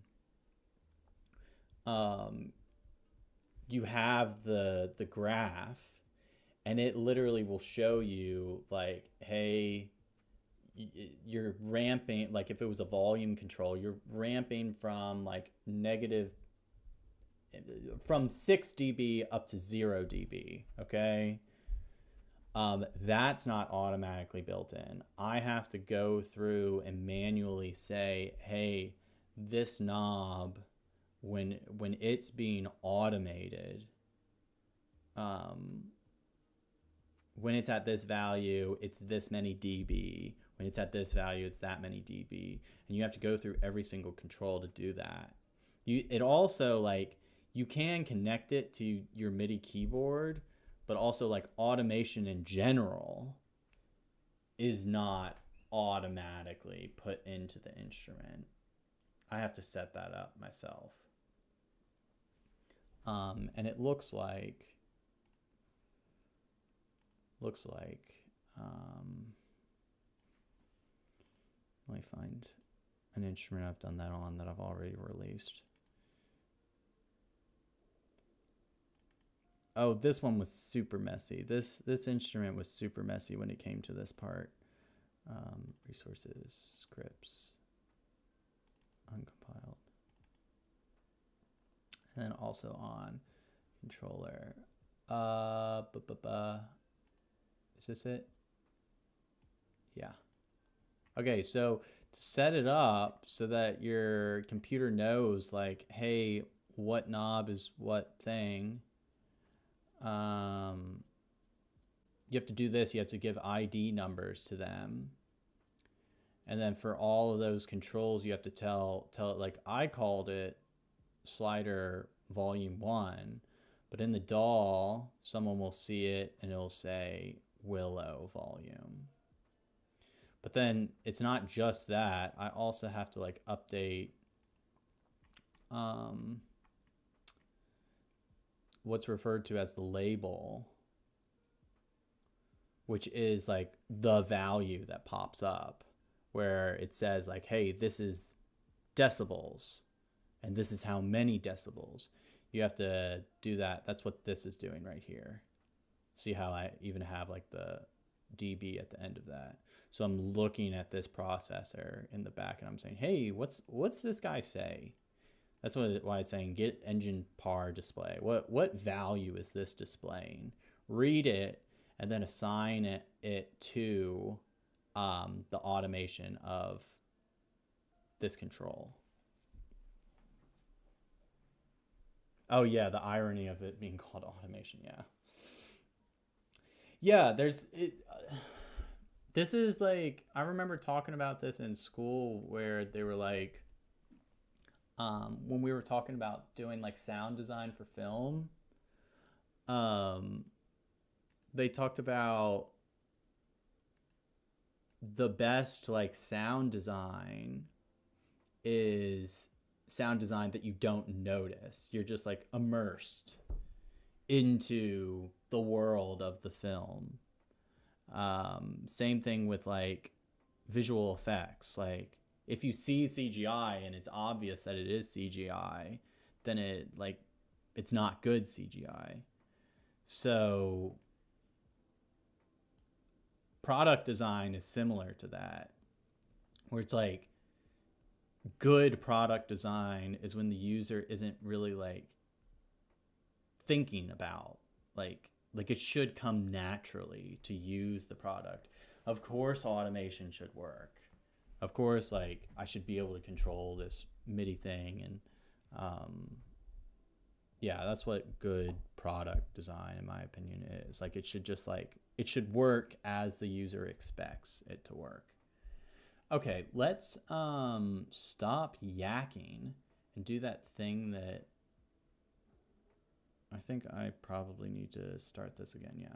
you have the graph, and it literally will show you like, hey, you're ramping, like if it was a volume control, you're ramping from like from 6 dB up to 0 dB, okay? That's not automatically built in. I have to go through and manually say, hey, this knob, when it's being automated, when it's at this value, it's this many dB. When it's at this value, it's that many dB. And you have to go through every single control to do that. It also, like, you can connect it to your MIDI keyboard, but also like automation in general is not automatically put into the instrument. I have to set that up myself. And it looks like, let me find an instrument I've done that on that I've already released. Oh, this one was super messy. This instrument was super messy when it came to this part. Resources, scripts, uncompiled. And then also on controller. Is this it? Yeah. Okay, so to set it up so that your computer knows, like, hey, what knob is what thing, you have to do this. You have to give ID numbers to them. And then for all of those controls, you have to tell it, like, I called it slider volume 1, but in the DAW, someone will see it and it'll say Willow volume. But then it's not just that. I also have to like update what's referred to as the label, which is like the value that pops up, where it says like, hey, this is decibels and this is how many decibels. You have to do that. That's what this is doing right here. See how I even have like the dB at the end of that. So I'm looking at this processor in the back and I'm saying, hey, what's this guy say? That's why it's saying get engine par display. What value is this displaying? Read it and then assign it to the automation of this control. Oh yeah, the irony of it being called automation. Yeah. Yeah, this is like, I remember talking about this in school where they were like, when we were talking about doing like sound design for film, they talked about the best like sound design is sound design that you don't notice. You're just like immersed into the world of the film. Same thing with like visual effects. Like if you see CGI and it's obvious that it is CGI, then it's not good CGI. So product design is similar to that, where it's like good product design is when the user isn't really like thinking about like it should come naturally to use the product. Of course automation should work. Of course, like I should be able to control this MIDI thing, and yeah, that's what good product design in my opinion is. Like it should work as the user expects it to work. Okay, let's stop yakking and do that thing that I think I probably need to start this again, yeah.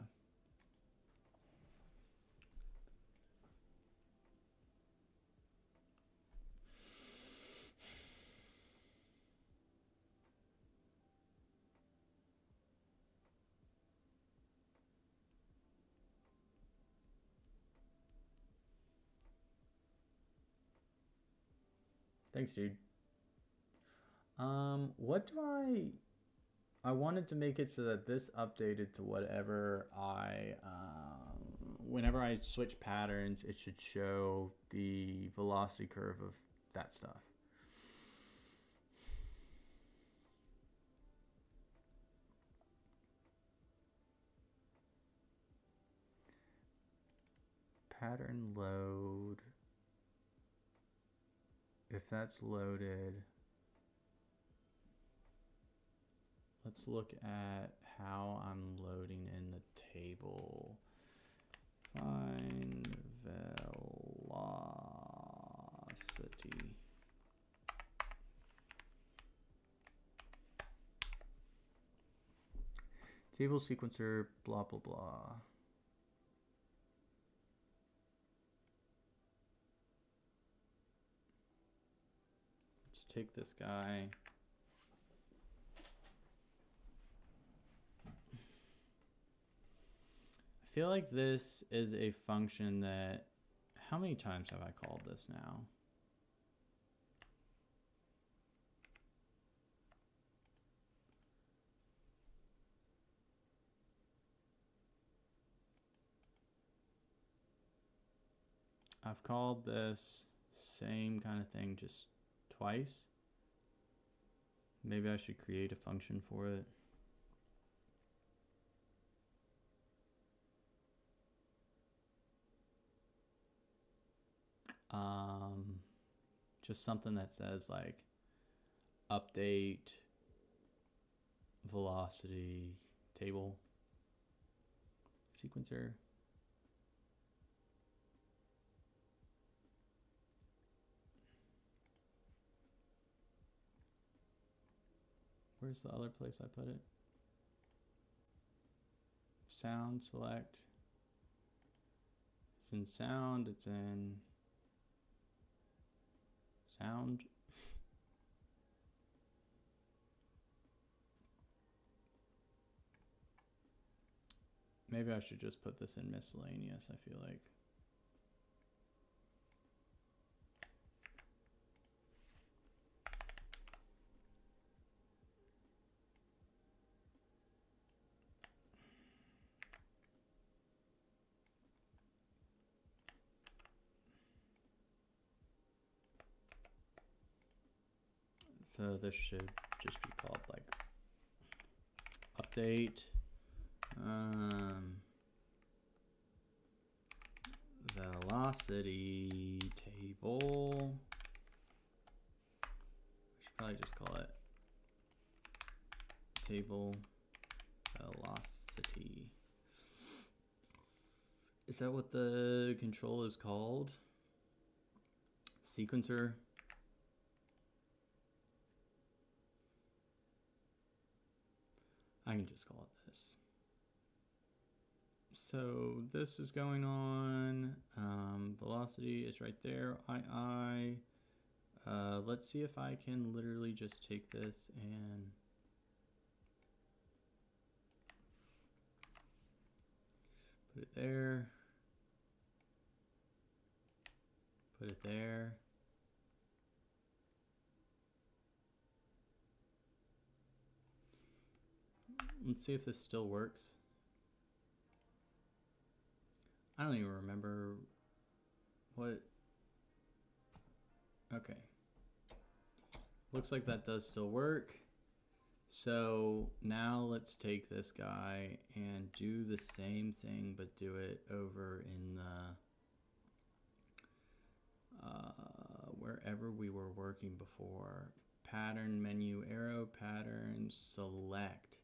Thanks, dude. What do I wanted to make it so that this updated to whatever whenever I switch patterns, it should show the velocity curve of that stuff. Pattern load. If that's loaded, let's look at how I'm loading in the table. Find velocity. Table sequencer, blah, blah, blah. Let's take this guy. I feel like this is a function that, how many times have I called this now? I've called this same kind of thing just twice. Maybe I should create a function for it. Just something that says like update velocity table sequencer. Where's the other place I put it? Sound select. It's in sound, it's in sound. Maybe I should just put this in miscellaneous, I feel like. So this should just be called like update velocity table. We should probably just call it table velocity. Is that what the control is called? Sequencer. I can just call it this. So this is going on. Velocity is right there. Let's see if I can literally just take this and put it there. Put it there. Let's see if this still works. I don't even remember what. Okay. Looks like that does still work. So now let's take this guy and do the same thing, but do it over in the wherever we were working before. Pattern menu, arrow pattern, select.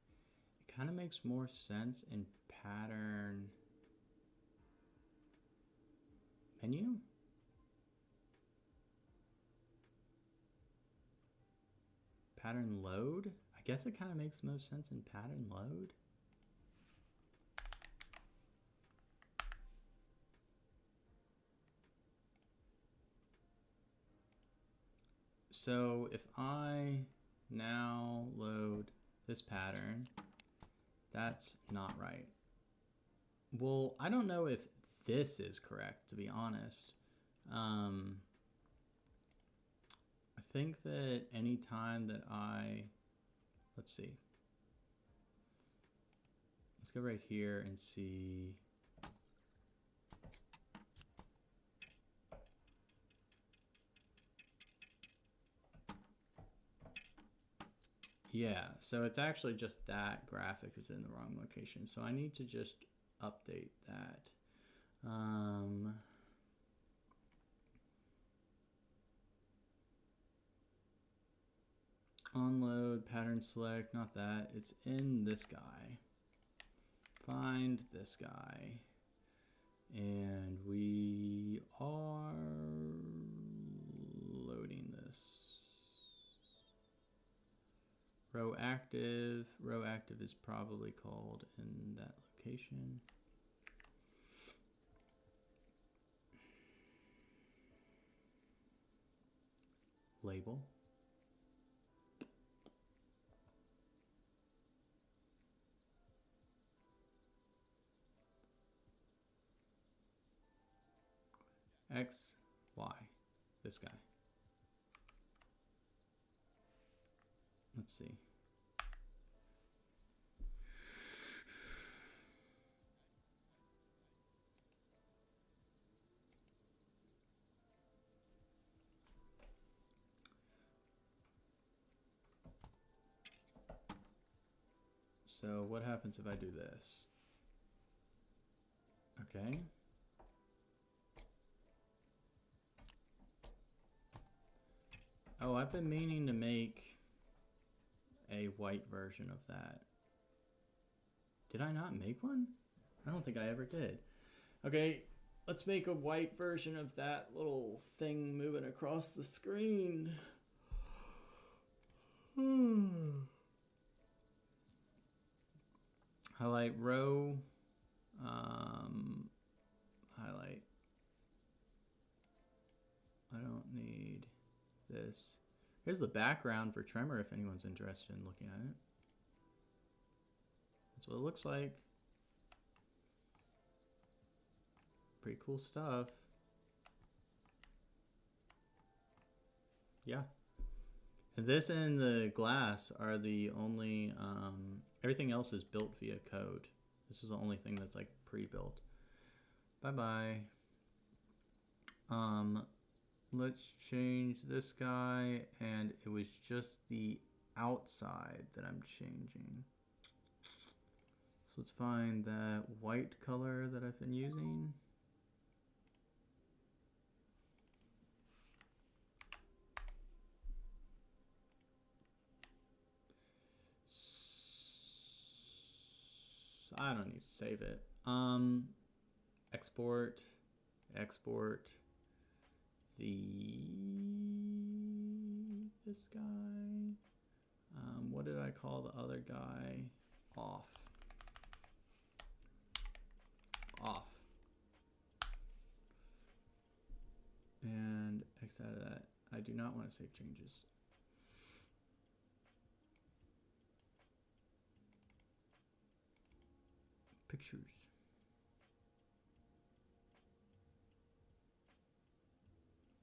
It kind of makes more sense in pattern menu. Pattern load. I guess it kind of makes most sense in pattern load. So if I now load this pattern, that's not right. Well, I don't know if this is correct, to be honest. I think that any time that let's see. Let's go right here and see. Yeah, so it's actually just that graphic is in the wrong location. So I need to just update that. Onload, pattern select, not that. It's in this guy. Find this guy. And we are loading this. Row active. Row active is probably called in that location. Label. X, Y, this guy. Let's see. So what happens if I do this? Okay. Oh, I've been meaning to make a white version of that. Did I not make one? I don't think I ever did. Okay, let's make a white version of that little thing moving across the screen. Highlight row. Highlight. I don't need this. Here's the background for Tremor if anyone's interested in looking at it. That's what it looks like. Pretty cool stuff. Yeah. And this and the glass are the only, everything else is built via code. This is the only thing that's like pre-built. Bye-bye. let's change this guy, and it was just the outside that I'm changing. So let's find that white color that I've been using. I don't need to save it. Export this guy. What did I call the other guy? Off. And X out of that. I do not want to save changes. Pictures.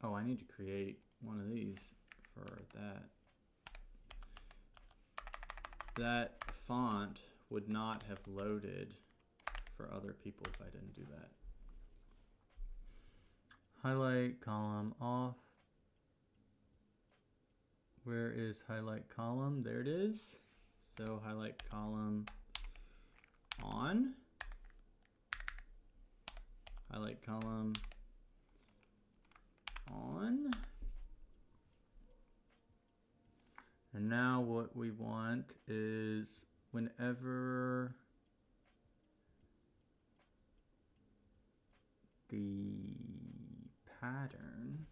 Oh, I need to create one of these for that. That font would not have loaded for other people if I didn't do that. Highlight column off. Where is highlight column? There it is. So highlight column on. Highlight column on. And now what we want is whenever the pattern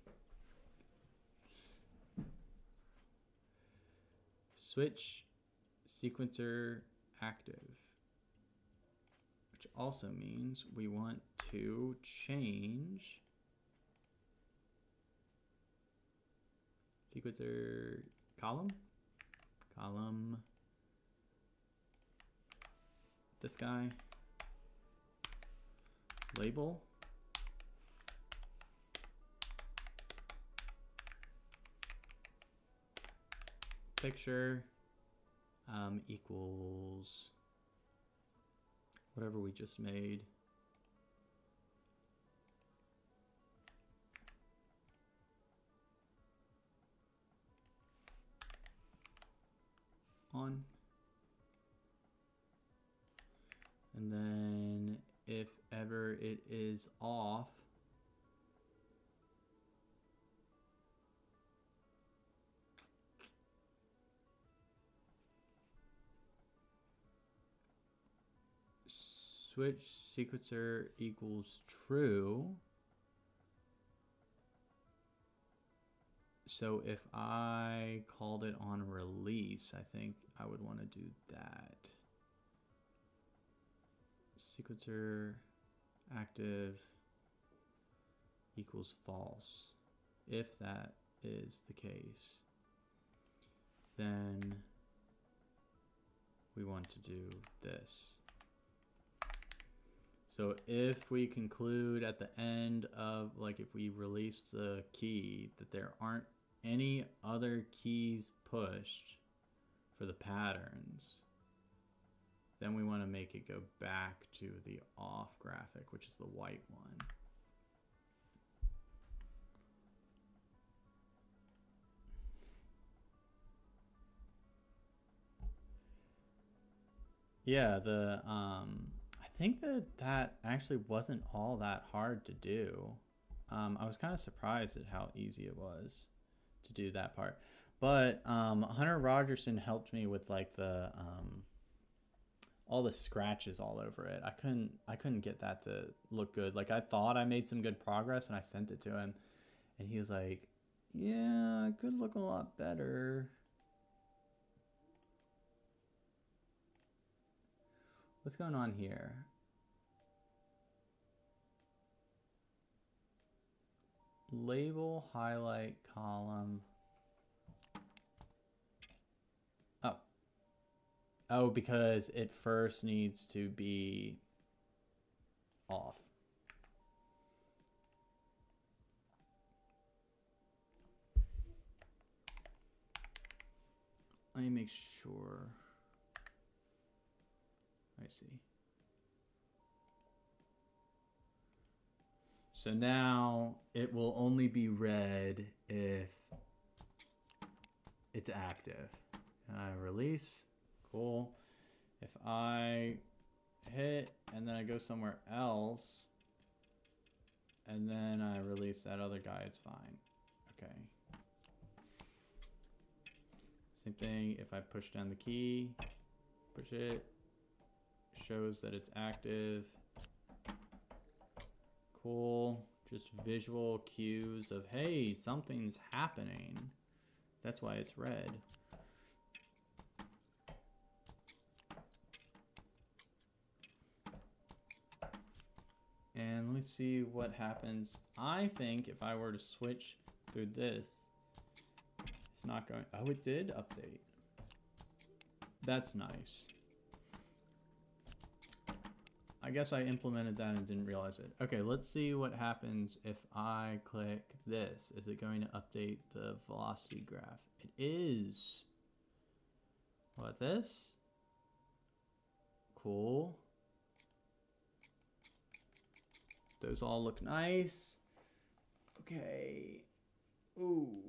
switch sequencer active, which also means we want to change sequencer column, this guy, label, picture, equals whatever we just made. On. And then if ever it is off, switch sequencer equals true. So if I called it on release, I think I would want to do that. Sequencer active equals false. If that is the case, then we want to do this. So if we conclude at the end of, like, if we release the key, that there aren't any other keys pushed for the patterns, then we want to make it go back to the off graphic, which is the white one. Yeah, I think that actually wasn't all that hard to do. I was kind of surprised at how easy it was to do that part. But Hunter Rogerson helped me with like the all the scratches all over it. I couldn't get that to look good. Like, I thought I made some good progress, and I sent it to him, and he was like, "Yeah, it could look a lot better." What's going on here? Label, highlight, column. Oh, because it first needs to be off. Let me make sure. I see. So now it will only be red if it's active. I release. Cool. If I hit and then I go somewhere else and then I release that other guy, it's fine. Okay. Same thing if I push down the key, push it, shows that it's active. Cool. Just visual cues of, hey, something's happening. That's why it's red. And let me see what happens. I think if I were to switch through this, it's not going. Oh, it did update. That's nice. I guess I implemented that and didn't realize it. Okay, let's see what happens if I click this. Is it going to update the velocity graph? It is. What, this? Cool. Those all look nice. Okay. Ooh.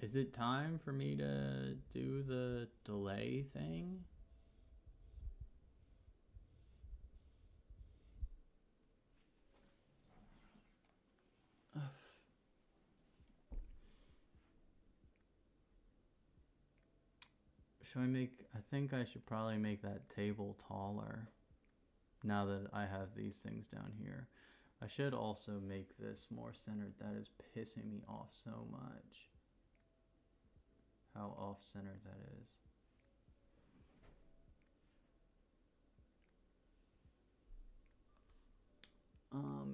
Is it time for me to do the delay thing? Should I make, I think I should probably make that table taller now that I have these things down here. I should also make this more centered. That is pissing me off so much. How off-centered that is.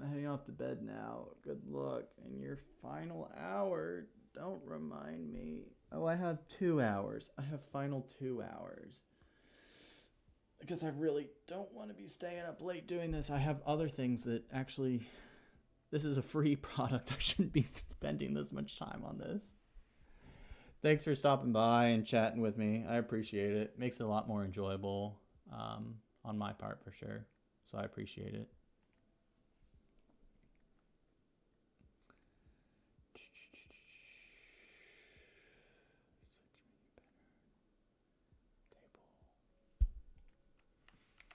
Heading off to bed now. Good luck in your final hour. Don't remind me. Oh, I have 2 hours. I have final 2 hours. Because I really don't want to be staying up late doing this. I have other things that actually... This is a free product. I shouldn't be spending this much time on this. Thanks for stopping by and chatting with me. I appreciate it. Makes it a lot more enjoyable on my part for sure. So I appreciate it.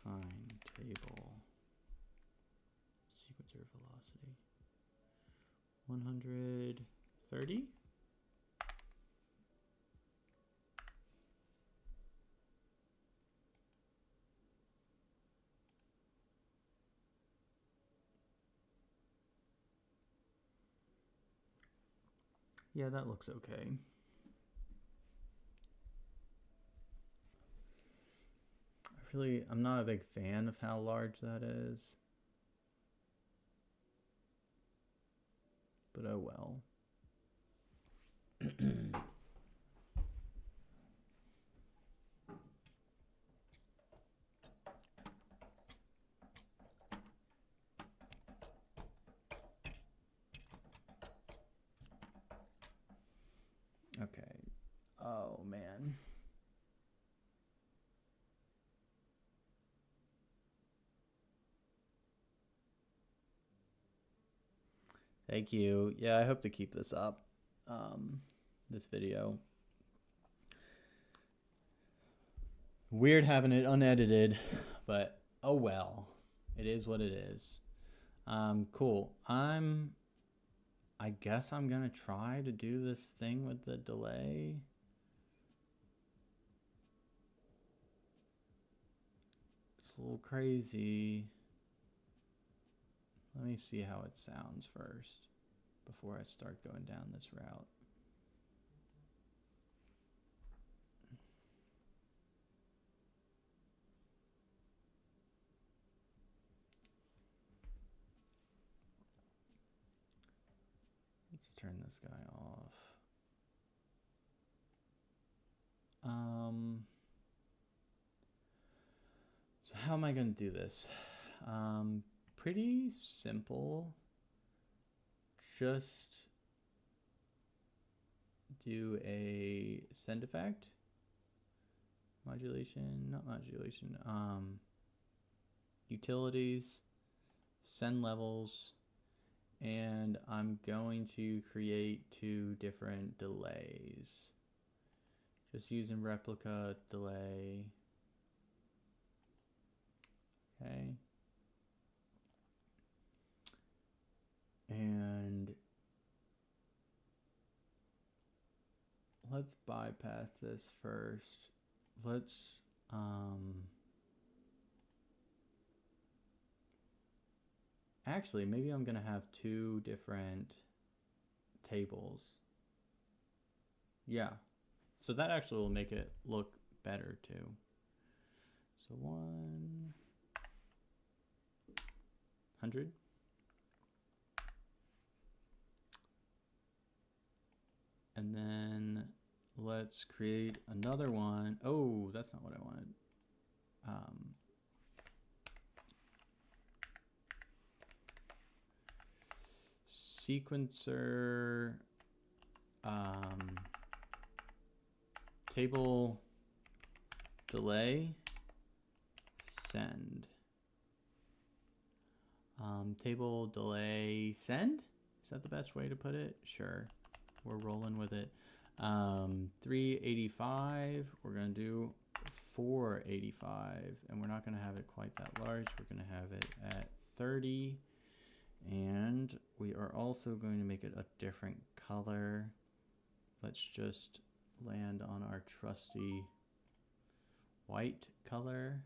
Find table. Sequencer velocity. 130? Yeah, that looks okay. I'm not a big fan of how large that is. But oh well. Okay. Oh, man. Thank you. Yeah, I hope to keep this up, this video. Weird having it unedited, but oh well. It is what it is. Cool. I guess I'm gonna try to do this thing with the delay. It's a little crazy. Let me see how it sounds first before I start going down this route. Let's turn this guy off. So how am I going to do this? pretty simple. Just do a send effect. Modulation, not modulation. Utilities, send levels, and I'm going to create 2 different delays. Just using replica delay. Okay. And let's bypass this first. Let's actually, maybe I'm gonna have 2 different tables. Yeah, so that actually will make it look better too. So 100. And then let's create another one. Oh, that's not what I wanted. Sequencer table delay send. Table delay send? Is that the best way to put it? Sure. We're rolling with it. 385. We're going to do 485. And we're not going to have it quite that large. We're going to have it at 30. And we are also going to make it a different color. Let's just land on our trusty white color.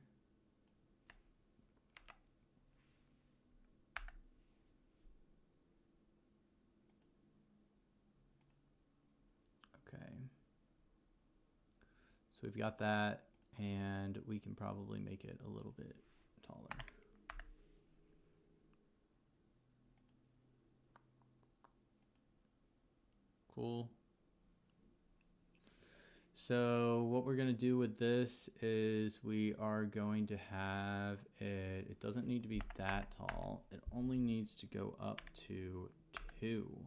Okay. So we've got that, and we can probably make it a little bit taller. Cool. So what we're going to do with this is we are going to have it, it doesn't need to be that tall. It only needs to go up to 2.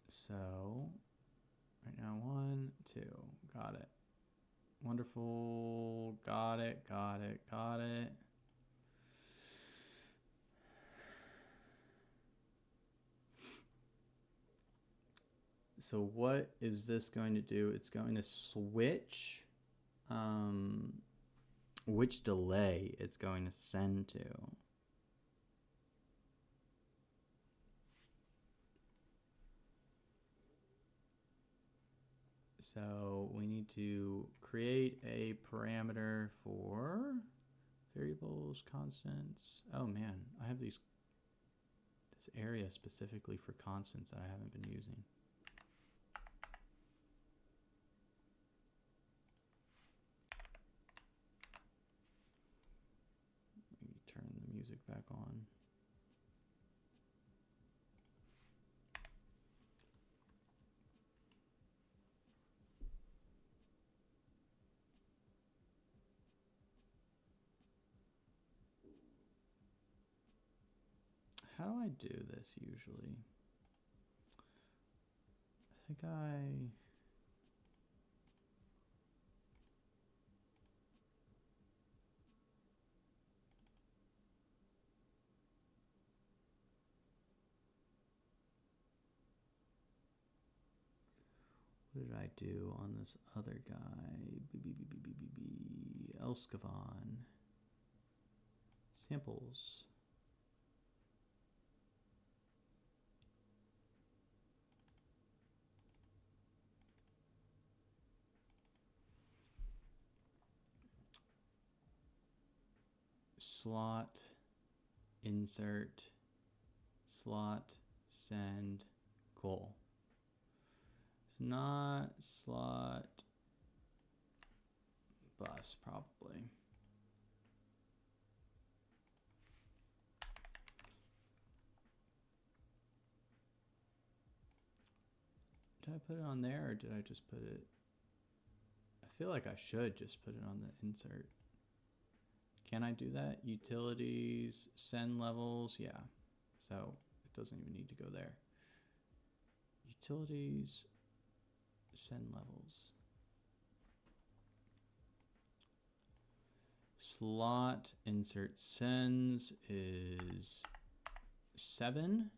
So right now 1, 2, got it. Wonderful, got it, got it, got it. So what is this going to do? It's going to switch which delay it's going to send to. So we need to create a parameter for variables, constants. Oh man, I have this area specifically for constants that I haven't been using. Turn the music back on. How do I do this usually? I think what did I do on this other guy? Elskavan. Samples. Slot, insert, slot, send, cool. It's not slot bus, probably. Did I put it on there or did I just put it? I feel like I should just put it on the insert. Can I do that? Utilities, send levels, yeah. So it doesn't even need to go there. Utilities, send levels. Slot insert sends is 7.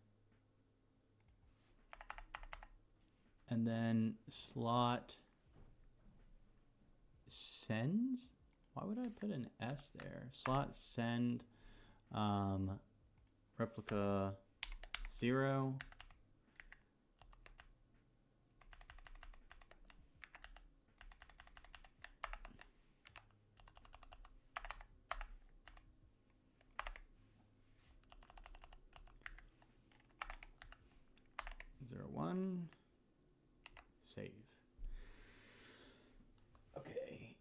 And then slot sends? Why would I put an S there? Slot send replica 0. Zero, 1. Save. Okay.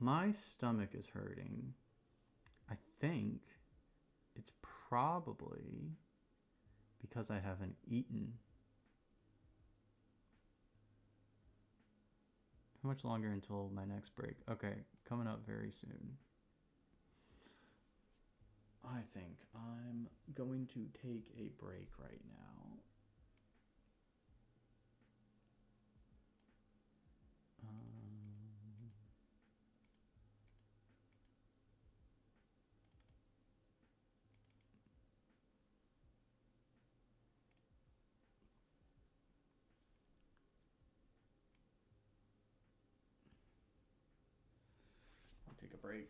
My stomach is hurting. I think it's probably because I haven't eaten. How much longer until my next break? Okay, coming up very soon. I think I'm going to take a break right now. I'll take a break.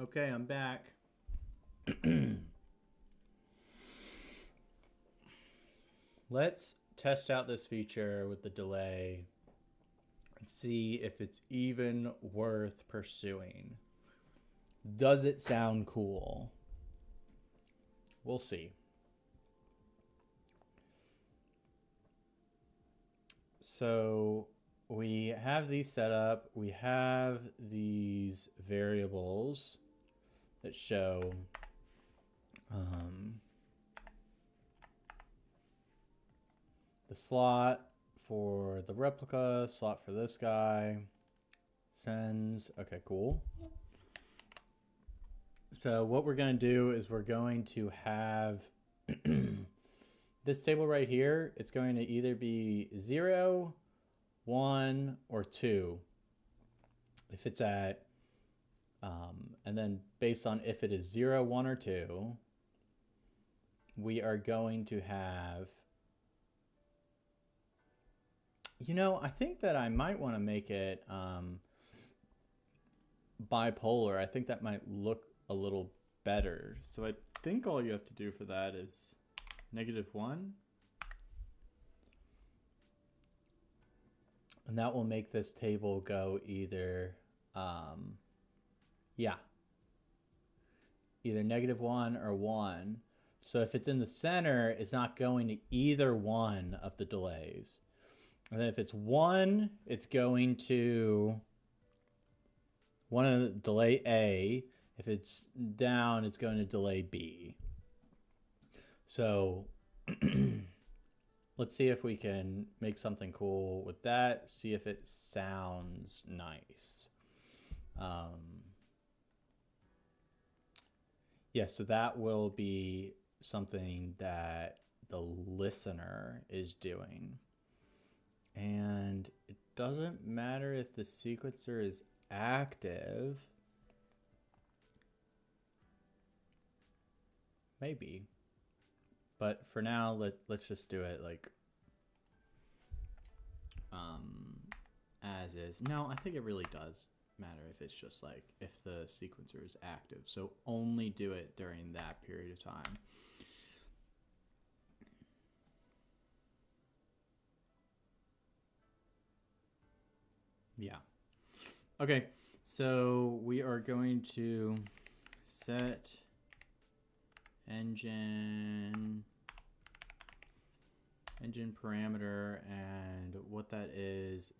Okay, I'm back. Let's test out this feature with the delay and see if it's even worth pursuing. Does it sound cool? We'll see. So we have these set up. We have these variables that show the slot for the replica, slot for this guy, sends. Okay, cool. So what we're going to do is we're going to have this table right here. It's going to either be 0, 1, or 2. If it's at, and then based on if it is 0, 1, or 2, we are going to have, you know, I think that I might want to make it bipolar. I think that might look a little better. So I think all you have to do for that is -1. And that will make this table go either, either -1 or 1. So if it's in the center, it's not going to either one of the delays. And then if it's 1, it's going to one of the delay A. If it's down, it's going to delay B. So let's see if we can make something cool with that. See if it sounds nice. Yeah, so that will be something that the listener is doing. And it doesn't matter if the sequencer is active. Maybe. But for now, let's just do it like as is. No, I think it really does matter if it's just like if the sequencer is active. So only do it during that period of time. Yeah. Okay, so we are going to set engine parameter, and what that is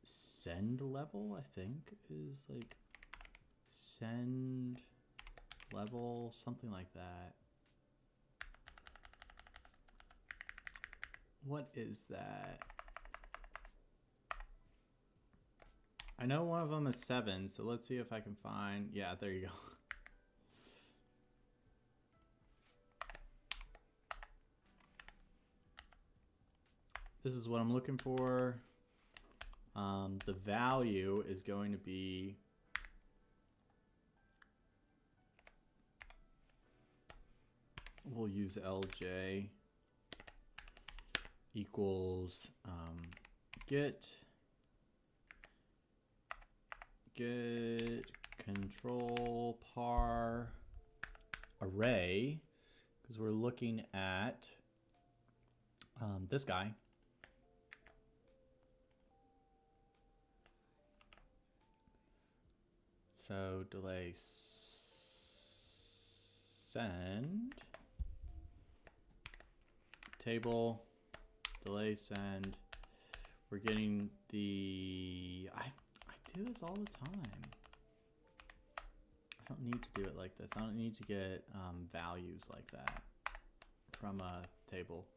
send level, I think, is like send level, something like that. What is that? I know one of them is 7, so let's see if I can find, yeah, there you go. This is what I'm looking for. The value is going to be we'll use LJ equals get control par array, because we're looking at this guy. So delay send table delay send. We're getting the I do this all the time. I don't need to do it like this. I don't need to get values like that from a table.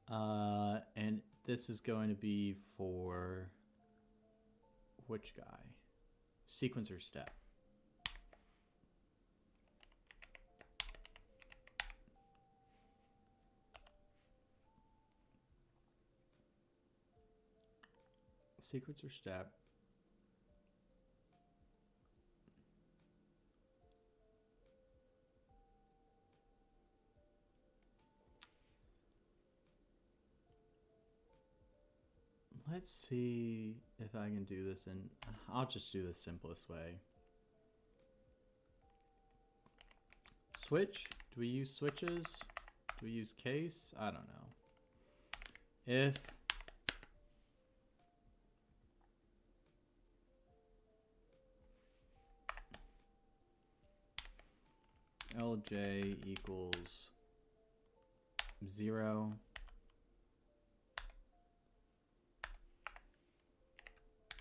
And this is going to be for which guy? Sequencer step. Sequencer step. Let's see if I can do this, and I'll just do the simplest way. switch? Do we use switches? Do we use case? I don't know. If LJ equals 0,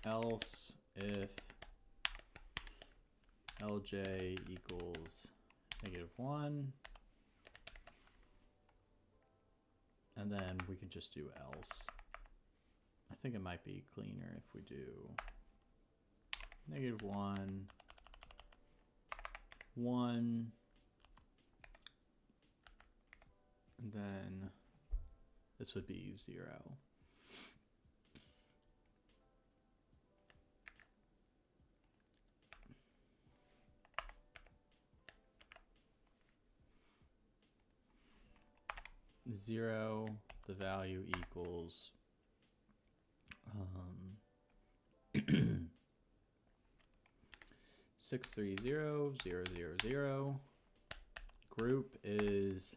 else if LJ equals -1, and then we can just do else. I think it might be cleaner if we do -1, 1, and then this would be 0. Zero, the value equals 630,000. Group is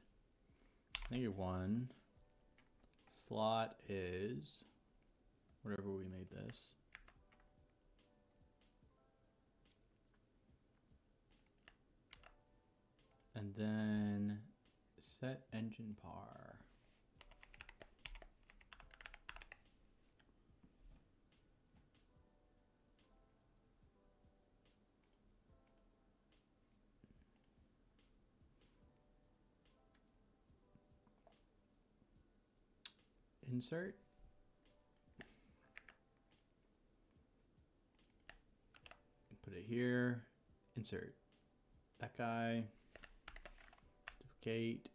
-1. Slot is whatever we made this. And then set engine par. Insert. Put it here. Insert that guy. Duplicate.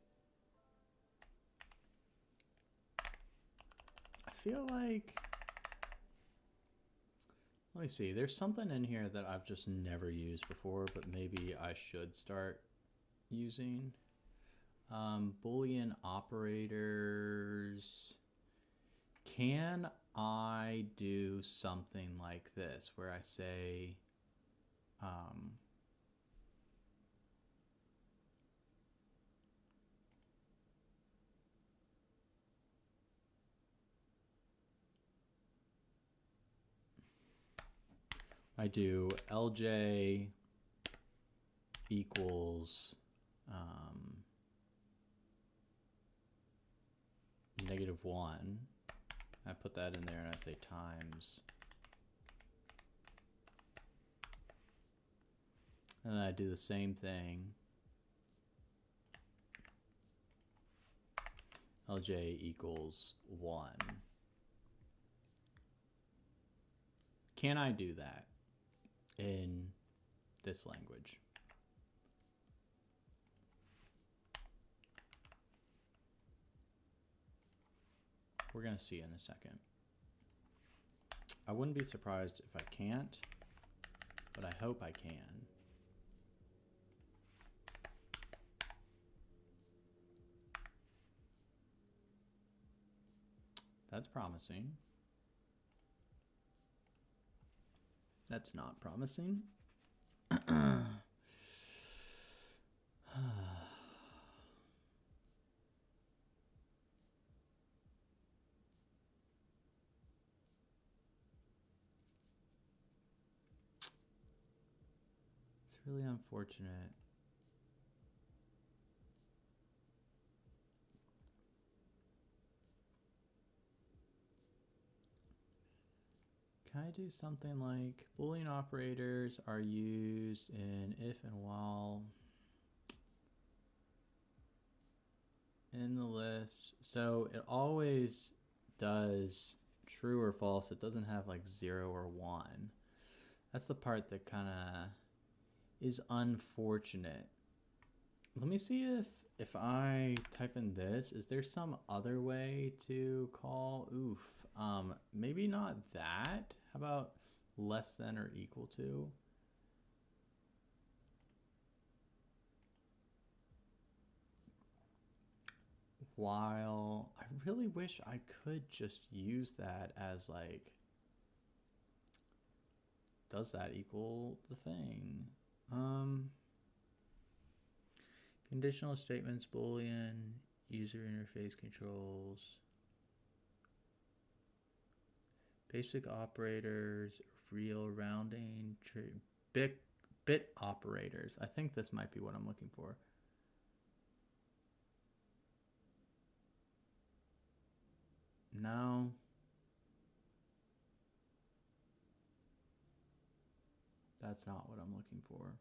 I feel like, let me see, there's something in here that I've just never used before, but maybe I should start using. Boolean operators. Can I do something like this where I say, I do LJ equals -1. I put that in there and I say times. And then I do the same thing. LJ equals 1. Can I do that in this language? We're going to see in a second. I wouldn't be surprised if I can't, but I hope I can. That's promising. That's not promising. It's really unfortunate. Can I do something like Boolean operators are used in if and while in the list? So it always does true or false. It doesn't have like 0 or 1. That's the part that kind of is unfortunate. Let me see if I type in this, is there some other way to call? Maybe not that. How about less than or equal to? While I really wish I could just use that as like, does that equal the thing? Conditional statements, Boolean, user interface controls, basic operators, real rounding, bit operators. I think this might be what I'm looking for. No. That's not what I'm looking for.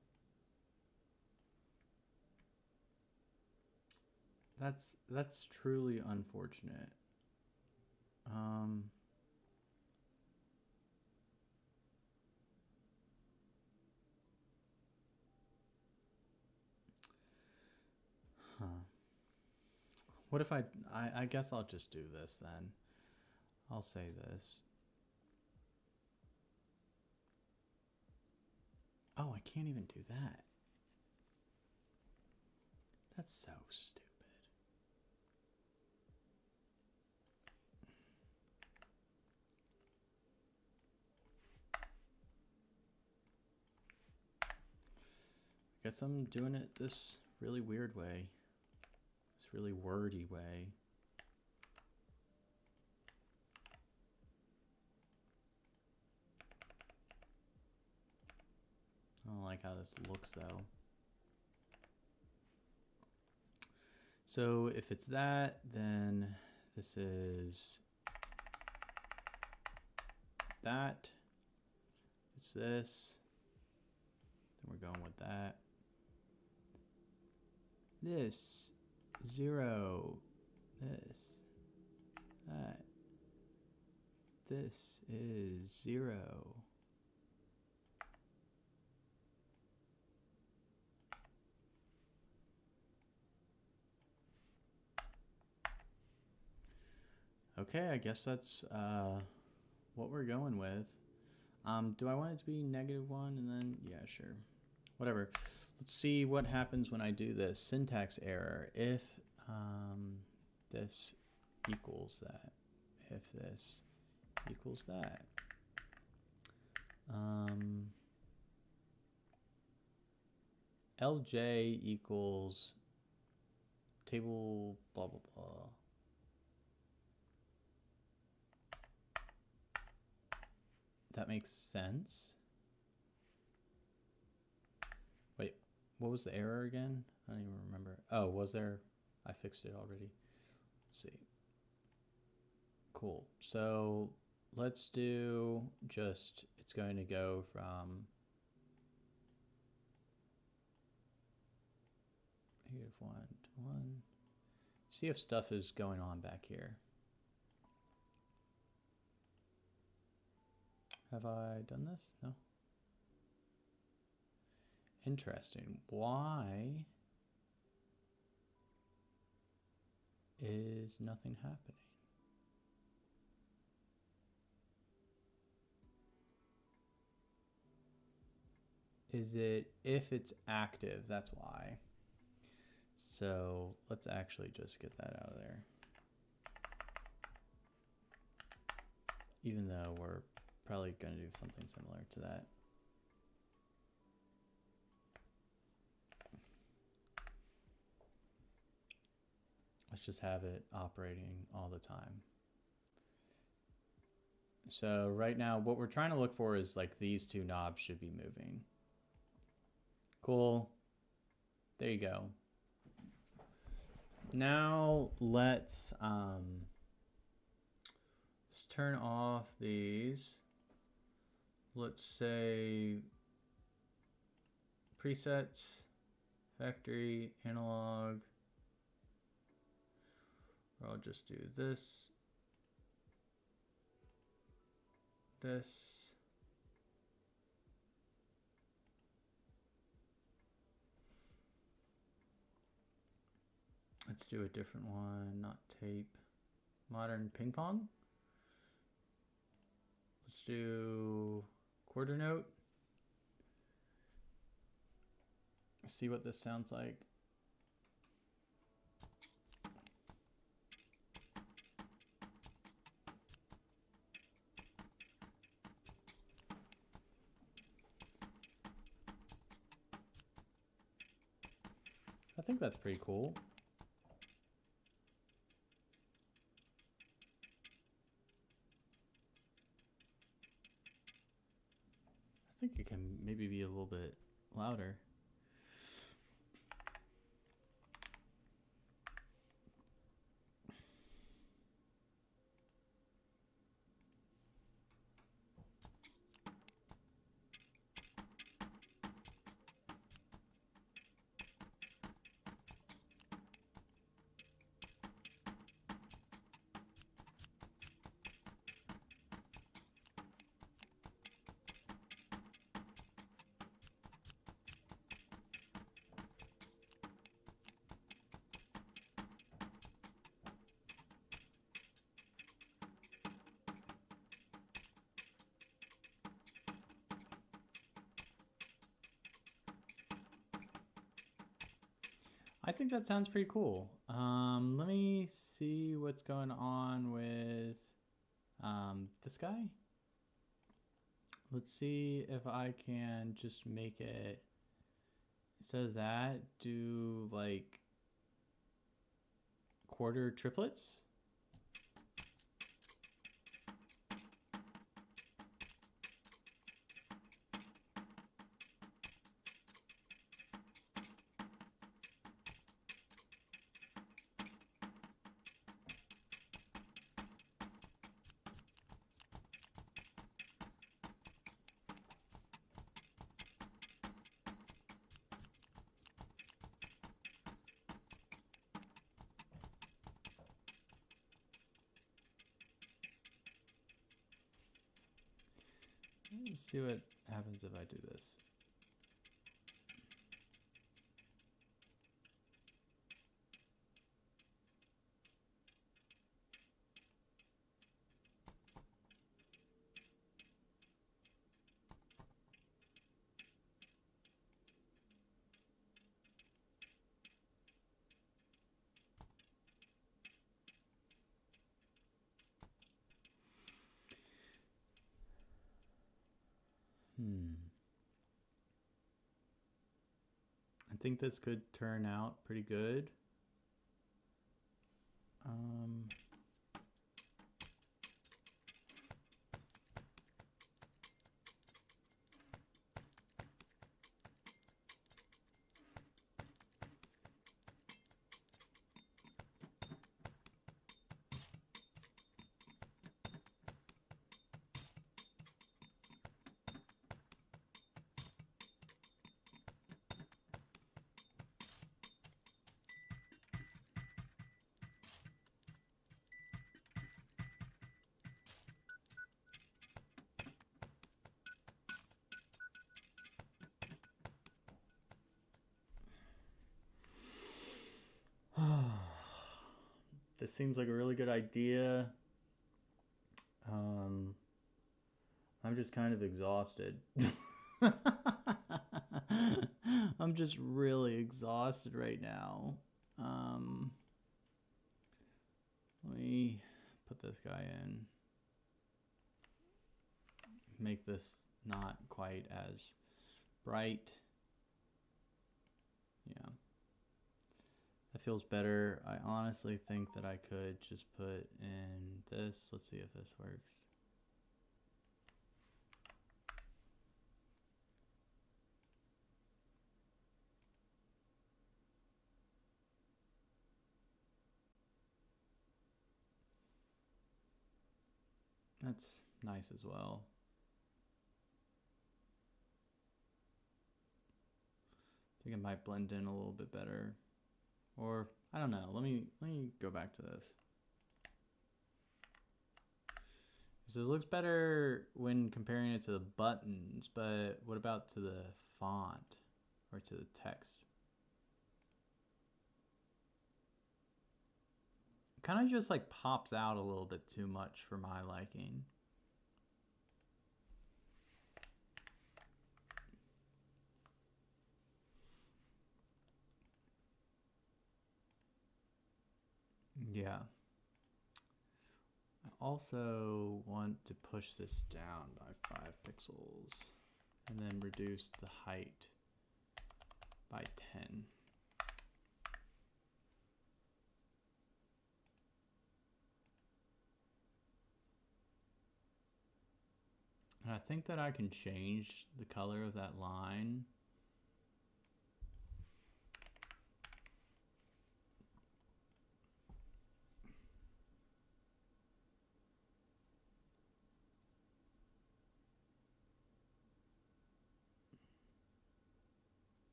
That's truly unfortunate. What if I guess I'll just do this then. I'll say this. Oh, I can't even do that. That's so stupid. Guess I'm doing it this really weird way. This really wordy way. I don't like how this looks though. So if it's that, then this is that. It's this. Then we're going with that. This. 0. This. That. This is 0. Okay, I guess that's what we're going with. Do I want it to be -1 and then, yeah, sure. Whatever. Let's see what happens when I do this. Syntax error. If this equals that. If this equals that. LJ equals table blah blah blah. That makes sense. Wait, what was the error again? I don't even remember. Oh, was there? I fixed it already. Let's see. Cool. So let's do just, it's going to go from negative 1 to 1. See if stuff is going on back here. Have I done this? No. Interesting. Why is nothing happening? Is it if it's active? That's why. So let's actually just get that out of there. Even though we're probably going to do something similar to that. Let's just have it operating all the time. So right now, what we're trying to look for is like these two knobs should be moving. Cool. There you go. Now let's turn off these. Let's say presets, factory, analog. Or I'll just do this, this. Let's do a different one, not tape. Modern ping pong. Let's do quarter note. See what this sounds like. I think that's pretty cool. I think it can maybe be a little bit louder. I think that sounds pretty cool. Let me see what's going on with this guy. Let's see if I can just make it, instead of that, do like quarter triplets. Let's see what happens if I do this. I think this could turn out pretty good. This seems like a really good idea. I'm just kind of exhausted. I'm just really exhausted right now. Let me put this guy in. Make this not quite as bright. Yeah. That feels better. I honestly think that I could just put in this. Let's see if this works. That's nice as well. I think it might blend in a little bit better. Or I don't know. Let me go back to this. So it looks better when comparing it to the buttons, but what about to the font or to the text? It kind of just like pops out a little bit too much for my liking. Yeah. I also want to push this down by 5 pixels and then reduce the height by 10. And I think that I can change the color of that line.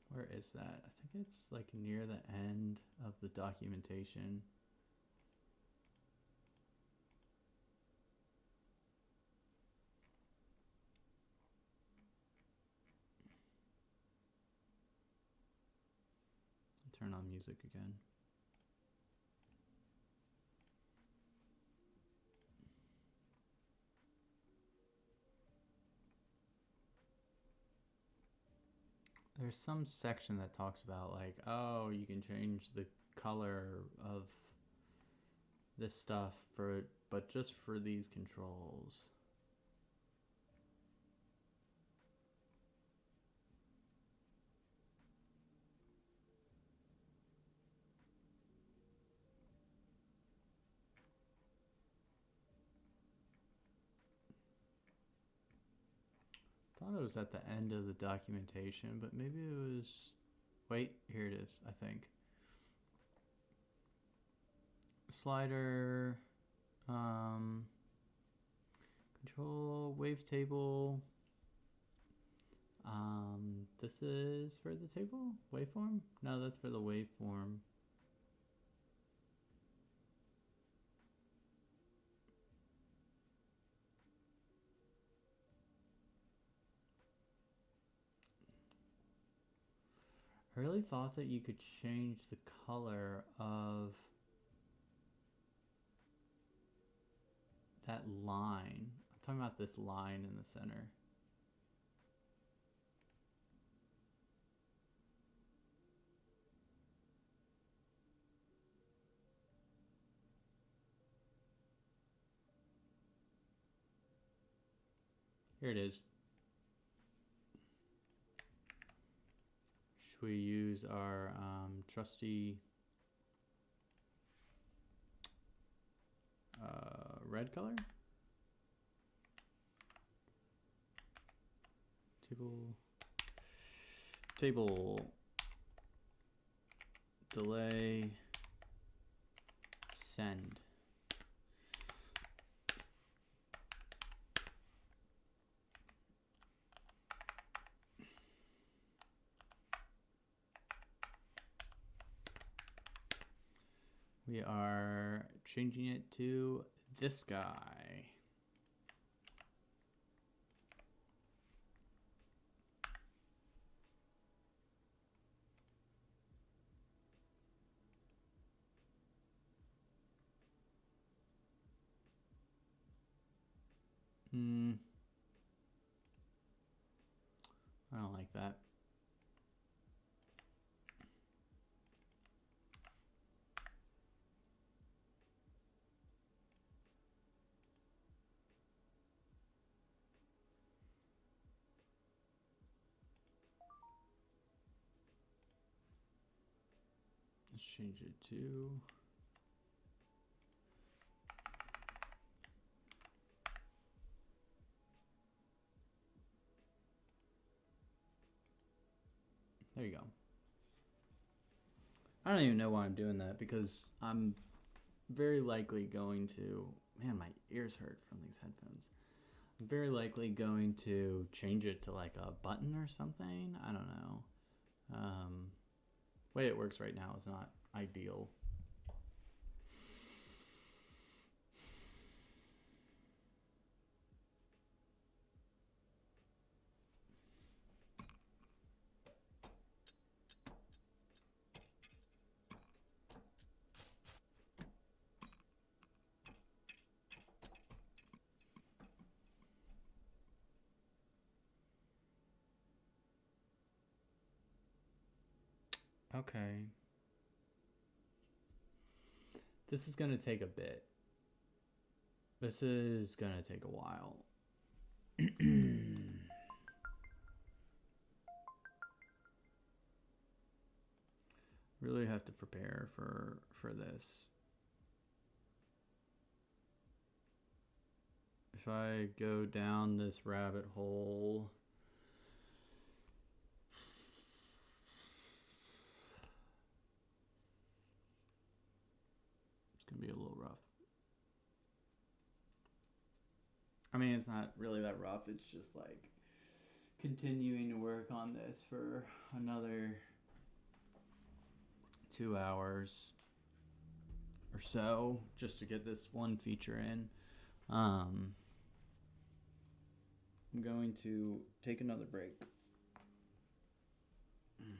Where is that? I think it's like near the end of the documentation. Turn on music again. There's some section that talks about like, oh, you can change the color of this stuff but just for these controls. Thought it was at the end of the documentation, but maybe it was. Wait, here it is, I think. Slider, control, wavetable. This is for the table? Waveform? No, that's for the waveform. I really thought that you could change the color of that line. I'm talking about this line in the center. Here it is. Should we use our trusty red color? Table delay send. We are changing it to this guy. I don't like that. Let's change it to there you go. I don't even know why I'm doing that because I'm very likely going to, man, my ears hurt from these headphones. I'm very likely going to change it to like a button or something. I don't know. Way it works right now is not ideal. Okay. This is gonna take a bit. This is gonna take a while. Really have to prepare for this. If I go down this rabbit hole, it's gonna be a little rough. I mean, it's not really that rough. It's just like continuing to work on this for another 2 hours or so just to get this one feature in. I'm going to take another break. Yeah.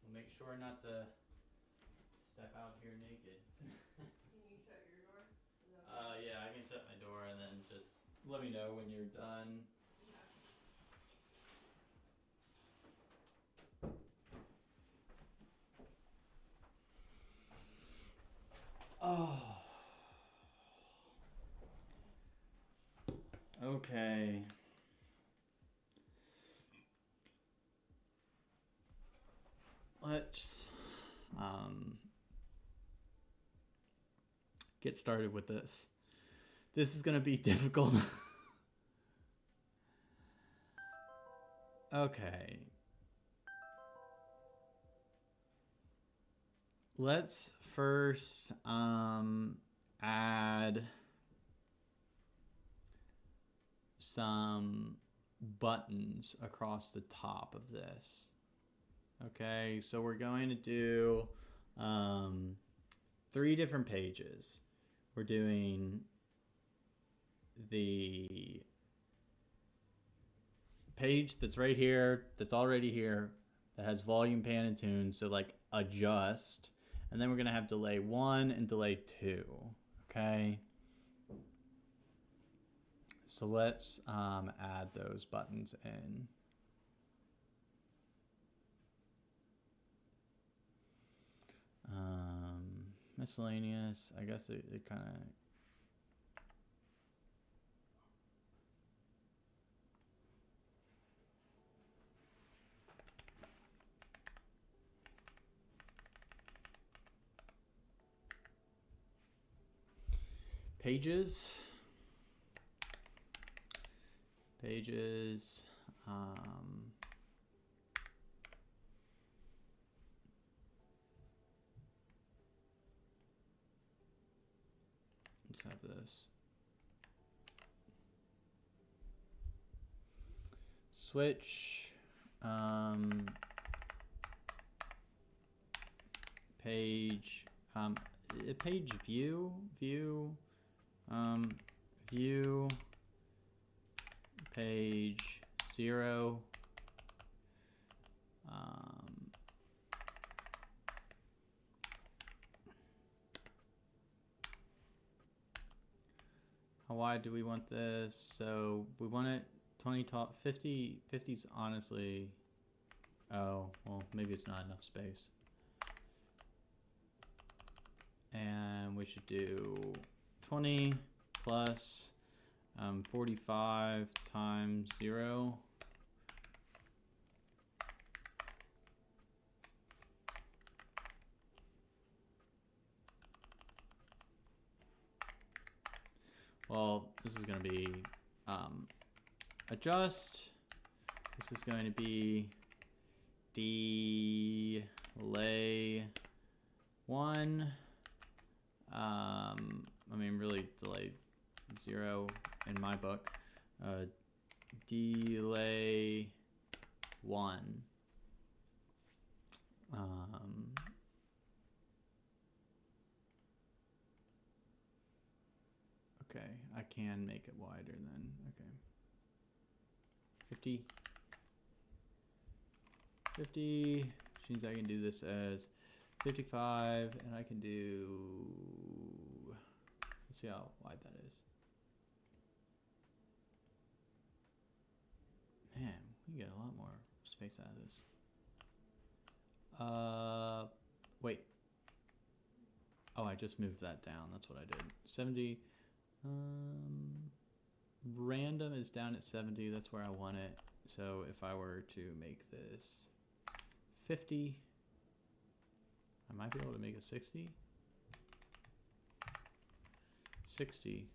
We'll make sure not to step out here naked. Can you shut your door? Is that okay? Yeah, I can shut my door and then just let me know when you're done. Oh. Okay. Let's get started with this. This is gonna be difficult. Okay. let's first add some buttons across the top of this. Okay, so we're going to do 3 different pages. We're doing the page that's right here, that's already here, that has volume, pan, and tune, so like adjust. And then we're gonna have delay 1 and delay 2, okay? So let's add those buttons in. Miscellaneous, I guess it kind of... Pages. Let's have this. Switch. Page. Page view. View. Page 0. How wide do we want this? So we want it 20 tall, 50. 50's honestly, oh, well, maybe it's not enough space. And we should do 20 plus 45 times 0. Well, this is going to be adjust. This is going to be delay 1. I mean, really delay 0 in my book. Delay 1. Okay, I can make it wider then. Okay. 50. 50, which means I can do this as 55, and I can do, let's see how wide that is. Man, we can get a lot more space out of this. Wait. Oh, I just moved that down. That's what I did. 70. Random is down at 70. That's where I want it. So if I were to make this 50, I might be able to make it 60. 60.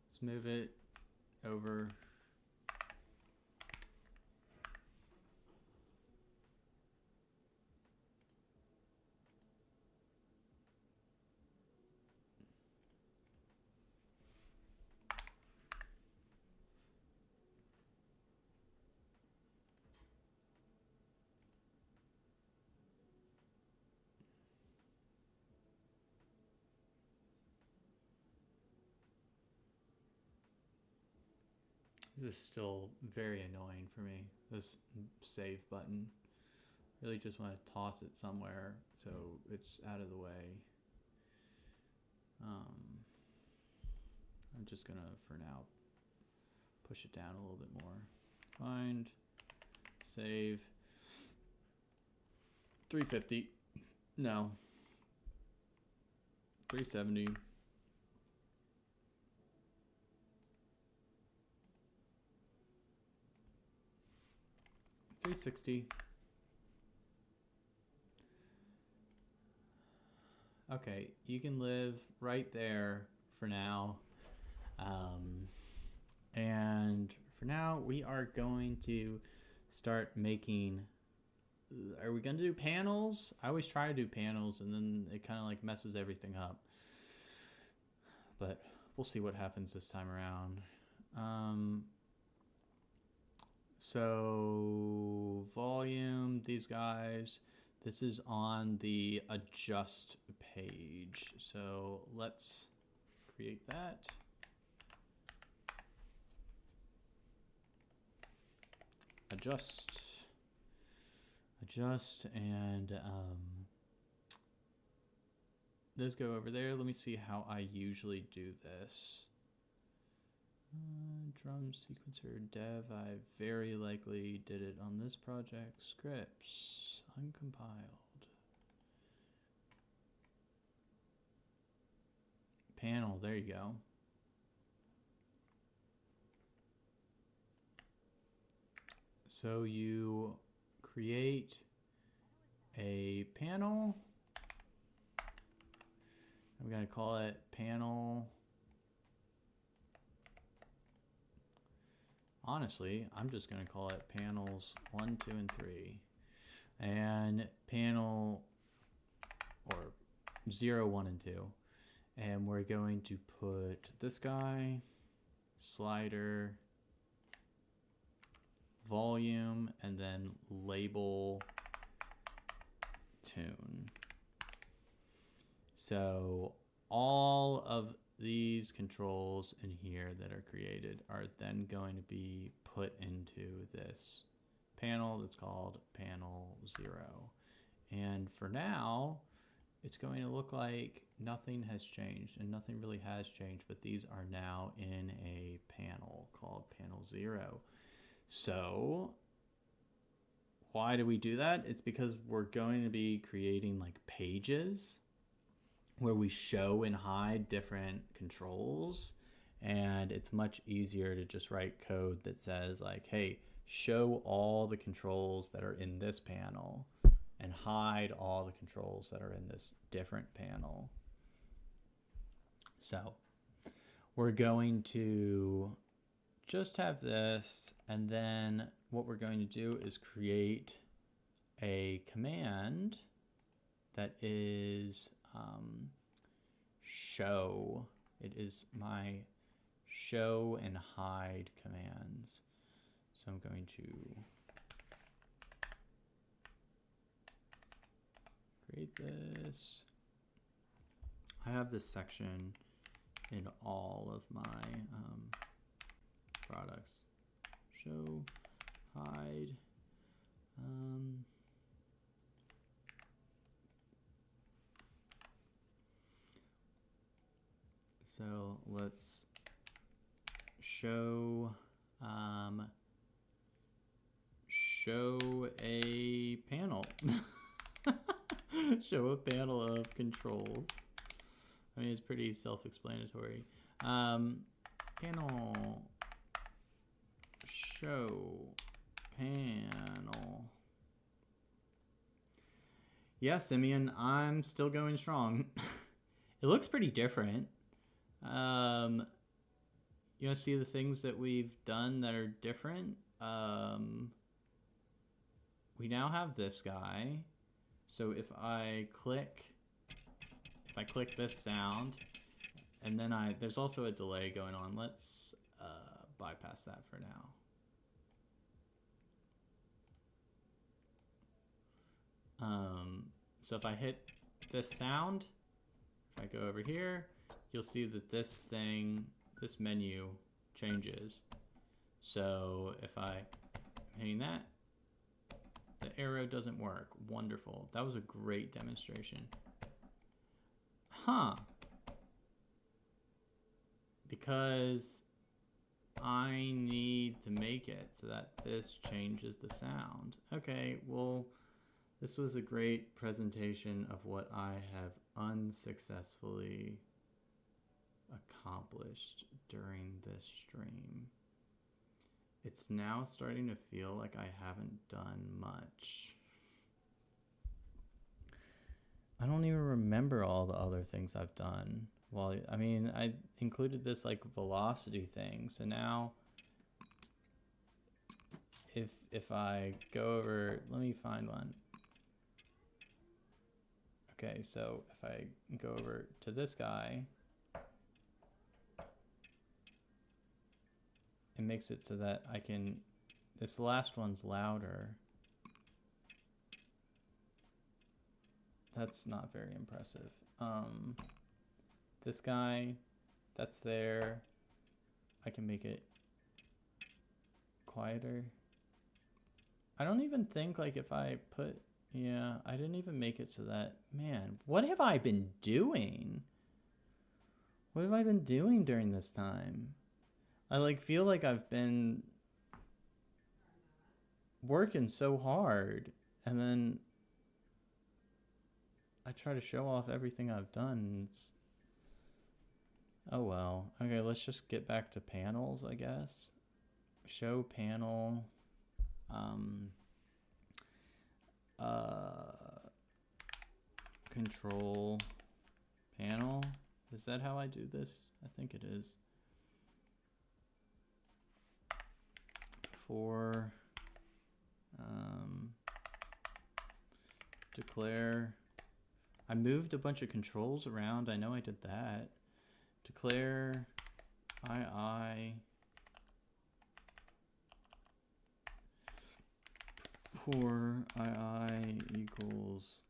Let's move it over. This is still very annoying for me, this save button. Really just want to toss it somewhere so it's out of the way. I'm just gonna, for now, push it down a little bit more. Find, save, 350, no, 370. 360. Okay, you can live right there for now. And for now, we are going to start making... Are we going to do panels? I always try to do panels, and then it kind of like messes everything up. But we'll see what happens this time around. So volume, these guys, this is on the adjust page. So let's create that. Adjust, and those go over there. Let me see how I usually do this. Drum sequencer dev, I very likely did it on this project. Scripts, uncompiled. Panel, there you go. So you create a panel. I'm going to call it panel. Honestly, I'm just going to call it panels 1, 2, and 3. And panel, or 0, 1, and 2. And we're going to put this guy, slider, volume, and then label tune. So all of these controls in here that are created are then going to be put into this panel that's called panel 0. And for now, it's going to look like nothing has changed, and nothing really has changed, but these are now in a panel called panel 0. So why do we do that? It's because we're going to be creating like pages where we show and hide different controls, and it's much easier to just write code that says like, hey, show all the controls that are in this panel and hide all the controls that are in this different panel. So we're going to just have this, and then what we're going to do is create a command that is show. It is my show and hide commands. So I'm going to create this. I have this section in all of my products. Show, hide. So let's show show a panel. Show a panel of controls. I mean, it's pretty self-explanatory. Panel show panel. Yeah, Simeon, I'm still going strong. It looks pretty different. You want to see the things that we've done that are different? We now have this guy. So if I click this sound, and then there's also a delay going on. Let's bypass that for now. So if I hit this sound, if I go over here, you'll see that this menu changes. So if I'm hitting that, the arrow doesn't work. Wonderful. That was a great demonstration. Huh. Because I need to make it so that this changes the sound. Okay, well, this was a great presentation of what I have unsuccessfully accomplished during this stream. It's now starting to feel like I haven't done much. I don't even remember all the other things I've done. Well, I mean, I included this like velocity thing. So now if I go over, let me find one. Okay, so if I go over to this guy, it makes it so that I can, this last one's louder. That's not very impressive. This guy, that's there. I can make it quieter. I don't even think, like, if I put, yeah, I didn't even make it so that, man, what have I been doing? What have I been doing during this time? I, like, feel like I've been working so hard, and then I try to show off everything I've done, and it's, oh well. Okay, let's just get back to panels, I guess. Show panel. Control panel. Is that how I do this? I think it is. For declare. I moved a bunch of controls around. I know I did that. Declare II for II equals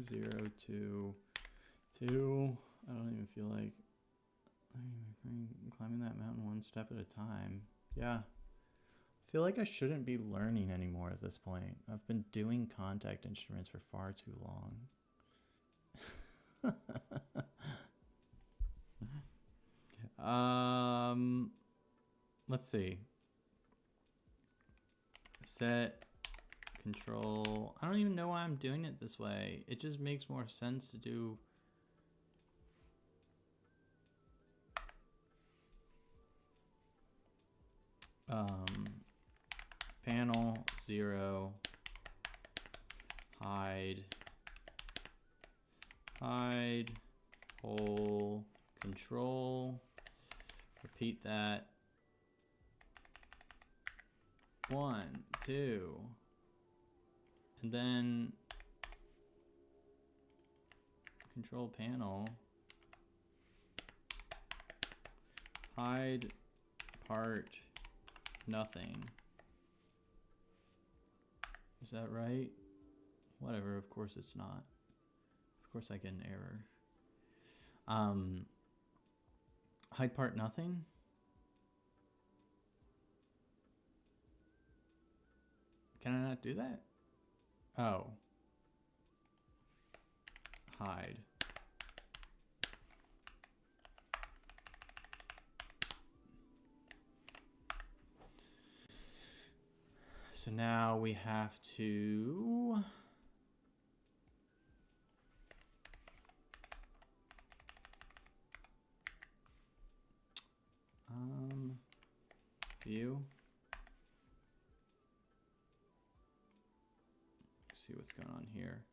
0 to 2. I don't even feel like climbing that mountain one step at a time. Yeah. I feel like I shouldn't be learning anymore at this point. I've been doing contact instruments for far too long. Let's see. Set control. I don't even know why I'm doing it this way. It just makes more sense to do. Panel 0 hide whole control. Repeat that. 1, 2, and then control panel hide part nothing. Is that right? Whatever, of course it's not. Of course I get an error. Hide part nothing? Can I not do that? Oh. Hide. So now we have to view. See what's going on here.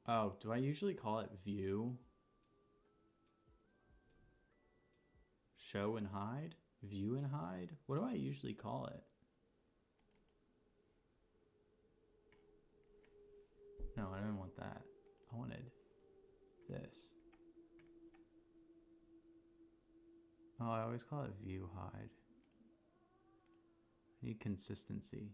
Oh, do I usually call it view? Show and hide? View and hide? What do I usually call it? No, I didn't want that. I wanted this. Oh, I always call it view hide. I need consistency.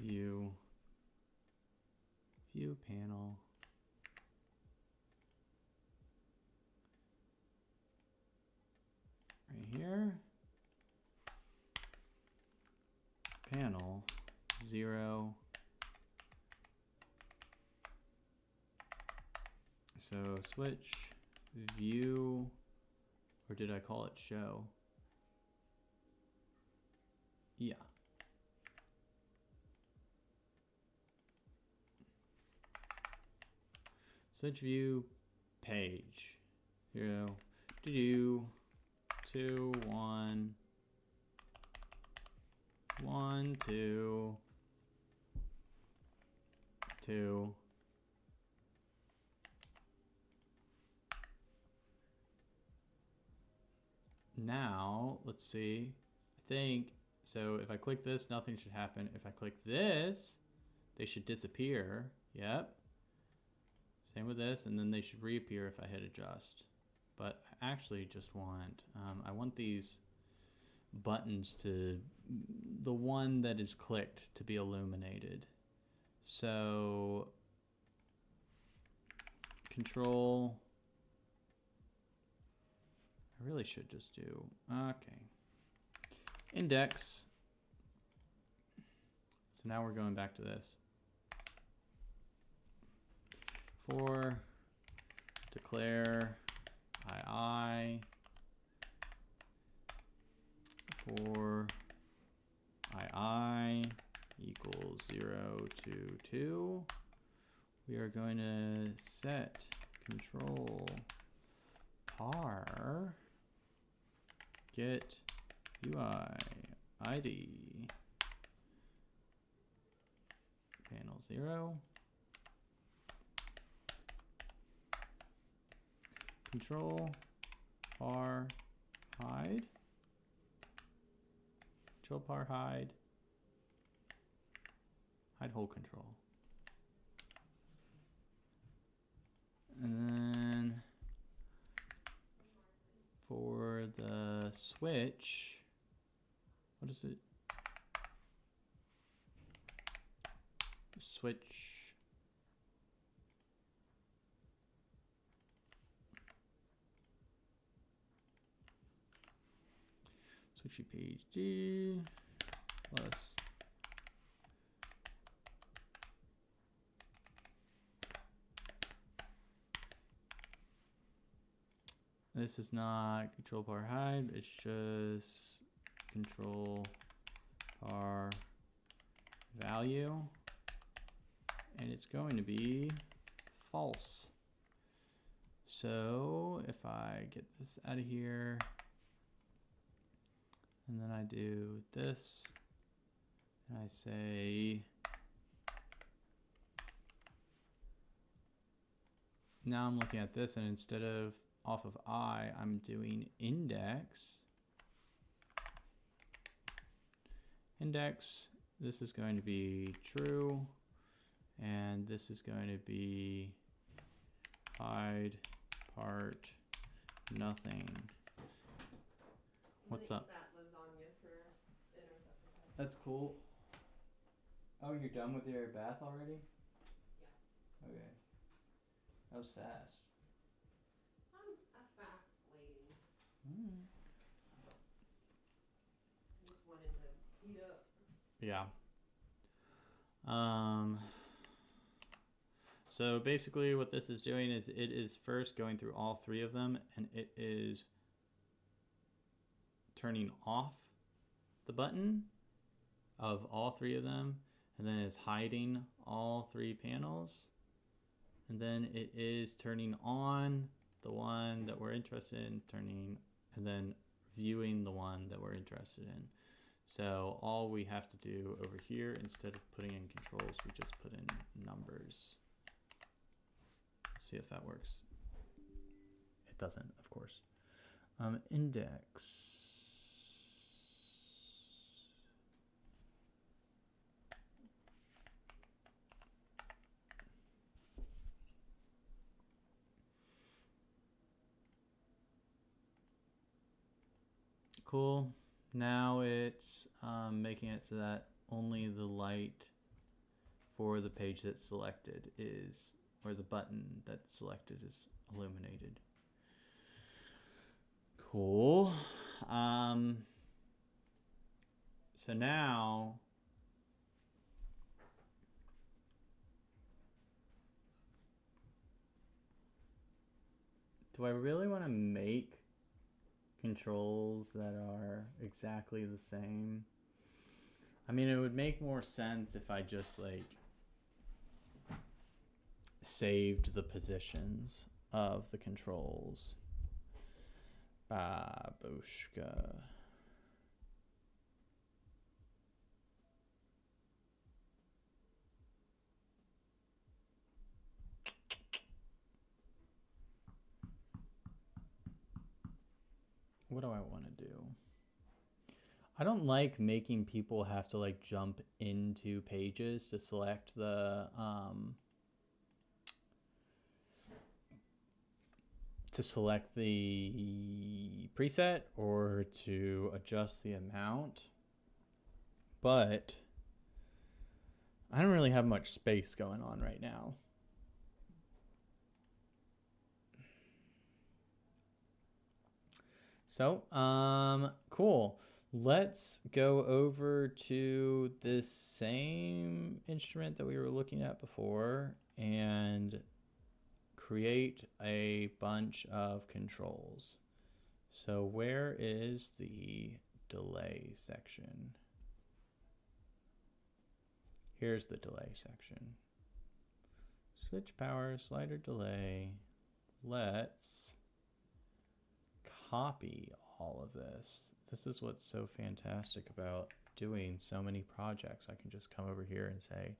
View panel. Right here. Panel 0. So switch view, or did I call it show? Yeah. Switch view page. 0, 2, 1, 1, 2, to now, let's see. I think, so if I click this, nothing should happen. If I click this, they should disappear. Yep. Same with this, and then they should reappear if I hit adjust. But I actually just want, I want these buttons to, the one that is clicked to be illuminated. So, control, I really should just do, okay. Index. So now we're going back to this. For declare II for II equals 0 to 2. We are going to set control par get UI ID panel 0. Control par hide. Control par hide. Hide whole control. And then for the switch, what is it? Switch. Switchy page D plus this is not control par hide, it's just control par value, and it's going to be false. So if I get this out of here, and then I do this, and I say, now I'm looking at this, and instead of off of I'm doing index. Index, this is going to be true, and this is going to be hide part nothing. What's up? That's cool. Oh, you're done with your bath already? Yeah. Okay. That was fast. I'm a fast lady. Just wanted to heat up. Yeah. So basically what this is doing is it is first going through all three of them, and it is turning off the button of all three of them, and then it's hiding all three panels, and then it is turning on the one that we're interested in, and then viewing the one that we're interested in. So all we have to do over here, instead of putting in controls, we just put in numbers. See if that works. It doesn't, of course. Index. Cool. Now it's making it so that only the light for the page that's selected is, or the button that's selected is illuminated. Cool. So now do I really want to make controls that are exactly the same? I mean, it would make more sense if I just like saved the positions of the controls. Babushka. what do I want to do? I don't like making people have to like jump into pages to select the preset or to adjust the amount. But I don't really have much space going on right now. So, cool. Let's go over to this same instrument that we were looking at before and create a bunch of controls. So where is the delay section? Here's the delay section. Switch power, slider delay. Let's copy all of this. This is what's so fantastic about doing so many projects. I can just come over here and say,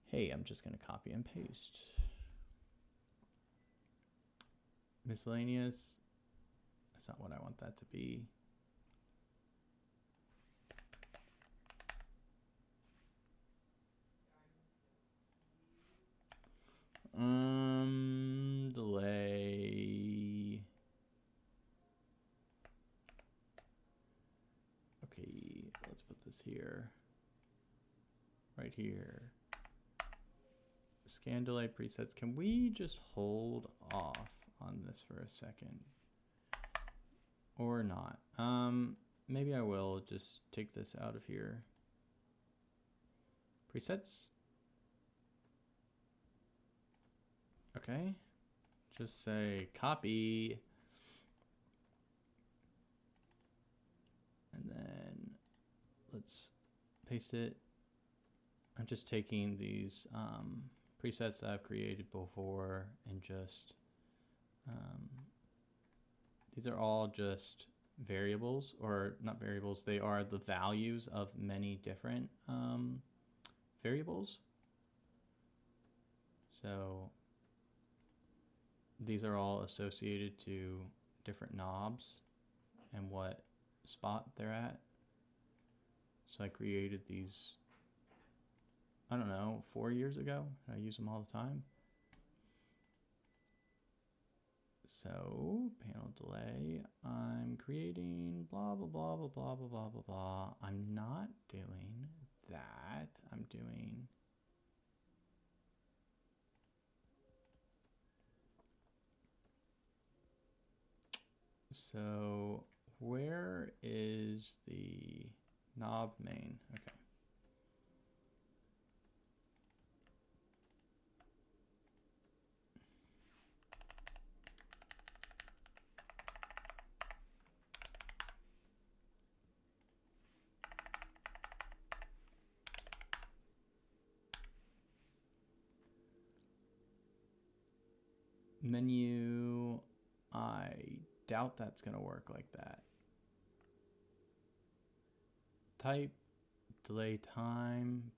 hey, I'm just going to copy and paste. Miscellaneous. That's not what I want that to be. Delay. Okay, let's put this here. Right here. Scan delay presets. Can we just hold off on this for a second? Or not? Maybe I will just take this out of here. Presets. Okay. Just say copy. And then let's paste it. I'm just taking these presets that I've created before and just, these are all just variables, or not variables, they are the values of many different variables. So these are all associated to different knobs and what spot they're at. So I created these, I don't know, 4 years ago. I use them all the time. So panel delay, I'm creating blah, blah, blah, blah, blah, blah, blah, blah, blah. I'm not doing that. I'm doing, so where is the knob main? Okay. Menu, I doubt that's gonna work like that. Type, delay time,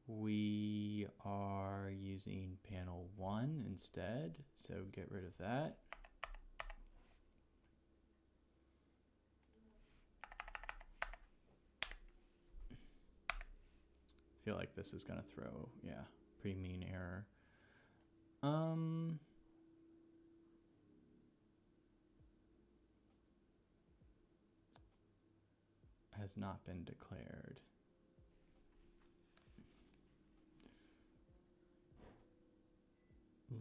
we are using panel 1 instead, so get rid of that. I feel like this is gonna throw, yeah, pretty mean error. Has not been declared.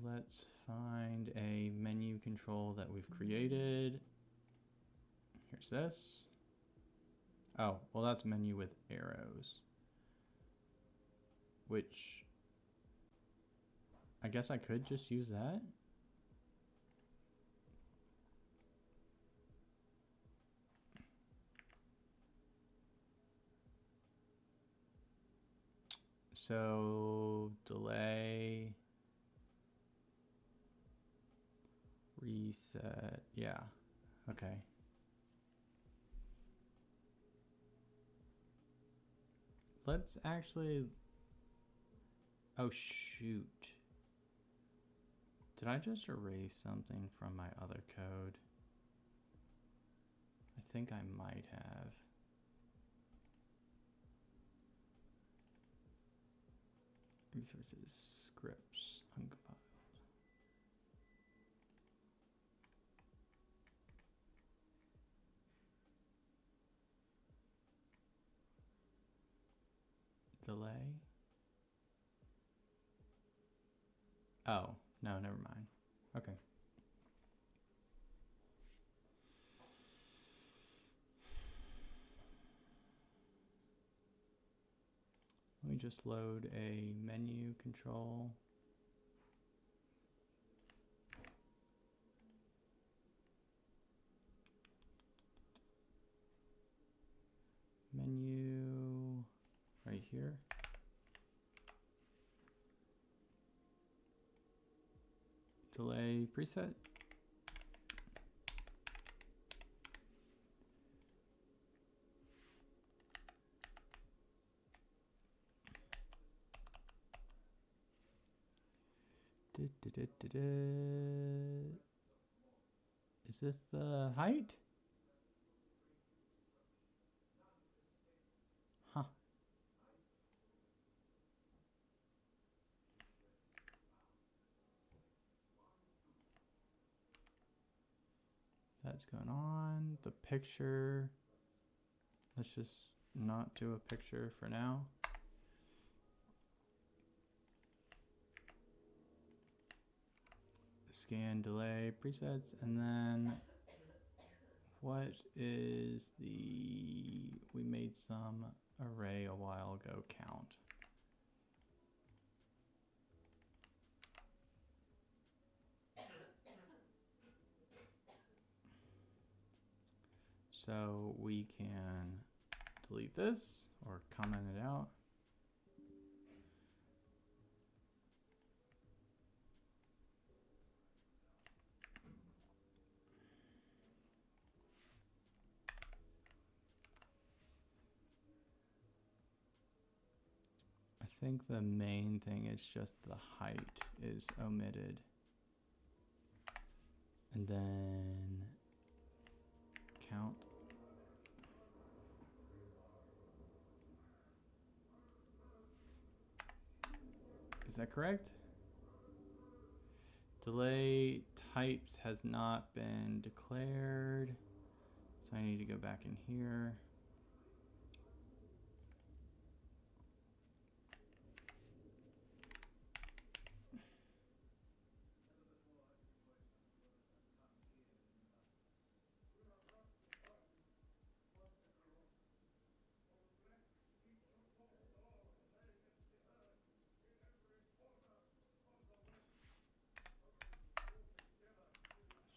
Let's find a menu control that we've created. Here's this. Oh, well, that's menu with arrows, which I guess I could just use that. So delay, reset, yeah, okay. Let's actually, oh shoot. Did I just erase something from my other code? I think I might have. Resources, scripts, uncompiled. Delay? Oh, no, never mind. Okay. Let me just load a menu control. Menu right here. Delay preset. Is this the height? Huh. That's going on. The picture. Let's just not do a picture for now. Scan delay presets, and then what is the, we made some array a while ago, count. So we can delete this or comment it out. I think the main thing is just the height is omitted. And then count. Is that correct? Delay types has not been declared. So I need to go back in here.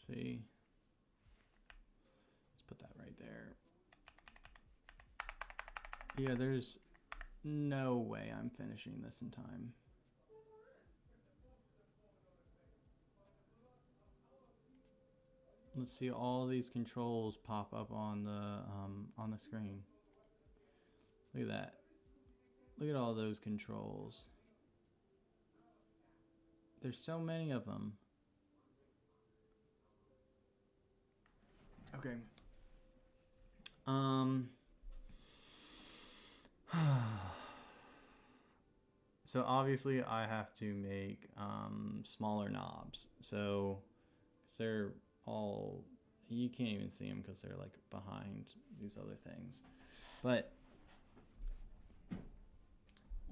See, let's put that right there. Yeah, there's no way I'm finishing this in time. Let's see all these controls pop up on the screen. Look at that. Look at all those controls. There's so many of them. Okay. So obviously I have to make smaller knobs. So they're all, you can't even see them because they're like behind these other things. But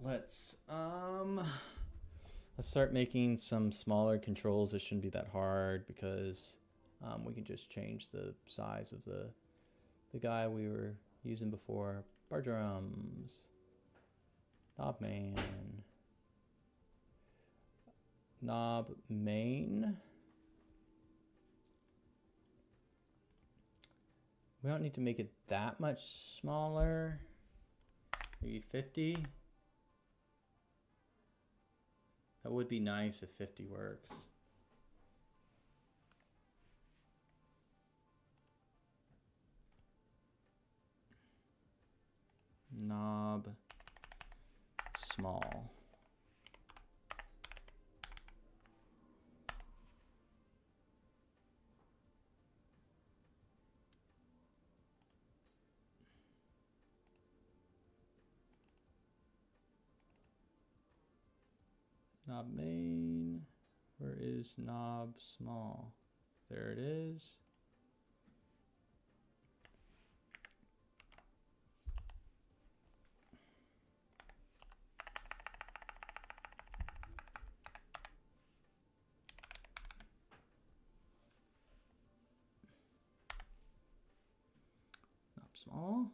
let's start making some smaller controls. It shouldn't be that hard because we can just change the size of the guy we were using before. Bar drums, knob main, knob main. We don't need to make it that much smaller. Maybe 50. That would be nice if 50 works. Knob small. Knob main. Where is knob small? There it is. Knob small.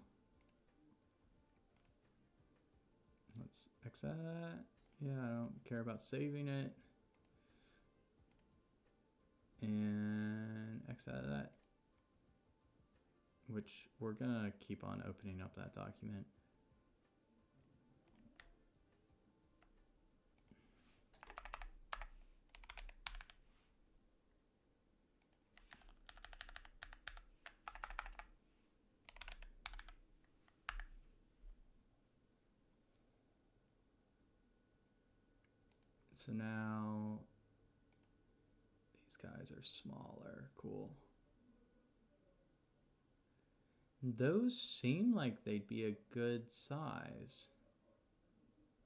Let's exit that. Yeah, I don't care about saving it. And X out of that. Which we're gonna keep on opening up that document. So now these guys are smaller. Cool. Those seem like they'd be a good size,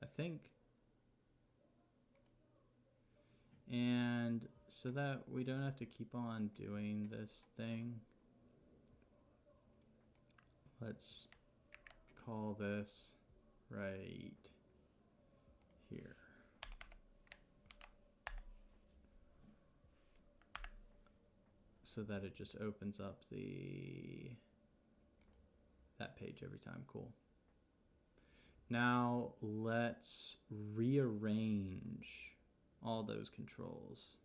I think. And so that we don't have to keep on doing this thing, let's call this right here. So that it just opens up that page every time. Cool. Now let's rearrange all those controls.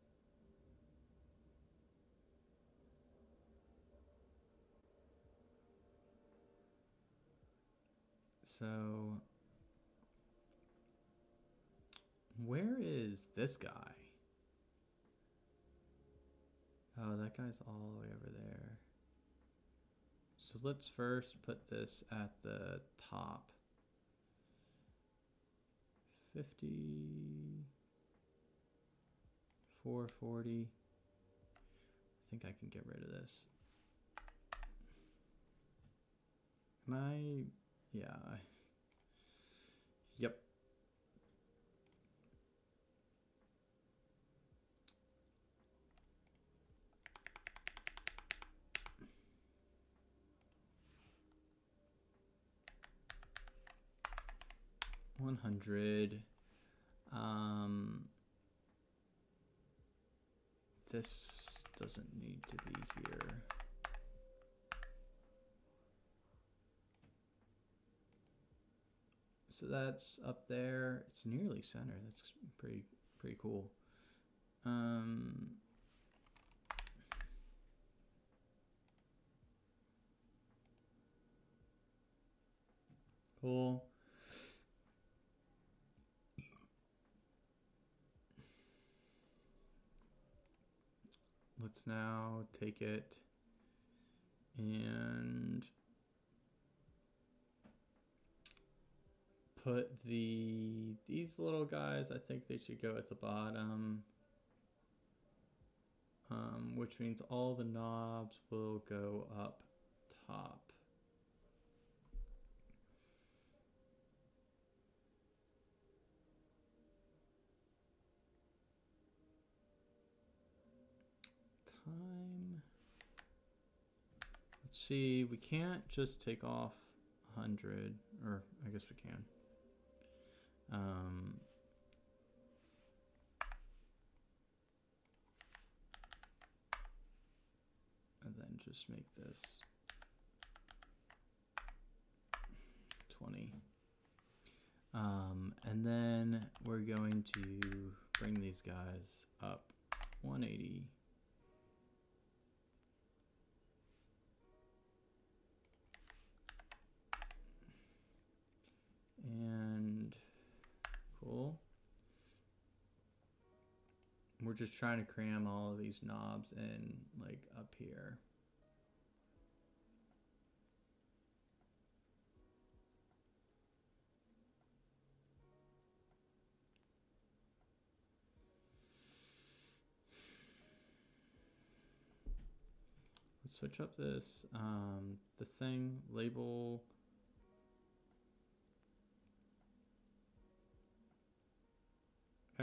So where is this guy? Oh, that guy's all the way over there. So let's first put this at the top. 50, 440. I think I can get rid of this. Am I? Yeah. Yep. $100. This doesn't need to be here. So that's up there. It's nearly center. That's pretty cool. Cool. Let's now take it and put these little guys, I think they should go at the bottom, which means all the knobs will go up top. Time. Let's see, we can't just take off 100, or I guess we can. And then just make this 20. And then we're going to bring these guys up 180. And cool. We're just trying to cram all of these knobs in, like, up here. Let's switch up this thing, label.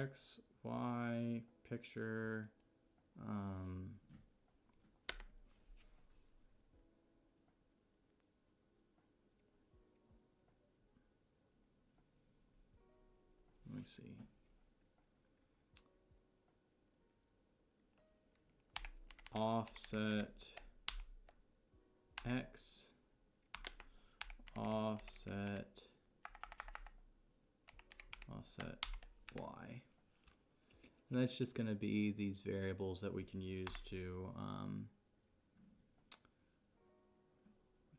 X, Y, picture, let me see. Offset X, offset Y. And that's just going to be these variables that we can use to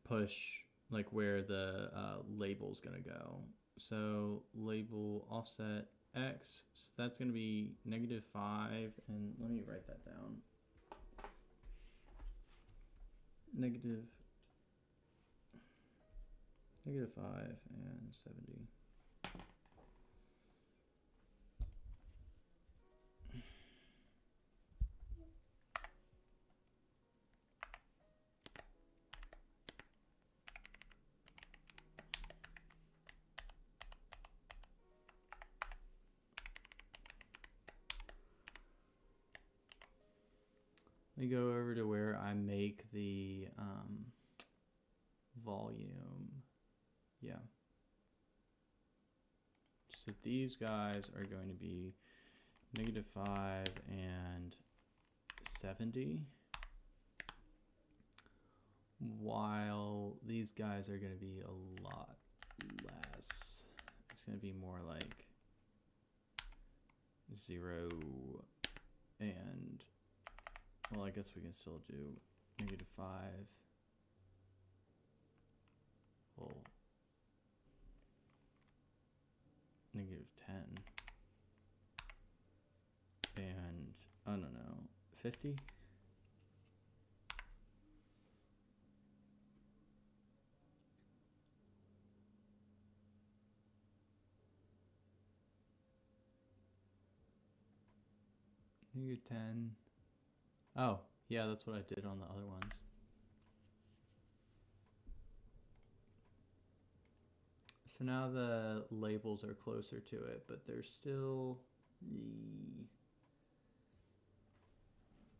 push like where the label's going to go. So label offset X, so that's going to be -5, and let me write that down. -5 and 70. Let me go over to where I make the volume. Yeah. So these guys are going to be -5 and 70, while these guys are going to be a lot less. It's going to be more like 0 and, well, I guess we can still do -5. Well, -10 and I don't know, 50. -10. Oh, yeah, that's what I did on the other ones. So now the labels are closer to it, but they're still,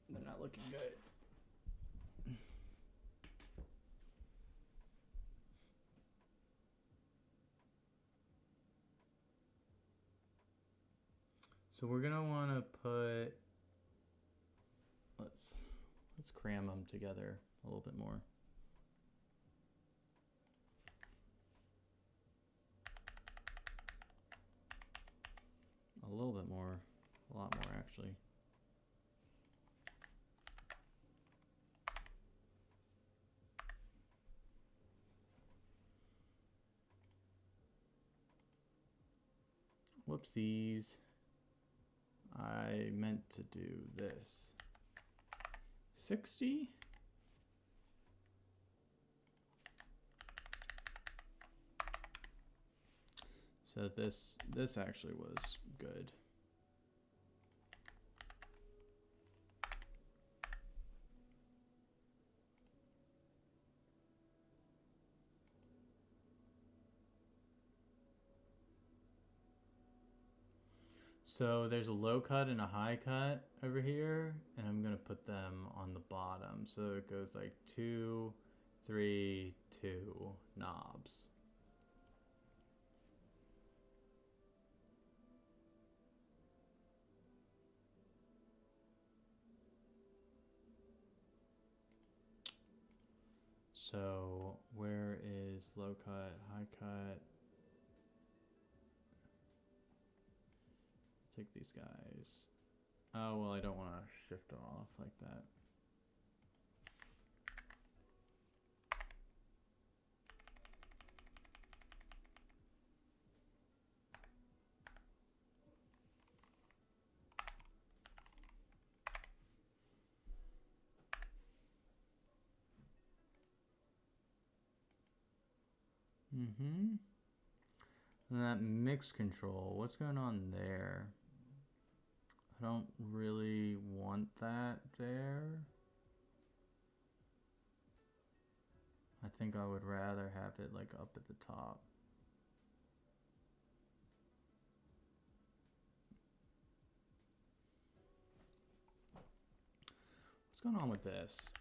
they're not looking good. So we're gonna want to put, let's cram them together a little bit more. A little bit more, a lot more actually. Whoopsies. I meant to do this. 60? So this actually was good. So there's a low cut and a high cut over here, and I'm gonna put them on the bottom. So it goes like 2, 3, 2 knobs. So where is low cut, high cut? Take these guys. Oh, well, I don't want to shift them off like that. And that mix control, what's going on there? I don't really want that there. I think I would rather have it like up at the top. going on with this?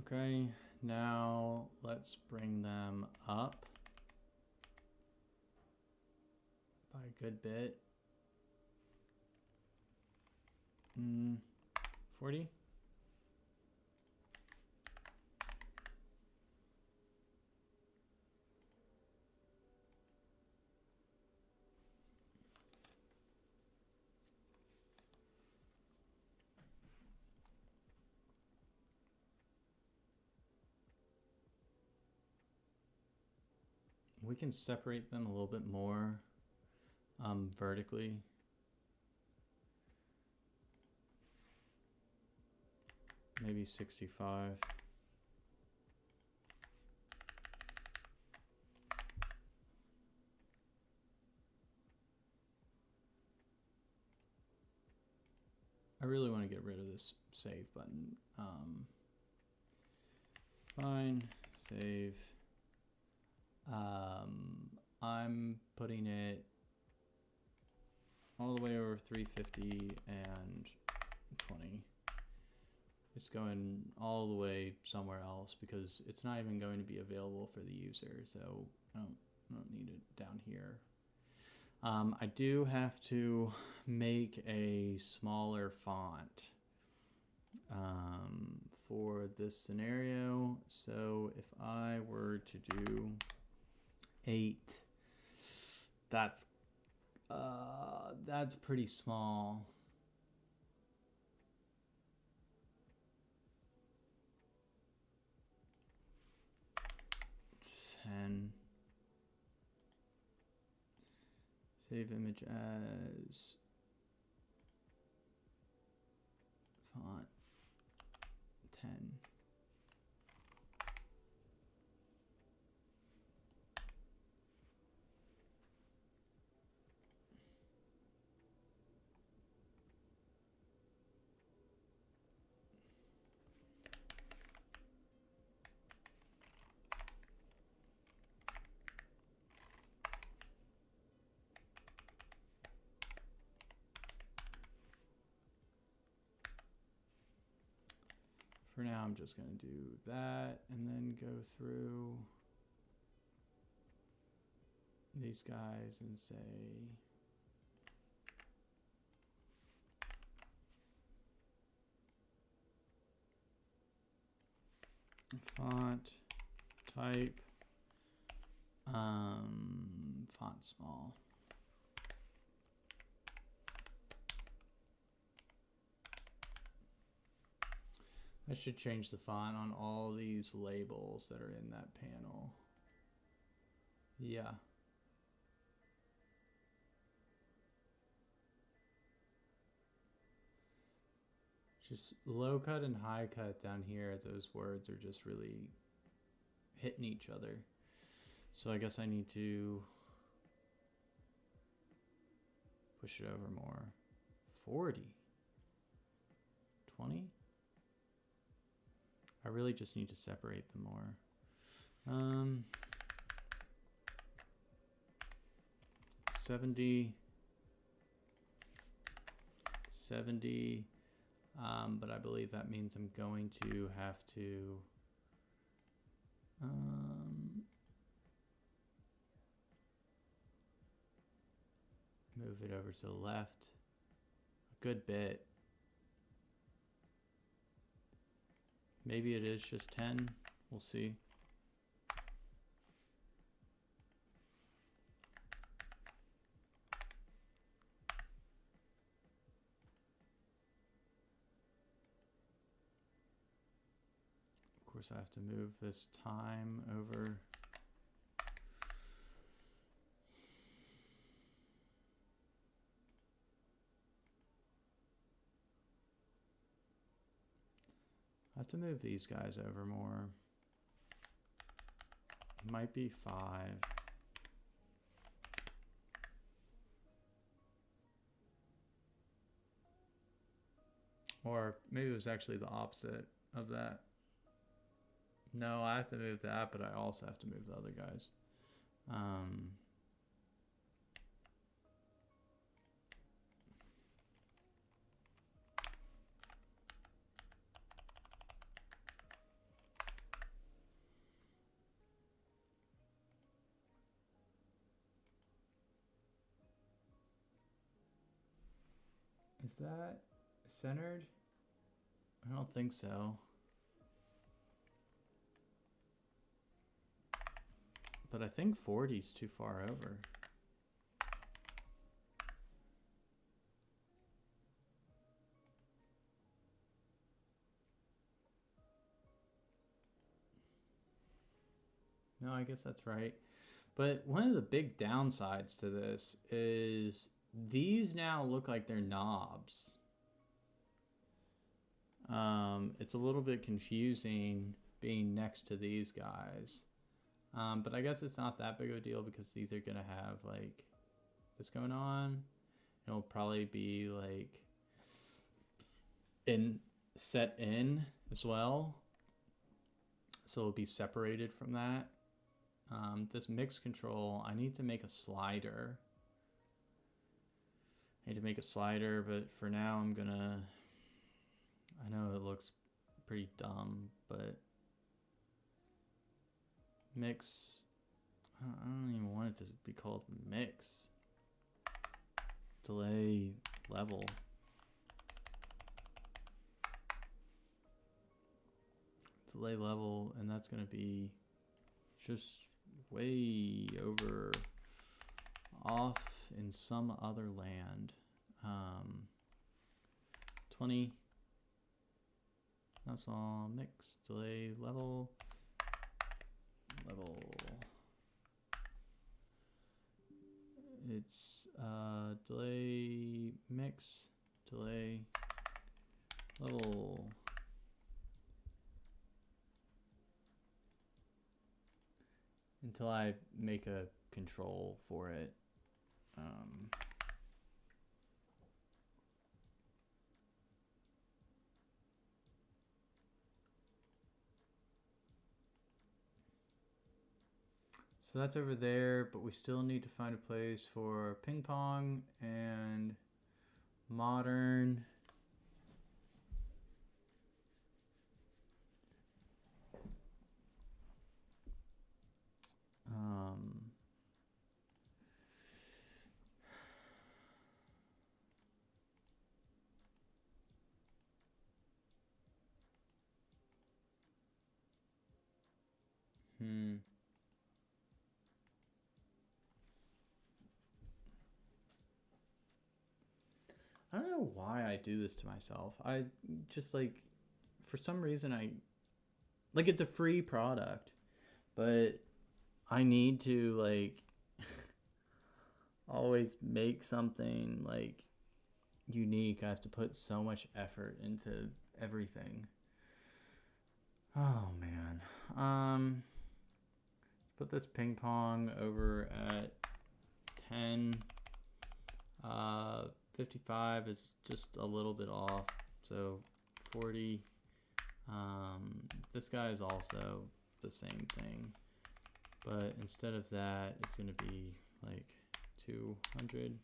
Okay, now let's bring them up by a good bit. 40? We can separate them a little bit more vertically. Maybe 65. I really want to get rid of this save button. Fine, save. I'm putting it all the way over 350 and 20. It's going all the way somewhere else because it's not even going to be available for the user, so I don't need it down here. I do have to make a smaller font for this scenario. So if I were to do 8, that's pretty small. Save image as font 10. For now, I'm just going to do that and then go through these guys and say font type font small. I should change the font on all these labels that are in that panel. Yeah. Just low cut and high cut down here, those words are just really hitting each other. So I guess I need to push it over more. 40. 20? I really just need to separate them more. 70. But I believe that means I'm going to have to move it over to the left a good bit. Maybe it is just 10. We'll see. Of course, I have to move this time over. I have to move these guys over more. Might be 5. Or maybe it was actually the opposite of that. No, I have to move that, but I also have to move the other guys. Is that centered? I don't think so. But I think 40 is too far over. No, I guess that's right. But one of the big downsides to this is these now look like they're knobs. It's a little bit confusing being next to these guys. But I guess it's not that big of a deal because these are going to have like this going on. It'll probably be like set in as well. So it'll be separated from that. This mix control, I need to make a slider. But for now I'm gonna, I know it looks pretty dumb, but mix, I don't even want it to be called mix. Delay level. Delay level, and that's gonna be just way over off in some other land. 20. That's all. Mix delay level. It's delay mix delay level. Until I make a control for it. So that's over there, but we still need to find a place for ping pong and modern. I don't know why I do this to myself. I just like, for some reason like it's a free product, but I need to like always make something like unique. I have to put so much effort into everything. Oh man. Put this ping pong over at 10. 55 is just a little bit off, so 40. This guy is also the same thing, but instead of that, it's going to be like 200.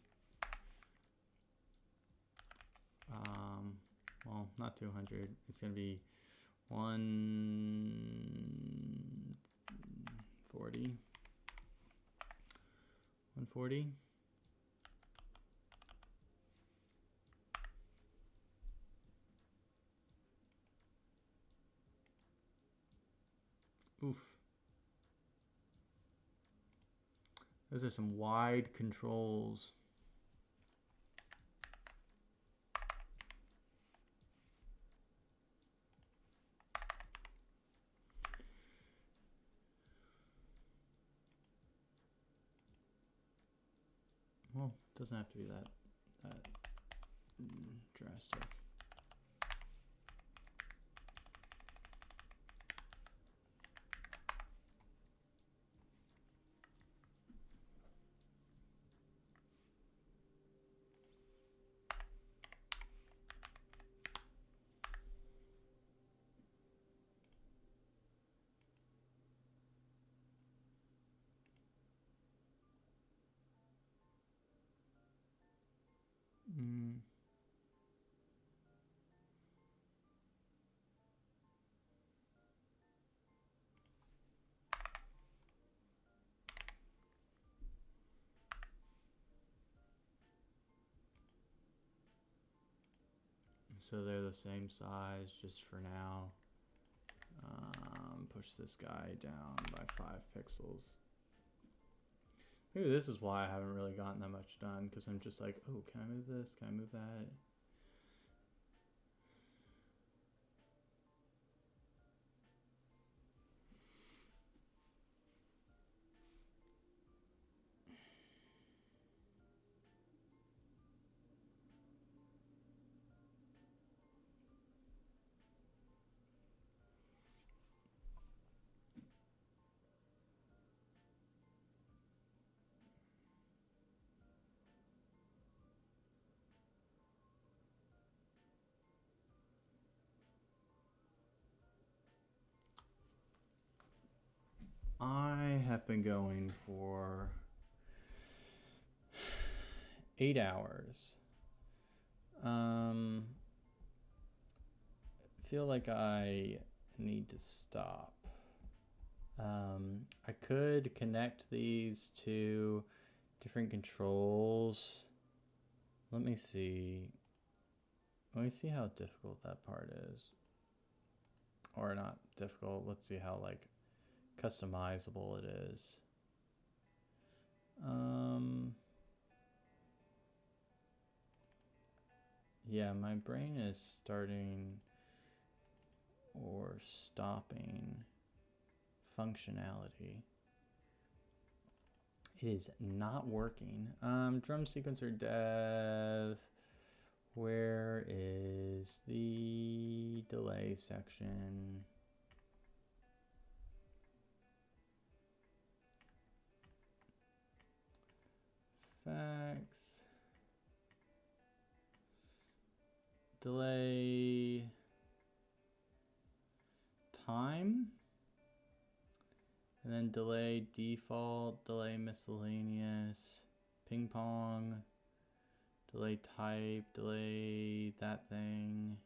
Well, not 200. It's going to be 140. 140. Oof. Those are some wide controls. Well, it doesn't have to be that drastic. So they're the same size just for now. Push this guy down by 5 pixels. Maybe this is why I haven't really gotten that much done, because I'm just like, oh, can I move this? Can I move that? I have been going for 8 hours. I feel like I need to stop. I could connect these to different controls. Let me see. Let me see how difficult that part is. Or not difficult. Let's see how like customizable it is. Yeah, my brain is starting or stopping functionality. It is not working. Drum sequencer dev. Where is the delay section? Effects. Delay. Time. And then delay default, delay miscellaneous, ping pong, delay type, delay that thing.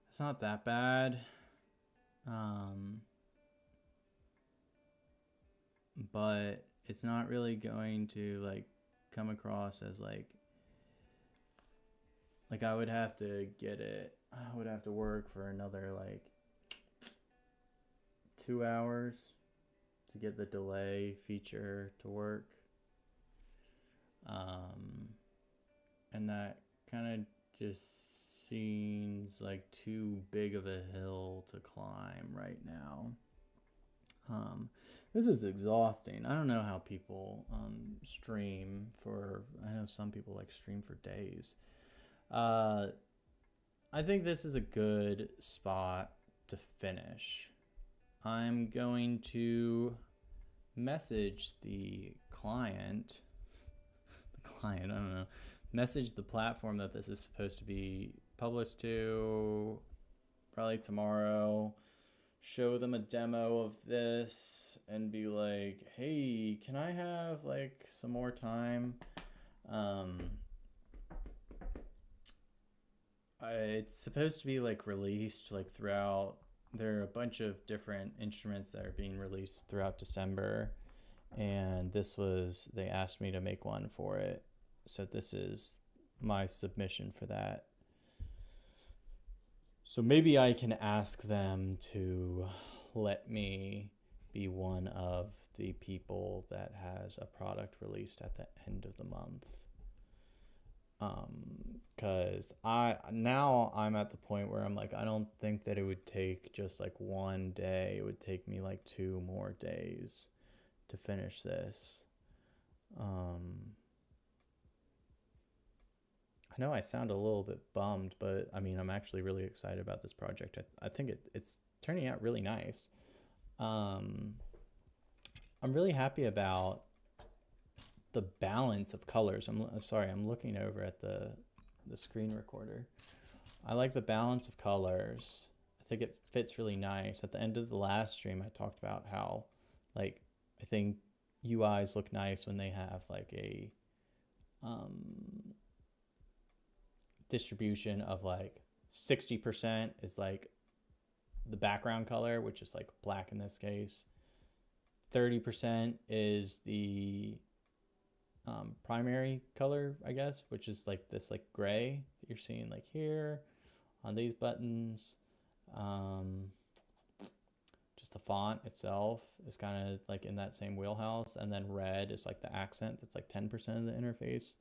It's not that bad. But it's not really going to like come across as like I would have to get it. I would have to work for another like 2 hours to get the delay feature to work. And that kind of just seems like too big of a hill to climb right now. This is exhausting. I don't know how people stream for, I know some people like stream for days. I think this is a good spot to finish. I'm going to message the client, I don't know, message the platform that this is supposed to be published to probably tomorrow, show them a demo of this and be like, hey, can I have like some more time? It's supposed to be like released like throughout. There are a bunch of different instruments that are being released throughout December, and they asked me to make one for it, so this is my submission for that. So maybe I can ask them to let me be one of the people that has a product released at the end of the month. Because I'm at the point where I'm like, I don't think that it would take just like one day. It would take me like 2 more days to finish this. I know I sound a little bit bummed, but I mean, I'm actually really excited about this project. I think it's turning out really nice. I'm really happy about the balance of colors. I'm looking over at the screen recorder. I like the balance of colors. I think it fits really nice. At the end of the last stream, I talked about how, like, I think UIs look nice when they have like a distribution of like 60% is like the background color, which is like black in this case. 30% is the primary color, I guess, which is like this like gray that you're seeing like here on these buttons. Just the font itself is kind of like in that same wheelhouse, and then red is like the accent that's like 10% of the interface.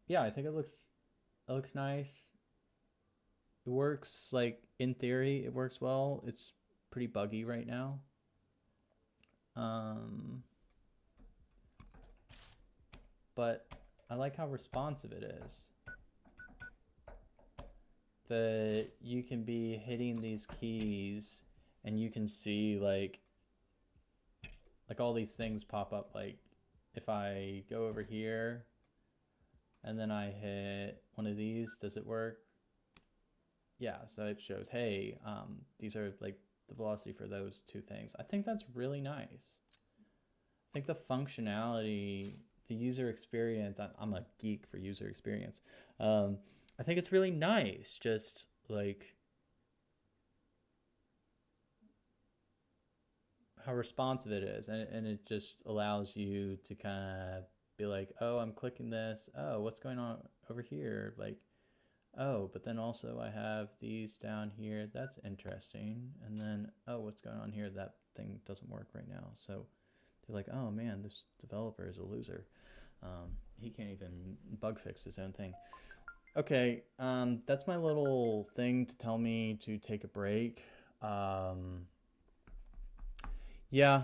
Yeah, I think it looks nice. It works, like in theory it works well. It's pretty buggy right now. But I like how responsive it is. That you can be hitting these keys and you can see like all these things pop up. Like if I go over here and then I hit one of these, does it work? Yeah, so it shows, hey, these are like the velocity for those two things. I think that's really nice. I think the functionality, the user experience, I'm a geek for user experience. I think it's really nice, just like how responsive it is. And it just allows you to kind of be like, oh, I'm clicking this. Oh, what's going on over here? Like, oh, but then also I have these down here. That's interesting. And then, oh, what's going on here? That thing doesn't work right now. So they're like, oh man, this developer is a loser. He can't even bug fix his own thing. Okay, that's my little thing to tell me to take a break. Yeah,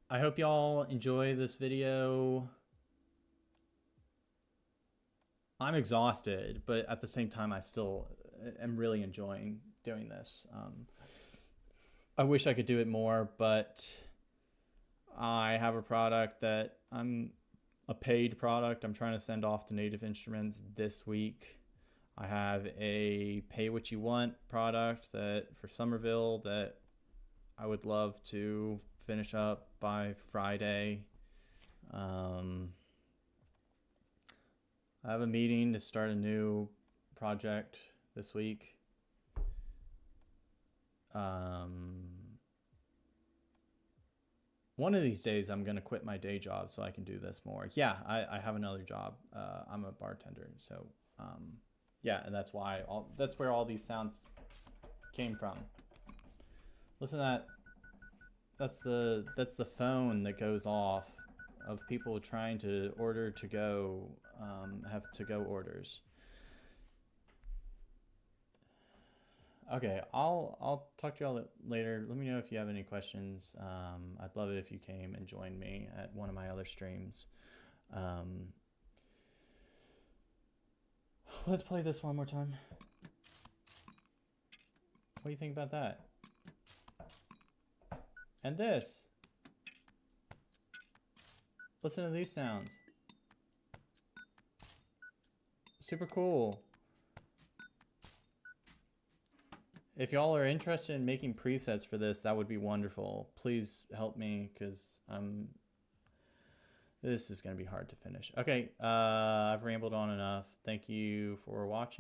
I hope y'all enjoy this video. I'm exhausted, but at the same time, I still am really enjoying doing this. I wish I could do it more, but I have a product that I'm a paid product I'm trying to send off to Native Instruments this week. I have a pay what you want product that for Somerville that I would love to finish up by Friday. I have a meeting to start a new project this week. One of these days I'm going to quit my day job so I can do this more. Yeah, I have another job. I'm a bartender. So, yeah, and that's why that's where all these sounds came from. Listen to that. That's the phone that goes off of people trying to order to go, have to go orders. Okay, I'll talk to y'all later. Let me know if you have any questions. I'd love it if you came and joined me at one of my other streams. Let's play this one more time. What do you think about that? And this. Listen to these sounds. Super cool. If y'all are interested in making presets for this, that would be wonderful. Please help me, because this is going to be hard to finish. Okay, I've rambled on enough. Thank you for watching.